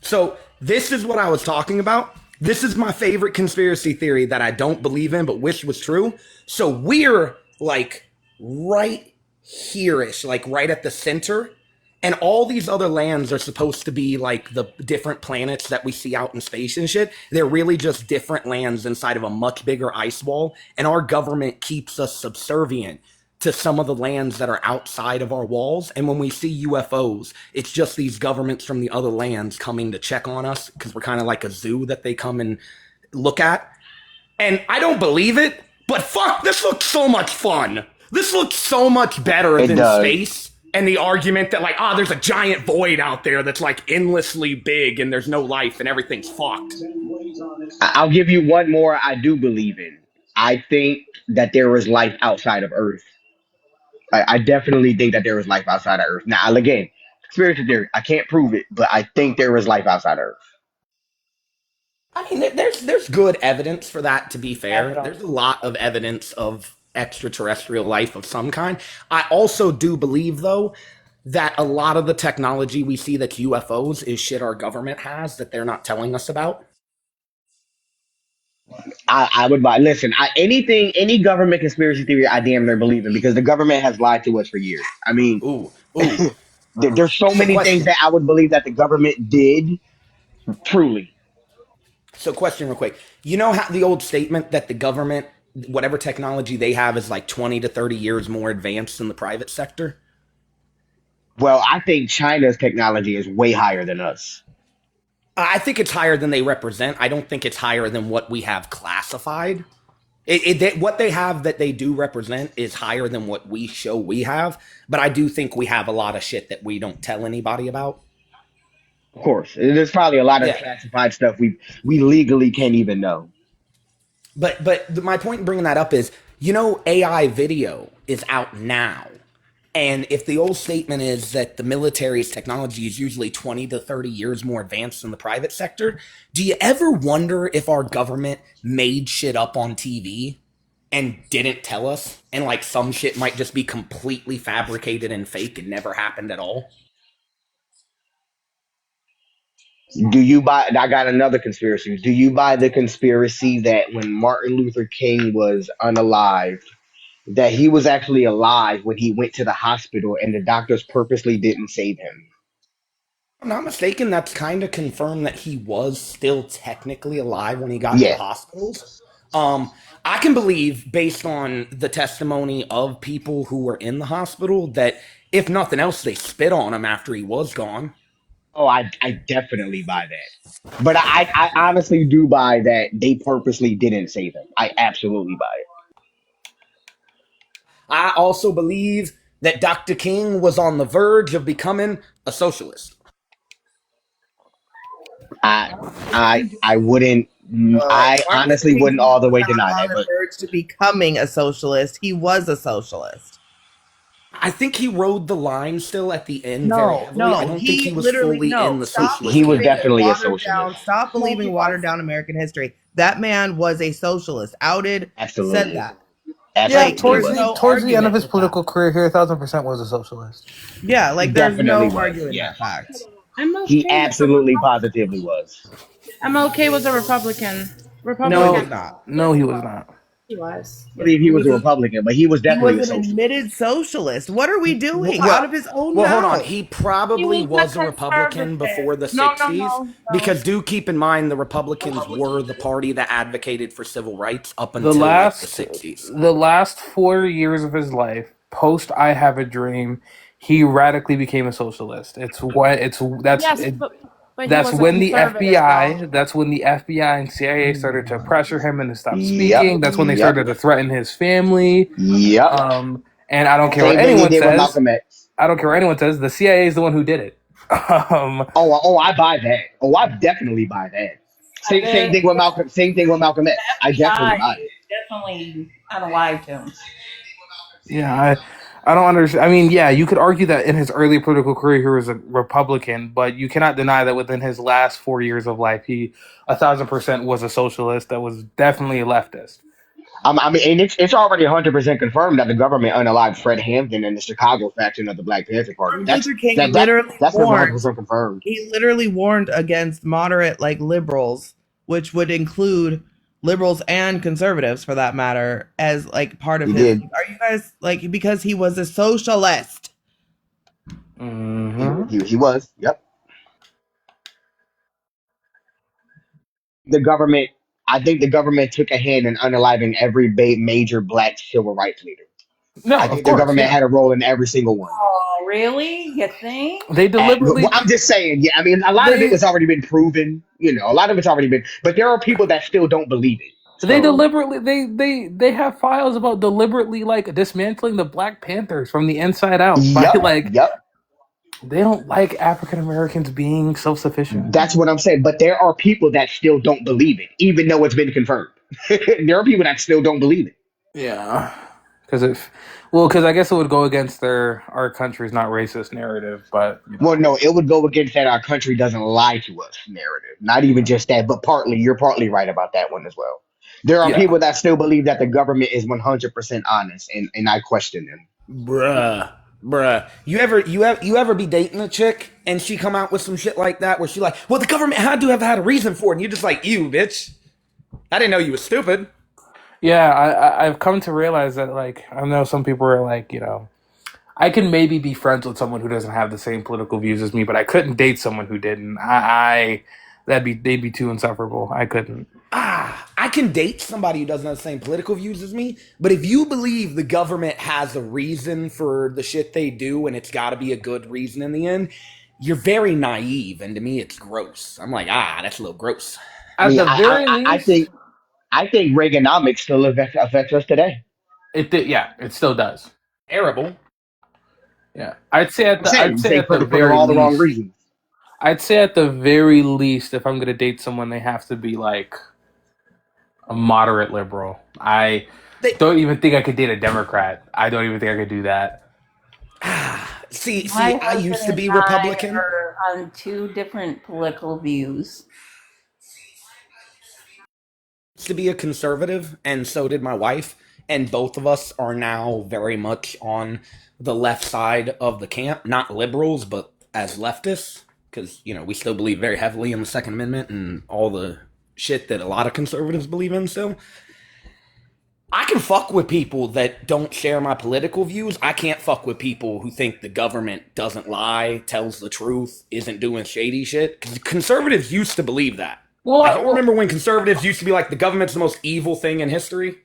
So this is what I was talking about. This is my favorite conspiracy theory that I don't believe in but wish was true. So we're like right here-ish, like right at the center. And all these other lands are supposed to be like the different planets that we see out in space and shit. They're really just different lands inside of a much bigger ice wall. And our government keeps us subservient to some of the lands that are outside of our walls. And when we see UFOs, it's just these governments from the other lands coming to check on us because we're kind of like a zoo that they come and look at. And I don't believe it, but fuck, this looks so much fun. This looks so much better It than does. space. And the argument that, like, there's a giant void out there that's, like, endlessly big and there's no life and everything's fucked. I'll give you one more I do believe in. I think that there is life outside of Earth. I definitely think that there is life outside of Earth. Now, again, conspiracy theory. I can't prove it, but I think there is life outside of Earth. I mean, there's good evidence for that, to be fair. There's a lot of evidence of extraterrestrial life of some kind. I also do believe, though, that a lot of the technology we see that's UFOs is shit our government has that they're not telling us about. I would buy. Listen, any government conspiracy theory, I damn near believe in because the government has lied to us for years. I mean, Ooh, ooh. there's so So many things question. that I would believe that the government did. Truly, So question real quick. You know how the old statement that the government, whatever technology they have is like 20 to 30 years more advanced than the private sector? well, I think China's technology is way higher than us. I think it's higher than they represent. I don't think it's higher than what we have classified. What they have that they do represent is higher than what we show we have, but I do think we have a lot of shit that we don't tell anybody about. Of course, there's probably a lot of Yeah. classified stuff we legally can't even know. But my point in bringing that up is, you know, AI video is out now. And if the old statement is that the military's technology is usually 20 to 30 years more advanced than the private sector, do you ever wonder if our government made shit up on TV and didn't tell us? And like some shit might just be completely fabricated and fake and never happened at all? Do you buy? I got another conspiracy. Do you buy the conspiracy that when Martin Luther King was unalive, that he was actually alive when he went to the hospital and the doctors purposely didn't save him? If I'm not mistaken, that's kind of confirmed that he was still technically alive when he got to the Yeah. hospitals. I can believe, based on the testimony of people who were in the hospital, that If nothing else, they spit on him after he was gone. Oh, I definitely buy that. But I honestly do buy that they purposely didn't save him. I absolutely buy it. I also believe that Dr. King was on the verge of becoming a socialist. I I wouldn't. I Martin Luther honestly King wouldn't Jr. all the was way not deny on that. the But verge to becoming a socialist. He was a socialist. I think he rode the line still at the end very No, heavily. I no, don't think he he was literally fully no. in the Stop socialist he was camp believing yet. definitely a watered down. socialist. Stop No, he believing watered was. down American history. That man was a socialist. Outed said Absolutely, that. Yeah, Like, absolutely there's was. no towards the end of argument his with that. political career, here, 1,000% was a socialist. Yeah, like there's Definitely no was. arguing Yeah, that fact. he absolutely positively was. MLK was a Republican. No, he Republican. was not. No, he was not. He was. I believe he He was was a a Republican, but he was he definitely was a an socialist. admitted socialist. What are we doing? Out of Well, his own well, hold on. mouth. He He probably was a was a Republican conservative. before the No, no, 60s, no, no. because do keep in mind the Republicans were the party that advocated for civil rights up The until like the last 60s. the last 4 years of his life, post I Have a Dream, he radically became a socialist. It's what it's that's Yes, it, but he that's was a when the conservative, though. FBI and CIA started to pressure him and to stop Yep, speaking. That's when they yep, started to threaten his family. yep. And I don't care what Same thing he anyone did with says. Malcolm X. I don't care what anyone says. The CIA is the one who did it. Oh, I buy that. Oh, I definitely buy that. Same thing with Malcolm. Same thing with Malcolm X. I definitely FBI buy it. definitely unalived him. Yeah, I don't understand. I mean, yeah, you could argue that in his early political career, he was a Republican, but you cannot deny that within his last 4 years of life, he 1,000% was a socialist that was definitely a leftist. I mean, and it's already 100% confirmed that the government unalived Fred Hampton and the Chicago faction of the Black Panther Party. Martin Luther King literally That's never warned 100% confirmed. he literally warned against moderate like liberals, which would include liberals and conservatives for that matter, as like part of He his. did. Are you guys like because he was a socialist? Hmm. He was. Yep. The government. I think the government took a hand in unaliving every major Black civil rights leader. No, I of think the course, government yeah. had a role in every single one. Oh, really? You think? They Well, deliberately, I'm just saying, yeah. I mean, a lot of it they has already been proven. You know, a lot of it's already been. But there are people that still don't believe it. they So, deliberately, they have files about deliberately like dismantling the Black Panthers from the inside out by yep, like yep. they don't like African Americans being self sufficient. That's what I'm saying. But there are people that still don't believe it, even though it's been confirmed. There are people that still don't believe it. Yeah, because I guess it would go against our country's not racist narrative, but you Well, know, no, it would go against that our country doesn't lie to us narrative. Not even just that, but partly, you're partly right about that one as well. There are yeah, people that still believe that the government is 100% honest, and I question them. Bruh. You ever be dating a chick and she come out with some shit like that where she like, well, the government had to have had a reason for it, and you're just like, you bitch. I didn't know you was stupid. yeah. I've come to realize that like I know some people are like I can maybe be friends with someone who doesn't have the same political views as me, but I couldn't date someone who didn't. They'd be too insufferable. I couldn't. I can date somebody who doesn't have the same political views as me, but if you believe the government has a reason for the shit they do and it's got to be a good reason in the end, you're very naive, and to me, it's gross. I'm like, that's a little gross. I At mean, the very least, I think Reaganomics still affects us today. it did. Yeah, it still does. Terrible. Yeah, I'm saying they put it for all the wrong reasons. I'd say at the very least, if I'm gonna date someone, they have to be like a moderate liberal. I don't even think I could date a Democrat. I don't even think I could do that. See, My I husband used to and be I Republican. are on two different political views. Used to be a conservative, and so did my wife. And both of us are now very much on the left side of the camp. Not liberals, but as leftists. Because, we still believe very heavily in the Second Amendment and all the shit that a lot of conservatives believe in still. I can fuck with people that don't share my political views. I can't fuck with people who think the government doesn't lie, tells the truth, isn't doing shady shit. Because conservatives used to believe that. Well, I don't remember when conservatives used to be like, the government's the most evil thing in history.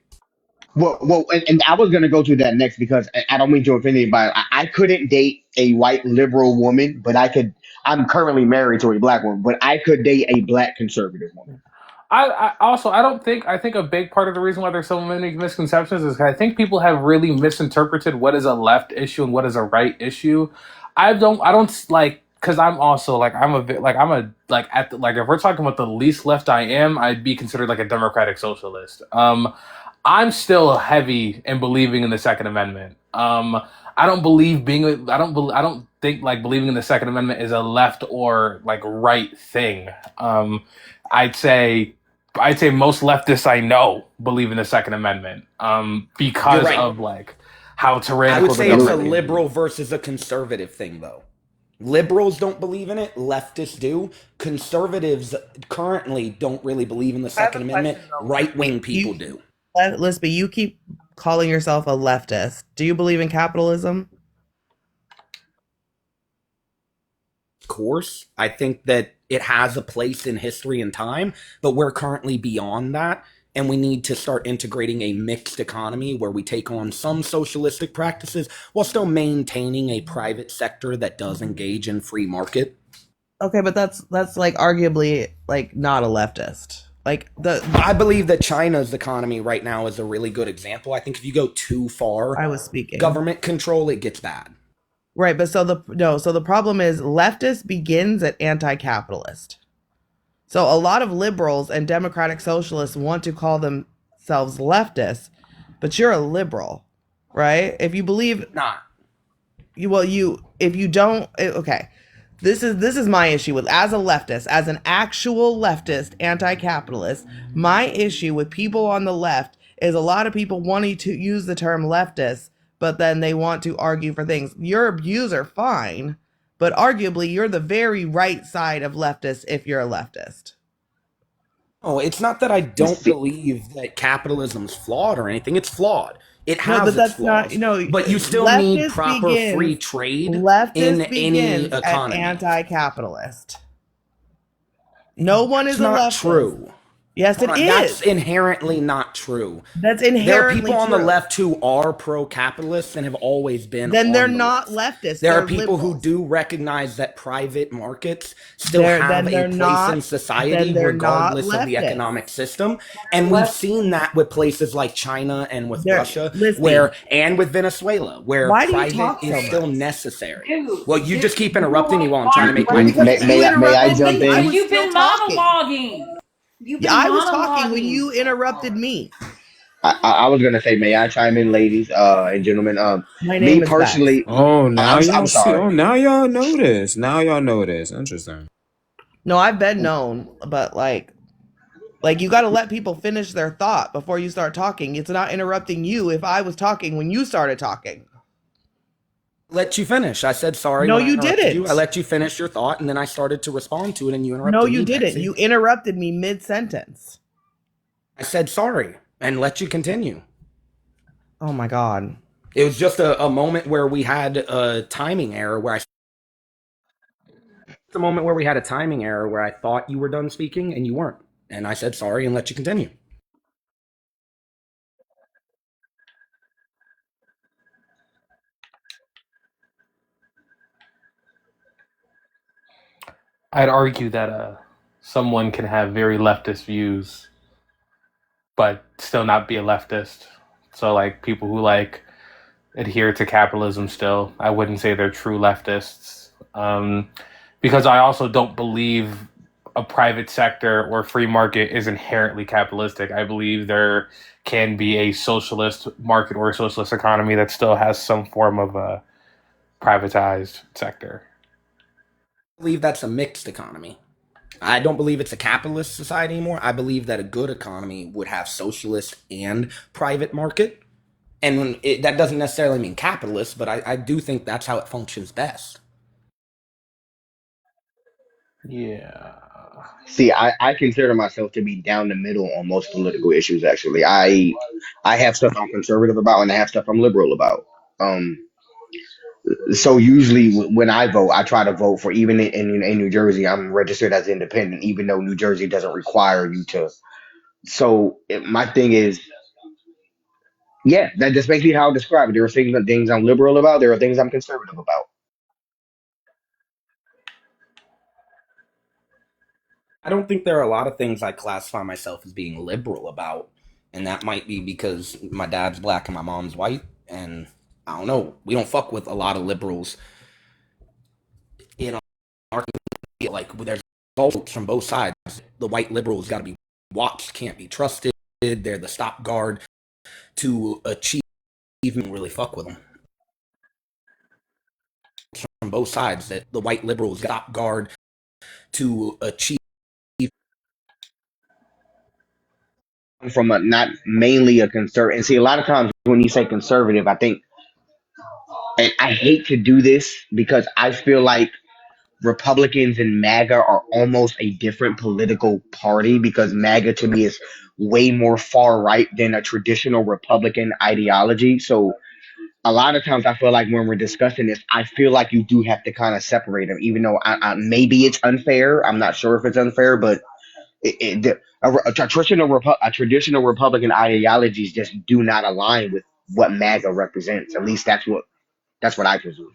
And I was gonna go to that next because I don't mean to offend anybody. I couldn't date a white liberal woman, but I could. I'm currently married to a black woman, but I could date a black conservative woman. I don't think I think a big part of the reason why there's so many misconceptions is 'cause I think people have really misinterpreted what is a left issue and what is a right issue. I don't like because I'm also like I'm a bit like I'm a like at the, like if we're talking about the least left I am, I'd be considered like a democratic socialist. I'm still heavy in believing in the Second Amendment. I don't believe being I don't think like believing in the Second Amendment is a left or like right thing. I'd say I'd say most leftists I know believe in the Second Amendment You're because right. of like how I would tyrannical the say it's a government can liberal be. versus a conservative thing, though. Liberals don't believe in it, leftists do. Conservatives currently don't really believe in the I have Second a Amendment. question though. Right wing people do. Lisby, you keep calling yourself a leftist. Do you believe in capitalism? Of course, I think that it has a place in history and time, but we're currently beyond that. And we need to start integrating a mixed economy where we take on some socialistic practices while still maintaining a private sector that does engage in free market. Okay, but that's like arguably like not a leftist. Like I believe that China's economy right now is a really good example. I think if you go too far I was speaking. government control, it gets bad. Right, but so the problem is leftist begins at anti-capitalist. So a lot of liberals and democratic socialists want to call themselves leftists, but you're a liberal, right? If you believe Not. if you don't okay. This is my issue with as a leftist, as an actual leftist anti-capitalist, my issue with people on the left is a lot of people wanting to use the term leftist, but then they want to argue for things. Your views are fine, but arguably you're the very right side of leftist if you're a leftist. Oh, it's not that I don't believe that capitalism's flawed or anything. It's flawed. It No, has but its that's not, flaws. But you still need proper free trade in leftist any begins at economy. anti-capitalist. No one It's is a not leftist. true. Yes, it is. That's inherently not true. That's There are inherently people on the true. left who are pro-capitalist and have always been Then on they're the not left. leftists. There They're are people who liberals. do recognize that private markets still Then have they're a place not. in society Then they're not regardless of the leftists. economic system. And we've seen that with places like China and with They're Russia, listening. and with Venezuela, where Why do you private talk so is still much? necessary. Well, you just keep interrupting me while I'm trying to make my May, point. may, may, I, may I jump I in? was You've still been talking. monologuing. You've been I was talking when monologuing. you interrupted me. I was gonna say, may I chime in, ladies and gentlemen? My Me name is Bex. personally, Oh, now I'm y'all see. sorry. Oh, now y'all know this. Now y'all know this. Interesting. No, I've been known, but like you got to let people finish their thought before you start talking. It's not interrupting you if I was talking when you started talking. Let you finish. I said sorry No, when I you interrupted didn't. you. I let you finish your thought, and then I started to respond to it, and you interrupted No, me. you didn't. Betsy. You interrupted me mid-sentence. I said sorry and let you continue. Oh my God. It was just a moment where we had a timing error where I thought you were done speaking and you weren't. And I said sorry and let you continue. I'd argue that someone can have very leftist views but still not be a leftist. So like people who like adhere to capitalism still, I wouldn't say they're true leftists. Because I also don't believe a private sector or free market is inherently capitalistic. I believe there can be a socialist market or a socialist economy that still has some form of a privatized sector. I believe that's a mixed economy. I don't believe it's a capitalist society anymore. I believe that a good economy would have socialist and private market. And that doesn't necessarily mean capitalist, but I do think that's how it functions best. Yeah. See, I consider myself to be down the middle on most political issues. Actually, I have stuff I'm conservative about, and I have stuff I'm liberal about. Um, so usually when I vote, I try to vote for even in New Jersey, I'm registered as independent, even though New Jersey doesn't require you to. So my thing is, Yeah, that's basically how I describe it. There are things I'm liberal about. There are things I'm conservative about. I don't think there are a lot of things I classify myself as being liberal about, and that might be because my dad's black and my mom's white, and I don't know. We don't fuck with a lot of liberals in our like. There's votes from both sides. The white liberals got to be watched, can't be trusted. They're the stop guard to achieve. Even really fuck with them from both sides. That the white liberals stop guard to achieve. From a not mainly a conservative. And see, a lot of times when you say conservative, I think, and I hate to do this because I feel like Republicans and MAGA are almost a different political party because MAGA to me is way more far right than a traditional Republican ideology. So a lot of times I feel like when we're discussing this, I feel like you do have to kind of separate them, even though maybe it's unfair. I'm not sure if it's unfair, but a traditional Republican ideologies just do not align with what MAGA represents. At least that's what I presume.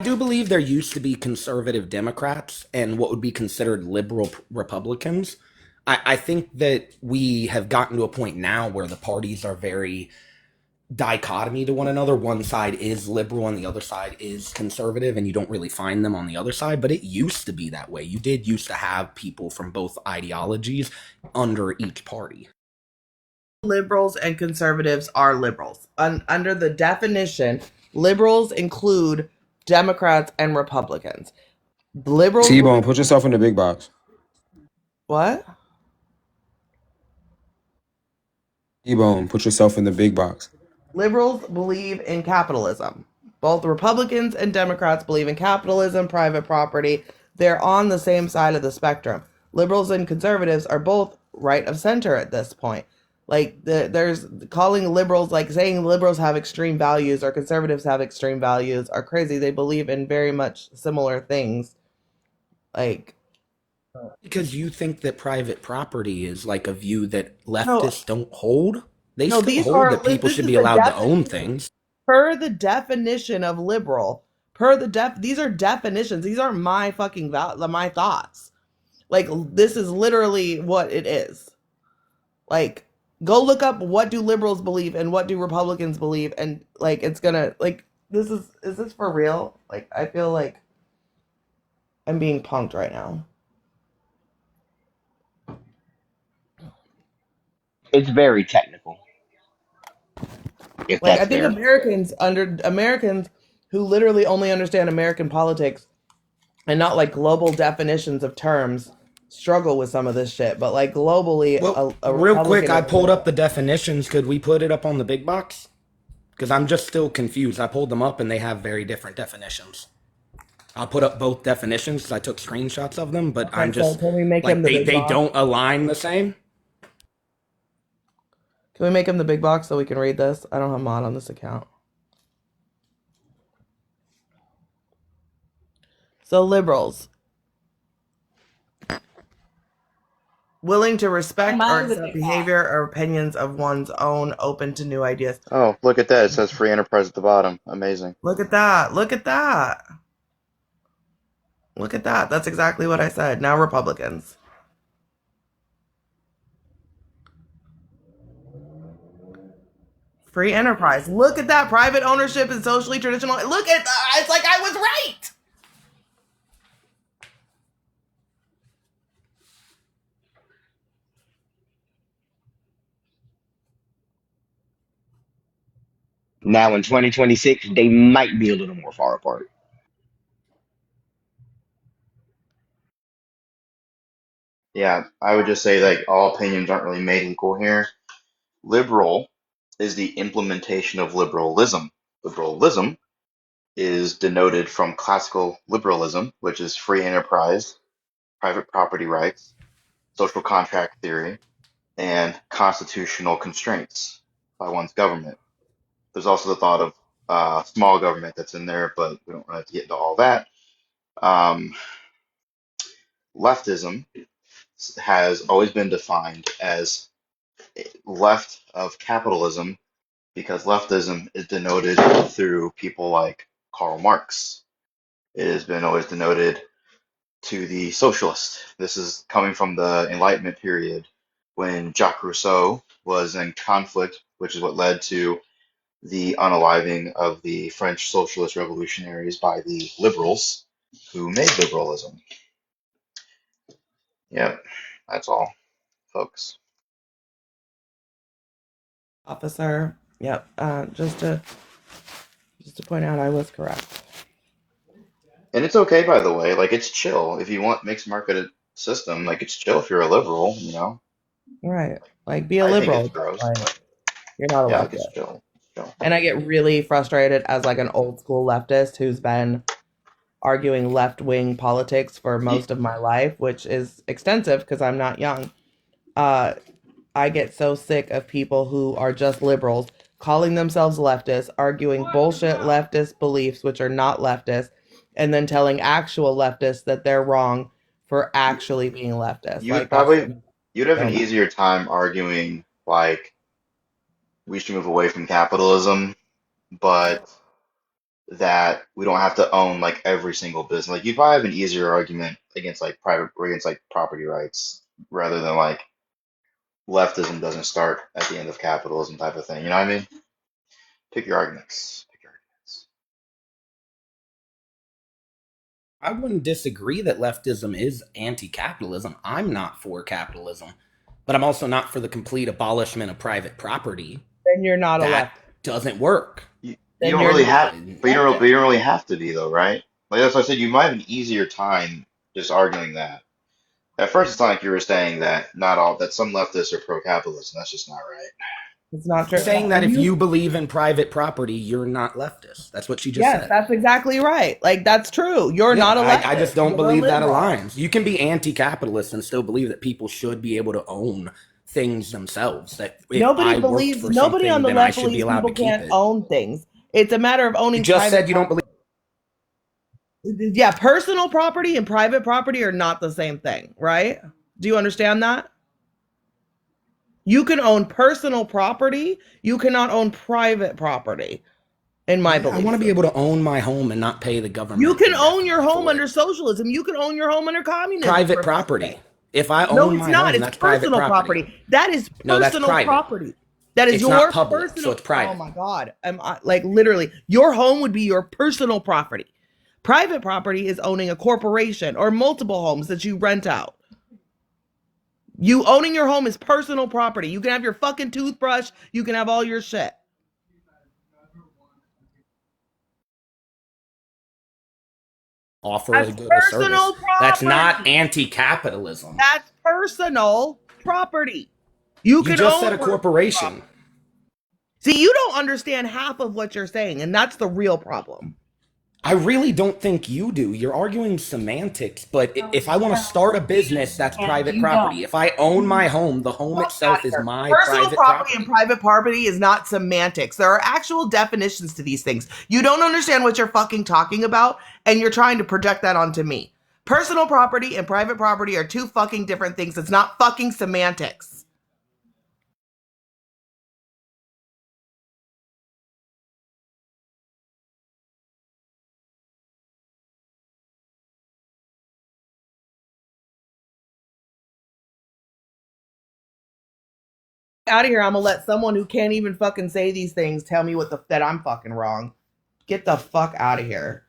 I do believe there used to be conservative Democrats and what would be considered liberal Republicans. I think that we have gotten to a point now where the parties are very dichotomy to one another. One side is liberal and the other side is conservative, and you don't really find them on the other side, but it used to be that way. You did used to have people from both ideologies under each party. Liberals and conservatives are liberals. Under the definition, liberals include Democrats and Republicans. Liberals T-Bone, put yourself in the big box. what? T-Bone, put yourself in the big box. Liberals believe in capitalism. Both Republicans and Democrats believe in capitalism, private property. They're on the same side of the spectrum. Liberals and conservatives are both right of center at this point. Like there's calling liberals, like saying liberals have extreme values or conservatives have extreme values are crazy. They believe in very much similar things. Like Because you think that private property is like a view that no, leftists don't hold. They no, still these hold are that people this should is be the allowed to own definition things. per the definition of liberal. These are definitions. These aren't my fucking my thoughts. Like this is literally what it is. Like go look up what do liberals believe and what do Republicans believe, and like it's gonna like this is this for real? Like I feel like I'm being punked right now. It's very technical, if Like I that's think fair. Americans who literally only understand American politics and not like global definitions of terms struggle with some of this shit. But like globally, Well, a real quick, Republican I is pulled up the definitions. Could we put it up on the big box? Because I'm just still confused. I pulled them up and they have very different definitions. I'll put up both definitions because I took screenshots of them, but okay. I'm So just can we make him like the they big they boss? don't align the same. Can we make him the big box so we can read this? I don't have mod on this account. So liberals willing to respect or accept behavior or opinions of one's own, open to new ideas. Oh, look at that. It says free enterprise at the bottom. Amazing. Look at that. Look at that. Look at that. That's exactly what I said. Now Republicans. Free enterprise. Look at that. Private ownership and socially traditional. Look at that. It's like I was right. Now in 2026, they might be a little more far apart. Yeah, I would just say that all opinions aren't really made equal here. Liberal is the implementation of liberalism. Liberalism is denoted from classical liberalism, which is free enterprise, private property rights, social contract theory, and constitutional constraints by one's government. There's also the thought of small government that's in there, but we don't have to get into all that. Um, Leftism has always been defined as left of capitalism because leftism is denoted through people like Karl Marx. It has been always denoted to the socialist. This is coming from the Enlightenment period when Jacques Rousseau was in conflict, which is what led to the unaliving of the French socialist revolutionaries by the liberals who made liberalism. Yep, that's all, folks. Officer. Yep. Just to point out, I was correct. And it's okay, by the way. Like, it's chill if you want mixed market system. Like, it's chill if you're a liberal, you know. Right. Like, be a I think it's liberal, gross, but like, but you're not a yeah, like it's leftist. chill. Chill. And I get really frustrated as like an old school leftist who's been arguing left wing politics for most of my life, which is extensive because I'm not young. I get so sick of people who are just liberals calling themselves leftists, arguing bullshit leftist beliefs, which are not leftist, and then telling actual leftists that they're wrong for actually being leftist. You would Like that's probably you'd have so an much. easier time arguing like we should move away from capitalism, but that we don't have to own like every single business. Like you'd probably have an easier argument against like private or against like property rights rather than like leftism doesn't start at the end of capitalism type of thing. You know what I mean? Pick your arguments. Pick your arguments. I wouldn't disagree that leftism is anti-capitalism. I'm not for capitalism, but I'm also not for the complete abolishment of private property. Then you're not a That leftist. doesn't work. You Then don't you're really not have, but you don't really have to be though, right? Like that's what I said. You might have an easier time just arguing that. At first, it's not like you were saying that not all that some leftists are pro-capitalist, and that's just not right. It's not true. Saying that And if you believe in private property, you're not leftist. That's what she just yes, said. that's exactly right. Like that's true. You're Yeah, not a leftist. I just don't You're a believe that liberal. aligns. You can be anti-capitalist and still believe that people should be able to own things themselves. That if Nobody I believes. worked for Nobody on something, the then I left should be believes allowed to people keep can't it. own things. It's a matter of owning. You just private said you don't believe. Yeah, personal property and private property are not the same thing, right? Do you understand that? You can own personal property. You cannot own private property. In my belief, I want to be able to own my home and not pay the government. You can own your home under socialism. You can own your home under communism. Private property. If I No, own it's my not. home, It's that's private personal property. That is No, that's personal private. property. That is It's your not public, personal. so it's private. Oh my God! Like literally, your home would be your personal property. Private property is owning a corporation or multiple homes that you rent out. You owning your home is personal property. You can have your fucking toothbrush. You can have all your shit. Offer That's a good a service. personal That's not property. anti-capitalism. That's personal property. You can just own said a corporation. See, you don't understand half of what you're saying, and that's the real problem. I really don't think you do. You're arguing semantics, but if I want to start a business, that's private property. If I own my home, the home itself is my Personal private property and private property is not semantics. There are actual definitions to these things. You don't understand what you're fucking talking about, and you're trying to project that onto me. Personal property and private property are two fucking different things. It's not fucking semantics. Out of here, I'm gonna let someone who can't even fucking say these things tell me that I'm fucking wrong. Get the fuck out of here.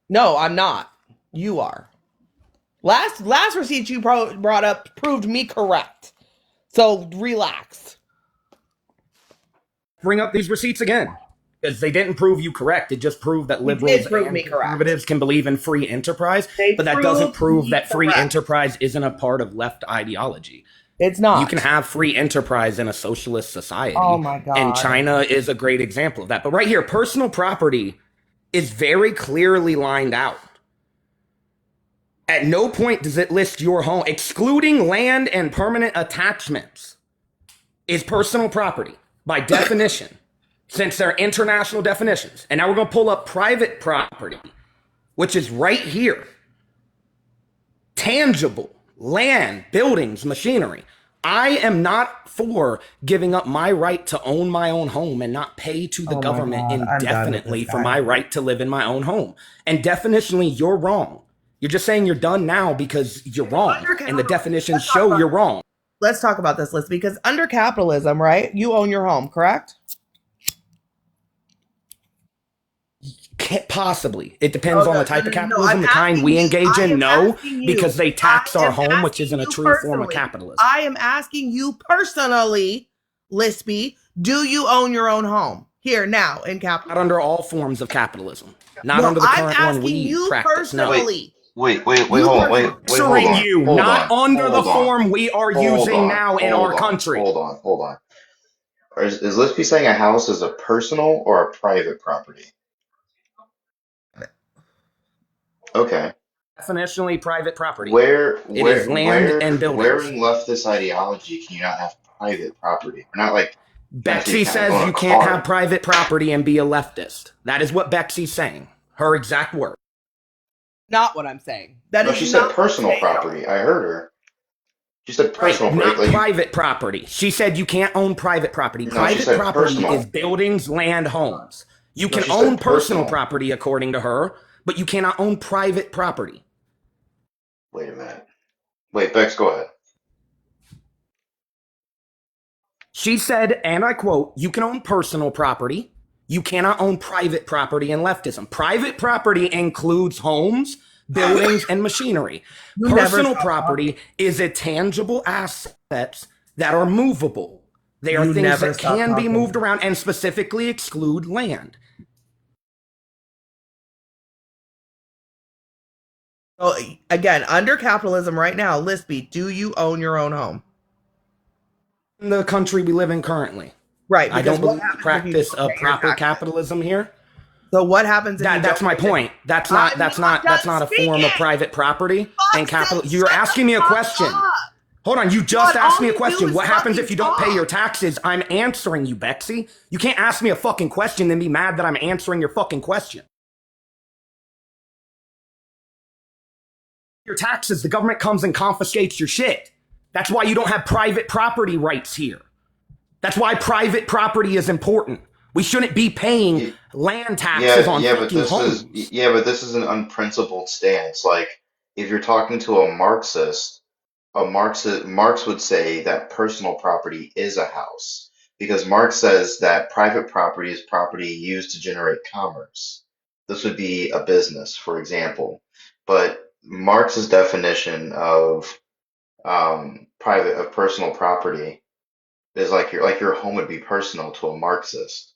No, I'm not. You are. Last receipt you brought up proved me correct. So relax. Bring up these receipts again. Because they didn't prove you correct. It just proved that liberals and conservatives can believe in free enterprise, but that doesn't prove that free enterprise isn't a part of left ideology. It's not. You can have free enterprise in a socialist society. Oh my God. And China is a great example of that. But right here, personal property is very clearly lined out. At no point does it list your home, excluding land and permanent attachments, is personal property by definition. Since they're international definitions. And now we're going to pull up private property, which is right here. Tangible, land, buildings, machinery. I am not for giving up my right to own my own home and not pay to the Oh my government God, I'm done with indefinitely this for guy. my right to live in my own home. And definitionally, you're wrong. You're just saying you're done now because you're wrong. And the definitions show you're wrong. Let's talk about this, Liz, because under capitalism, right, you own your home, correct? Can't possibly. It depends on the type of No, capitalism, I'm the kind asking we you- engage I in, am no, asking you- because they tax I our am home, which asking isn't a you true form of personally. capitalism. I am asking you personally, Lispy, do you own your own home here now in capitalism? Not under all forms of capitalism. Not No, under the I'm current one asking we you practice. No. personally. Wait, hold on. Wait, hold Answering on. you, Hold not on. under the Hold on. form we are Hold using on. now in our country. Hold on. Is Lispy saying a house is a personal or a private property? Okay. Definitionally private property. Where It is land and where buildings. in leftist ideology can you not have private property? We're not like Bexy says own a you can't car. have private property and be a leftist. That is what Bexy's saying. Her exact word. Not what I'm saying. That No, is she not said personal property. I heard her. She said personal Right, not property. private property. She said you can't own private property. No, she Private said property personal. is buildings, land, homes. You No, can she said own personal personal. property according to her, but you cannot own private property. Wait a minute. Wait, Bex, go ahead. She said, and I quote, you can own personal property. You cannot own private property in leftism. Private property includes homes, buildings, and machinery. You never Personal stop property is a tangible assets that are movable. They are You things never that stop can be talking. moved around and specifically exclude land. So again, under capitalism right now, Lispy, do you own your own home? In the country we live in currently. Right. I because don't what believe the happens if you practice don't of pay your proper taxes? capitalism here. So what happens if you That's don't my pay your- point. That's not a form of private property and capital. You're asking me a question. Hold on, you just God, asked all me a you do question. is What happens fucking if you don't pay talk. your taxes? I'm answering you, Bexy. You can't ask me a fucking question then be mad that I'm answering your fucking question. Your taxes, the government comes and confiscates your shit. That's why you don't have private property rights here. That's why private property is important. We shouldn't be paying land taxes on fucking homes. But this is an unprincipled stance. Like, if you're talking to a Marxist, Marx would say that personal property is a house because Marx says that private property is property used to generate commerce. This would be a business, for example. But Marx's definition of personal property is like your home would be personal to a Marxist.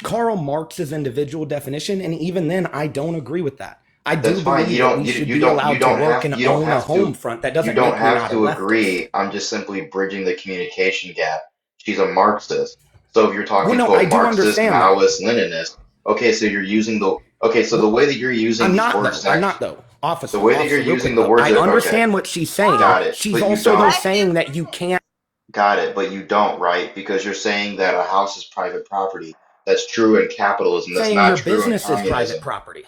Karl Marx's individual definition, and even then, I don't agree with that. I That's do fine. believe that we should be allowed to work and own a home front. That doesn't make me not a leftist. Agree. I'm just simply bridging the communication gap. She's a Marxist. So if you're talking Well, no, to a I do Marxist, understand that. Maoist, Leninist, okay, so you're using the way that you're using I'm these not words. though. I'm not though. Officer, The way that officer, you're real using quick, the words. I understand what she's saying. Got it. She's But you also though don't. saying that you can't. Got it, but you don't, right? Because you're saying that a house is private property. That's true in capitalism. That's Saying not your true in business is communism. private property.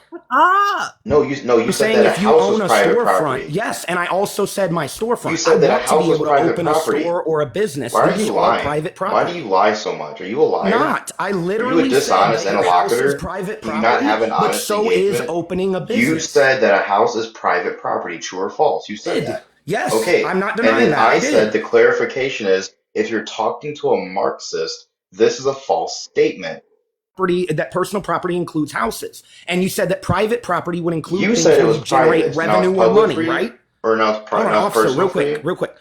No, you I'm said saying that if a you house was own a private storefront, property. yes, and I also said my storefront. You said that a I want to house be was able to private open property. a store or a business. Why are These you are lying? private Why property. do you lie so much? Are you a liar? Not. I Are you a literally dishonest said that your house is interlocutor? private Do you not have property, an but honest so is engagement? opening a You business. said that a house is private property. True or false? You said that. Yes, Okay. I'm not And denying then that. I I said did. the clarification is if you're talking to a Marxist, this is a false statement. That personal property includes houses, and you said that private property would include You things said it where was you generate private. So now revenue it's or public money, for you? right? Or now it's, Hold on, now it's officer, personal for you? real quick.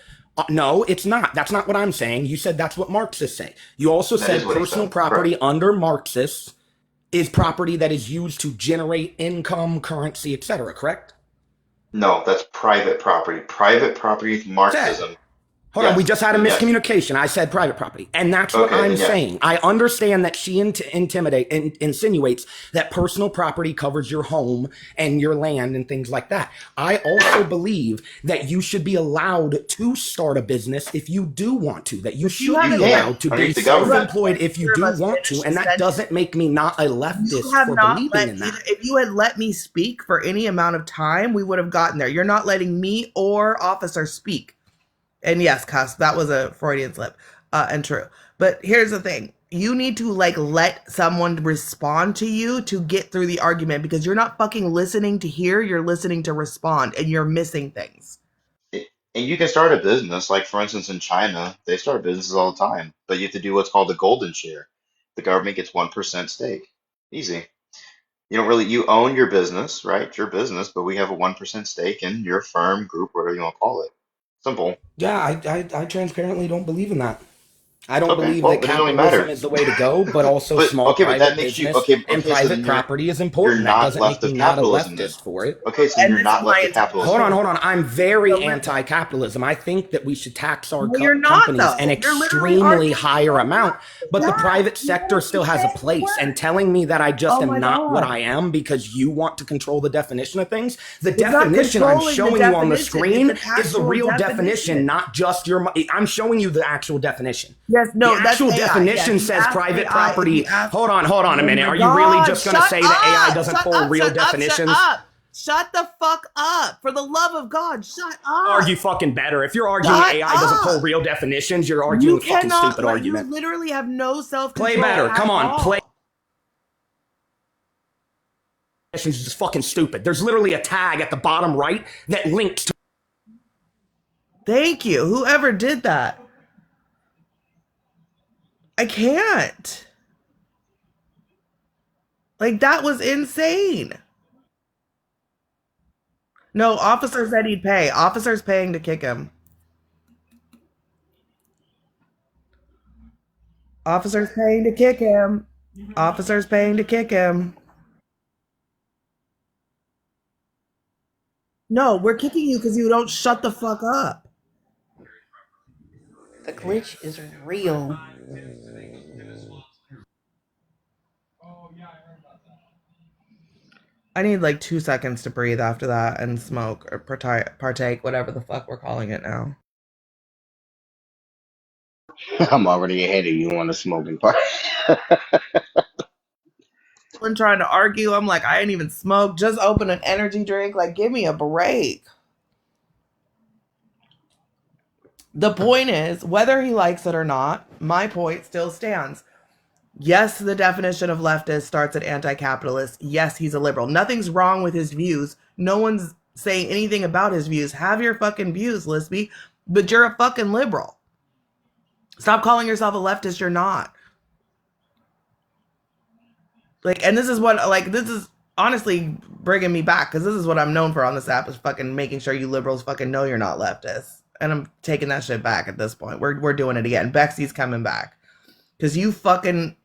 No, it's not. That's not what I'm saying. You said that's what Marxists say. You also That said is what he personal said. property Correct. under Marxists is property that is used to generate income, currency, etc. Correct? No, that's private property. Private property is Marxism. Hold on, we just had a Yes. miscommunication. I said private property. And that's what Okay, I'm then yes. saying. I understand that she insinuates that personal property covers your home and your land and things like that. I also believe that you should be allowed to start a business if you do want to, that you should be allowed to be self-employed if you do want to. And that doesn't make me not a leftist for believing in that. If you had let me speak for any amount of time, we would have gotten there. You're not letting me or officer speak. And yes, cuss, that was a Freudian slip, and true. But here's the thing. You need to like let someone respond to you to get through the argument, because you're not fucking listening to hear, you're listening to respond, and you're missing things. And you can start a business, like for instance in China, they start businesses all the time, but you have to do what's called the golden share. The government gets 1% stake. Easy. You own your business, right? It's your business, but we have a 1% stake in your firm, group, whatever you want to call it. Simple. Yeah, I transparently don't believe in that. I don't Okay, believe well, that it doesn't really capitalism matter. is the way to go, but also But small okay, but that private makes you business okay. and Okay, so then private property is you're important. That not doesn't make left me of not a capitalism then. leftist for it. Okay, so then And you're this is not my left of entire Hold on, capitalism. point. hold on. I'm So very listen. anti-capitalism. I think that we should tax our No, you're not companies an though. You're literally extremely arguing higher right amount, now. but the Yes, private you sector literally still has a saying the place. And word. telling me that I just Oh am my not what I god. am because you want to control the definition of things, the It's not definition I'm controlling the showing you on the definition. It's screen an is the actual real definition, definition. not just your. I'm showing you the actual definition. Yes, The no, that's actual AI. Yes, definition if you says ask private AI, if you property. ask, Hold on a oh minute. my Are you really god, just going to shut say that AI up, doesn't shut pull up, real shut up, shut definitions? up. Shut the fuck up. For the love of God, shut up. Argue fucking better. If you're arguing Shut AI doesn't pull up. real definitions, you're arguing You a fucking cannot, stupid like, you argument. literally have no Play self-control better. at Come on, play. all. This is just fucking stupid. There's literally a tag at the bottom right that links to. Thank you. Whoever did that. I can't. Like, that was insane. No, officer said he'd pay. Officer's paying to kick him. Officer's paying to kick him. Officer's paying to kick him. No, we're kicking you because you don't shut the fuck up. The glitch is real. I need like 2 seconds to breathe after that and smoke or partake, whatever the fuck we're calling it now. I'm already ahead of you on the smoking part. When trying to argue, I'm like, I ain't even smoked. Just open an energy drink. Like, give me a break. The point is, whether he likes it or not, my point still stands. Yes, the definition of leftist starts at anti-capitalist. Yes, he's a liberal. Nothing's wrong with his views. No one's saying anything about his views. Have your fucking views, Lisby, but you're a fucking liberal. Stop calling yourself a leftist. You're not. Like, and this is what, like, this is honestly bringing me back, because this is what I'm known for on this app, is fucking making sure you liberals fucking know you're not leftists. And I'm taking that shit back at this point. We're doing it again. Bexy's coming back. Because you fucking,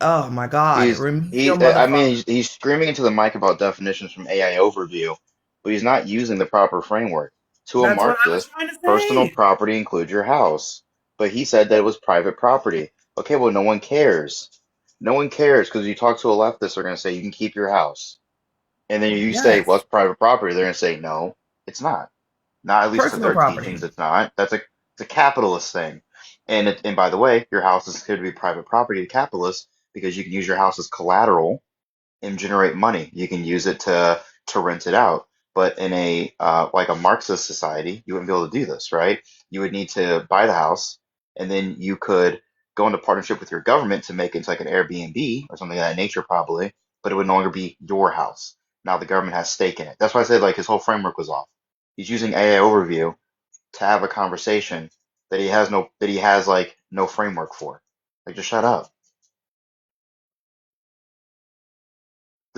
oh my God, remedial I mean, motherfucker. he's screaming into the mic about definitions from AI overview, but he's not using the proper framework. To a That's what I was Marxist, trying to personal say. property includes your house, but he said that it was private property. Okay, well, no one cares. No one cares because you talk to a leftist, they're going to say you can keep your house. And then you say, well, Yes. it's private property. They're going to say, no, it's not. Not at least to Personal their property. teachings, it's not. It's a capitalist thing. And by the way, your house is going to be private property to capitalists because you can use your house as collateral and generate money. You can use it to rent it out. But in a like a Marxist society, you wouldn't be able to do this, right? You would need to buy the house, and then you could go into partnership with your government to make it into like an Airbnb or something of that nature, probably. But it would no longer be your house. Now the government has stake in it. That's why I said like his whole framework was off. He's using AI overview to have a conversation that he has like no framework for. Like just shut up.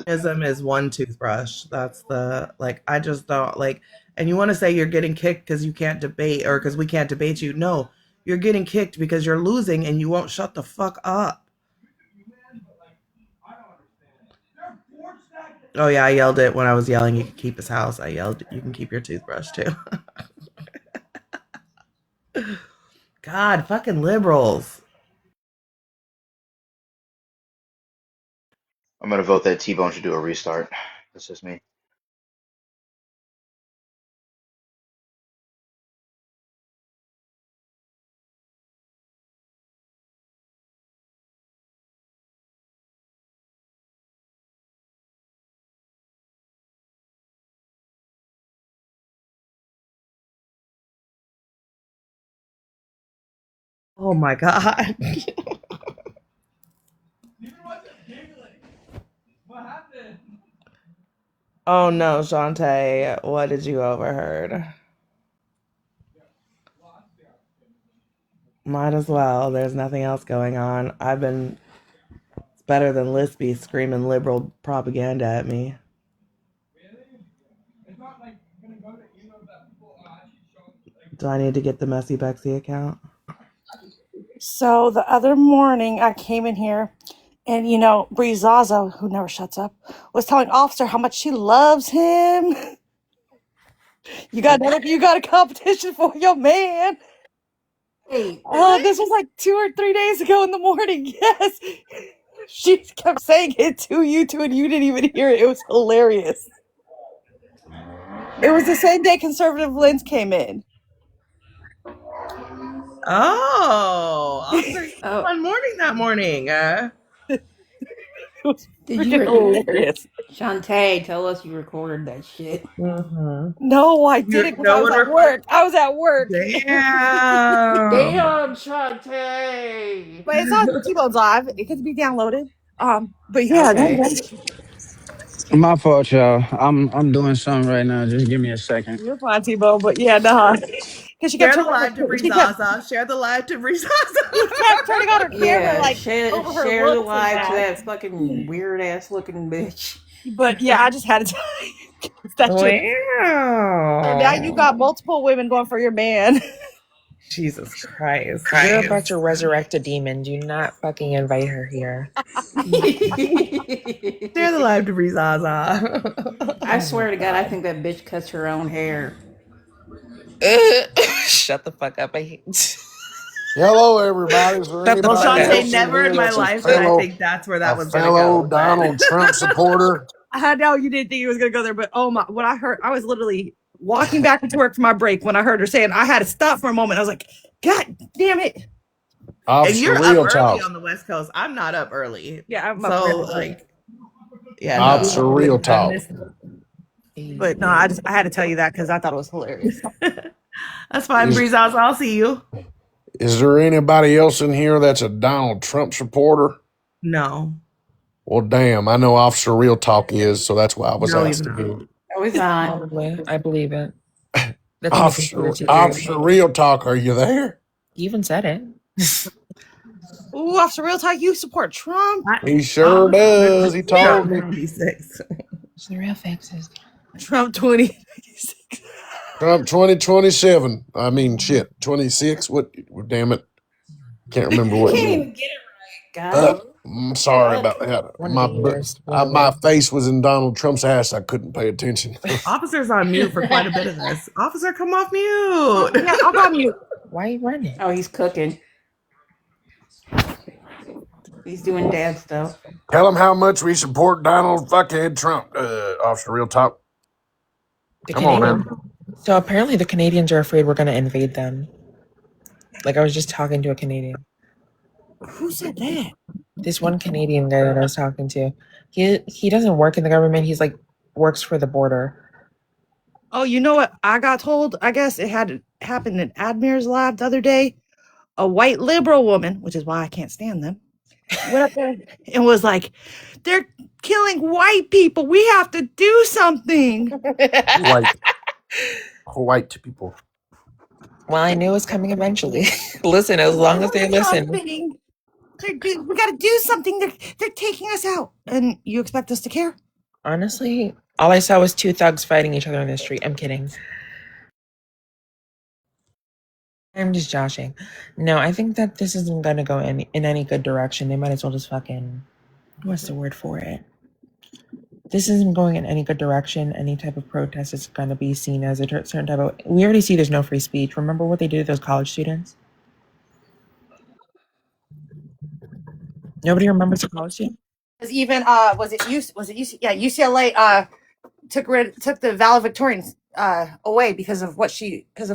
Ism is one toothbrush. That's the, like, I just don't like, and you want to say you're getting kicked because you can't debate or because we can't debate you. No, you're getting kicked because you're losing and you won't shut the fuck up. Oh yeah, I yelled it when I was yelling. You can keep his house. I yelled, you can keep your toothbrush too. God, fucking liberals. I'm gonna vote that T-Bone should do a restart. That's just me. Oh my god. Oh no, Shantae, what did you overheard? Might as well. There's nothing else going on. It's better than Lispy screaming liberal propaganda at me. Do I need to get the Messy Bexy account? So the other morning I came in here and Bree Zaza, who never shuts up, was telling Officer how much she loves him. You got a competition for your man. Wait, Oh, what? this was like 2 or 3 days ago in the morning. Yes. She kept saying it to you two and you didn't even hear it. It was hilarious. It was the same day conservative Lens came in. Oh, Officer, you had a Oh, fun morning that morning. did you Hilarious. Shantae, tell us you recorded that shit. Mm-hmm. No, I didn't because I No was one at recorded. work. I was at work. Damn. Damn, Shantae. But it's on Tbones Live. It could be downloaded. But yeah, Okay. My fault, y'all. I'm doing something right now. Just give me a second. you're fine, T-Bone. But yeah, nah. Because she kept Share the turning on live to her, Bree Zaza. Share the live to Bree Zaza. she kept turning on her camera Yeah, like share over her share the looks and live to that. that fucking weird ass looking bitch. But yeah, I just had to tell you that shit. So now you Wow. got multiple women going for your man. Jesus Christ. You're about to resurrect a demon. Do not fucking invite her here. Share the live to Bree Zaza. I swear to God, I think that bitch cuts her own hair. Shut the fuck up. I hate. Hello, everybody. Is there Shut the Well, fuck anybody up. Shantae, else in never here in my that's life did I think that's where that a was gonna fellow go. But Donald Trump supporter? I know you didn't think he was gonna go there, but oh my! When I heard, I was literally walking back into work for my break when I heard her saying, I had to stop for a moment. I was like, God damn it! and Officer you're up Real early Talk. on the West Coast. I'm not up early. Yeah, I'm up So early. yeah, Officer no. Real I Talk. missed But no, I had to tell you that because I thought it was hilarious. That's fine, Is, Bree Zaza. I'll see you. is there anybody else in here that's a Donald Trump supporter? No. Well, damn, I know Officer Real Talk is, so that's why I was No, he's asking not. him. No, he's not. Probably. I believe it. That's only conspiracy theory. Officer Real Talk, are you there? You even said it. Ooh, Officer Real Talk, you support Trump? He sure does. He told me. 26. It's the real fixes. Trump 20. Trump 2027. I mean, shit, 26. What? Damn it. Can't remember You what can't year. even get it right, God. I'm sorry Fuck. about that. One of the years. My face was in Donald Trump's ass. I couldn't pay attention. Officer's on mute for quite a bit of this. Officer, come off mute. Yeah, I'm on mute. Why are you running? Oh, he's cooking. He's doing dad stuff. Tell him how much we support Donald fuckhead Trump. Officer Real Talk. The Come on, Canadian. man. So apparently the Canadians are afraid we're going to invade them. Like I was just talking to a Canadian. Who said that? This one Canadian guy that I was talking to. He doesn't work in the government. He's like works for the border. Oh, you know what I got told? I guess it had happened in Admir's lab the other day. A white liberal woman, which is why I can't stand them, went up there and was like, they're killing white people. We have to do something. White people. Well, I knew it was coming eventually. Listen, as long as they listen. We got to do something. They're taking us out. And you expect us to care? Honestly, all I saw was two thugs fighting each other in the street. I'm kidding. I'm just joshing. No, I think that this isn't going to go in any good direction. They might as well just fucking... What's the word for it? This isn't going in any good direction. Any type of protest is going to be seen as a certain type of... We already see there's no free speech. Remember what they did to those college students? Nobody remembers the college students? Because even UCLA took the valedictorian away because of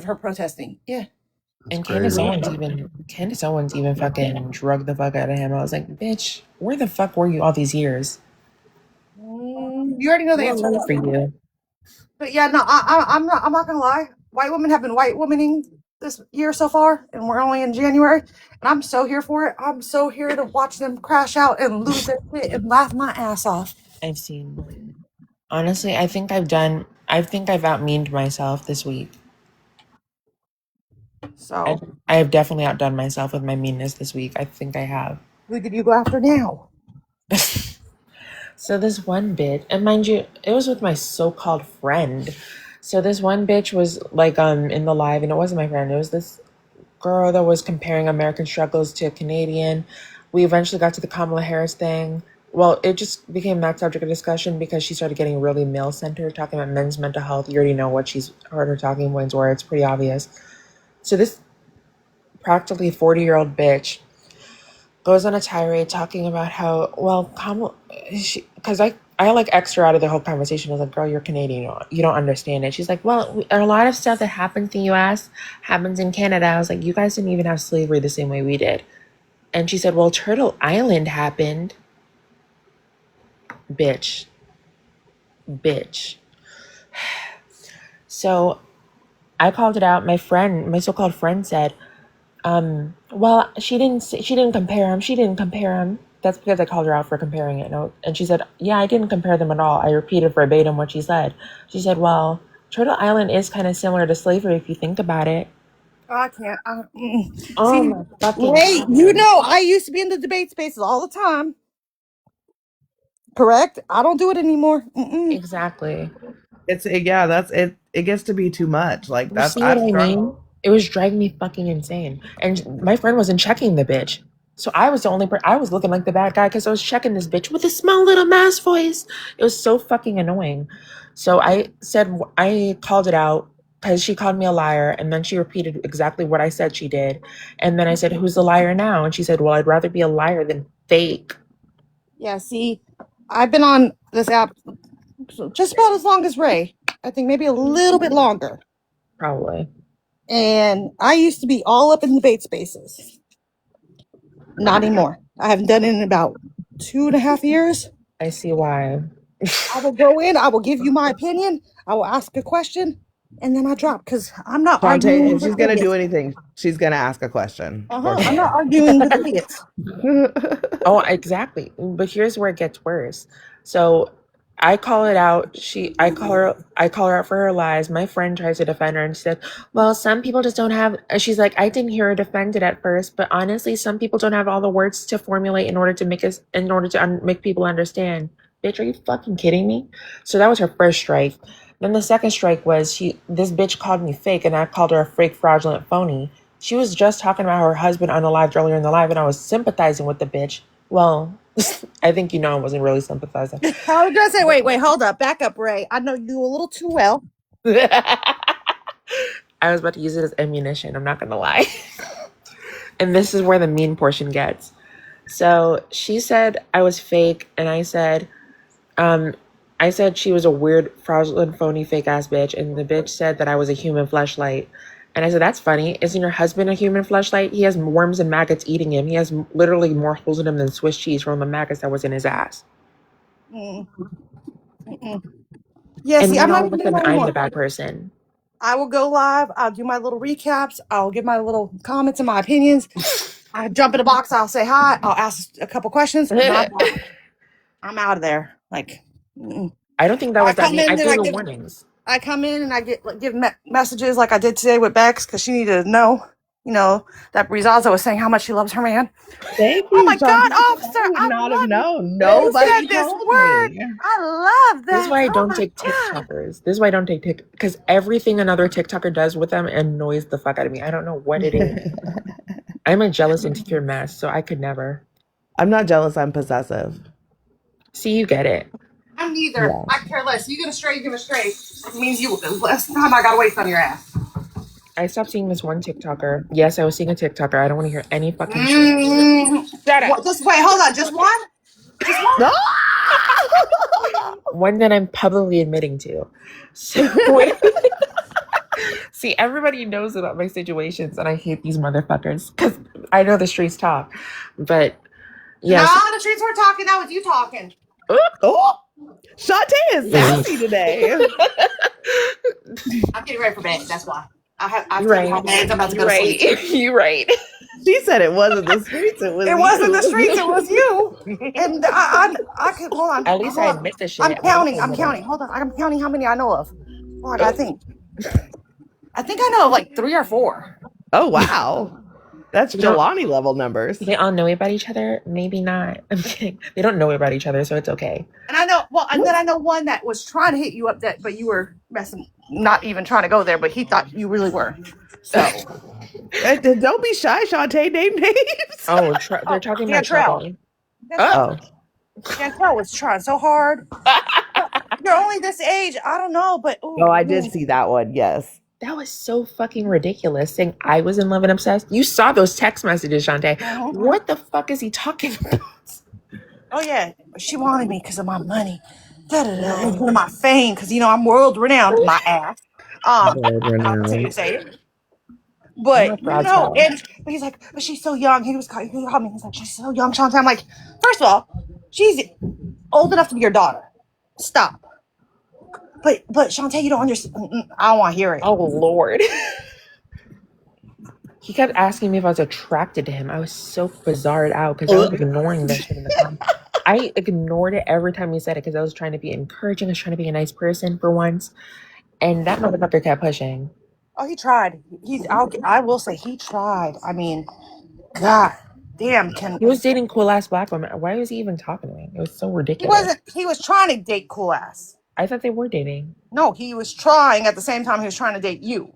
her protesting. Yeah. And Candace Owens even fucking drugged the fuck out of him. I was like, bitch, where the fuck were you all these years? You already know the answer For you. But yeah, no, I'm not gonna lie. White women have been white womaning this year so far, and we're only in January, and I'm so here for it. I'm so here to watch them crash out and lose their shit and laugh my ass off. I've seen. Honestly, I think I've outmeaned myself this week. So I have definitely outdone myself with my meanness this week. I think I have. who did you go after now? So this one bitch, and mind you, it was with my so-called friend. So this one bitch was like in the live, and it wasn't my friend. It was this girl that was comparing American struggles to Canadian. We eventually got to the Kamala Harris thing. Well, it just became that subject of discussion because she started getting really male-centered, talking about men's mental health. You already know what she's heard her talking points were. It's pretty obvious. So this practically 40-year-old bitch goes on a tirade talking about how, well, Kamala, because I like extra out of the whole conversation. I was like, girl, you're Canadian. You don't understand it. She's like, well, a lot of stuff that happens in the U.S. happens in Canada. I was like, you guys didn't even have slavery the same way we did. And she said, well, Turtle Island happened. Bitch. So I called it out. My so-called friend said, well, she didn't compare him. That's because I called her out for comparing it. And she said, yeah, I didn't compare them at all. I repeated verbatim what she said. She said, well, Turtle Island is kind of similar to slavery if you think about it. I can't. Oh See, my fucking Ray, God. you know I used to be in the debate spaces all the time. Correct? I don't do it anymore. Exactly. That's it. It gets to be too much. Like You that's see I what I mean? struggle. It was driving me fucking insane. And my friend wasn't checking the bitch. So I was the only I was looking like the bad guy because I was checking this bitch with a small little mass voice. It was so fucking annoying. So I called it out because she called me a liar, and then she repeated exactly what I said she did. And then I said, who's the liar now? And she said, well, I'd rather be a liar than fake. Yeah, see, I've been on this app just about as long as Ray. I think maybe a little bit longer. Probably. And I used to be all up in debate spaces. Not anymore. I haven't done it in about 2.5 years. I see why. I will go in, I will give you my opinion, I will ask a question, and then I drop because I'm not Shantae, arguing if with she's gonna do idiots. anything, she's gonna ask a question. For I'm not sure. arguing with idiots. Oh, exactly. But here's where it gets worse. So I call it out. I call her out for her lies. My friend tries to defend her and she said, well, some people just don't have, she's like, I didn't hear her defend it at first, but honestly, some people don't have all the words to formulate in order to make people understand. Bitch, are you fucking kidding me? So that was her first strike. Then the second strike was this bitch called me fake and I called her a fake, fraudulent, phony. She was just talking about her husband unalived earlier in the live and I was sympathizing with the bitch. Well, I think I wasn't really sympathizing. How did I say? Wait, hold up, back up, Ray. I know you a little too well. I was about to use it as ammunition. I'm not gonna lie. And this is where the mean portion gets. So she said I was fake, and I said she was a weird, fraudulent, phony, fake ass bitch, and the bitch said that I was a human fleshlight. And I said, that's funny. Isn't your husband a human fleshlight? He has worms and maggots eating him. He has literally more holes in him than Swiss cheese from the maggots that was in his ass. Mm. Yeah, And see, then I'm all not of a even doing sudden, that I'm anymore. the bad person. I will go live. I'll do my little recaps. I'll give my little comments and my opinions. I jump in a box. I'll say hi. I'll ask a couple questions. And I'm out of there. Like, I don't think that was that come mean. in I and gave the warnings. I come in and I give messages like I did today with Bex because she needed to know, that Brizaza was saying how much she loves her man. Thank Oh you, my Shantae. God, officer, I would I not have love you. known. You said Nobody this told word. me. I love This is that. why I Oh don't my take God. TikTokers. This is why I don't take TikTok, because everything another TikToker does with them annoys the fuck out of me. I don't know what it is. I'm a jealous, insecure mess, so I could never. I'm not jealous. I'm possessive. See, you get it. I'm neither. Yeah. I care less. You get a straight, give a straight. It means you less time I gotta waste on your ass. I stopped seeing this one TikToker. Yes, I was seeing a TikToker. I don't want to hear any fucking shit. Shut up. Just wait, hold on. Just one? Just one? One that I'm publicly admitting to. So see, everybody knows about my situations, and I hate these motherfuckers because I know the streets talk. But yes, No, the streets were talking. That was you talking. Oh, Shantae is sassy today. I'm getting ready for bed. That's why. I've You're taken my right. meds. I'm about to You're go to right. sleep. You're right. She said it wasn't the streets, it was It you. wasn't the streets. It was you. And I could hold on. At least I Hold on. admit the shit. I'm At least counting. I I'm admit it. counting. Hold on. I'm counting how many I know of. Hold on. I think I know of like 3 or 4. Oh wow. That's You don't- Jelani level numbers. They all know about each other? Maybe not. I'm kidding. They don't know about each other, so it's okay. And I know. Well, and then I know one that was trying to hit you up, but you were messing, not even trying to go there. But he thought you really were. So Don't be shy, Shantae. Name names. Oh, they're talking about Chantrell. Shantae. Chantrell was trying so hard. You're only this age. I don't know, but Oh, I did see that one. Yes. That was so fucking ridiculous, saying I was in love and obsessed. You saw those text messages, Shantae. What the fuck is he talking about? Oh yeah, she wanted me because of my money, and because of my fame, because I'm world renowned. My ass. I'm not continue to say it, but but he's like, but she's so young. He called me. He's like, she's so young, Shantae. I'm like, first of all, she's old enough to be your daughter. Stop. But Shantae, you don't understand. I don't want to hear it. Oh Lord. He kept asking me if I was attracted to him. I was so bizarred out because I was ignoring that shit in the comments. I ignored it every time he said it because I was trying to be encouraging. I was trying to be a nice person for once. And that motherfucker kept pushing. Oh, he tried. I will say he tried. I mean, God damn. He was dating cool ass black women. Why was he even talking to me? It was so He ridiculous. wasn't. He was trying to date cool ass. I thought they were dating. No, he was trying at the same time he was trying to date you.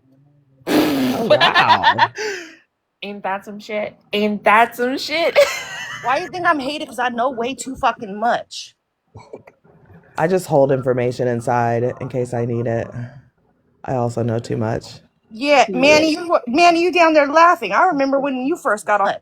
Oh wow. Ain't that some shit? Ain't that some shit? Why do you think I'm hated? Because I know way too fucking much. I just hold information inside in case I need it. I also know too much. Yeah, Manny, you down there laughing. I remember when you first got on.